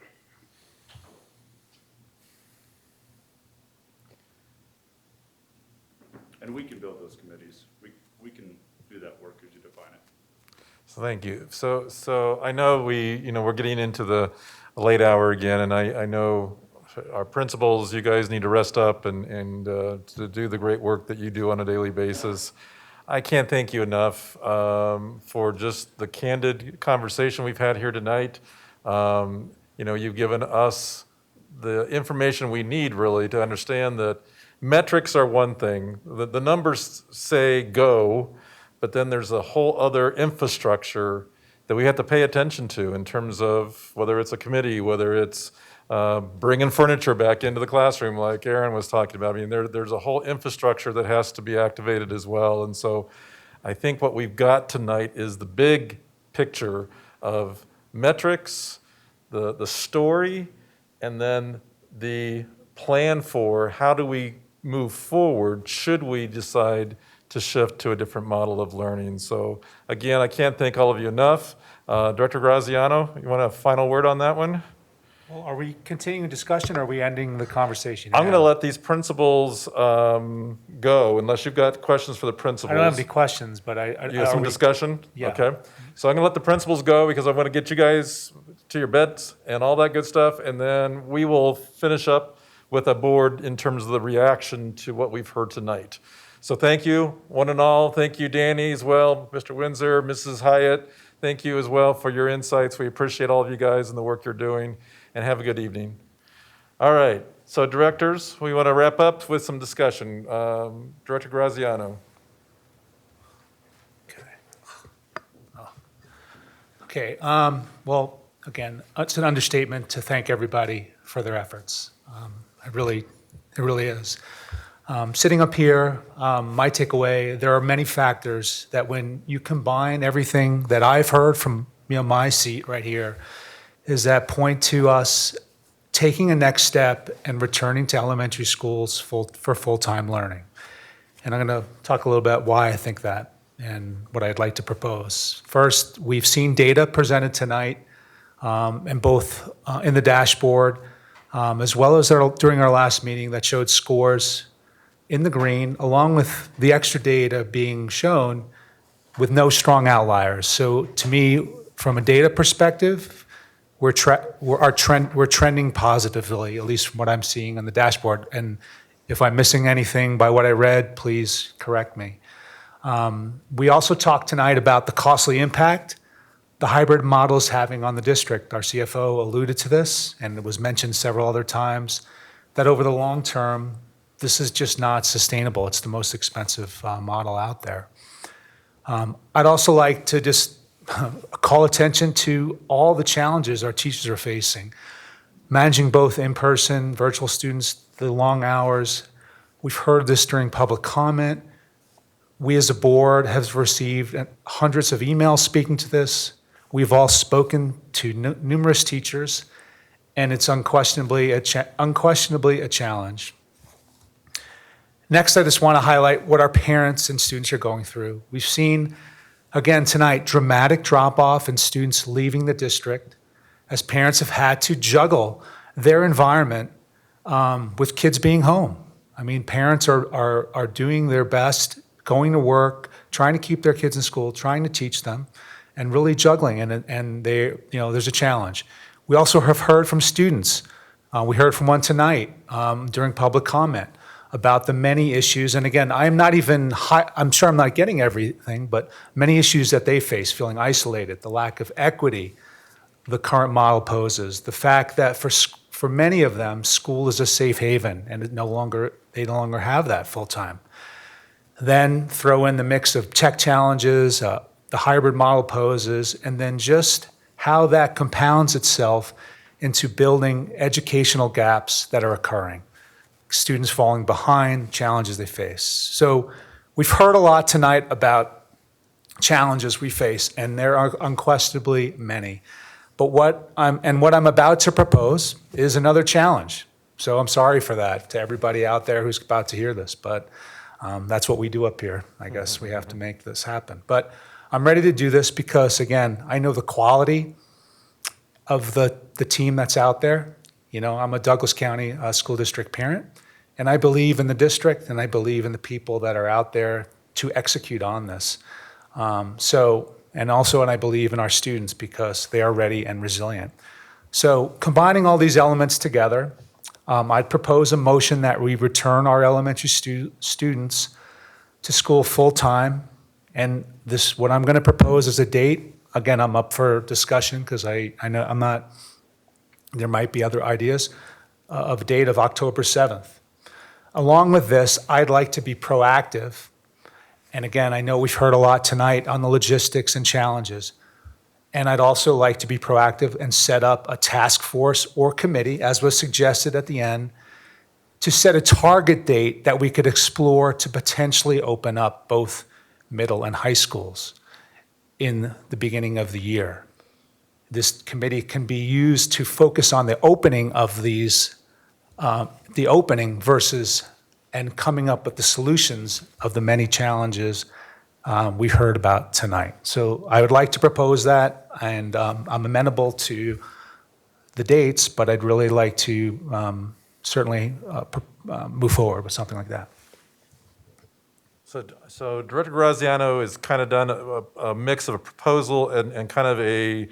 And we can build those committees. We can do that work as you define it. So thank you. So I know we're getting into the late hour again, and I know our principals, you guys need to rest up and to do the great work that you do on a daily basis. I can't thank you enough for just the candid conversation we've had here tonight. You've given us the information we need really to understand that metrics are one thing. The numbers say go, but then there's a whole other infrastructure that we have to pay attention to in terms of whether it's a committee, whether it's bringing furniture back into the classroom like Aaron was talking about. I mean, there's a whole infrastructure that has to be activated as well. And so I think what we've got tonight is the big picture of metrics, the story, and then the plan for how do we move forward should we decide to shift to a different model of learning. So again, I can't thank all of you enough. Director Graziano, you want a final word on that one? Well, are we continuing discussion or are we ending the conversation? I'm going to let these principals go unless you've got questions for the principals. I don't have any questions, but You have some discussion? Yeah. Okay. So I'm going to let the principals go because I want to get you guys to your beds and all that good stuff. And then we will finish up with a board in terms of the reaction to what we've heard tonight. So thank you, one and all. Thank you, Danny, as well, Mr. Windsor, Mrs. Hyatt. Thank you as well for your insights. We appreciate all of you guys and the work you're doing. And have a good evening. All right, so directors, we want to wrap up with some discussion. Director Graziano. Okay, well, again, it's an understatement to thank everybody for their efforts. It really is. Sitting up here, my takeaway, there are many factors that when you combine everything that I've heard from my seat right here, is that point to us taking a next step and returning to elementary schools for full-time learning. And I'm going to talk a little bit why I think that and what I'd like to propose. First, we've seen data presented tonight, and both in the dashboard, as well as during our last meeting that showed scores in the green, along with the extra data being shown with no strong outliers. So to me, from a data perspective, we're trending positively, at least from what I'm seeing on the dashboard. And if I'm missing anything by what I read, please correct me. We also talked tonight about the costly impact the hybrid model is having on the district. Our CFO alluded to this, and it was mentioned several other times, that over the long term, this is just not sustainable. It's the most expensive model out there. I'd also like to just call attention to all the challenges our teachers are facing. Managing both in-person, virtual students, the long hours. We've heard this during public comment. We as a board have received hundreds of emails speaking to this. We've all spoken to numerous teachers, and it's unquestionably a challenge. Next, I just want to highlight what our parents and students are going through. We've seen, again tonight, dramatic drop-off in students leaving the district as parents have had to juggle their environment with kids being home. I mean, parents are doing their best, going to work, trying to keep their kids in school, trying to teach them, and really juggling, and there's a challenge. We also have heard from students. We heard from one tonight during public comment about the many issues, and again, I'm sure I'm not getting everything, but many issues that they face, feeling isolated, the lack of equity the current model poses, the fact that for many of them, school is a safe haven, and they no longer have that full time. Then throw in the mix of tech challenges, the hybrid model poses, and then just how that compounds itself into building educational gaps that are occurring. Students falling behind, challenges they face. So we've heard a lot tonight about challenges we face, and there are unquestionably many. But what I'm about to propose is another challenge. So I'm sorry for that to everybody out there who's about to hear this, but that's what we do up here. I guess we have to make this happen. But I'm ready to do this because, again, I know the quality of the team that's out there. You know, I'm a Douglas County School District parent, and I believe in the district, and I believe in the people that are out there to execute on this. And I believe in our students because they are ready and resilient. So combining all these elements together, I'd propose a motion that we return our elementary students to school full-time. And what I'm going to propose is a date. Again, I'm up for discussion because I know there might be other ideas of a date of October 7th. Along with this, I'd like to be proactive. And again, I know we've heard a lot tonight on the logistics and challenges. And I'd also like to be proactive and set up a task force or committee, as was suggested at the end, to set a target date that we could explore to potentially open up both middle and high schools in the beginning of the year. This committee can be used to focus on the opening of these, the opening versus and coming up with the solutions of the many challenges we heard about tonight. So I would like to propose that, and I'm amenable to the dates, but I'd really like to certainly move forward with something like that. So Director Graziano has kind of done a mix of a proposal and kind of a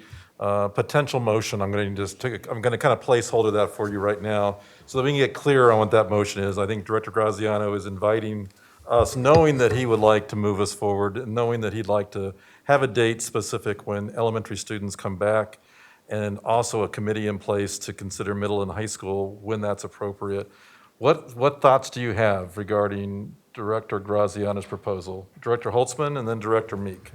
potential motion. I'm going to kind of placeholder that for you right now so that we can get clear on what that motion is. I think Director Graziano is inviting us, knowing that he would like to move us forward, and knowing that he'd like to have a date specific when elementary students come back, and also a committee in place to consider middle and high school when that's appropriate. What thoughts do you have regarding Director Graziano's proposal? Director Holtzman and then Director Meek.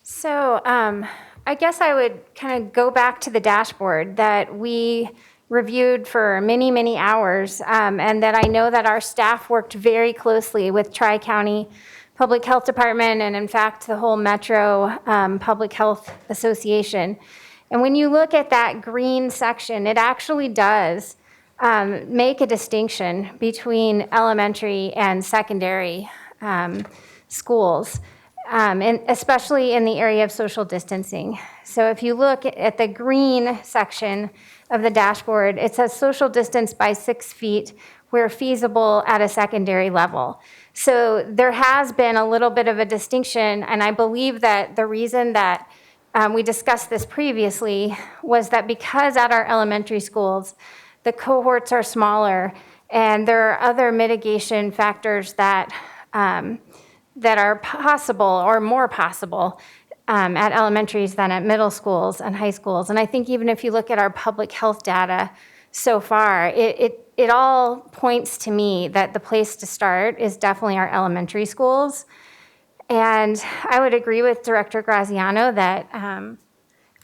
So I guess I would kind of go back to the dashboard that we reviewed for many, many hours, and that I know that our staff worked very closely with Tri-County Public Health Department and, in fact, the whole Metro Public Health Association. And when you look at that green section, it actually does make a distinction between elementary and secondary schools, and especially in the area of social distancing. So if you look at the green section of the dashboard, it says social distance by 6 feet where feasible at a secondary level. So there has been a little bit of a distinction, and I believe that the reason that we discussed this previously was that because at our elementary schools, the cohorts are smaller, and there are other mitigation factors that are possible or more possible at elementaries than at middle schools and high schools. And I think even if you look at our public health data so far, it all points to me that the place to start is definitely our elementary schools. And I would agree with Director Graziano that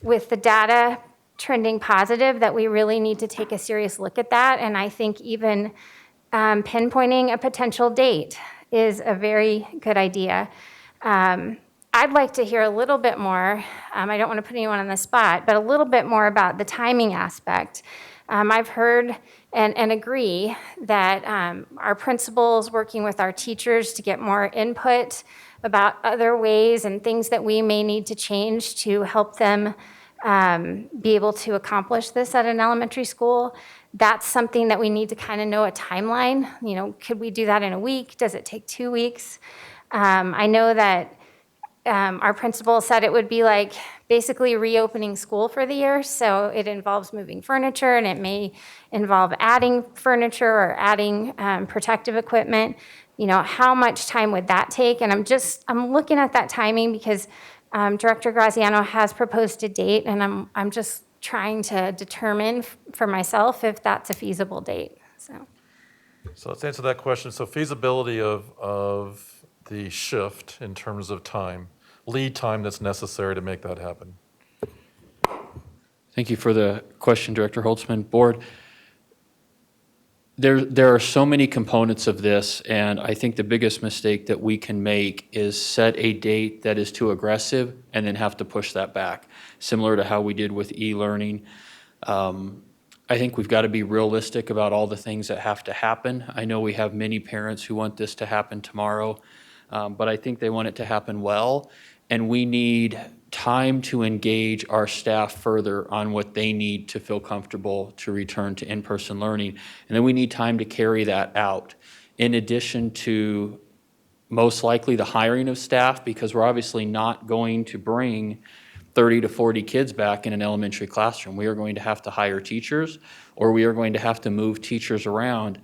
with the data trending positive, that we really need to take a serious look at that. And I think even pinpointing a potential date is a very good idea. I'd like to hear a little bit more, I don't want to put anyone on the spot, but a little bit more about the timing aspect. I've heard and agree that our principals working with our teachers to get more input about other ways and things that we may need to change to help them be able to accomplish this at an elementary school. That's something that we need to kind of know a timeline. You know, could we do that in a week? Does it take 2 weeks? I know that our principal said it would be like basically reopening school for the year. So it involves moving furniture, and it may involve adding furniture or adding protective equipment. You know, how much time would that take? And I'm looking at that timing because Director Graziano has proposed a date, and I'm just trying to determine for myself if that's a feasible date. So let's answer that question. So feasibility of the shift in terms of time, lead time that's necessary to make that happen. Thank you for the question, Director Holtzman. Board, there are so many components of this, and I think the biggest mistake that we can make is set a date that is too aggressive and then have to push that back, similar to how we did with e-learning. I think we've got to be realistic about all the things that have to happen. I know we have many parents who want this to happen tomorrow, but I think they want it to happen well, and we need time to engage our staff further on what they need to feel comfortable to return to in-person learning. And then we need time to carry that out, in addition to most likely the hiring of staff, because we're obviously not going to bring 30 to 40 kids back in an elementary classroom. We are going to have to hire teachers, or we are going to have to move teachers around.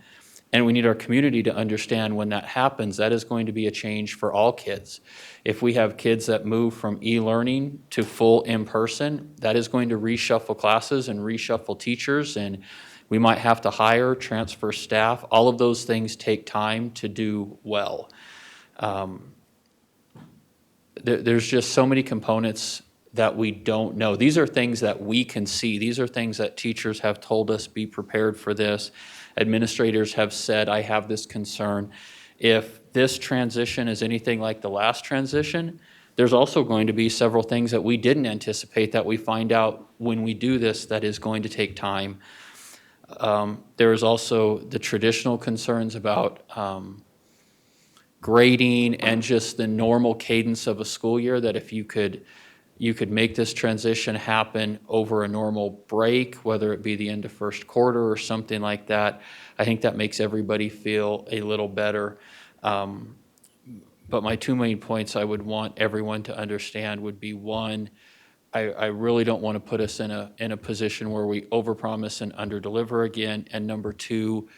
And we need our community to understand when that happens, that is going to be a change for all kids. If we have kids that move from e-learning to full in-person, that is going to reshuffle classes and reshuffle teachers, and we might have to hire, transfer staff. All of those things take time to do well. There's just so many components that we don't know. These are things that we can see. These are things that teachers have told us, be prepared for this. Administrators have said, I have this concern. If this transition is anything like the last transition, there's also going to be several things that we didn't anticipate that we find out when we do this that is going to take time. There is also the traditional concerns about grading and just the normal cadence of a school year, that if you could make this transition happen over a normal break, whether it be the end of first quarter or something like that. I think that makes everybody feel a little better. But my two main points I would want everyone to understand would be, one, I really don't want to put us in a position where we overpromise and underdeliver again. And number two,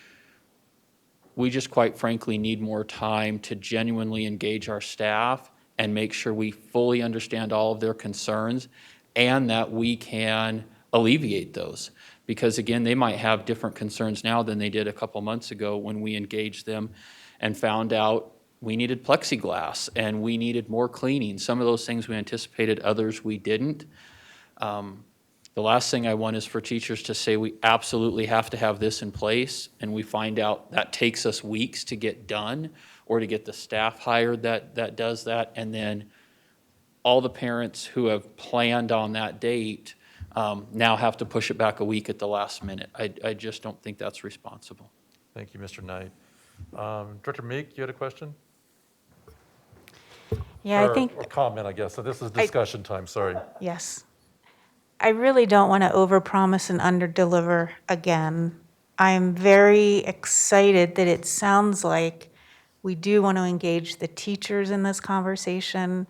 we just quite frankly need more time to genuinely engage our staff and make sure we fully understand all of their concerns and that we can alleviate those. Because again, they might have different concerns now than they did a couple months ago when we engaged them and found out we needed plexiglass and we needed more cleaning. Some of those things we anticipated, others we didn't. The last thing I want is for teachers to say we absolutely have to have this in place, and we find out that takes us weeks to get done, or to get the staff hired that does that, and then all the parents who have planned on that date now have to push it back a week at the last minute. I just don't think that's responsible. Thank you, Mr. Knight. Director Meek, you had a question? Yeah, Or I think. or comment, I guess. So this is discussion time, sorry. Yes. I really don't want to overpromise and underdeliver again. I'm very excited that it sounds like we do want to engage the teachers in this conversation.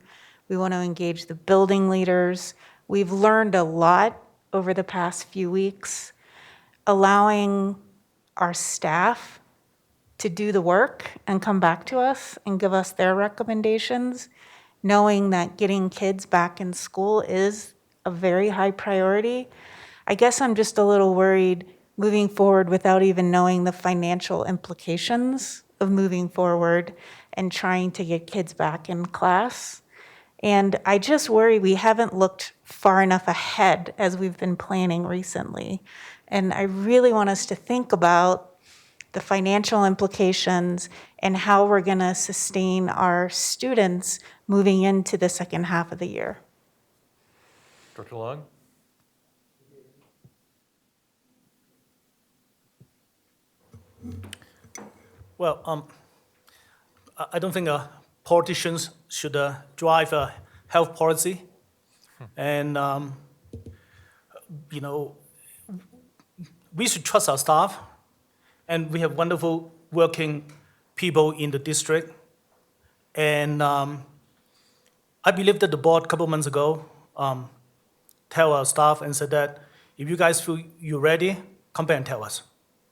We want to engage the building leaders. We've learned a lot over the past few weeks. Allowing our staff to do the work and come back to us and give us their recommendations, knowing that getting kids back in school is a very high priority. I guess I'm just a little worried moving forward without even knowing the financial implications of moving forward and trying to get kids back in class. And I just worry we haven't looked far enough ahead as we've been planning recently. And I really want us to think about the financial implications and how we're going to sustain our students moving into the second half of the year. Dr. Long? Well, I don't think politicians should drive a health policy. And, we should trust our staff. And we have wonderful working people in the district. And I believe that the board a couple months ago tell our staff and said that if you guys feel you're ready, come back and tell us.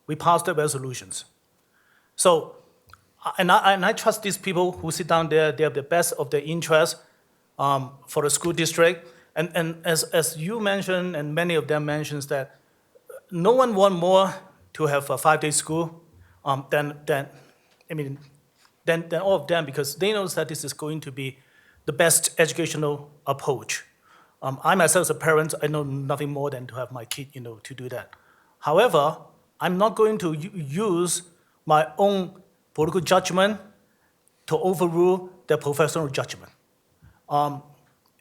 We passed the resolutions. So, and I trust these people who sit down there, they have the best of their interest for the school district. And as you mentioned, and many of them mentions that no one want more to have a 5-day school than all of them, because they know that this is going to be the best educational approach. I myself as a parent, I know nothing more than to have my kid, to do that. However, I'm not going to use my own political judgment to overrule their professional judgment.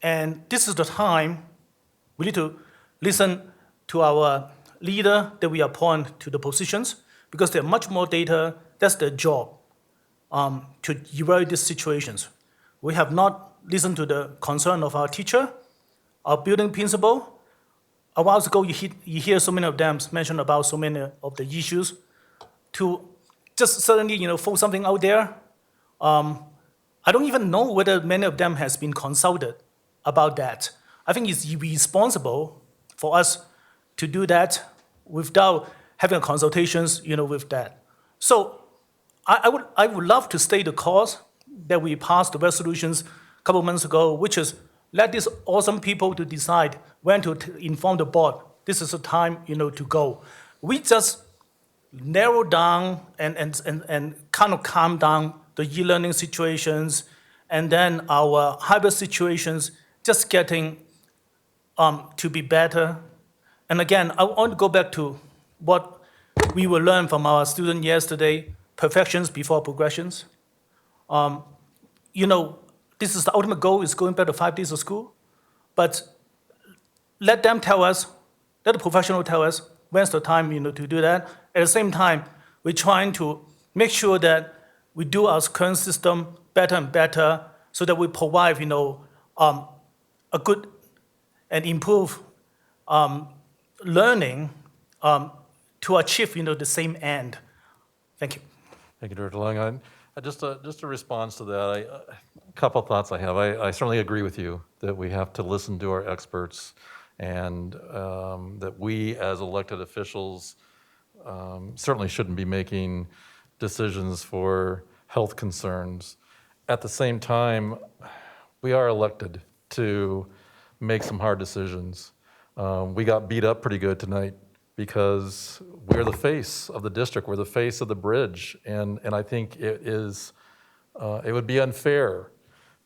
And this is the time we need to listen to our leader that we appoint to the positions, because they have much more data. That's their job, to evaluate these situations. We have not listened to the concern of our teacher, our building principal. A while ago, you hear so many of them mention about so many of the issues. To just suddenly, throw something out there, I don't even know whether many of them has been consulted about that. I think it's irresponsible for us to do that without having consultations, with that. So I would love to stay the course that we passed the resolutions a couple months ago, which is let these awesome people to decide when to inform the board. This is the time, to go. We just narrow down and kind of calm down the e-learning situations, and then our hybrid situations just getting to be better. And again, I want to go back to what we will learn from our student yesterday, perfections before progressions. This is the ultimate goal, is going back to 5 days of school, but let them tell us, let the professional tell us when's the time, to do that. At the same time, we're trying to make sure that we do our current system better and better so that we provide, a good and improve learning to achieve, the same end. Thank you. Thank you, Director Long. Just a response to that, a couple of thoughts I have. I certainly agree with you that we have to listen to our experts, and that we as elected officials certainly shouldn't be making decisions for health concerns. At the same time, we are elected to make some hard decisions. We got beat up pretty good tonight because we're the face of the district, we're the face of the bridge, and I think it would be unfair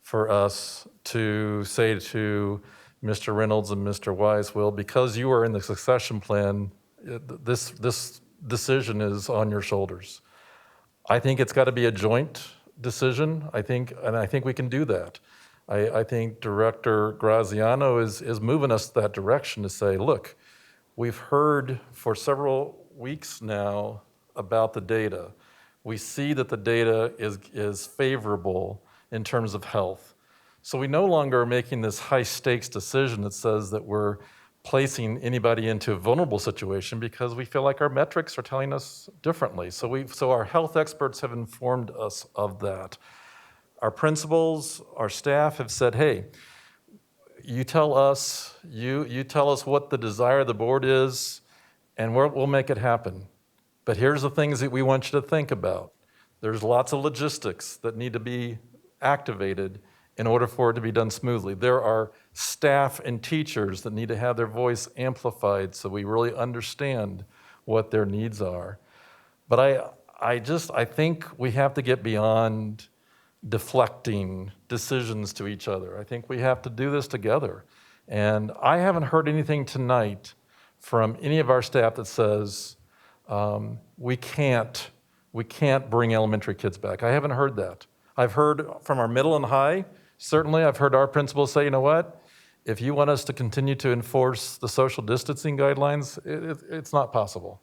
for us to say to Mr. Reynolds and Mr. Wise, well, because you are in the succession plan, this decision is on your shoulders. I think it's got to be a joint decision. I think we can do that. I think Director Graziano is moving us that direction to say, look, we've heard for several weeks now about the data. We see that the data is favorable in terms of health. So we no longer are making this high stakes decision that says that we're placing anybody into a vulnerable situation because we feel like our metrics are telling us differently. So our health experts have informed us of that. Our principals, our staff have said, hey, you tell us what the desire of the board is, and we'll make it happen. But here's the things that we want you to think about. There's lots of logistics that need to be activated in order for it to be done smoothly. There are staff and teachers that need to have their voice amplified so we really understand what their needs are. But I think we have to get beyond deflecting decisions to each other. I think we have to do this together. And I haven't heard anything tonight from any of our staff that says we can't bring elementary kids back. I haven't heard that. I've heard from our middle and high, certainly I've heard our principals say, you know what, if you want us to continue to enforce the social distancing guidelines, it's not possible.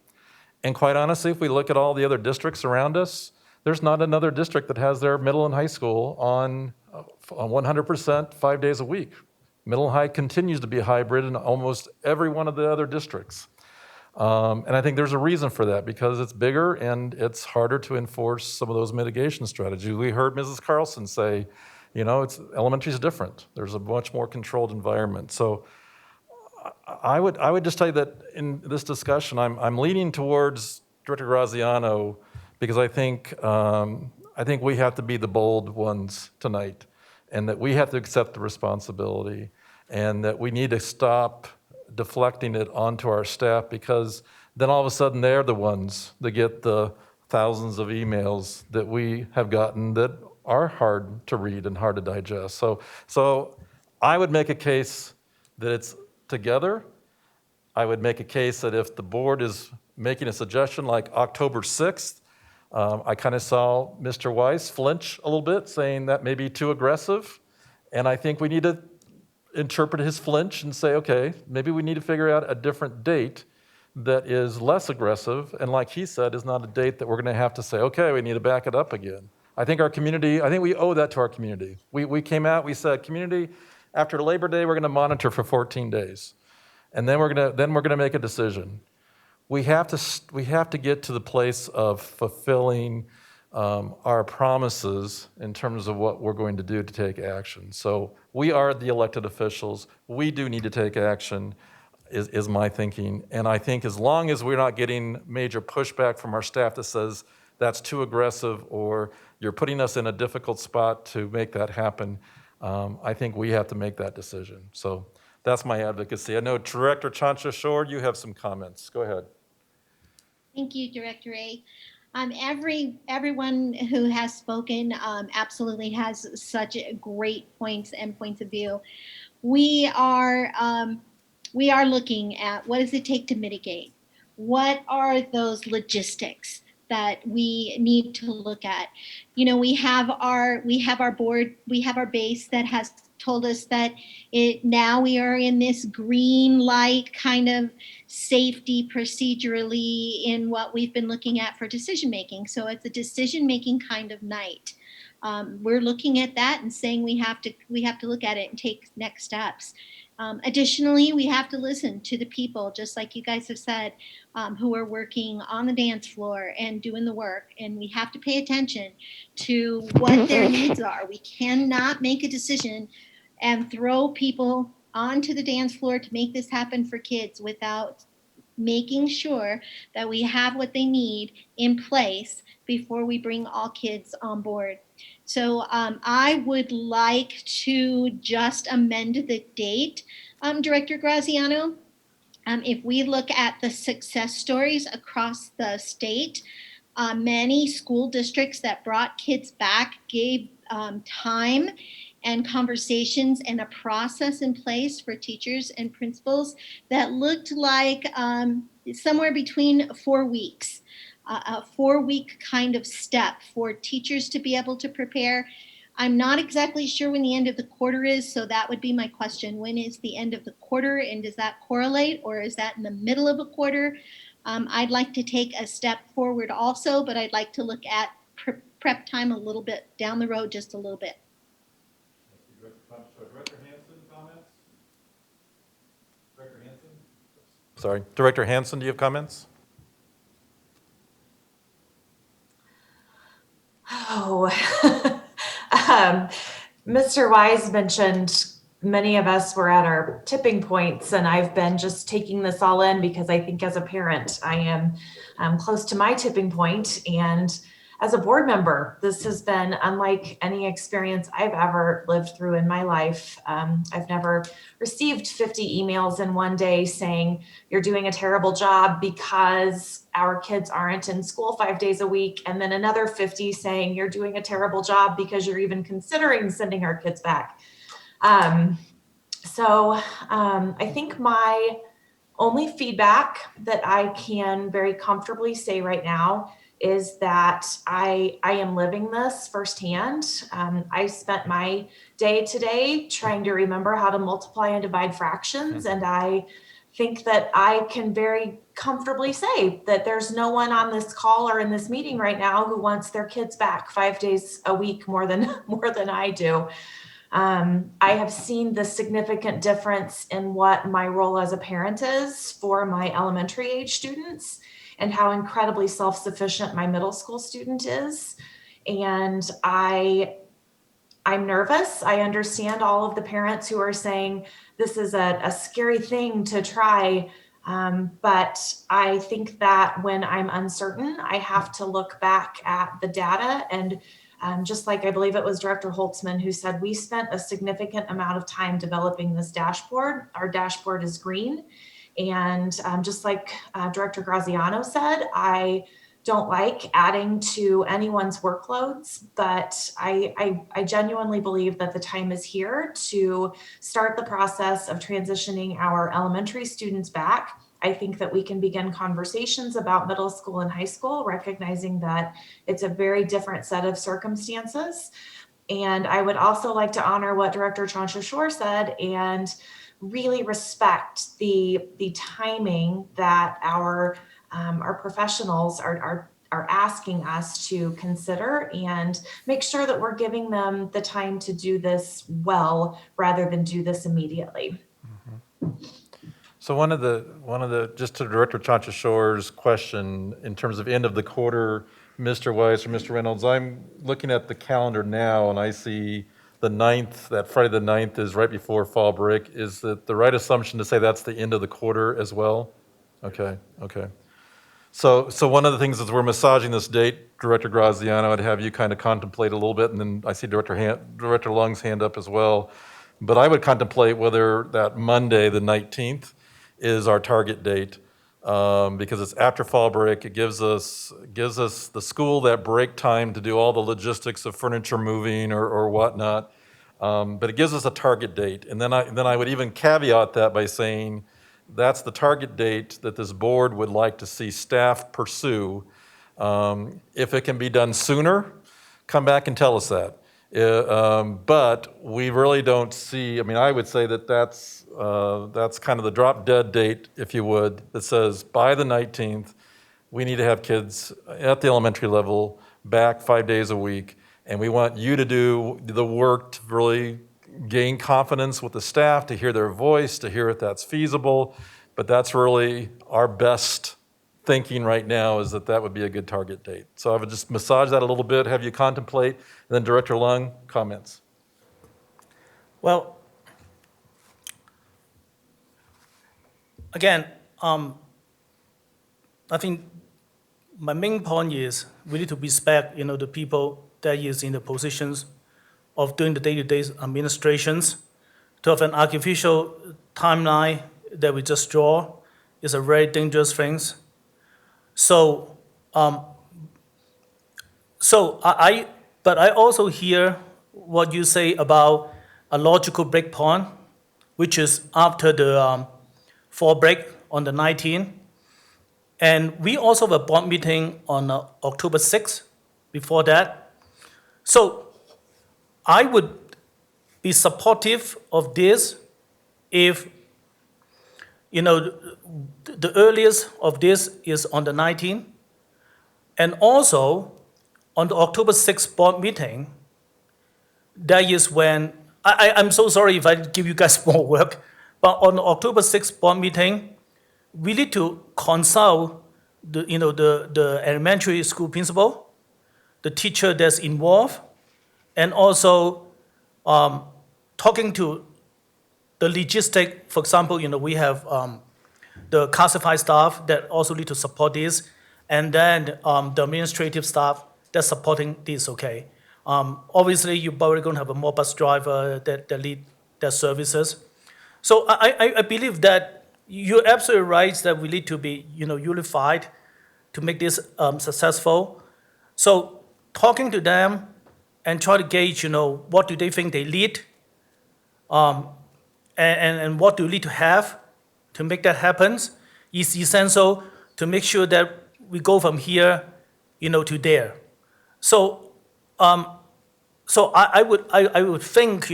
And quite honestly, if we look at all the other districts around us, there's not another district that has their middle and high school on 100% 5 days a week. Middle and high continues to be hybrid in almost every one of the other districts. And I think there's a reason for that because it's bigger and it's harder to enforce some of those mitigation strategies. We heard Mrs. Carlson say, elementary is different. There's a much more controlled environment. So I would just tell you that in this discussion, I'm leaning towards Director Graziano because I think we have to be the bold ones tonight, and that we have to accept the responsibility, and that we need to stop deflecting it onto our staff, because then all of a sudden they're the ones that get the thousands of emails that we have gotten that are hard to read and hard to digest. So I would make a case that it's together. I would make a case that if the board is making a suggestion like October 6th, I kind of saw Mr. Weiss flinch a little bit, saying that may be too aggressive. And I think we need to interpret his flinch and say, okay, maybe we need to figure out a different date that is less aggressive. And like he said, is not a date that we're going to have to say, okay, we need to back it up again. I think we owe that to our community. We came out, we said, community, after Labor Day, we're going to monitor for 14 days. And then we're going to make a decision. We have to get to the place of fulfilling our promises in terms of what we're going to do to take action. So we are the elected officials. We do need to take action, is my thinking. And I think as long as we're not getting major pushback from our staff that says that's too aggressive or you're putting us in a difficult spot to make that happen, I think we have to make that decision. So that's my advocacy. I know Director Chancha-Shore, you have some comments. Go ahead. Thank you, Director A. Everyone who has spoken absolutely has such great points and points of view. We are looking at what does it take to mitigate? What are those logistics that we need to look at? You know, we have our board, we have our base that has told us that now we are in this green light kind of safety procedurally in what we've been looking at for decision making. So it's a decision making kind of night. We're looking at that and saying we have to look at it and take next steps. Additionally, we have to listen to the people, just like you guys have said, who are working on the dance floor and doing the work. And we have to pay attention to what their needs are. We cannot make a decision and throw people onto the dance floor to make this happen for kids without making sure that we have what they need in place before we bring all kids on board. So I would like to just amend the date, Director Graziano. If we look at the success stories across the state, many school districts that brought kids back gave time and conversations and a process in place for teachers and principals that looked like somewhere between 4 weeks. A 4-week kind of step for teachers to be able to prepare. I'm not exactly sure when the end of the quarter is, so that would be my question. When is the end of the quarter, and does that correlate, or is that in the middle of a quarter? I'd like to take a step forward also, but I'd like to look at prep time a little bit down the road, just a little bit. Director Hanson, comments? Director Hanson? Sorry, Director Hanson, do you have comments? Oh, Mr. Wise mentioned many of us were at our tipping points, and I've been just taking this all in because I think as a parent, I am close to my tipping point. And as a board member, this has been unlike any experience I've ever lived through in my life. I've never received 50 emails in one day saying you're doing a terrible job because our kids aren't in school 5 days a week, and then another 50 saying you're doing a terrible job because you're even considering sending our kids back. So I think my only feedback that I can very comfortably say right now is that I am living this firsthand. I spent my day today trying to remember how to multiply and divide fractions, and I think that I can very comfortably say that there's no one on this call or in this meeting right now who wants their kids back 5 days a week more than I do. I have seen the significant difference in what my role as a parent is for my elementary age students and how incredibly self-sufficient my middle school student is. And I'm nervous. I understand all of the parents who are saying this is a scary thing to try. But I think that when I'm uncertain, I have to look back at the data. And just like I believe it was Director Holtzman who said, we spent a significant amount of time developing this dashboard. Our dashboard is green. And just like Director Graziano said, I don't like adding to anyone's workloads, but I genuinely believe that the time is here to start the process of transitioning our elementary students back. I think that we can begin conversations about middle school and high school, recognizing that it's a very different set of circumstances. And I would also like to honor what Director Chanchashore said and really respect the timing that our professionals are asking us to consider, and make sure that we're giving them the time to do this well rather than do this immediately. So one of the just to Director Chanchashore's question in terms of end of the quarter, Mr. Weiss or Mr. Reynolds, I'm looking at the calendar now and I see the 9th, that Friday the 9th is right before fall break. Is that the right assumption to say that's the end of the quarter as well? Okay. So one of the things as we're massaging this date, Director Graziano, I'd have you kind of contemplate a little bit, and then I see Director Lung's hand up as well. But I would contemplate whether that Monday, the 19th, is our target date, because it's after fall break. It gives us the school that break time to do all the logistics of furniture moving or whatnot. But it gives us a target date, and then I would even caveat that by saying that's the target date that this board would like to see staff pursue. If it can be done sooner, come back and tell us that. But we really don't see, I mean, I would say that's kind of the drop dead date, if you would, that says by the 19th, we need to have kids at the elementary level back 5 days a week. And we want you to do the work to really gain confidence with the staff, to hear their voice, to hear if that's feasible. But that's really our best thinking right now, is that would be a good target date. So I would just massage that a little bit, have you contemplate, and then Director Lung, comments. Well, again, I think my main point is we need to respect, the people that is in the positions of doing the day-to-day administrations. To have an artificial timeline that we just draw is a very dangerous thing. So, but I also hear what you say about a logical break point, which is after the fall break on the 19th. And we also have a board meeting on October 6th before that. So I would be supportive of this if, the earliest of this is on the 19th. And also, on the October 6th board meeting, that is when, I'm so sorry if I give you guys more work, but on the October 6th board meeting, we need to consult the elementary school principal, the teacher that's involved, and also talking to the logistic. For example, we have the classified staff that also need to support this, and then the administrative staff that's supporting this, okay? Obviously, you're probably going to have a more bus driver that lead their services. So I believe that you're absolutely right that we need to be, unified to make this successful. So talking to them and try to gauge, what do they think they need, and what do we need to have to make that happen is essential to make sure that we go from here, to there. So, I would think,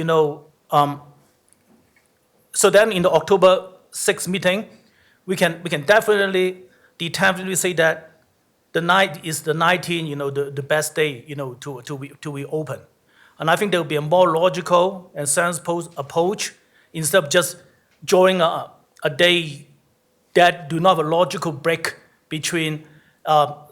so then in the October 6th meeting, we can definitely say that the night is the 19th, the best day, to be open. And I think there will be a more logical and sensible approach instead of just drawing a day that do not have a logical break between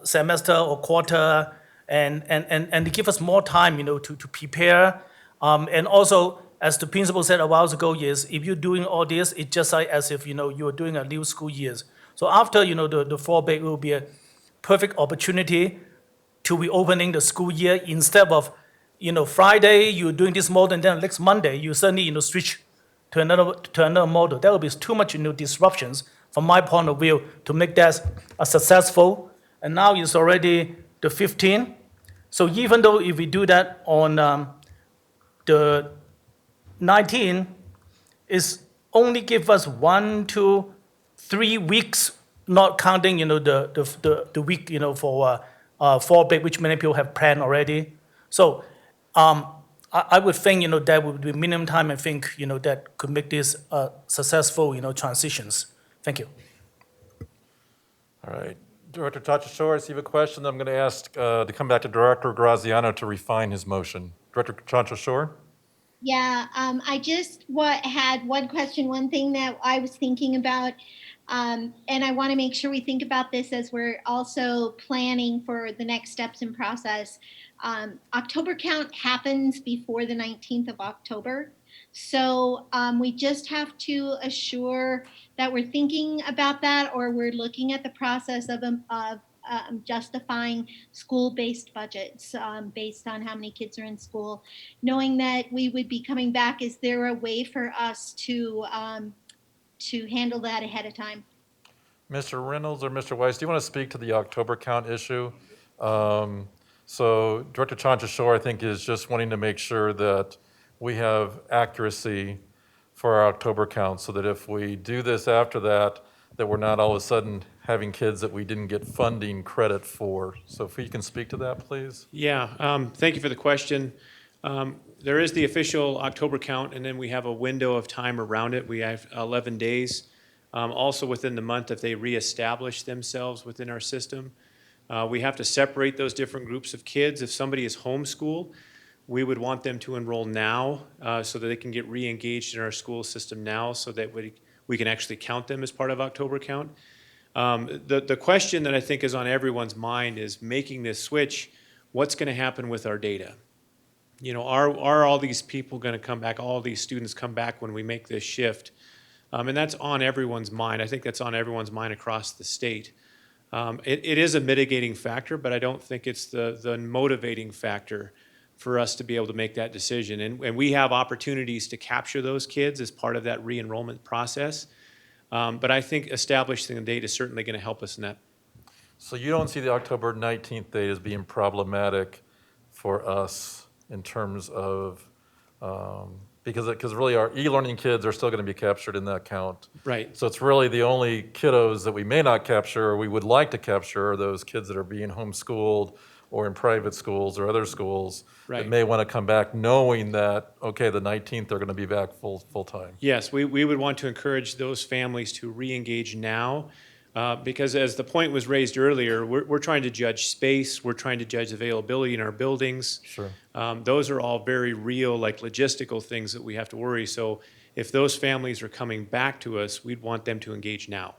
semester or quarter, and to give us more time, to prepare. And also, as the principal said a while ago, is if you're doing all this, it's just like as if, you're doing a new school year. So after, the fall break will be a perfect opportunity to reopening the school year instead of, Friday, you're doing this model, and then next Monday, you suddenly, switch to another model. That will be too much, disruptions from my point of view to make that a successful and now it's already the 15th. So even though if we do that on the 19th, it's only give us 1 to 3 weeks, not counting, the week, for fall break, which many people have planned already. So I would think, that would be minimum time, I think, that could make this successful, transitions. Thank you. All right. Director Chanchashore, I see you have a question. I'm going to ask to come back to Director Graziano to refine his motion. Director Chanchashore? Yeah, I just had one question, one thing that I was thinking about, and I want to make sure we think about this as we're also planning for the next steps in process. October count happens before the 19th of October. So we just have to assure that we're thinking about that, or we're looking at the process of justifying school-based budgets based on how many kids are in school. Knowing that we would be coming back, is there a way for us to handle that ahead of time? Mr. Reynolds or Mr. Weiss, do you want to speak to the October count issue? So Director Chanchashore, I think, is just wanting to make sure that we have accuracy for our October count, so that if we do this after that, that we're not all of a sudden having kids that we didn't get funding credit for. So if you can speak to that, please. Yeah, thank you for the question. There is the official October count, and then we have a window of time around it. We have 11 days. Also within the month, if they reestablish themselves within our system. We have to separate those different groups of kids. If somebody is homeschooled, we would want them to enroll now so that they can get re-engaged in our school system now, so that we can actually count them as part of October count. The question that I think is on everyone's mind is making this switch, what's going to happen with our data? Are all these people going to come back, all these students come back when we make this shift? And that's on everyone's mind. I think that's on everyone's mind across the state. It is a mitigating factor, but I don't think it's the motivating factor for us to be able to make that decision. And we have opportunities to capture those kids as part of that re-enrollment process. But I think establishing the date is certainly going to help us in that. So you don't see the October 19th date as being problematic for us in terms of, because really our e-learning kids are still going to be captured in that count. Right. So it's really the only kiddos that we may not capture or we would like to capture are those kids that are being homeschooled or in private schools or other schools Right. that may want to come back knowing that, okay, the 19th they're going to be back full time. Yes, we would want to encourage those families to re-engage now, because as the point was raised earlier, we're trying to judge space, we're trying to judge availability in our buildings. Sure. Those are all very real, logistical things that we have to worry. So if those families are coming back to us, we'd want them to engage now.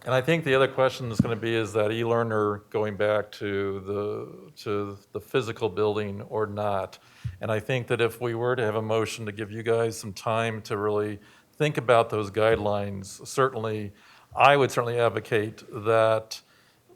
And I think the other question that's going to be is that e-learner going back to the physical building or not. And I think that if we were to have a motion to give you guys some time to really think about those guidelines, certainly, I would certainly advocate that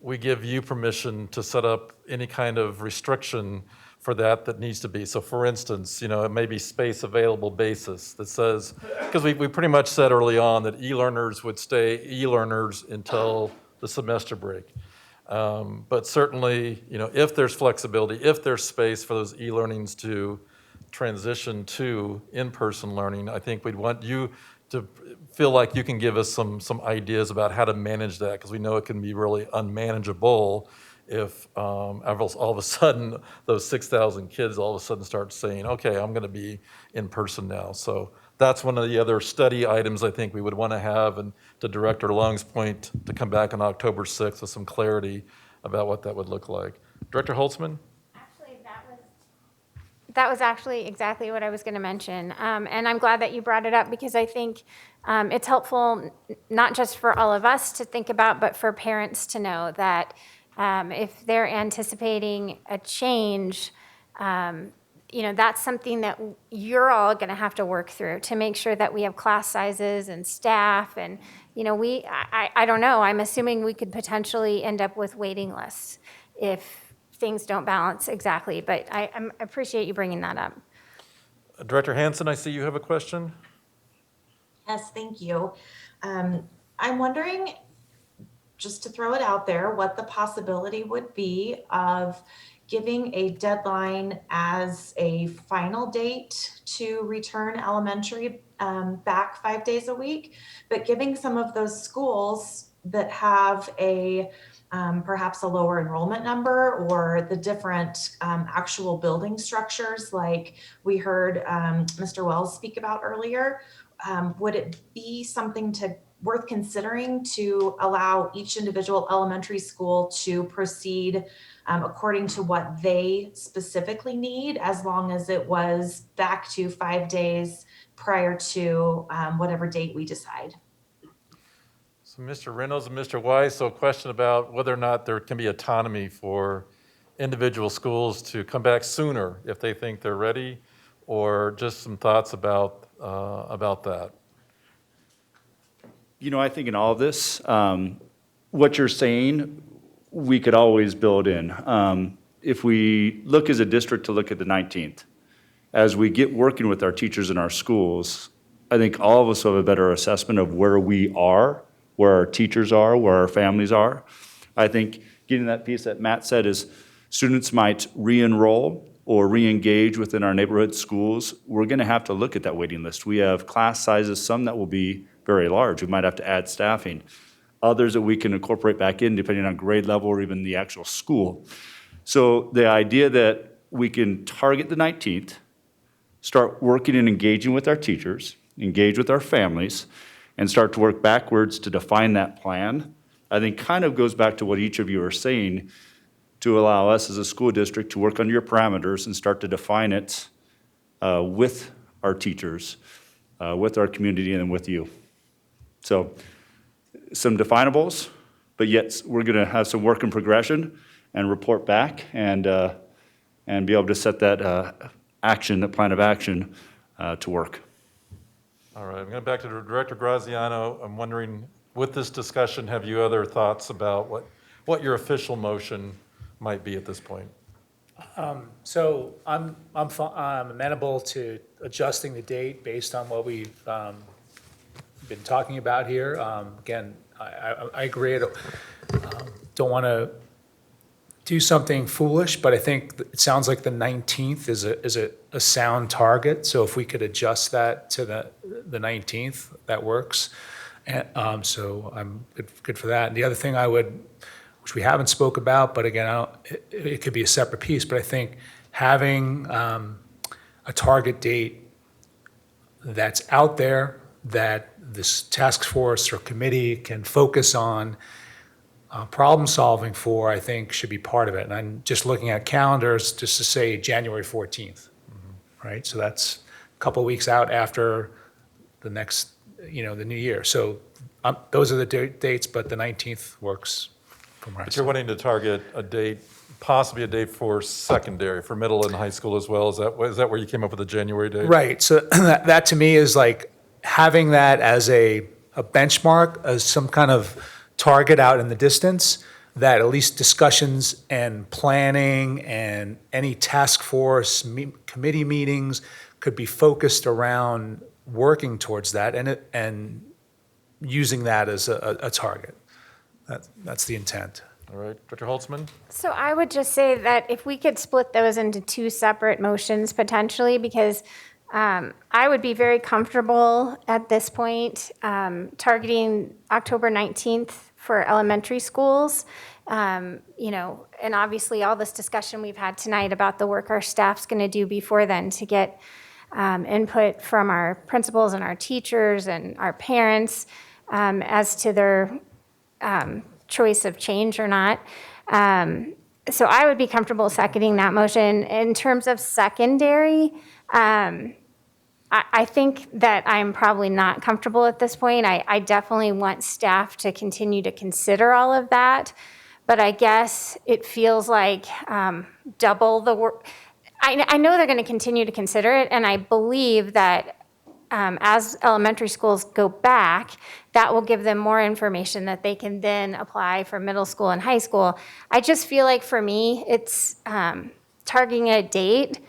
we give you permission to set up any kind of restriction for that needs to be. So for instance, it may be space available basis that says, because we pretty much said early on that e-learners would stay e-learners until the semester break. But certainly, if there's flexibility, if there's space for those e-learnings to transition to in-person learning, I think we'd want you to feel like you can give us some ideas about how to manage that, because we know it can be really unmanageable if all of a sudden those 6,000 kids all of a sudden start saying, okay, I'm going to be in person now. So that's one of the other study items I think we would want to have, and to Director Long's point, to come back on October 6th with some clarity about what that would look like. Director Holtzman? That was actually exactly what I was going to mention. And I'm glad that you brought it up, because I think it's helpful not just for all of us to think about, but for parents to know that if they're anticipating a change, that's something that you're all going to have to work through to make sure that we have class sizes and staff. And, I don't know, I'm assuming we could potentially end up with waiting lists if things don't balance exactly. But I appreciate you bringing that up. Director Hansen, I see you have a question. Yes, thank you. I'm wondering, just to throw it out there, what the possibility would be of giving a deadline as a final date to return elementary back 5 days a week, but giving some of those schools that have a perhaps a lower enrollment number or the different actual building structures like we heard Mr. Wells speak about earlier, would it be something worth considering to allow each individual elementary school to proceed according to what they specifically need, as long as it was back to 5 days prior to whatever date we decide? So Mr. Reynolds and Mr. Weiss, so a question about whether or not there can be autonomy for individual schools to come back sooner if they think they're ready, or just some thoughts about that. You know, I think in all of this, what you're saying, we could always build in. If we look as a district to look at the 19th, as we get working with our teachers in our schools, I think all of us have a better assessment of where we are, where our teachers are, where our families are. I think getting that piece that Matt said is students might re-enroll or re-engage within our neighborhood schools. We're gonna have to look at that waiting list. We have class sizes, some that will be very large. We might have to add staffing. Others that we can incorporate back in depending on grade level or even the actual school. So the idea that we can target the 19th, start working and engaging with our teachers, engage with our families, and start to work backwards to define that plan, I think kind of goes back to what each of you are saying, to allow us as a school district to work under your parameters and start to define it with our teachers, with our community, and with you. So some definables, but yet we're gonna have some work in progression and report back and be able to set that action, the plan of action to work. All right, I'm going back to Director Graziano. I'm wondering, with this discussion, have you other thoughts about what your official motion might be at this point? So I'm amenable to adjusting the date based on what we've been talking about here. Again, I agree. I don't want to do something foolish, but I think it sounds like the 19th is a sound target. So if we could adjust that to the 19th, that works. And so I'm good for that. And the other thing which we haven't spoke about, but again, it could be a separate piece, but I think having a target date that's out there that this task force or committee can focus on problem solving for, I think should be part of it. And I'm just looking at calendars just to say January 14th, right? So that's a couple of weeks out after the next, the new year. So those are the dates, but the 19th works from where I But sit. you're wanting to target a date, possibly a date for secondary, for middle and high school as well. Is that where you came up with the January date? Right, so that to me is like having that as a benchmark, as some kind of target out in the distance, that at least discussions and planning and any task force committee meetings could be focused around working towards that and using that as a target. That's the intent. All right, Dr. Holtzman? So I would just say that if we could split those into two separate motions potentially, because I would be very comfortable at this point targeting October 19th for elementary schools. And obviously all this discussion we've had tonight about the work our staff's going to do before then to get input from our principals and our teachers and our parents as to their choice of change or not. So I would be comfortable seconding that motion. In terms of secondary, I think that I'm probably not comfortable at this point. I definitely want staff to continue to consider all of that, but I guess it feels like double the work. I know they're going to continue to consider it, and I believe that as elementary schools go back, that will give them more information that they can then apply for middle school and high school. I just feel like for me, it's targeting a date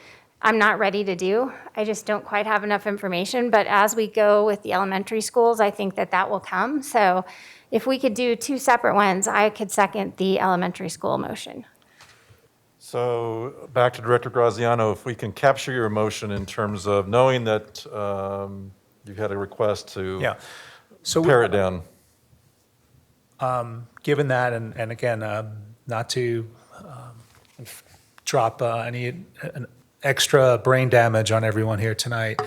I'm not ready to do. I just don't quite have enough information. But as we go with the elementary schools, I think that that will come. So if we could do 2 separate ones, I could second the elementary school motion. So back to Director Graziano, if we can capture your emotion in terms of knowing that you've had a request to Yeah. So pare it down. Given that, and again, not to drop any an extra brain damage on everyone here tonight,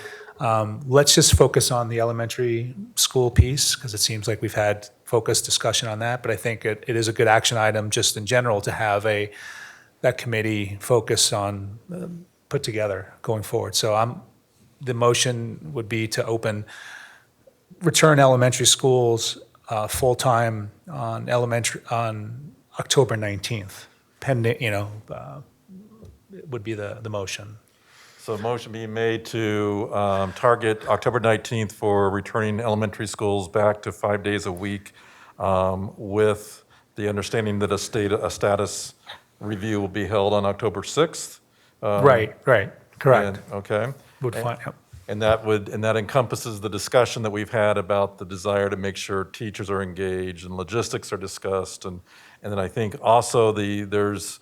let's just focus on the elementary school piece, because it seems like we've had focused discussion on that. But I think it is a good action item just in general to have that committee focus on, put together going forward. So the motion would be to return elementary schools full-time on October 19th, pending, would be the motion. So a motion being made to target October 19th for returning elementary schools back to 5 days a week, with the understanding that a status review will be held on October 6th. Right, correct. Okay. Would find, yep. And that encompasses the discussion that we've had about the desire to make sure teachers are engaged and logistics are discussed. And then I think also there's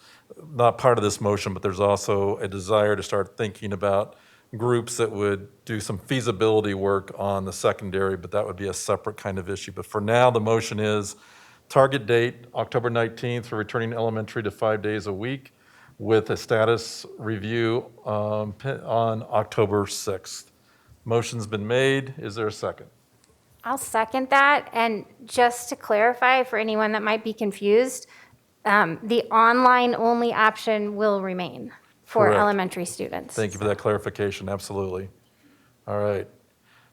not part of this motion, but there's also a desire to start thinking about groups that would do some feasibility work on the secondary, but that would be a separate kind of issue. But for now, the motion is target date, October 19th, for returning elementary to 5 days a week, with a status review on October 6th. Motion's been made. Is there a second? I'll second that. And just to clarify for anyone that might be confused, the online-only option will remain for Correct. elementary students. Thank you for that clarification. Absolutely. All right.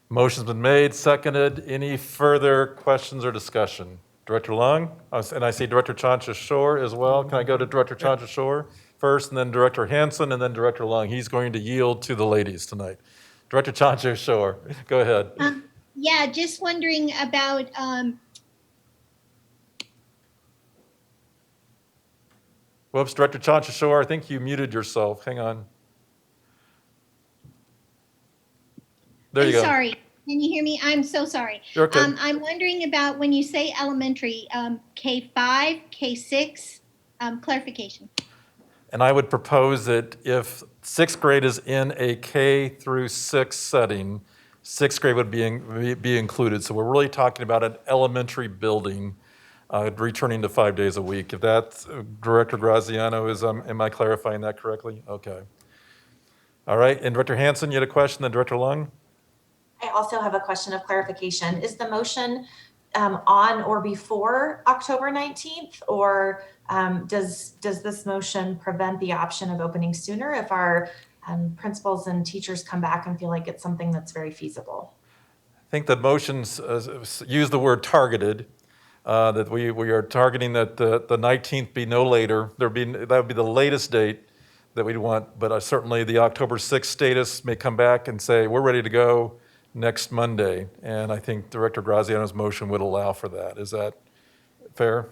Motion's been made, seconded. Any further questions or discussion? Director Long, and I see Director Chancha-Shore as well. Can I go to Director Chancha-Shore first, and then Director Hanson, and then Director Long? He's going to yield to the ladies tonight. Director Chancha-Shore, go ahead. Yeah, just wondering about, Whoops, Director Chancha-Shore, I think you muted yourself. Hang on. There you go. Sorry, can you hear me? I'm so sorry. You're okay. I'm wondering about when you say elementary, K5, K6, clarification. And I would propose that if sixth grade is in a K through 6 setting, sixth grade would be included. So we're really talking about an elementary building returning to 5 days a week. If that's, Director Graziano, am I clarifying that correctly? Okay. All right, and Director Hanson, you had a question, then Director Lung? I also have a question of clarification. Is the motion on or before October 19th, or does this motion prevent the option of opening sooner if our principals and teachers come back and feel like it's something that's very feasible? I think the motions use the word targeted, that we are targeting that the 19th be no later. That would be the latest date that we'd want, but certainly the October 6th status may come back and say, we're ready to go next Monday. And I think Director Graziano's motion would allow for that. Is that fair?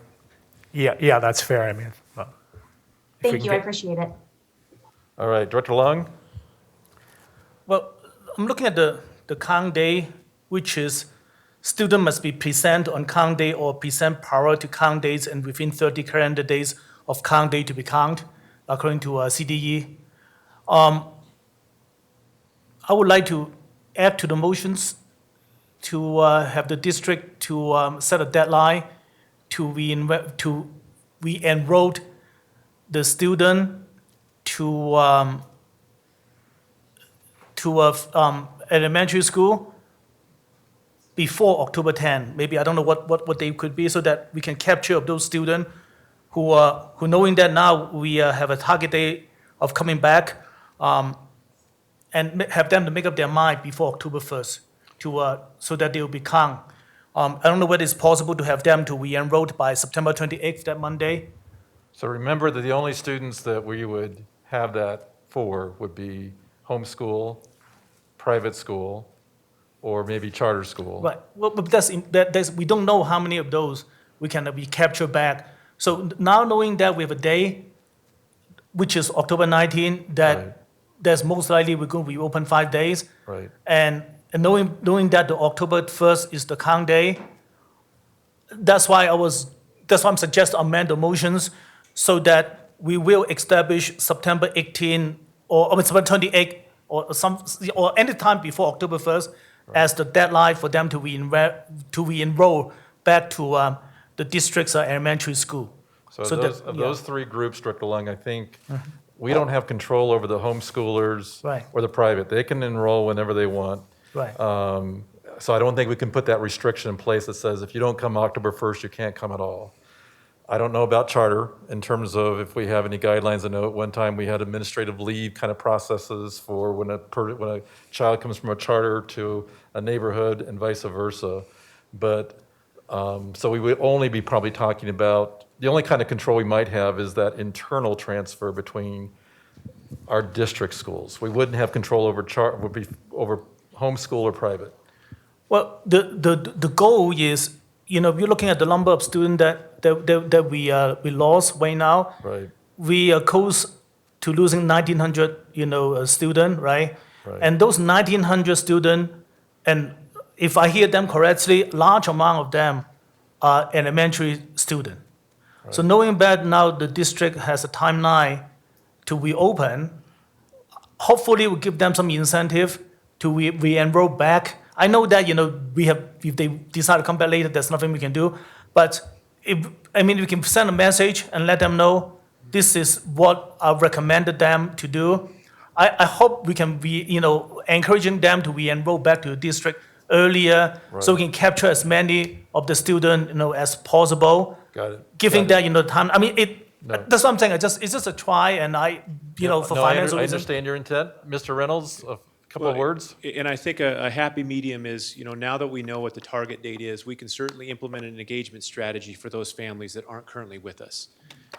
Yeah, that's fair. I mean, Thank you, I appreciate it. All right, Director Lung? well, I'm looking at the count day, which is student must be present on count day or present prior to count days and within 30 calendar days of count day to be count, according to CDE. I would like to add to the motions to have the district to set a deadline to re-enroll the student to elementary school before October 10. Maybe, I don't know what they could be, so that we can capture of those students who knowing that now we have a target date of coming back, and have them to make up their mind before October 1st, so that they will be count. I don't know whether it's possible to have them to re-enrolled by September 28th, that Monday. So remember that the only students that we would have that for would be homeschool, private school, or maybe charter school. Right. Well, but we don't know how many of those we can be captured back. So now knowing that we have a day, which is October 19, that Right. there's most likely we're going to be open 5 days. Right. And knowing that the October 1st is the count day, that's why I'm suggesting amend the motions so that we will establish September 18 or September 28 or any time before October 1st as the deadline for them to re-enroll back to the district's elementary school. So those three groups, Director Lung, I think we don't have control over the homeschoolers Right. or the private. They can enroll whenever they want. Right. So I don't think we can put that restriction in place that says if you don't come October 1st, you can't come at all. I don't know about charter in terms of if we have any guidelines. I know at one time we had administrative leave kind of processes for when a child comes from a charter to a neighborhood and vice versa. But so we would only be probably talking about, the only kind of control we might have is that internal transfer between our district schools. We wouldn't have control over over homeschool or private. Well, the goal is, if you're looking at the number of students that we lost right now, Right. we are close to losing 1,900, student, right? Right. And those 1,900 students, and if I hear them correctly, large amount of them are elementary student. So knowing that now the district has a timeline to reopen, hopefully will give them some incentive to re-enroll back. I know that, if they decide to come back later, there's nothing we can do. But we can send a message and let them know this is what I recommended them to do. I hope we can be, encouraging them to re-enroll back to the district earlier so we can capture as many of the students, as possible. Got it. Giving Got it. that, time. That's what I'm saying. It's just a try, and for financial I reasons. understand your intent. Mr. Reynolds, a couple of words? And I think a happy medium is, now that we know what the target date is, we can certainly implement an engagement strategy for those families that aren't currently with us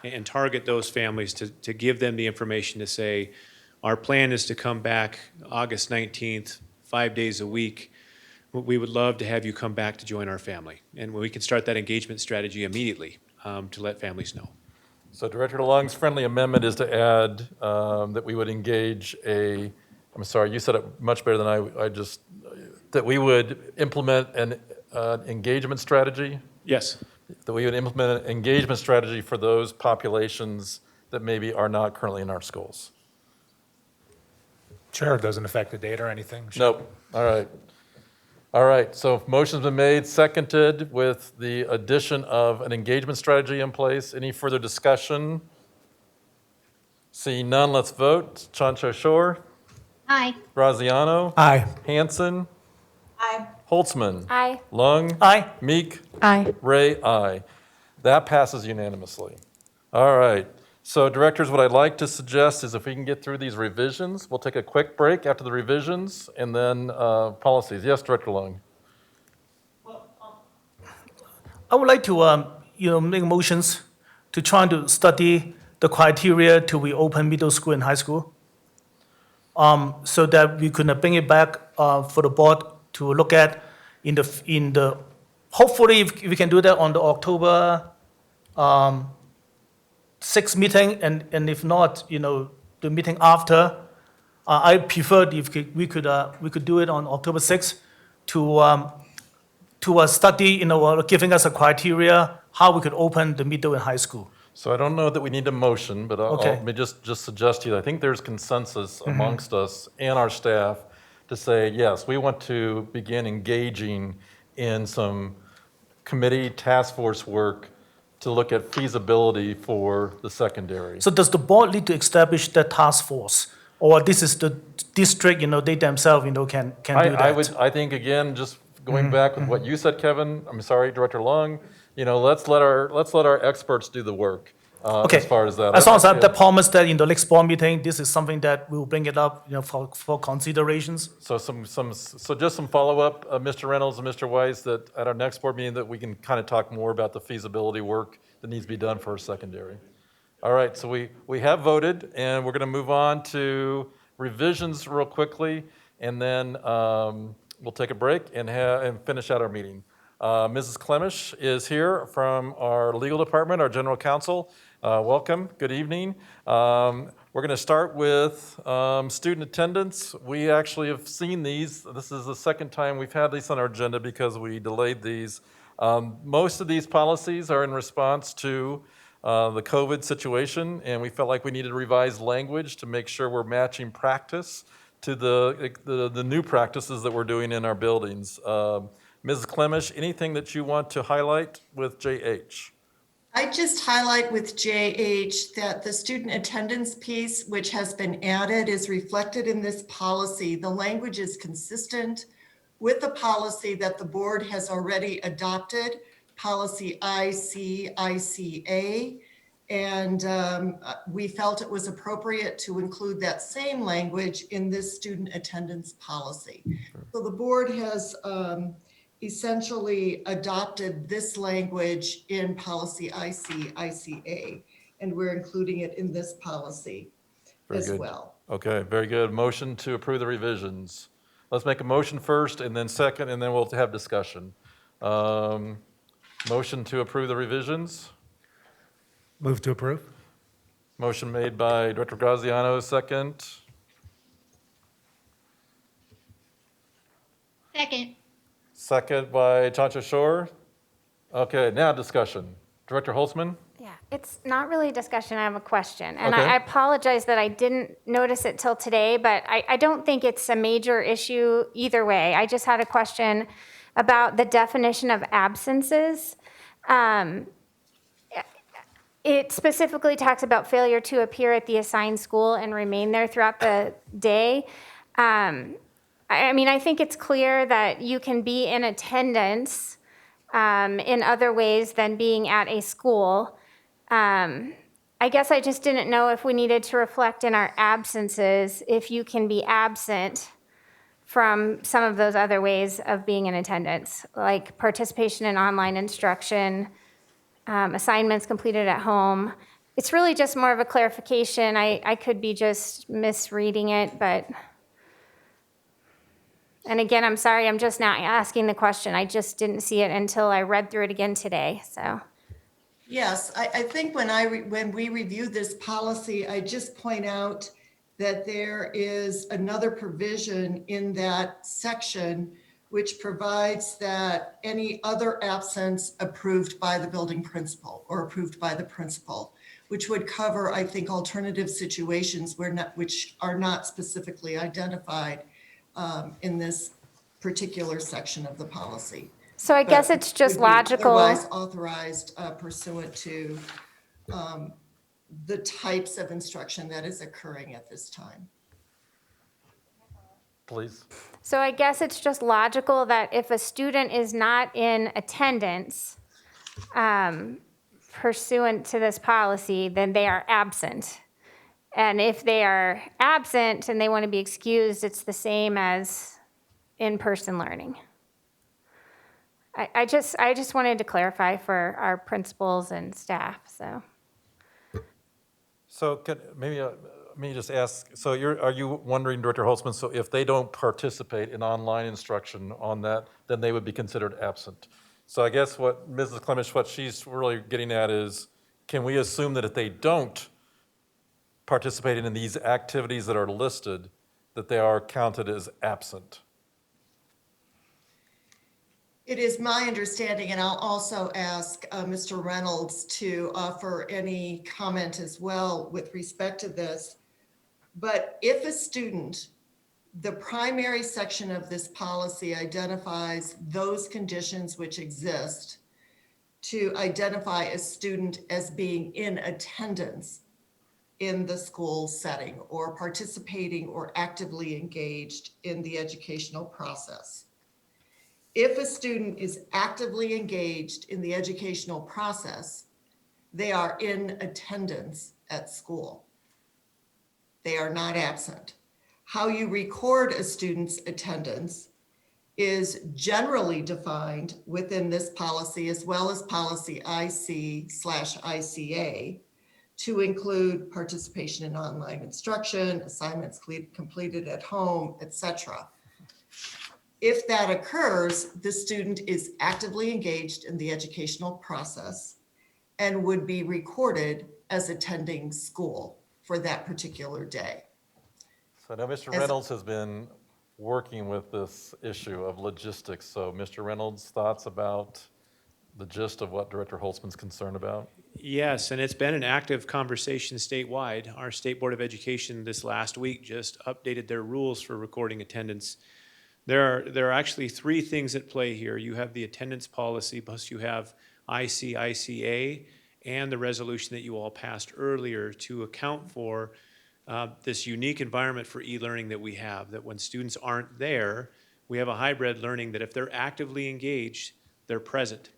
and target those families to give them the information to say, our plan is to come back August 19th, 5 days a week. We would love to have you come back to join our family. And we can start that engagement strategy immediately to let families know. So Director Lung's friendly amendment is to add that we would engage I'm sorry, you said it much better than that we would implement an engagement strategy? Yes. That we would implement an engagement strategy for those populations that maybe are not currently in our schools. Sure, it doesn't affect the date or anything. Nope. All right. All right, so motion's been made, seconded with the addition of an engagement strategy in place. Any further discussion? Seeing none, let's vote. Chancho Shore, Aye. Graziano, Aye. Hanson, Aye. Holtzman, Aye. Lung, Aye. Meek, Aye. Ray, aye. That passes unanimously. All right. So directors, what I'd like to suggest is if we can get through these revisions, we'll take a quick break after the revisions and then policies. Yes, Director Lung. I would like to, make motions to try to study the criteria to reopen middle school and high school, so that we could bring it back for the board to look at in the. Hopefully, if we can do that on the October 6th meeting, and if not, the meeting after. I prefer if we could do it on October 6th to study, giving us a criteria how we could open the middle and high school. So I don't know that we need a motion, but let me just suggest to you, I think there's consensus amongst us and our staff to say, yes, we want to begin engaging in some committee task force work to look at feasibility for the secondary. So does the board need to establish that task force? Or this is the district, they themselves, can do that? I think, again, just going back with what you said, Kevin, I'm sorry, Director Lung, let's let our experts do the work as far as that. As long as I promise that in the next board meeting, this is something that we'll bring it up, for considerations. So just some follow-up, Mr. Reynolds and Mr. Weiss, that at our next board meeting that we can kind of talk more about the feasibility work that needs to be done for our secondary. All right, so we have voted, and we're going to move on to revisions real quickly, and then we'll take a break and finish out our meeting. Mrs. Clemish is here from our legal department, our general counsel. Welcome, good evening. We're going to start with student attendance. We actually have seen these. This is the second time we've had these on our agenda because we delayed these. Most of these policies are in response to the COVID situation, and we felt like we needed to revise language to make sure we're matching practice to the new practices that we're doing in our buildings. Ms. Clemish, anything that you want to highlight with JH? I just highlight with JH that the student attendance piece, which has been added, is reflected in this policy. The language is consistent with the policy that the board has already adopted, policy ICA, and we felt it was appropriate to include that same language in this student attendance policy. So the board has essentially adopted this language in policy ICA, and we're including it in this policy as well. Okay, very good. Motion to approve the revisions. Let's make a motion first and then second, and then we'll have discussion. Motion to approve the revisions. Move to approve. Motion made by Director Graziano, second. Second. Second by Chacha Shore. Okay, now discussion. Director Holtzman? Yeah, it's not really a discussion, I have a question. And Okay. I apologize that I didn't notice it till today, but I don't think it's a major issue either way. I just had a question about the definition of absences. It specifically talks about failure to appear at the assigned school and remain there throughout the day. I mean, I think it's clear that you can be in attendance in other ways than being at a school. I guess I just didn't know if we needed to reflect in our absences if you can be absent from some of those other ways of being in attendance, like participation in online instruction, assignments completed at home. It's really just more of a clarification. I could be just misreading it, but... And again, I'm sorry, I'm just now asking the question. I just didn't see it until I read through it again today, so. Yes, I think when we review this policy, I just point out that there is another provision in that section which provides that any other absence approved by the building principal or approved by the principal, which would cover, I think, alternative situations which are not specifically identified in this particular section of the policy. So I guess it's just would be logical. Otherwise authorized pursuant to the types of instruction that is occurring at this time. Please. So I guess it's just logical that if a student is not in attendance pursuant to this policy, then they are absent. And if they are absent and they want to be excused, it's the same as in-person learning. I just wanted to clarify for our principals and staff, so. So maybe let me just ask, so are you wondering, Director Holtzman, so if they don't participate in online instruction on that, then they would be considered absent? So I guess what Mrs. Clemish, what she's really getting at is, can we assume that if they don't participate in these activities that are listed, that they are counted as absent? It is my understanding, and I'll also ask Mr. Reynolds to offer any comment as well with respect to this. But if a student, the primary section of this policy identifies those conditions which exist to identify a student as being in attendance in the school setting or participating or actively engaged in the educational process. If a student is actively engaged in the educational process, they are in attendance at school. They are not absent. How you record a student's attendance is generally defined within this policy as well as policy IC/ICA to include participation in online instruction, assignments completed at home, etc. If that occurs, the student is actively engaged in the educational process and would be recorded as attending school for that particular day. So I know Mr. As- Reynolds has been working with this issue of logistics. So Mr. Reynolds, thoughts about the gist of what Director Holtzman's concerned about? Yes, and it's been an active conversation statewide. Our State Board of Education this last week just updated their rules for recording attendance. There are actually three things at play here. You have the attendance policy, plus you have ICICA and the resolution that you all passed earlier to account for this unique environment for e-learning that we have, that when students aren't there, we have a hybrid learning that if they're actively engaged, they're present.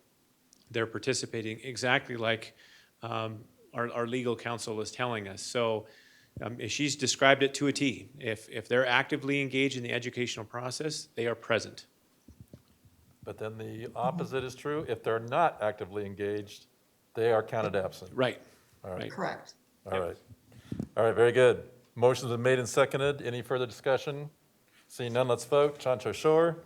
They're participating exactly like our legal counsel is telling us. So she's described it to a T. If they're actively engaged in the educational process, they are present. But then the opposite is true. If they're not actively engaged, they are counted absent. Right. All right. Correct. All right. All right, very good. Motion's been made and seconded. Any further discussion? Seeing none, let's vote. Chancho Shore,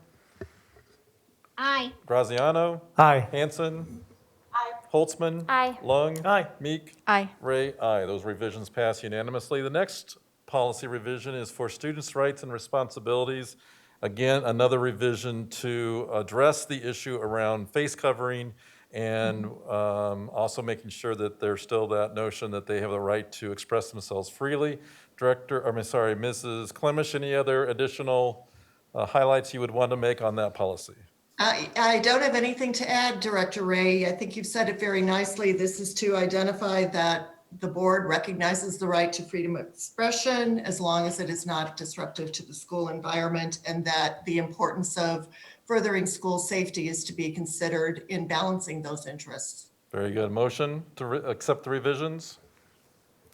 Aye. Graziano, Aye. Hanson. Aye. Holtzman. Aye. Lung. Aye. Meek. Aye. Ray, aye. Those revisions pass unanimously. The next policy revision is for students' rights and responsibilities. Again, another revision to address the issue around face covering and also making sure that there's still that notion that they have the right to express themselves freely. Mrs. Clemish, any other additional highlights you would want to make on that policy? I don't have anything to add, Director Ray. I think you've said it very nicely. This is to identify that the board recognizes the right to freedom of expression as long as it is not disruptive to the school environment, and that the importance of furthering school safety is to be considered in balancing those interests. Very good. Motion to accept the revisions?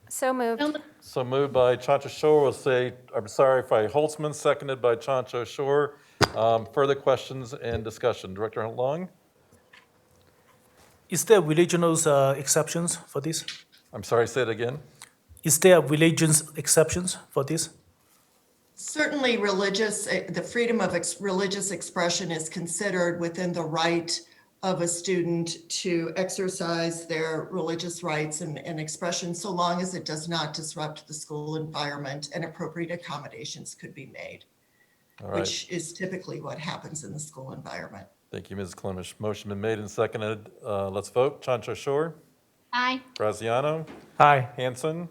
So moved. So moved by Chancho Shore, by Holtzman, seconded by Chancho Shore. Further questions and discussion? Director Long? Is there religious exceptions for this? I'm sorry, say it again. Is there religious exceptions for this? Certainly the freedom of religious expression is considered within the right of a student to exercise their religious rights and expression, so long as it does not disrupt the school environment, and appropriate accommodations could be made, All right. which is typically what happens in the school environment. Thank you, Ms. Clemish. Motion been made and seconded. Let's vote. Chancho Shore? Aye. Graziano? Aye. Hanson?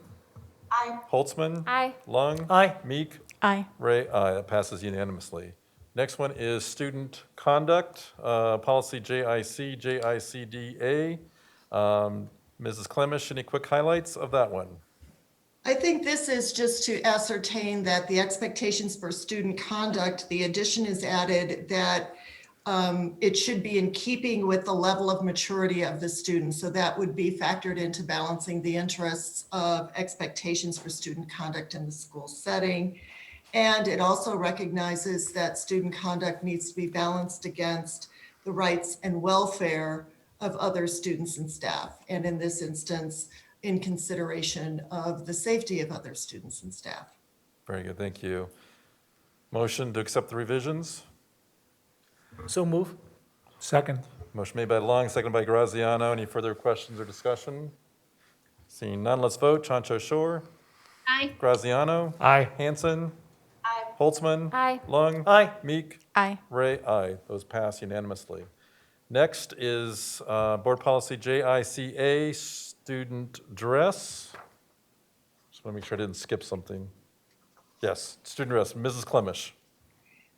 Aye. Holtzman? Aye. Lung? Aye. Meek? Aye. Ray, aye. That passes unanimously. Next one is student conduct, policy JIC, JICDA. Mrs. Clemish, any quick highlights of that one? I think this is just to ascertain that the expectations for student conduct, the addition is added that it should be in keeping with the level of maturity of the student. So that would be factored into balancing the interests of expectations for student conduct in the school setting. And it also recognizes that student conduct needs to be balanced against the rights and welfare of other students and staff. And in this instance, in consideration of the safety of other students and staff. Very good, thank you. Motion to accept the revisions? So move. Second. Motion made by Long, seconded by Graziano. Any further questions or discussion? Seeing none, let's vote. Chancho Shore? Aye. Graziano? Aye. Hanson? Aye. Holtzman? Aye. Lung? Aye. Meek? Aye. Ray, aye. Those pass unanimously. Next is Board Policy JICA, student dress. Just want to make sure I didn't skip something. Yes, student dress. Mrs. Clemish.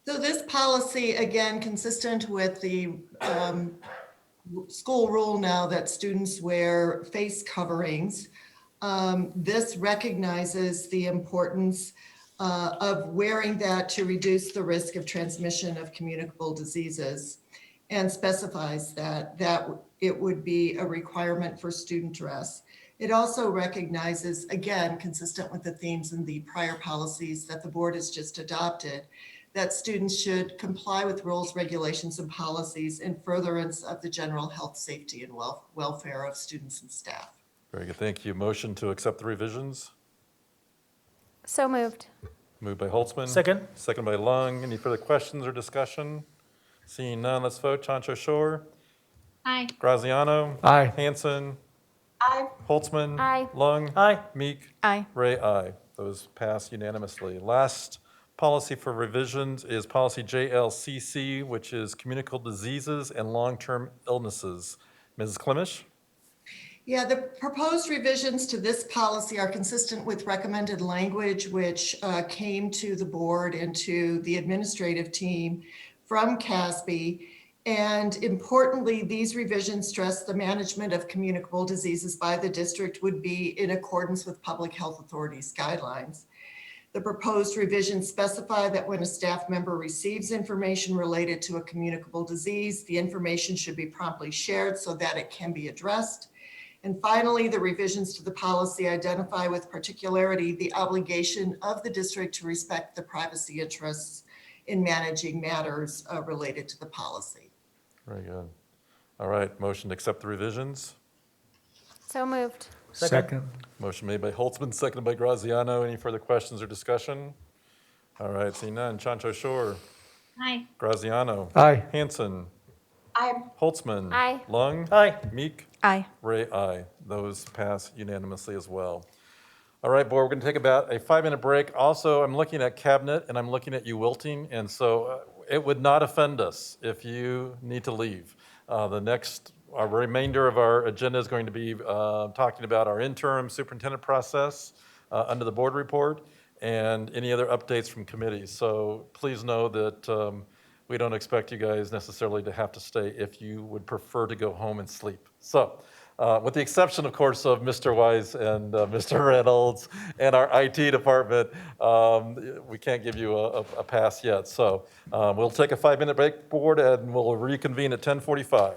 So this policy, again, consistent with the school rule now that students wear face coverings. This recognizes the importance of wearing that to reduce the risk of transmission of communicable diseases, and specifies that it would be a requirement for student dress. It also recognizes, again, consistent with the themes in the prior policies that the board has just adopted, that students should comply with rules, regulations, and policies in furtherance of the general health, safety, and welfare of students and staff. Very good, thank you. Motion to accept the revisions? So moved. Moved by Holtzman. Second. Second by Lung. Any further questions or discussion? Seeing none, let's vote. Chancho Shore? Aye. Graziano? Aye. Hanson? Aye. Holtzman. Aye. Lung. Aye. Meek. Aye. Ray, aye. Those pass unanimously. Last policy for revisions is policy JLCC, which is communicable diseases and long-term illnesses. Mrs. Clemish? Yeah, the proposed revisions to this policy are consistent with recommended language, which came to the board and to the administrative team from CASB. And importantly, these revisions stress the management of communicable diseases by the district would be in accordance with public health authorities guidelines. The proposed revisions specify that when a staff member receives information related to a communicable disease, the information should be promptly shared so that it can be addressed. And finally, the revisions to the policy identify with particularity the obligation of the district to respect the privacy interests in managing matters related to the policy. Very good. All right, motion to accept the revisions. So moved. Second. Motion made by Holtzman, seconded by Graziano. Any further questions or discussion? All right, seeing none. Chancho Shore. Aye. Graziano. Aye. Hanson. Aye. Holtzman. Aye. Lung. Aye. Meek. Aye. Ray, aye. Those pass unanimously as well. All right, board, we're going to take about a 5-minute break. Also, I'm looking at cabinet and I'm looking at you wilting, and so it would not offend us if you need to leave. Our remainder of our agenda is going to be talking about our interim superintendent process under the board report and any other updates from committees. So please know that we don't expect you guys necessarily to have to stay if you would prefer to go home and sleep. So with the exception, of course, of Mr. Wise and Mr. Reynolds and our IT department, we can't give you a pass yet. So we'll take a 5-minute break, board, and we'll reconvene at 10:45.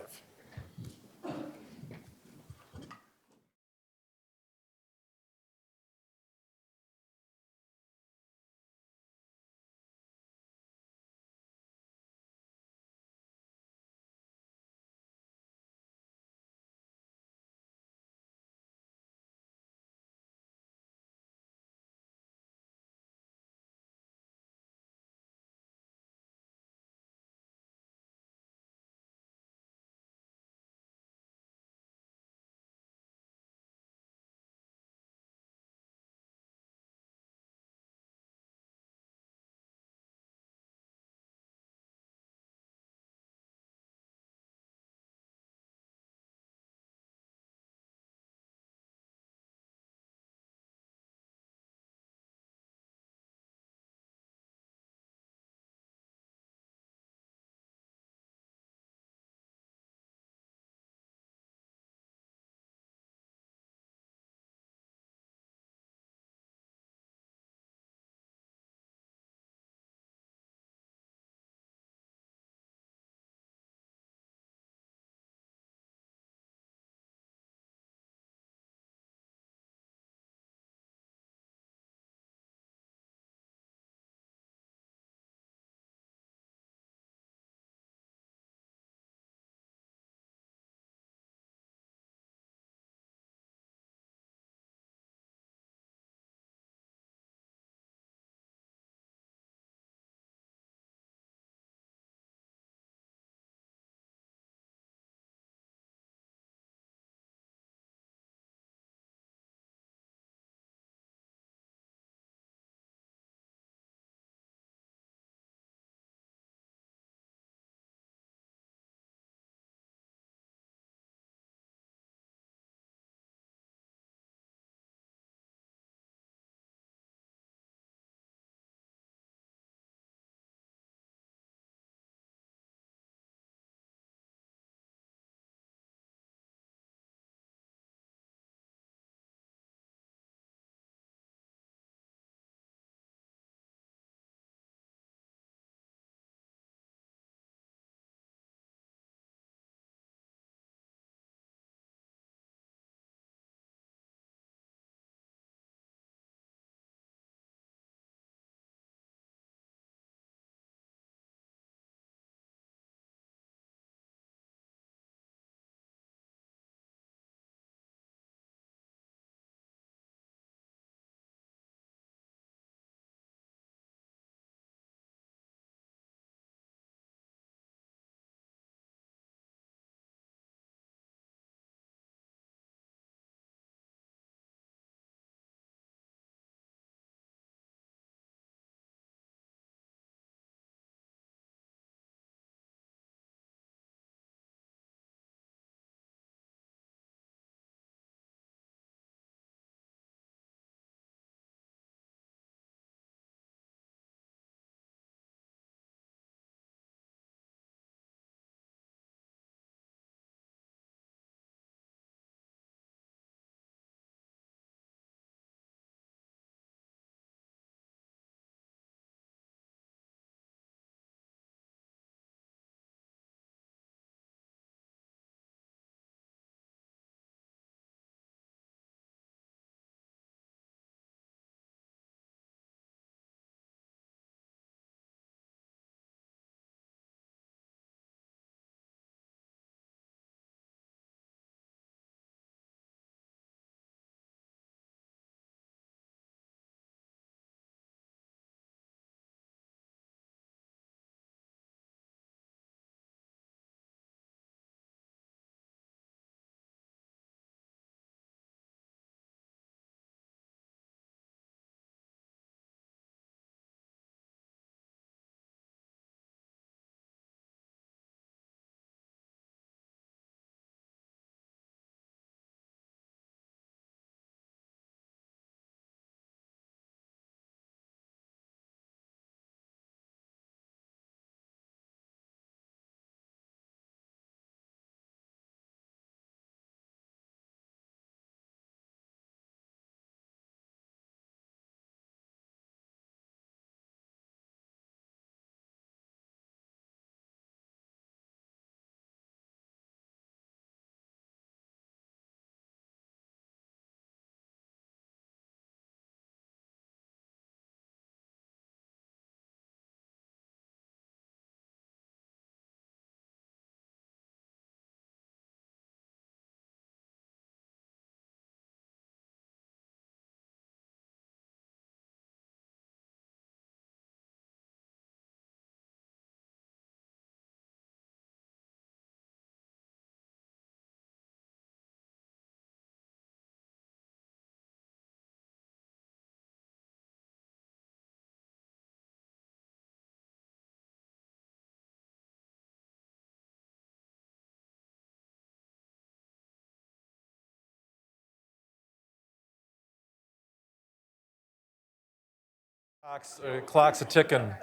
Clock's a ticking.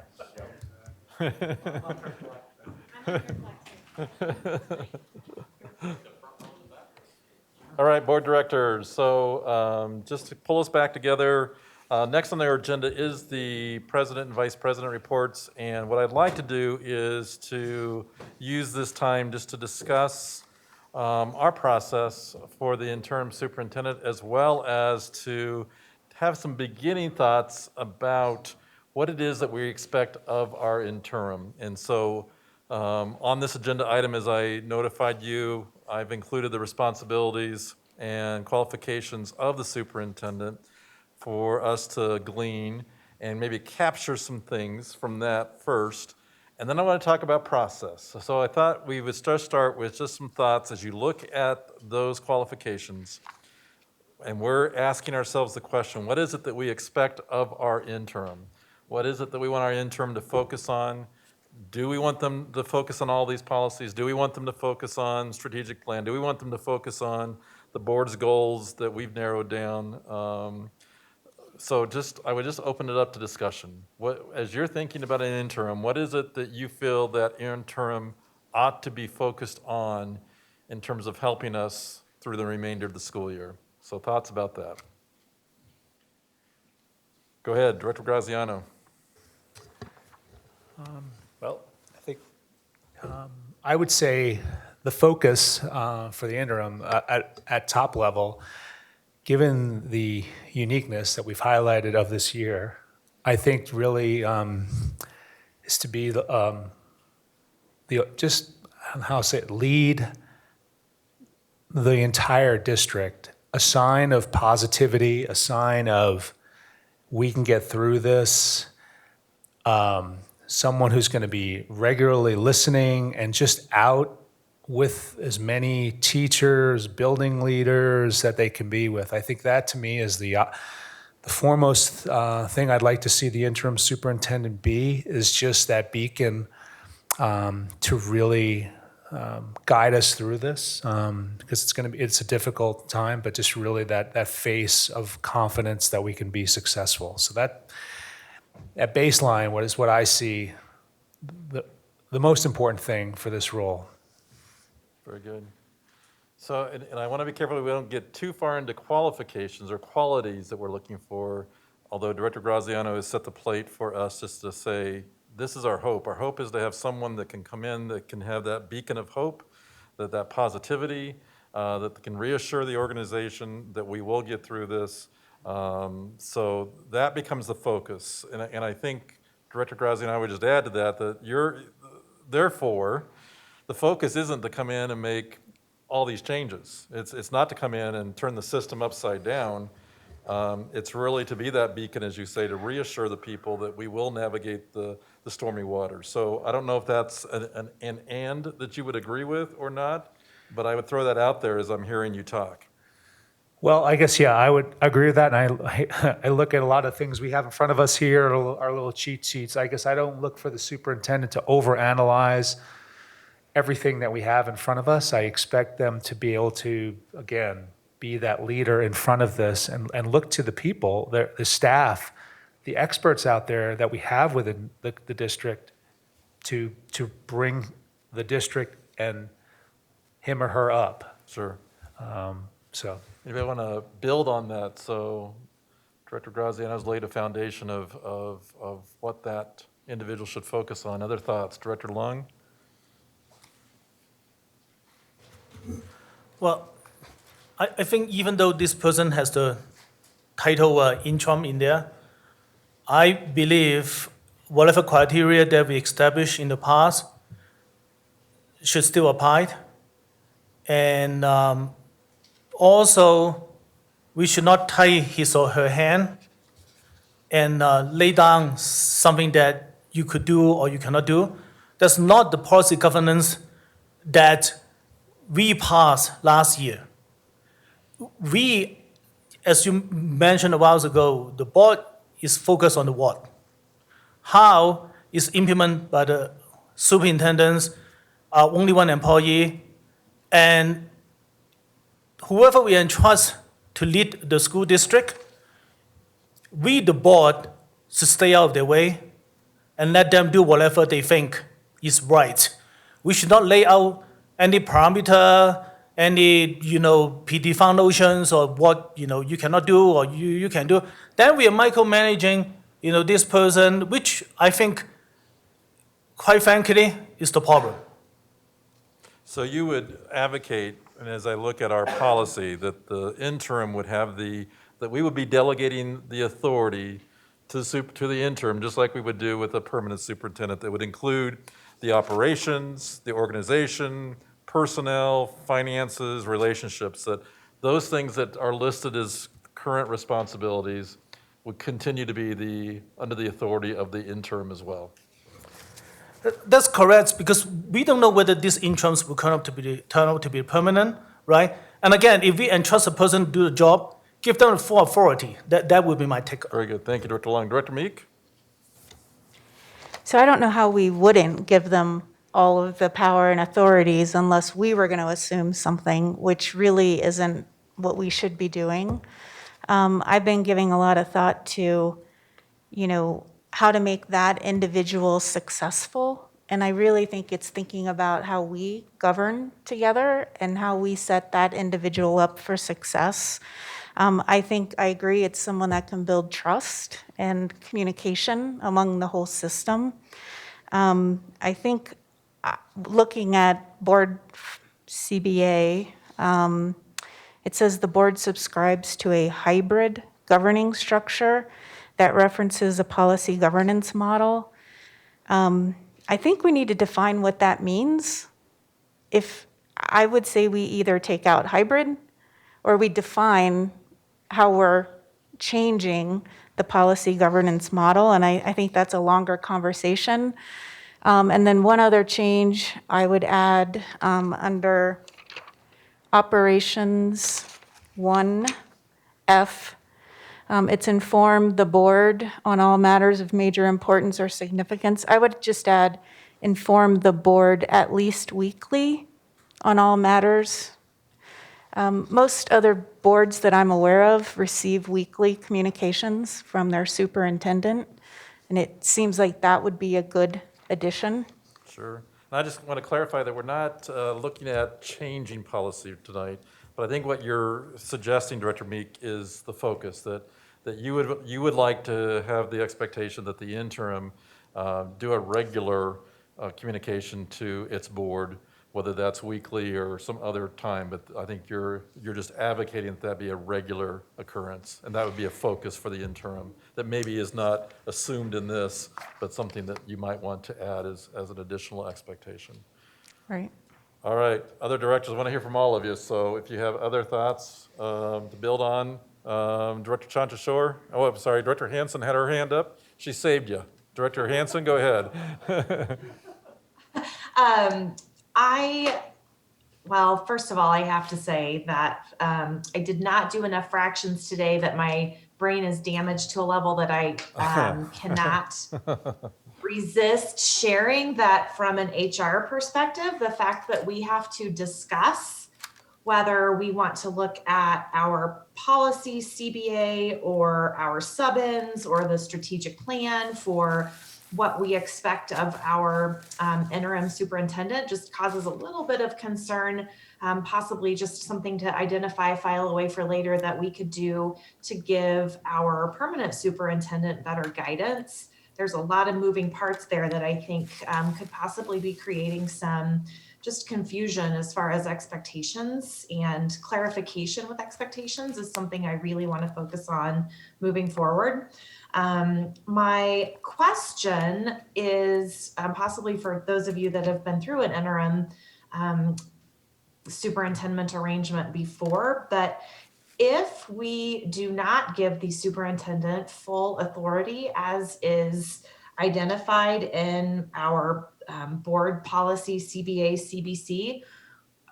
All right, board directors, so just to pull us back together, next on their agenda is the president and vice president reports, and what I'd like to do is to use this time just to discuss our process for the interim superintendent, as well as to have some beginning thoughts about what it is that we expect of our interim. And so on this agenda item, as I notified you, I've included the responsibilities and qualifications of the superintendent for us to glean and maybe capture some things from that first. And then I want to talk about process. So I thought we would start with just some thoughts as you look at those qualifications. And we're asking ourselves the question, what is it that we expect of our interim? What is it that we want our interim to focus on? Do we want them to focus on all these policies? Do we want them to focus on strategic plan? Do we want them to focus on the board's goals that we've narrowed down? So I would just open it up to discussion. As you're thinking about an interim, what is it that you feel that interim ought to be focused on in terms of helping us through the remainder of the school year? So thoughts about that? Go ahead, Director Graziano. Well, I think I would say the focus for the interim at top level, given the uniqueness that we've highlighted of this year, I think really is to be the just how to say it, lead the entire district, a sign of positivity, a sign of we can get through this. Someone who's going to be regularly listening and just out with as many teachers, building leaders that they can be with. I think that to me is the foremost thing I'd like to see the interim superintendent be, is just that beacon to really guide us through this, because it's a difficult time, but just really that face of confidence that we can be successful. So that at baseline, what I see the most important thing for this role. Very good. So, and I want to be careful that we don't get too far into qualifications or qualities that we're looking for, although Director Graziano has set the plate for us just to say, this is our hope. Our hope is to have someone that can come in that can have that beacon of hope, that positivity, that can reassure the organization that we will get through this. So that becomes the focus. And I think Director Graziano, I would just add to that therefore, the focus isn't to come in and make all these changes. It's not to come in and turn the system upside down. It's really to be that beacon, as you say, to reassure the people that we will navigate the stormy waters. So I don't know if that's an and that you would agree with or not, but I would throw that out there as I'm hearing you talk. Well, I guess, yeah, I would agree with that. And I look at a lot of things we have in front of us here, our little cheat sheets. I guess I don't look for the superintendent to overanalyze everything that we have in front of us. I expect them to be able to, again, be that leader in front of this and look to the people, the staff, the experts out there that we have within the district to bring the district and him or her up. Sure. So maybe I want to build on that. So Director Graziano's laid a foundation of what that individual should focus on. Other thoughts? Director Lung? Well, I think even though this person has the title interim in there, I believe whatever criteria that we established in the past should still apply. And also, we should not tie his or her hand and lay down something that you could do or you cannot do. That's not the policy governance that we passed last year. We, as you mentioned a while ago, the board is focused on the what. How is implemented by the superintendents, only one employee, and whoever we entrust to lead the school district, we, the board, to stay out of their way and let them do whatever they think is right. We should not lay out any parameter, any, predefined notions or what, you cannot do or you can do. Then we are micromanaging, this person, which I think, quite frankly, is the problem. So you would advocate, and as I look at our policy, that the interim would have that we would be delegating the authority to the interim, just like we would do with a permanent superintendent, that would include the operations, the organization, personnel, finances, relationships, that those things that are listed as current responsibilities would continue to be under the authority of the interim as well. That's correct, because we don't know whether these interims will turn out to be permanent, right? And again, if we entrust a person to do the job, give them full authority. That would be my take. Very good. Thank you, Director Long. Director Meek? So I don't know how we wouldn't give them all of the power and authorities unless we were going to assume something, which really isn't what we should be doing. I've been giving a lot of thought to, how to make that individual successful. And I really think it's thinking about how we govern together and how we set that individual up for success. I think I agree it's someone that can build trust and communication among the whole system. I think looking at board CBA, it says the board subscribes to a hybrid governing structure that references a policy governance model. I think we need to define what that means. If I would say we either take out hybrid or we define how we're changing the policy governance model, and I think that's a longer conversation. And then one other change I would add under operations 1F, it's informed the board on all matters of major importance or significance. I would just add inform the board at least weekly on all matters. Most other boards that I'm aware of receive weekly communications from their superintendent, and it seems like that would be a good addition. Sure. And I just want to clarify that we're not looking at changing policy tonight, but I think what you're suggesting, Director Meek, is the focus, that you would like to have the expectation that the interim do a regular communication to its board, whether that's weekly or some other time, but I think you're just advocating that be a regular occurrence, and that would be a focus for the interim, that maybe is not assumed in this, but something that you might want to add as an additional expectation. Right. All right, other directors, I want to hear from all of you, so if you have other thoughts to build on, Director Chanchashore, oh, I'm sorry, Director Hansen had her hand up, she saved you. Director Hansen, go ahead. Well, first of all, I have to say that I did not do enough fractions today, that my brain is damaged to a level that I cannot resist sharing that from an HR perspective, the fact that we have to discuss whether we want to look at our policy CBA or our sub-ins or the strategic plan for what we expect of our interim superintendent just causes a little bit of concern, possibly just something to identify, file away for later that we could do to give our permanent superintendent better guidance. There's a lot of moving parts there that I think could possibly be creating some just confusion as far as expectations, and clarification with expectations is something I really want to focus on moving forward. My question is possibly for those of you that have been through an interim superintendent arrangement before, but if we do not give the superintendent full authority as is identified in our board policy CBA, CBC,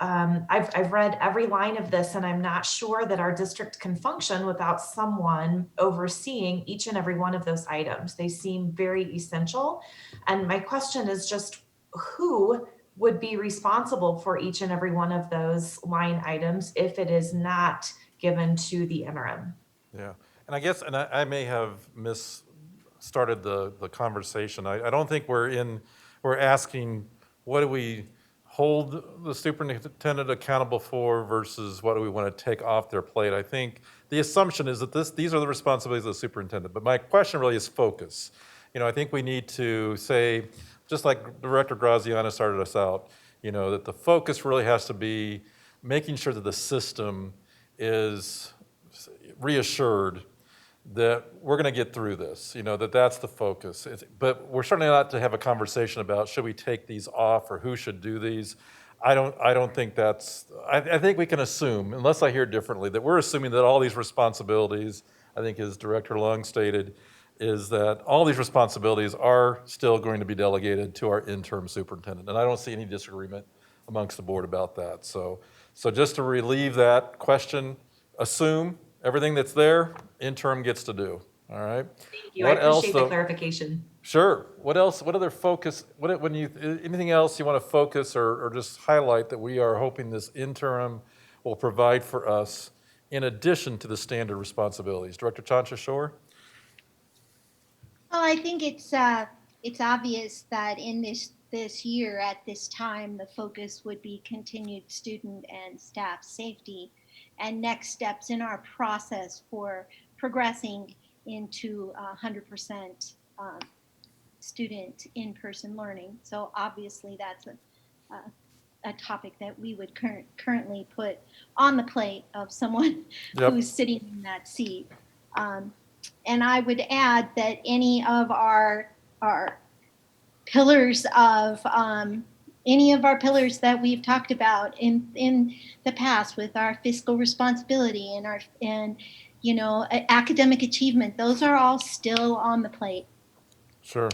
I've read every line of this, and I'm not sure that our district can function without someone overseeing each and every one of those items. They seem very essential. And my question is just who would be responsible for each and every one of those line items if it is not given to the interim? Yeah, and I guess, and I may have started the conversation. I don't think we're asking, what do we hold the superintendent accountable for versus what do we want to take off their plate? I think the assumption is that these are the responsibilities of the superintendent, but my question really is focus. I think we need to say, just like Director Graziano started us out, that the focus really has to be making sure that the system is reassured that we're going to get through this, that's the focus. But we're certainly not to have a conversation about should we take these off or who should do these. I don't think that's, I think we can assume, unless I hear differently, that we're assuming that all these responsibilities, I think as Director Long stated, is that all these responsibilities are still going to be delegated to our interim superintendent. And I don't see any disagreement amongst the board about that. So just to relieve that question, assume everything that's there, interim gets to do, all right? Thank you. I appreciate the clarification. Sure. What else, what other focus, anything else you want to focus or just highlight that we are hoping this interim will provide for us in addition to the standard responsibilities? Director Chansha Shore? Well, I think it's obvious that in this year at this time, the focus would be continued student and staff safety and next steps in our process for progressing into 100% student in-person learning. So obviously that's a topic that we would currently put on the plate of someone who's sitting in that seat. And I would add that any of our pillars of that we've talked about in the past with our fiscal responsibility and academic achievement, those are all still on the plate. Sure.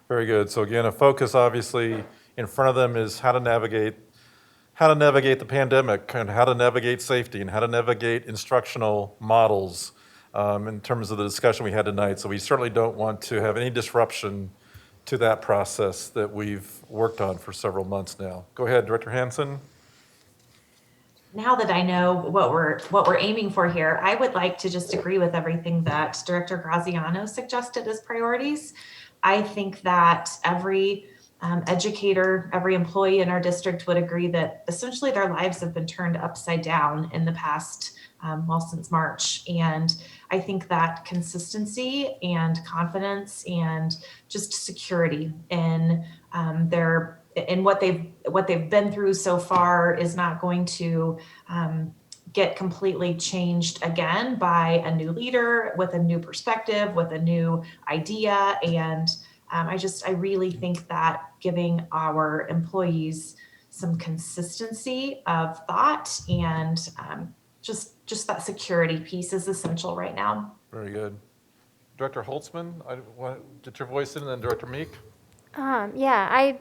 Very good. So again, a focus obviously in front of them is how to navigate the pandemic and how to navigate safety and how to navigate instructional models in terms of the discussion we had tonight. So we certainly don't want to have any disruption to that process that we've worked on for several months now. Go ahead, Director Hansen. Now that I know what we're aiming for here, I would like to just agree with everything that Director Graziano suggested as priorities. I think that every educator, every employee in our district would agree that essentially their lives have been turned upside down in the past, since March. And I think that consistency and confidence and just security in what they've been through so far is not going to get completely changed again by a new leader with a new perspective, with a new idea. And I really think that giving our employees some consistency of thought and just that security piece is essential right now. Very good. Director Holtzman, get your voice in, and then Director Meek. I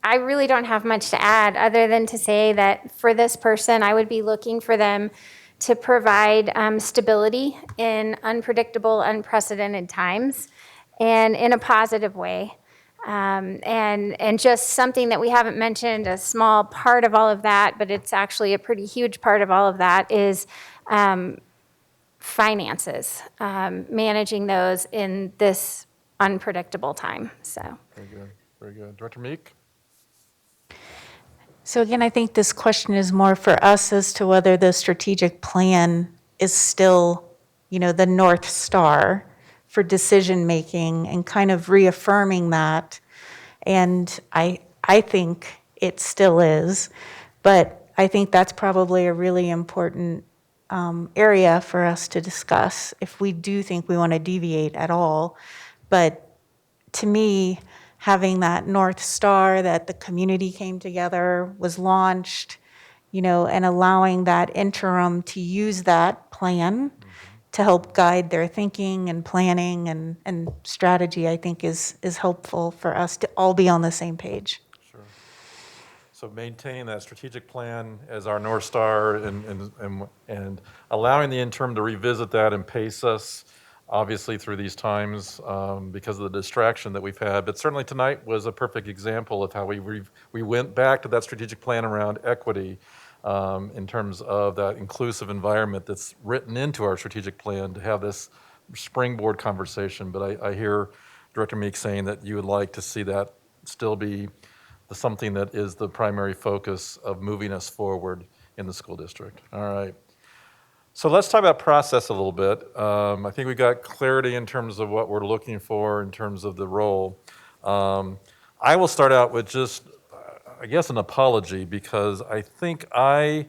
really don't have much to add other than to say that for this person, I would be looking for them to provide stability in unpredictable, unprecedented times and in a positive way. And just something that we haven't mentioned, a small part of all of that, but it's actually a pretty huge part of all of that is finances, managing those in this unpredictable time, so. Very good, very good. Director Meek? So again, I think this question is more for us as to whether the strategic plan is still, the North Star for decision-making and kind of reaffirming that. And I think it still is, but I think that's probably a really important area for us to discuss if we do think we want to deviate at all. But to me, having that North Star that the community came together, was launched, and allowing that interim to use that plan to help guide their thinking and planning and strategy, I think is helpful for us to all be on the same page. Sure. So maintaining that strategic plan as our North Star and allowing the interim to revisit that and pace us, obviously through these times because of the distraction that we've had. But certainly tonight was a perfect example of how we went back to that strategic plan around equity in terms of that inclusive environment that's written into our strategic plan to have this springboard conversation, but I hear Director Meek saying that you would like to see that still be something that is the primary focus of moving us forward in the school district. All right. So let's talk about process a little bit. I think we got clarity in terms of what we're looking for in terms of the role. I will start out with just, I guess, an apology, because I think I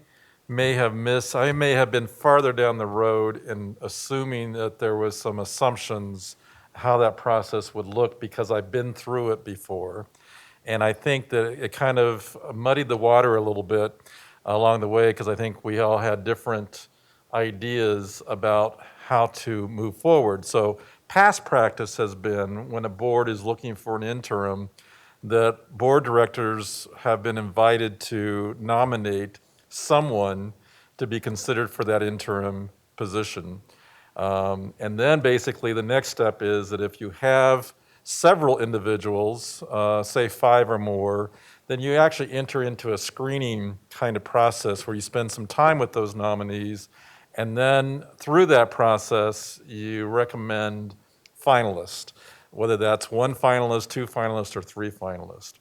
may have been farther down the road in assuming that there was some assumptions how that process would look, because I've been through it before. And I think that it kind of muddied the water a little bit along the way, because I think we all had different ideas about how to move forward. So past practice has been, when a board is looking for an interim, that board directors have been invited to nominate someone to be considered for that interim position. And then basically the next step is that if you have several individuals, say 5 or more, then you actually enter into a screening kind of process where you spend some time with those nominees, and then through that process, you recommend finalists, whether that's 1 finalist, 2 finalists, or 3 finalists.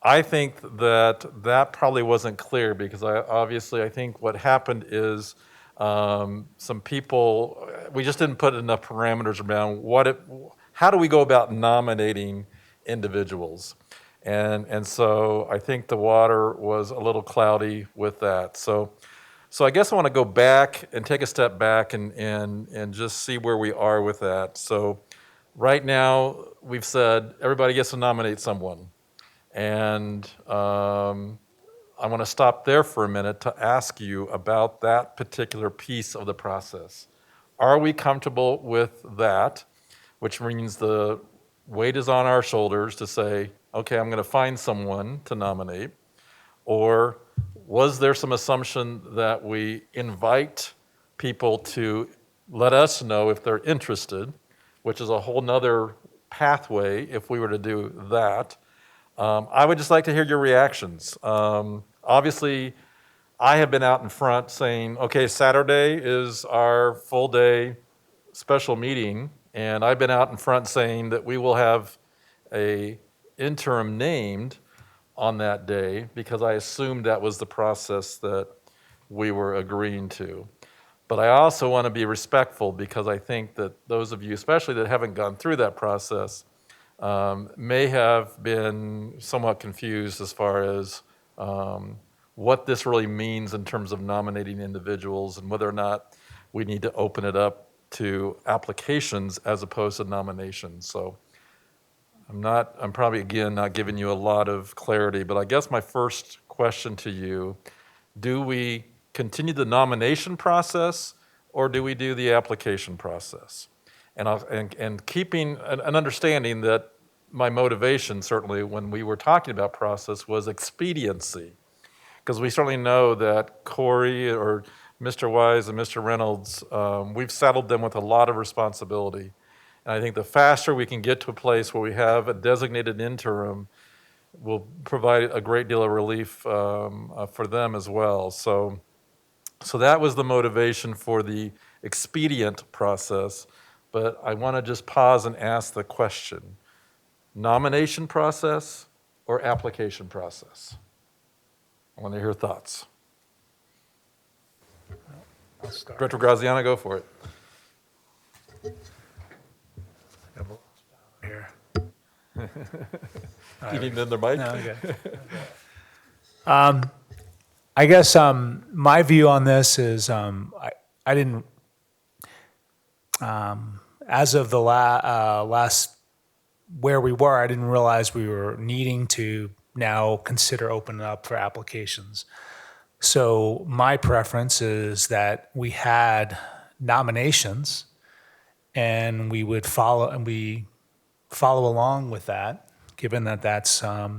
I think that probably wasn't clear, because I think what happened is some people, we just didn't put enough parameters around how do we go about nominating individuals. And so I think the water was a little cloudy with that. So I guess I want to go back and take a step back and just see where we are with that. So right now, we've said everybody gets to nominate someone. And I want to stop there for a minute to ask you about that particular piece of the process. Are we comfortable with that? Which means the weight is on our shoulders to say, okay, I'm going to find someone to nominate. Or was there some assumption that we invite people to let us know if they're interested, which is a whole nother pathway if we were to do that? I would just like to hear your reactions. Obviously, I have been out in front saying, okay, Saturday is our full day special meeting, and I've been out in front saying that we will have a interim named on that day, because I assumed that was the process that we were agreeing to. But I also want to be respectful, because I think that those of you, especially that haven't gone through that process, may have been somewhat confused as far as what this really means in terms of nominating individuals, and whether or not we need to open it up to applications as opposed to nominations. So I'm probably, again, not giving you a lot of clarity, but I guess my first question to you, do we continue the nomination process, or do we do the application process? And keeping an understanding that my motivation, certainly, when we were talking about process, was expediency. Because we certainly know that Corey or Mr. Wise and Mr. Reynolds, we've saddled them with a lot of responsibility. And I think the faster we can get to a place where we have a designated interim will provide a great deal of relief for them as well. So that was the motivation for the expedient process. But I want to just pause and ask the question: nomination process or application process? I want to hear thoughts. I'll start. Director Graziano, go for it. Here. You need another mic? No, okay. I guess my view on this is I didn't, as of the last where we were, I didn't realize we were needing to now consider opening up for applications. So my preference is that we had nominations, and we would follow along with that, given that that's the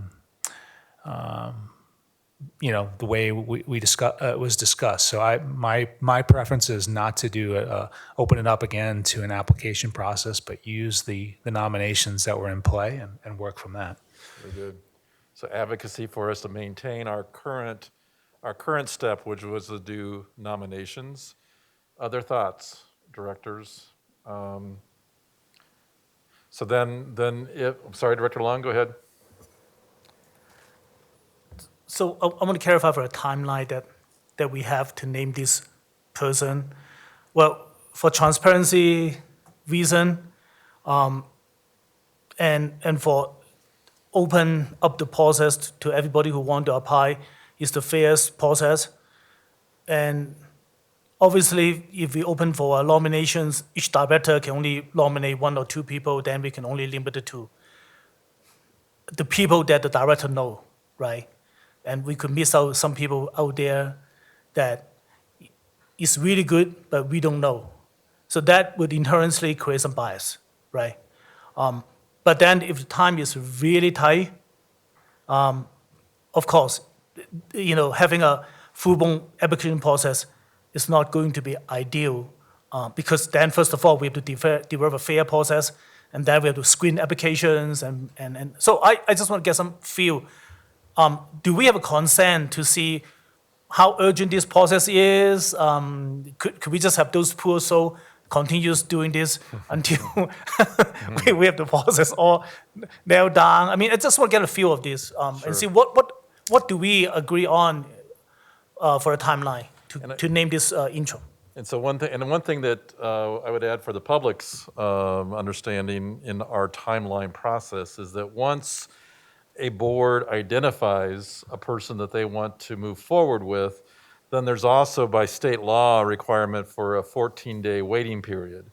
way we was discussed. So my preference is not to do open it up again to an application process, but use the nominations that were in play and work from that. Very good. So advocacy for us to maintain our current step, which was to do nominations. Other thoughts? directors. So then I'm sorry, Director Long, go ahead. So I want to clarify for a timeline that we have to name this person. Well, for transparency reason, and for open up the process to everybody who want to apply is the fairest process. And obviously, if we open for nominations, each director can only nominate 1 or 2 people, then we can only limit it to the people that the director know, right? And we could miss out some people out there that is really good, but we don't know. So that would inherently create some bias, right? But then if the time is really tight, of course, having a full-blown application process is not going to be ideal because then, first of all, we have to develop a fair process, and then we have to screen applications. And so I just want to get some feel. Do we have a consent to see how urgent this process is? Could we just have those poor souls continues doing this until we have the process all nailed down? I mean, I just want to get a feel of this and see what do we agree on for a timeline to name this interim. And so one thing that I would add for the public's understanding in our timeline process is that once a board identifies a person that they want to move forward with, then there's also by state law a requirement for a 14-day waiting period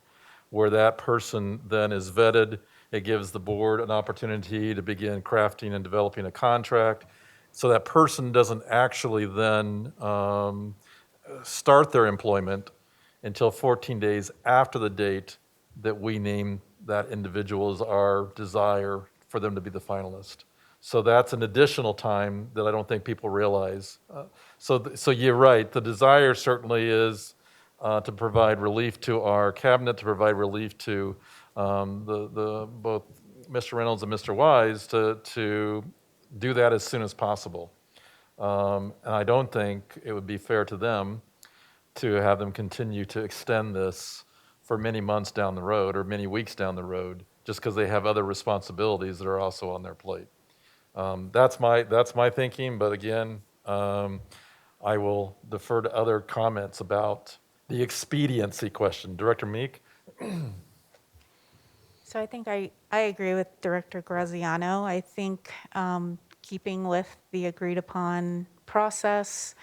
where that person then is vetted. It gives the board an opportunity to begin crafting and developing a contract. So that person doesn't actually then start their employment until 14 days after the date that we name that individual as our desire for them to be the finalist. So that's an additional time that I don't think people realize. So you're right, the desire certainly is to provide relief to our cabinet, to provide relief to both Mr. Reynolds and Mr. Wise to do that as soon as possible. And I don't think it would be fair to them to have them continue to extend this for many months down the road or many weeks down the road just because they have other responsibilities that are also on their plate. That's my thinking, but again, I will defer to other comments about the expediency question. Director Meek? So I think I agree with Director Graziano. I think keeping with the agreed upon process,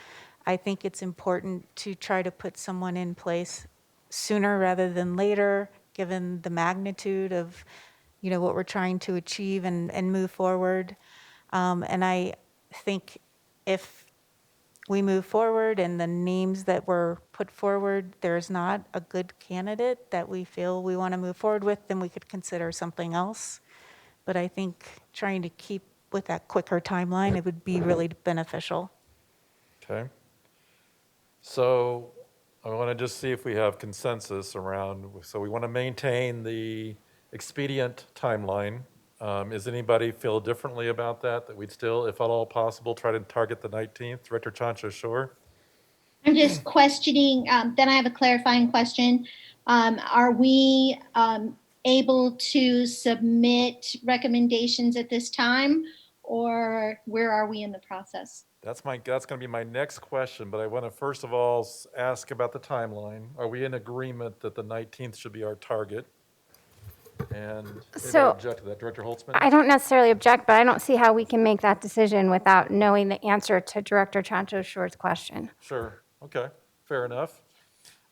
I think it's important to try to put someone in place sooner rather than later, given the magnitude of what we're trying to achieve and move forward. And I think if we move forward and the names that were put forward, there's not a good candidate that we feel we want to move forward with, then we could consider something else. But I think trying to keep with that quicker timeline, it would be really beneficial. Okay. So I want to just see if we have consensus around, so we want to maintain the expedient timeline. Does anybody feel differently about that we'd still, if at all possible, try to target the 19th? Director Chancho-Shore? I'm just questioning, then I have a clarifying question. Are we able to submit recommendations at this time, or where are we in the process? That's going to be my next question, but I want to first of all ask about the timeline. Are we in agreement that the 19th should be our target? And So- object to that, Director Holtzman? I don't necessarily object, but I don't see how we can make that decision without knowing the answer to Director Chancho-Shore's question. Sure, okay, fair enough.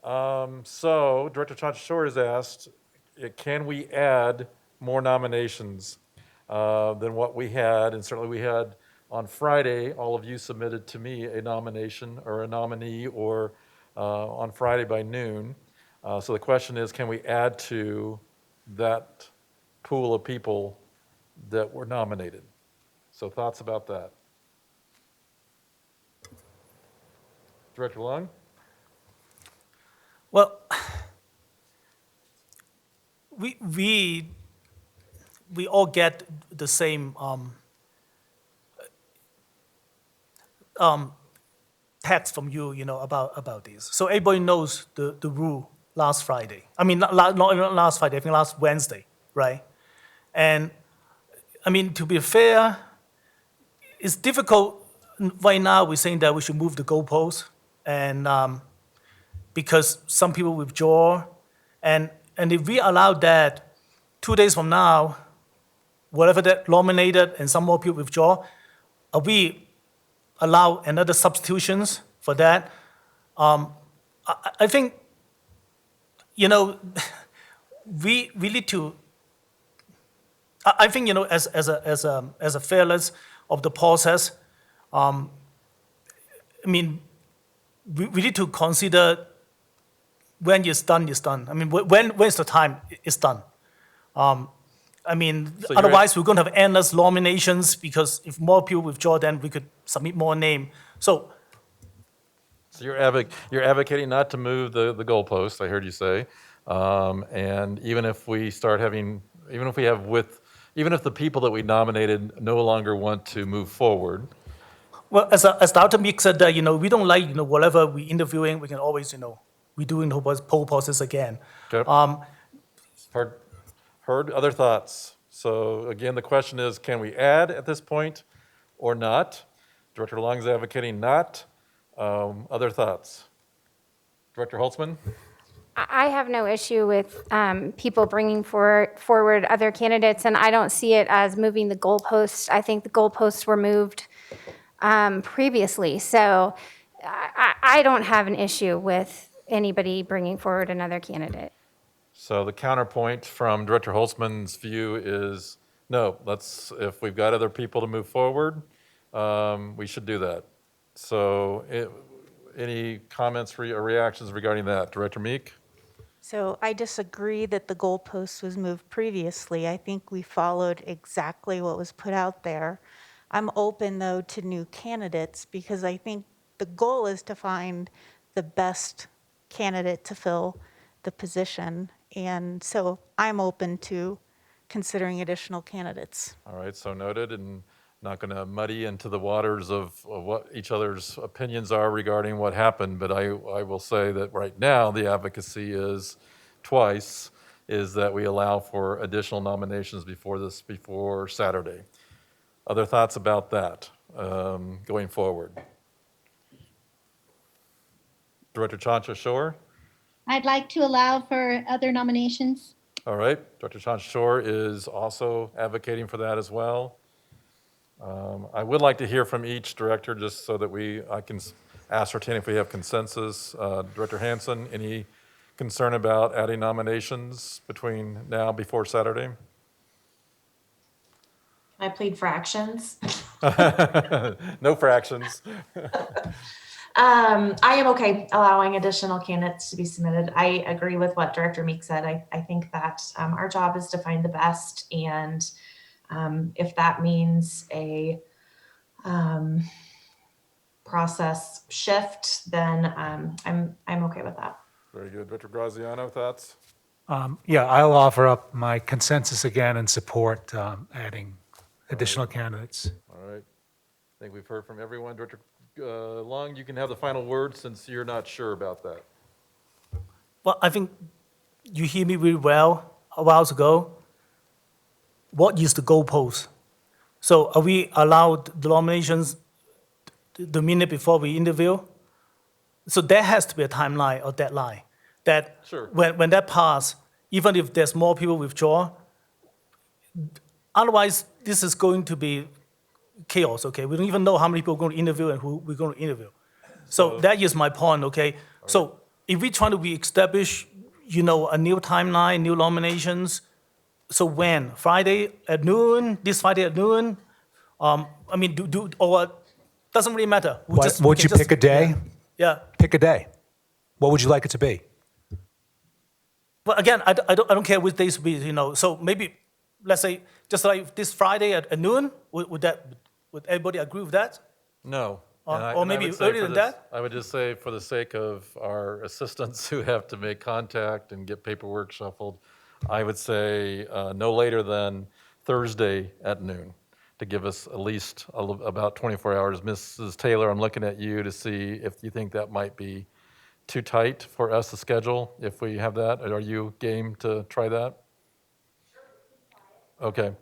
So Director Chancho-Shore has asked, can we add more nominations than what we had? And certainly we had on Friday, all of you submitted to me a nomination or a nominee or on Friday by noon. So the question is, can we add to that pool of people that were nominated? So thoughts about that? Director Long? Well, we all get the same text from you, about this. So everybody knows the rule last Friday. I mean, not last Friday, I think last Wednesday, right? And I mean, to be fair, it's difficult right now. We're saying that we should move the goalpost, and because some people withdraw, and if we allow that 2 days from now, whatever that nominated and some more people withdraw, we allow another substitutions for that. I think, we need to. I think as a fairness of the process, I mean, we need to consider when it's done, it's done. I mean, when's the time it's done. I mean, So you're otherwise we're going to have endless nominations because if more people withdraw, then we could submit more name. So you're advocating not to move the goalpost, I heard you say. And even if we start having, even if the people that we nominated no longer want to move forward. well, as Dr. Meek said, that we don't like whatever we interviewing, we can always we doing the whole process again. Okay. Heard other thoughts. So again, the question is, can we add at this point or not? Director Long's advocating not. Other thoughts? Director Holtzman? I have no issue with people bringing forward other candidates, and I don't see it as moving the goalposts. I think the goalposts were moved previously, so I don't have an issue with anybody bringing forward another candidate. So the counterpoint from Director Holtzman's view is, no, if we've got other people to move forward, we should do that. So any comments or reactions regarding that? Director Meek? So I disagree that the goalpost was moved previously. I think we followed exactly what was put out there. I'm open, though, to new candidates because I think the goal is to find the best candidate to fill the position. And so I'm open to considering additional candidates. All right, so noted, and not going to muddy into the waters of what each other's opinions are regarding what happened, but I will say that right now the advocacy is that we allow for additional nominations before Saturday. Other thoughts about that going forward? Director Chansha Shore? I'd like to allow for other nominations. All right, Director Chansha Shore is also advocating for that as well. I would like to hear from each director just so that I can ascertain if we have consensus. Director Hansen, any concern about adding nominations before Saturday? I plead fractions. No fractions. I am okay allowing additional candidates to be submitted. I agree with what Director Meek said. I think that our job is to find the best, and if that means a process shift, then I'm okay with that. Very good. Director Graziano, thoughts? Yeah, I'll offer up my consensus again and support adding additional candidates. All right. I think we've heard from everyone. Director Long, you can have the final word since you're not sure about that. Well, I think you hear me really well a while ago. What is the goalpost? So are we allowed the nominations the minute before we interview? So there has to be a timeline or deadline that Sure. when that pass, even if there's more people withdraw, otherwise this is going to be chaos, okay? We don't even know how many people are going to interview and who we're going to interview. So that is my point, okay? So if we try to reestablish, a new timeline, new nominations, so when? Friday at noon, this Friday at noon? Or doesn't really matter. Would you pick a day? Yeah. Pick a day. What would you like it to be? But again, I don't care which days we, so maybe, let's say, just like this Friday at noon, would everybody agree with that? No. Or maybe earlier than that? I would just say for the sake of our assistants who have to make contact and get paperwork shuffled, I would say no later than Thursday at noon to give us at least about 24 hours. Mrs. Taylor, I'm looking at you to see if you think that might be too tight for us to schedule if we have that? Are you game to try that? Okay.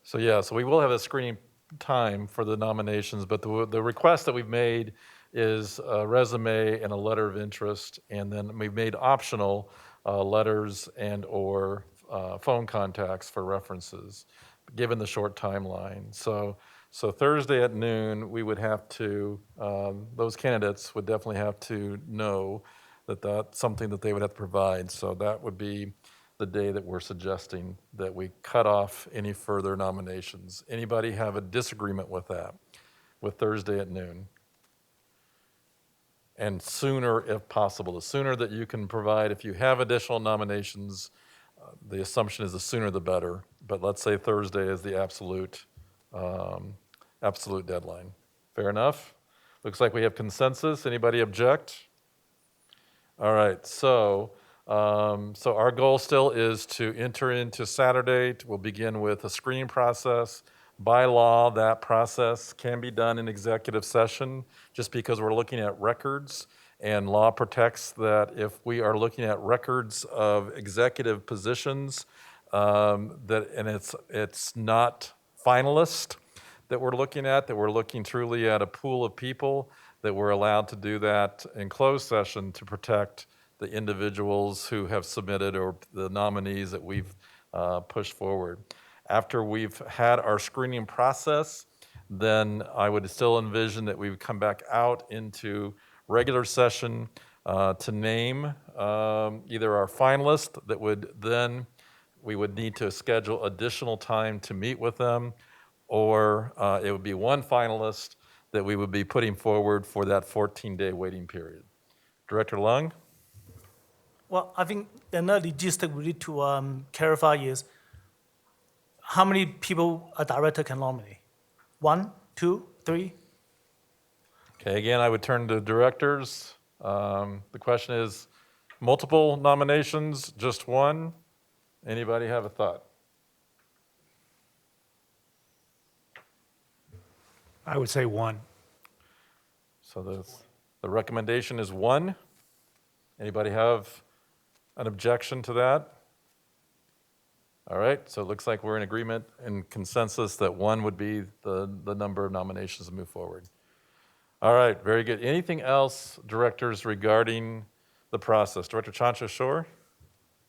So yeah, so we will have a screening time for the nominations, but the request that we've made is a resume and a letter of interest, and then we've made optional letters and/or phone contacts for references, given the short timeline. So Thursday at noon, we would have to, those candidates would definitely have to know that that's something that they would have to provide. So that would be the day that we're suggesting that we cut off any further nominations. Anybody have a disagreement with that, with Thursday at noon? And sooner if possible. The sooner that you can provide, if you have additional nominations, the assumption is the sooner the better. But let's say Thursday is the absolute deadline. Fair enough? Looks like we have consensus. Anybody object? All right, so our goal still is to enter into Saturday. We'll begin with a screening process. By law, that process can be done in executive session just because we're looking at records, and law protects that if we are looking at records of executive positions, and it's not finalist that we're looking at, that we're looking truly at a pool of people, that we're allowed to do that in closed session to protect the individuals who have submitted or the nominees that we've pushed forward. After we've had our screening process, then I would still envision that we would come back out into regular session to name either our finalists that would then, we would need to schedule additional time to meet with them, or it would be one finalist that we would be putting forward for that 14-day waiting period. Director Lung? Well, I think another logistic we need to clarify is how many people a director can nominate? 1, 2, 3? Okay, again, I would turn to directors. The question is, multiple nominations, just one? Anybody have a thought? I would say 1. So the recommendation is 1. Anybody have an objection to that? All right, so it looks like we're in agreement and consensus that 1 would be the number of nominations to move forward. All right, very good. Anything else, directors, regarding the process? Director Chancha-Shore?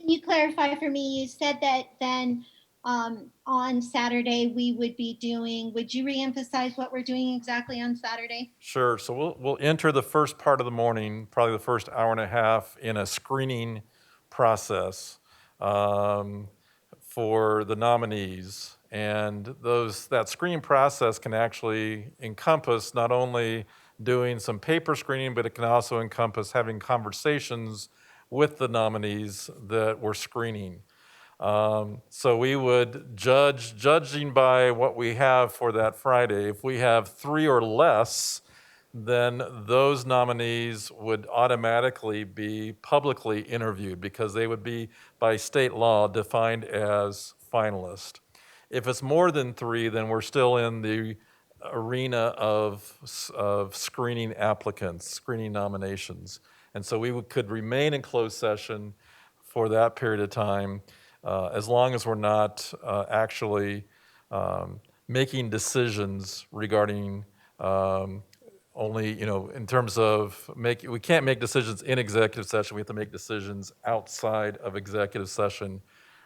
Can you clarify for me? You said that then on Saturday we would be doing, would you reemphasize what we're doing exactly on Saturday? Sure, so we'll enter the first part of the morning, probably the first hour and a half, in a screening process for the nominees. And that screening process can actually encompass not only doing some paper screening, but it can also encompass having conversations with the nominees that we're screening. So we would judging by what we have for that Friday, if we have 3 or less, then those nominees would automatically be publicly interviewed because they would be, by state law, defined as finalists. If it's more than 3, then we're still in the arena of screening applicants, screening nominations. And so we could remain in closed session for that period of time, as long as we're not actually making decisions regarding only, in terms of we can't make decisions in executive session. We have to make decisions outside of executive session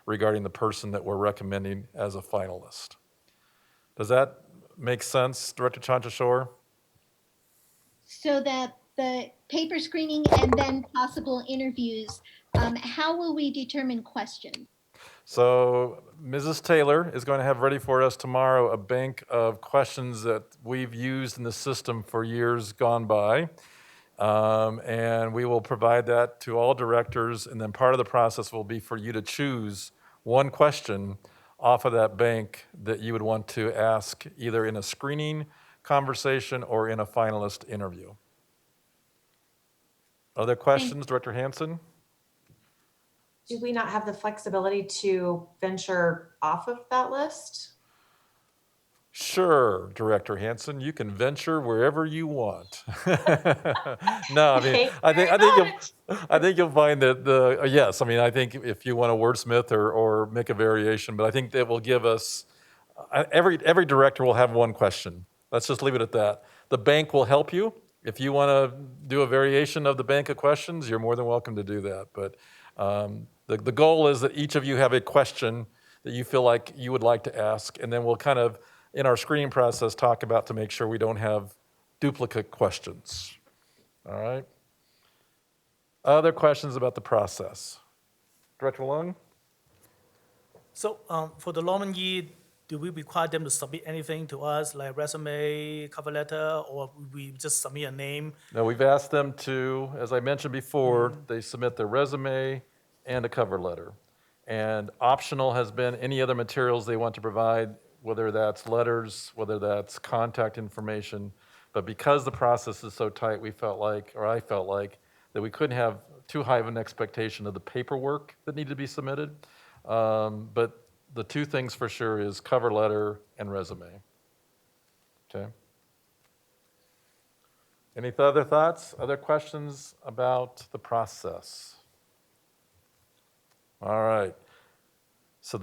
regarding the person that we're recommending as a finalist. Does that make sense, Director Chancha-Shore? So that the paper screening and then possible interviews, how will we determine questions? So Mrs. Taylor is going to have ready for us tomorrow a bank of questions that we've used in the system for years gone by. And we will provide that to all directors. And then part of the process will be for you to choose one question off of that bank that you would want to ask either in a screening conversation or in a finalist interview. Other questions, Director Hansen? Do we not have the flexibility to venture off of that list? Sure, Director Hansen, you can venture wherever you want. No, I mean, I think you'll find that yes, I mean, I think if you want to wordsmith or make a variation, but I think that will give us, every director will have one question. Let's just leave it at that. The bank will help you. If you want to do a variation of the bank of questions, you're more than welcome to do that. But the goal is that each of you have a question that you feel like you would like to ask, and then we'll kind of, in our screening process, talk about to make sure we don't have duplicate questions. All right? Other questions about the process? Director Lung? So for the Longman Yee, do we require them to submit anything to us, like resume, cover letter, or we just submit a name? No, we've asked them to, as I mentioned before, they submit their resume and a cover letter. And optional has been any other materials they want to provide, whether that's letters, whether that's contact information. But because the process is so tight, we felt like, or I felt like, that we couldn't have too high of an expectation of the paperwork that needed to be submitted. But the two things for sure is cover letter and resume. Okay. Any other thoughts, other questions about the process? All right. So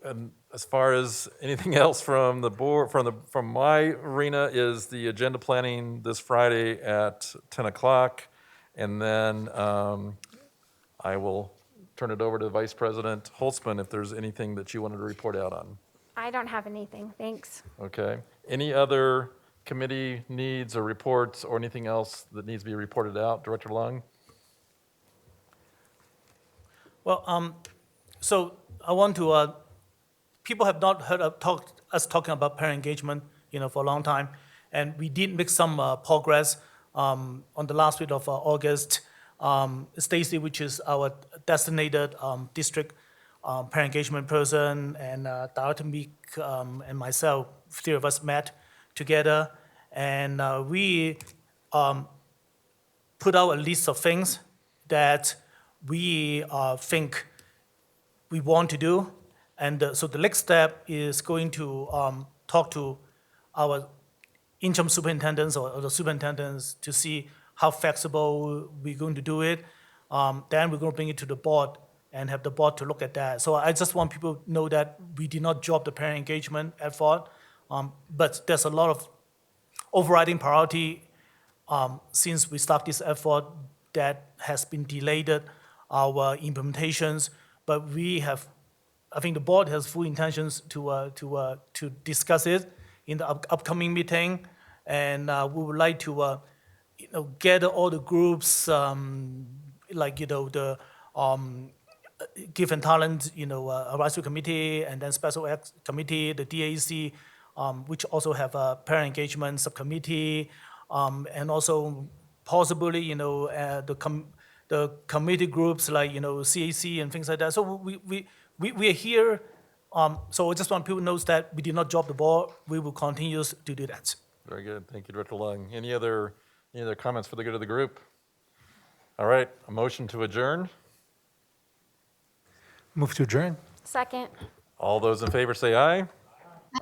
and as far as anything else from the board, from my arena, is the agenda planning this Friday at 10 o'clock. And then I will turn it over to Vice President Holtzman if there's anything that you wanted to report out on. I don't have anything, thanks. Okay. Any other committee needs or reports or anything else that needs to be reported out? Director Lung? Well, so I want to, people have not heard us talking about parent engagement, for a long time. And we did make some progress on the last week of August. Stacy, which is our designated district parent engagement person, and Director Meek and myself, three of us met together. And we put out a list of things that we think we want to do. And so the next step is going to talk to our interim superintendents or the superintendents to see how flexible we're going to do it. Then we're going to bring it to the board and have the board to look at that. So I just want people to know that we did not drop the parent engagement effort, but there's a lot of overriding priority since we start this effort that has been delayed our implementations. But we have, I think the board has full intentions to discuss it in the upcoming meeting, and we would like to gather all the groups, the Gift and Talent, advisory committee, and then special acts committee, the DAC, which also have a parent engagement subcommittee, and also possibly, the committee groups like, CAC and things like that. So we are here. So I just want people to know that we did not drop the ball. We will continue to do that. Very good. Thank you, Director Lung. Any other comments for the good of the group? All right, a motion to adjourn. Move to adjourn. Second. All those in favor say aye.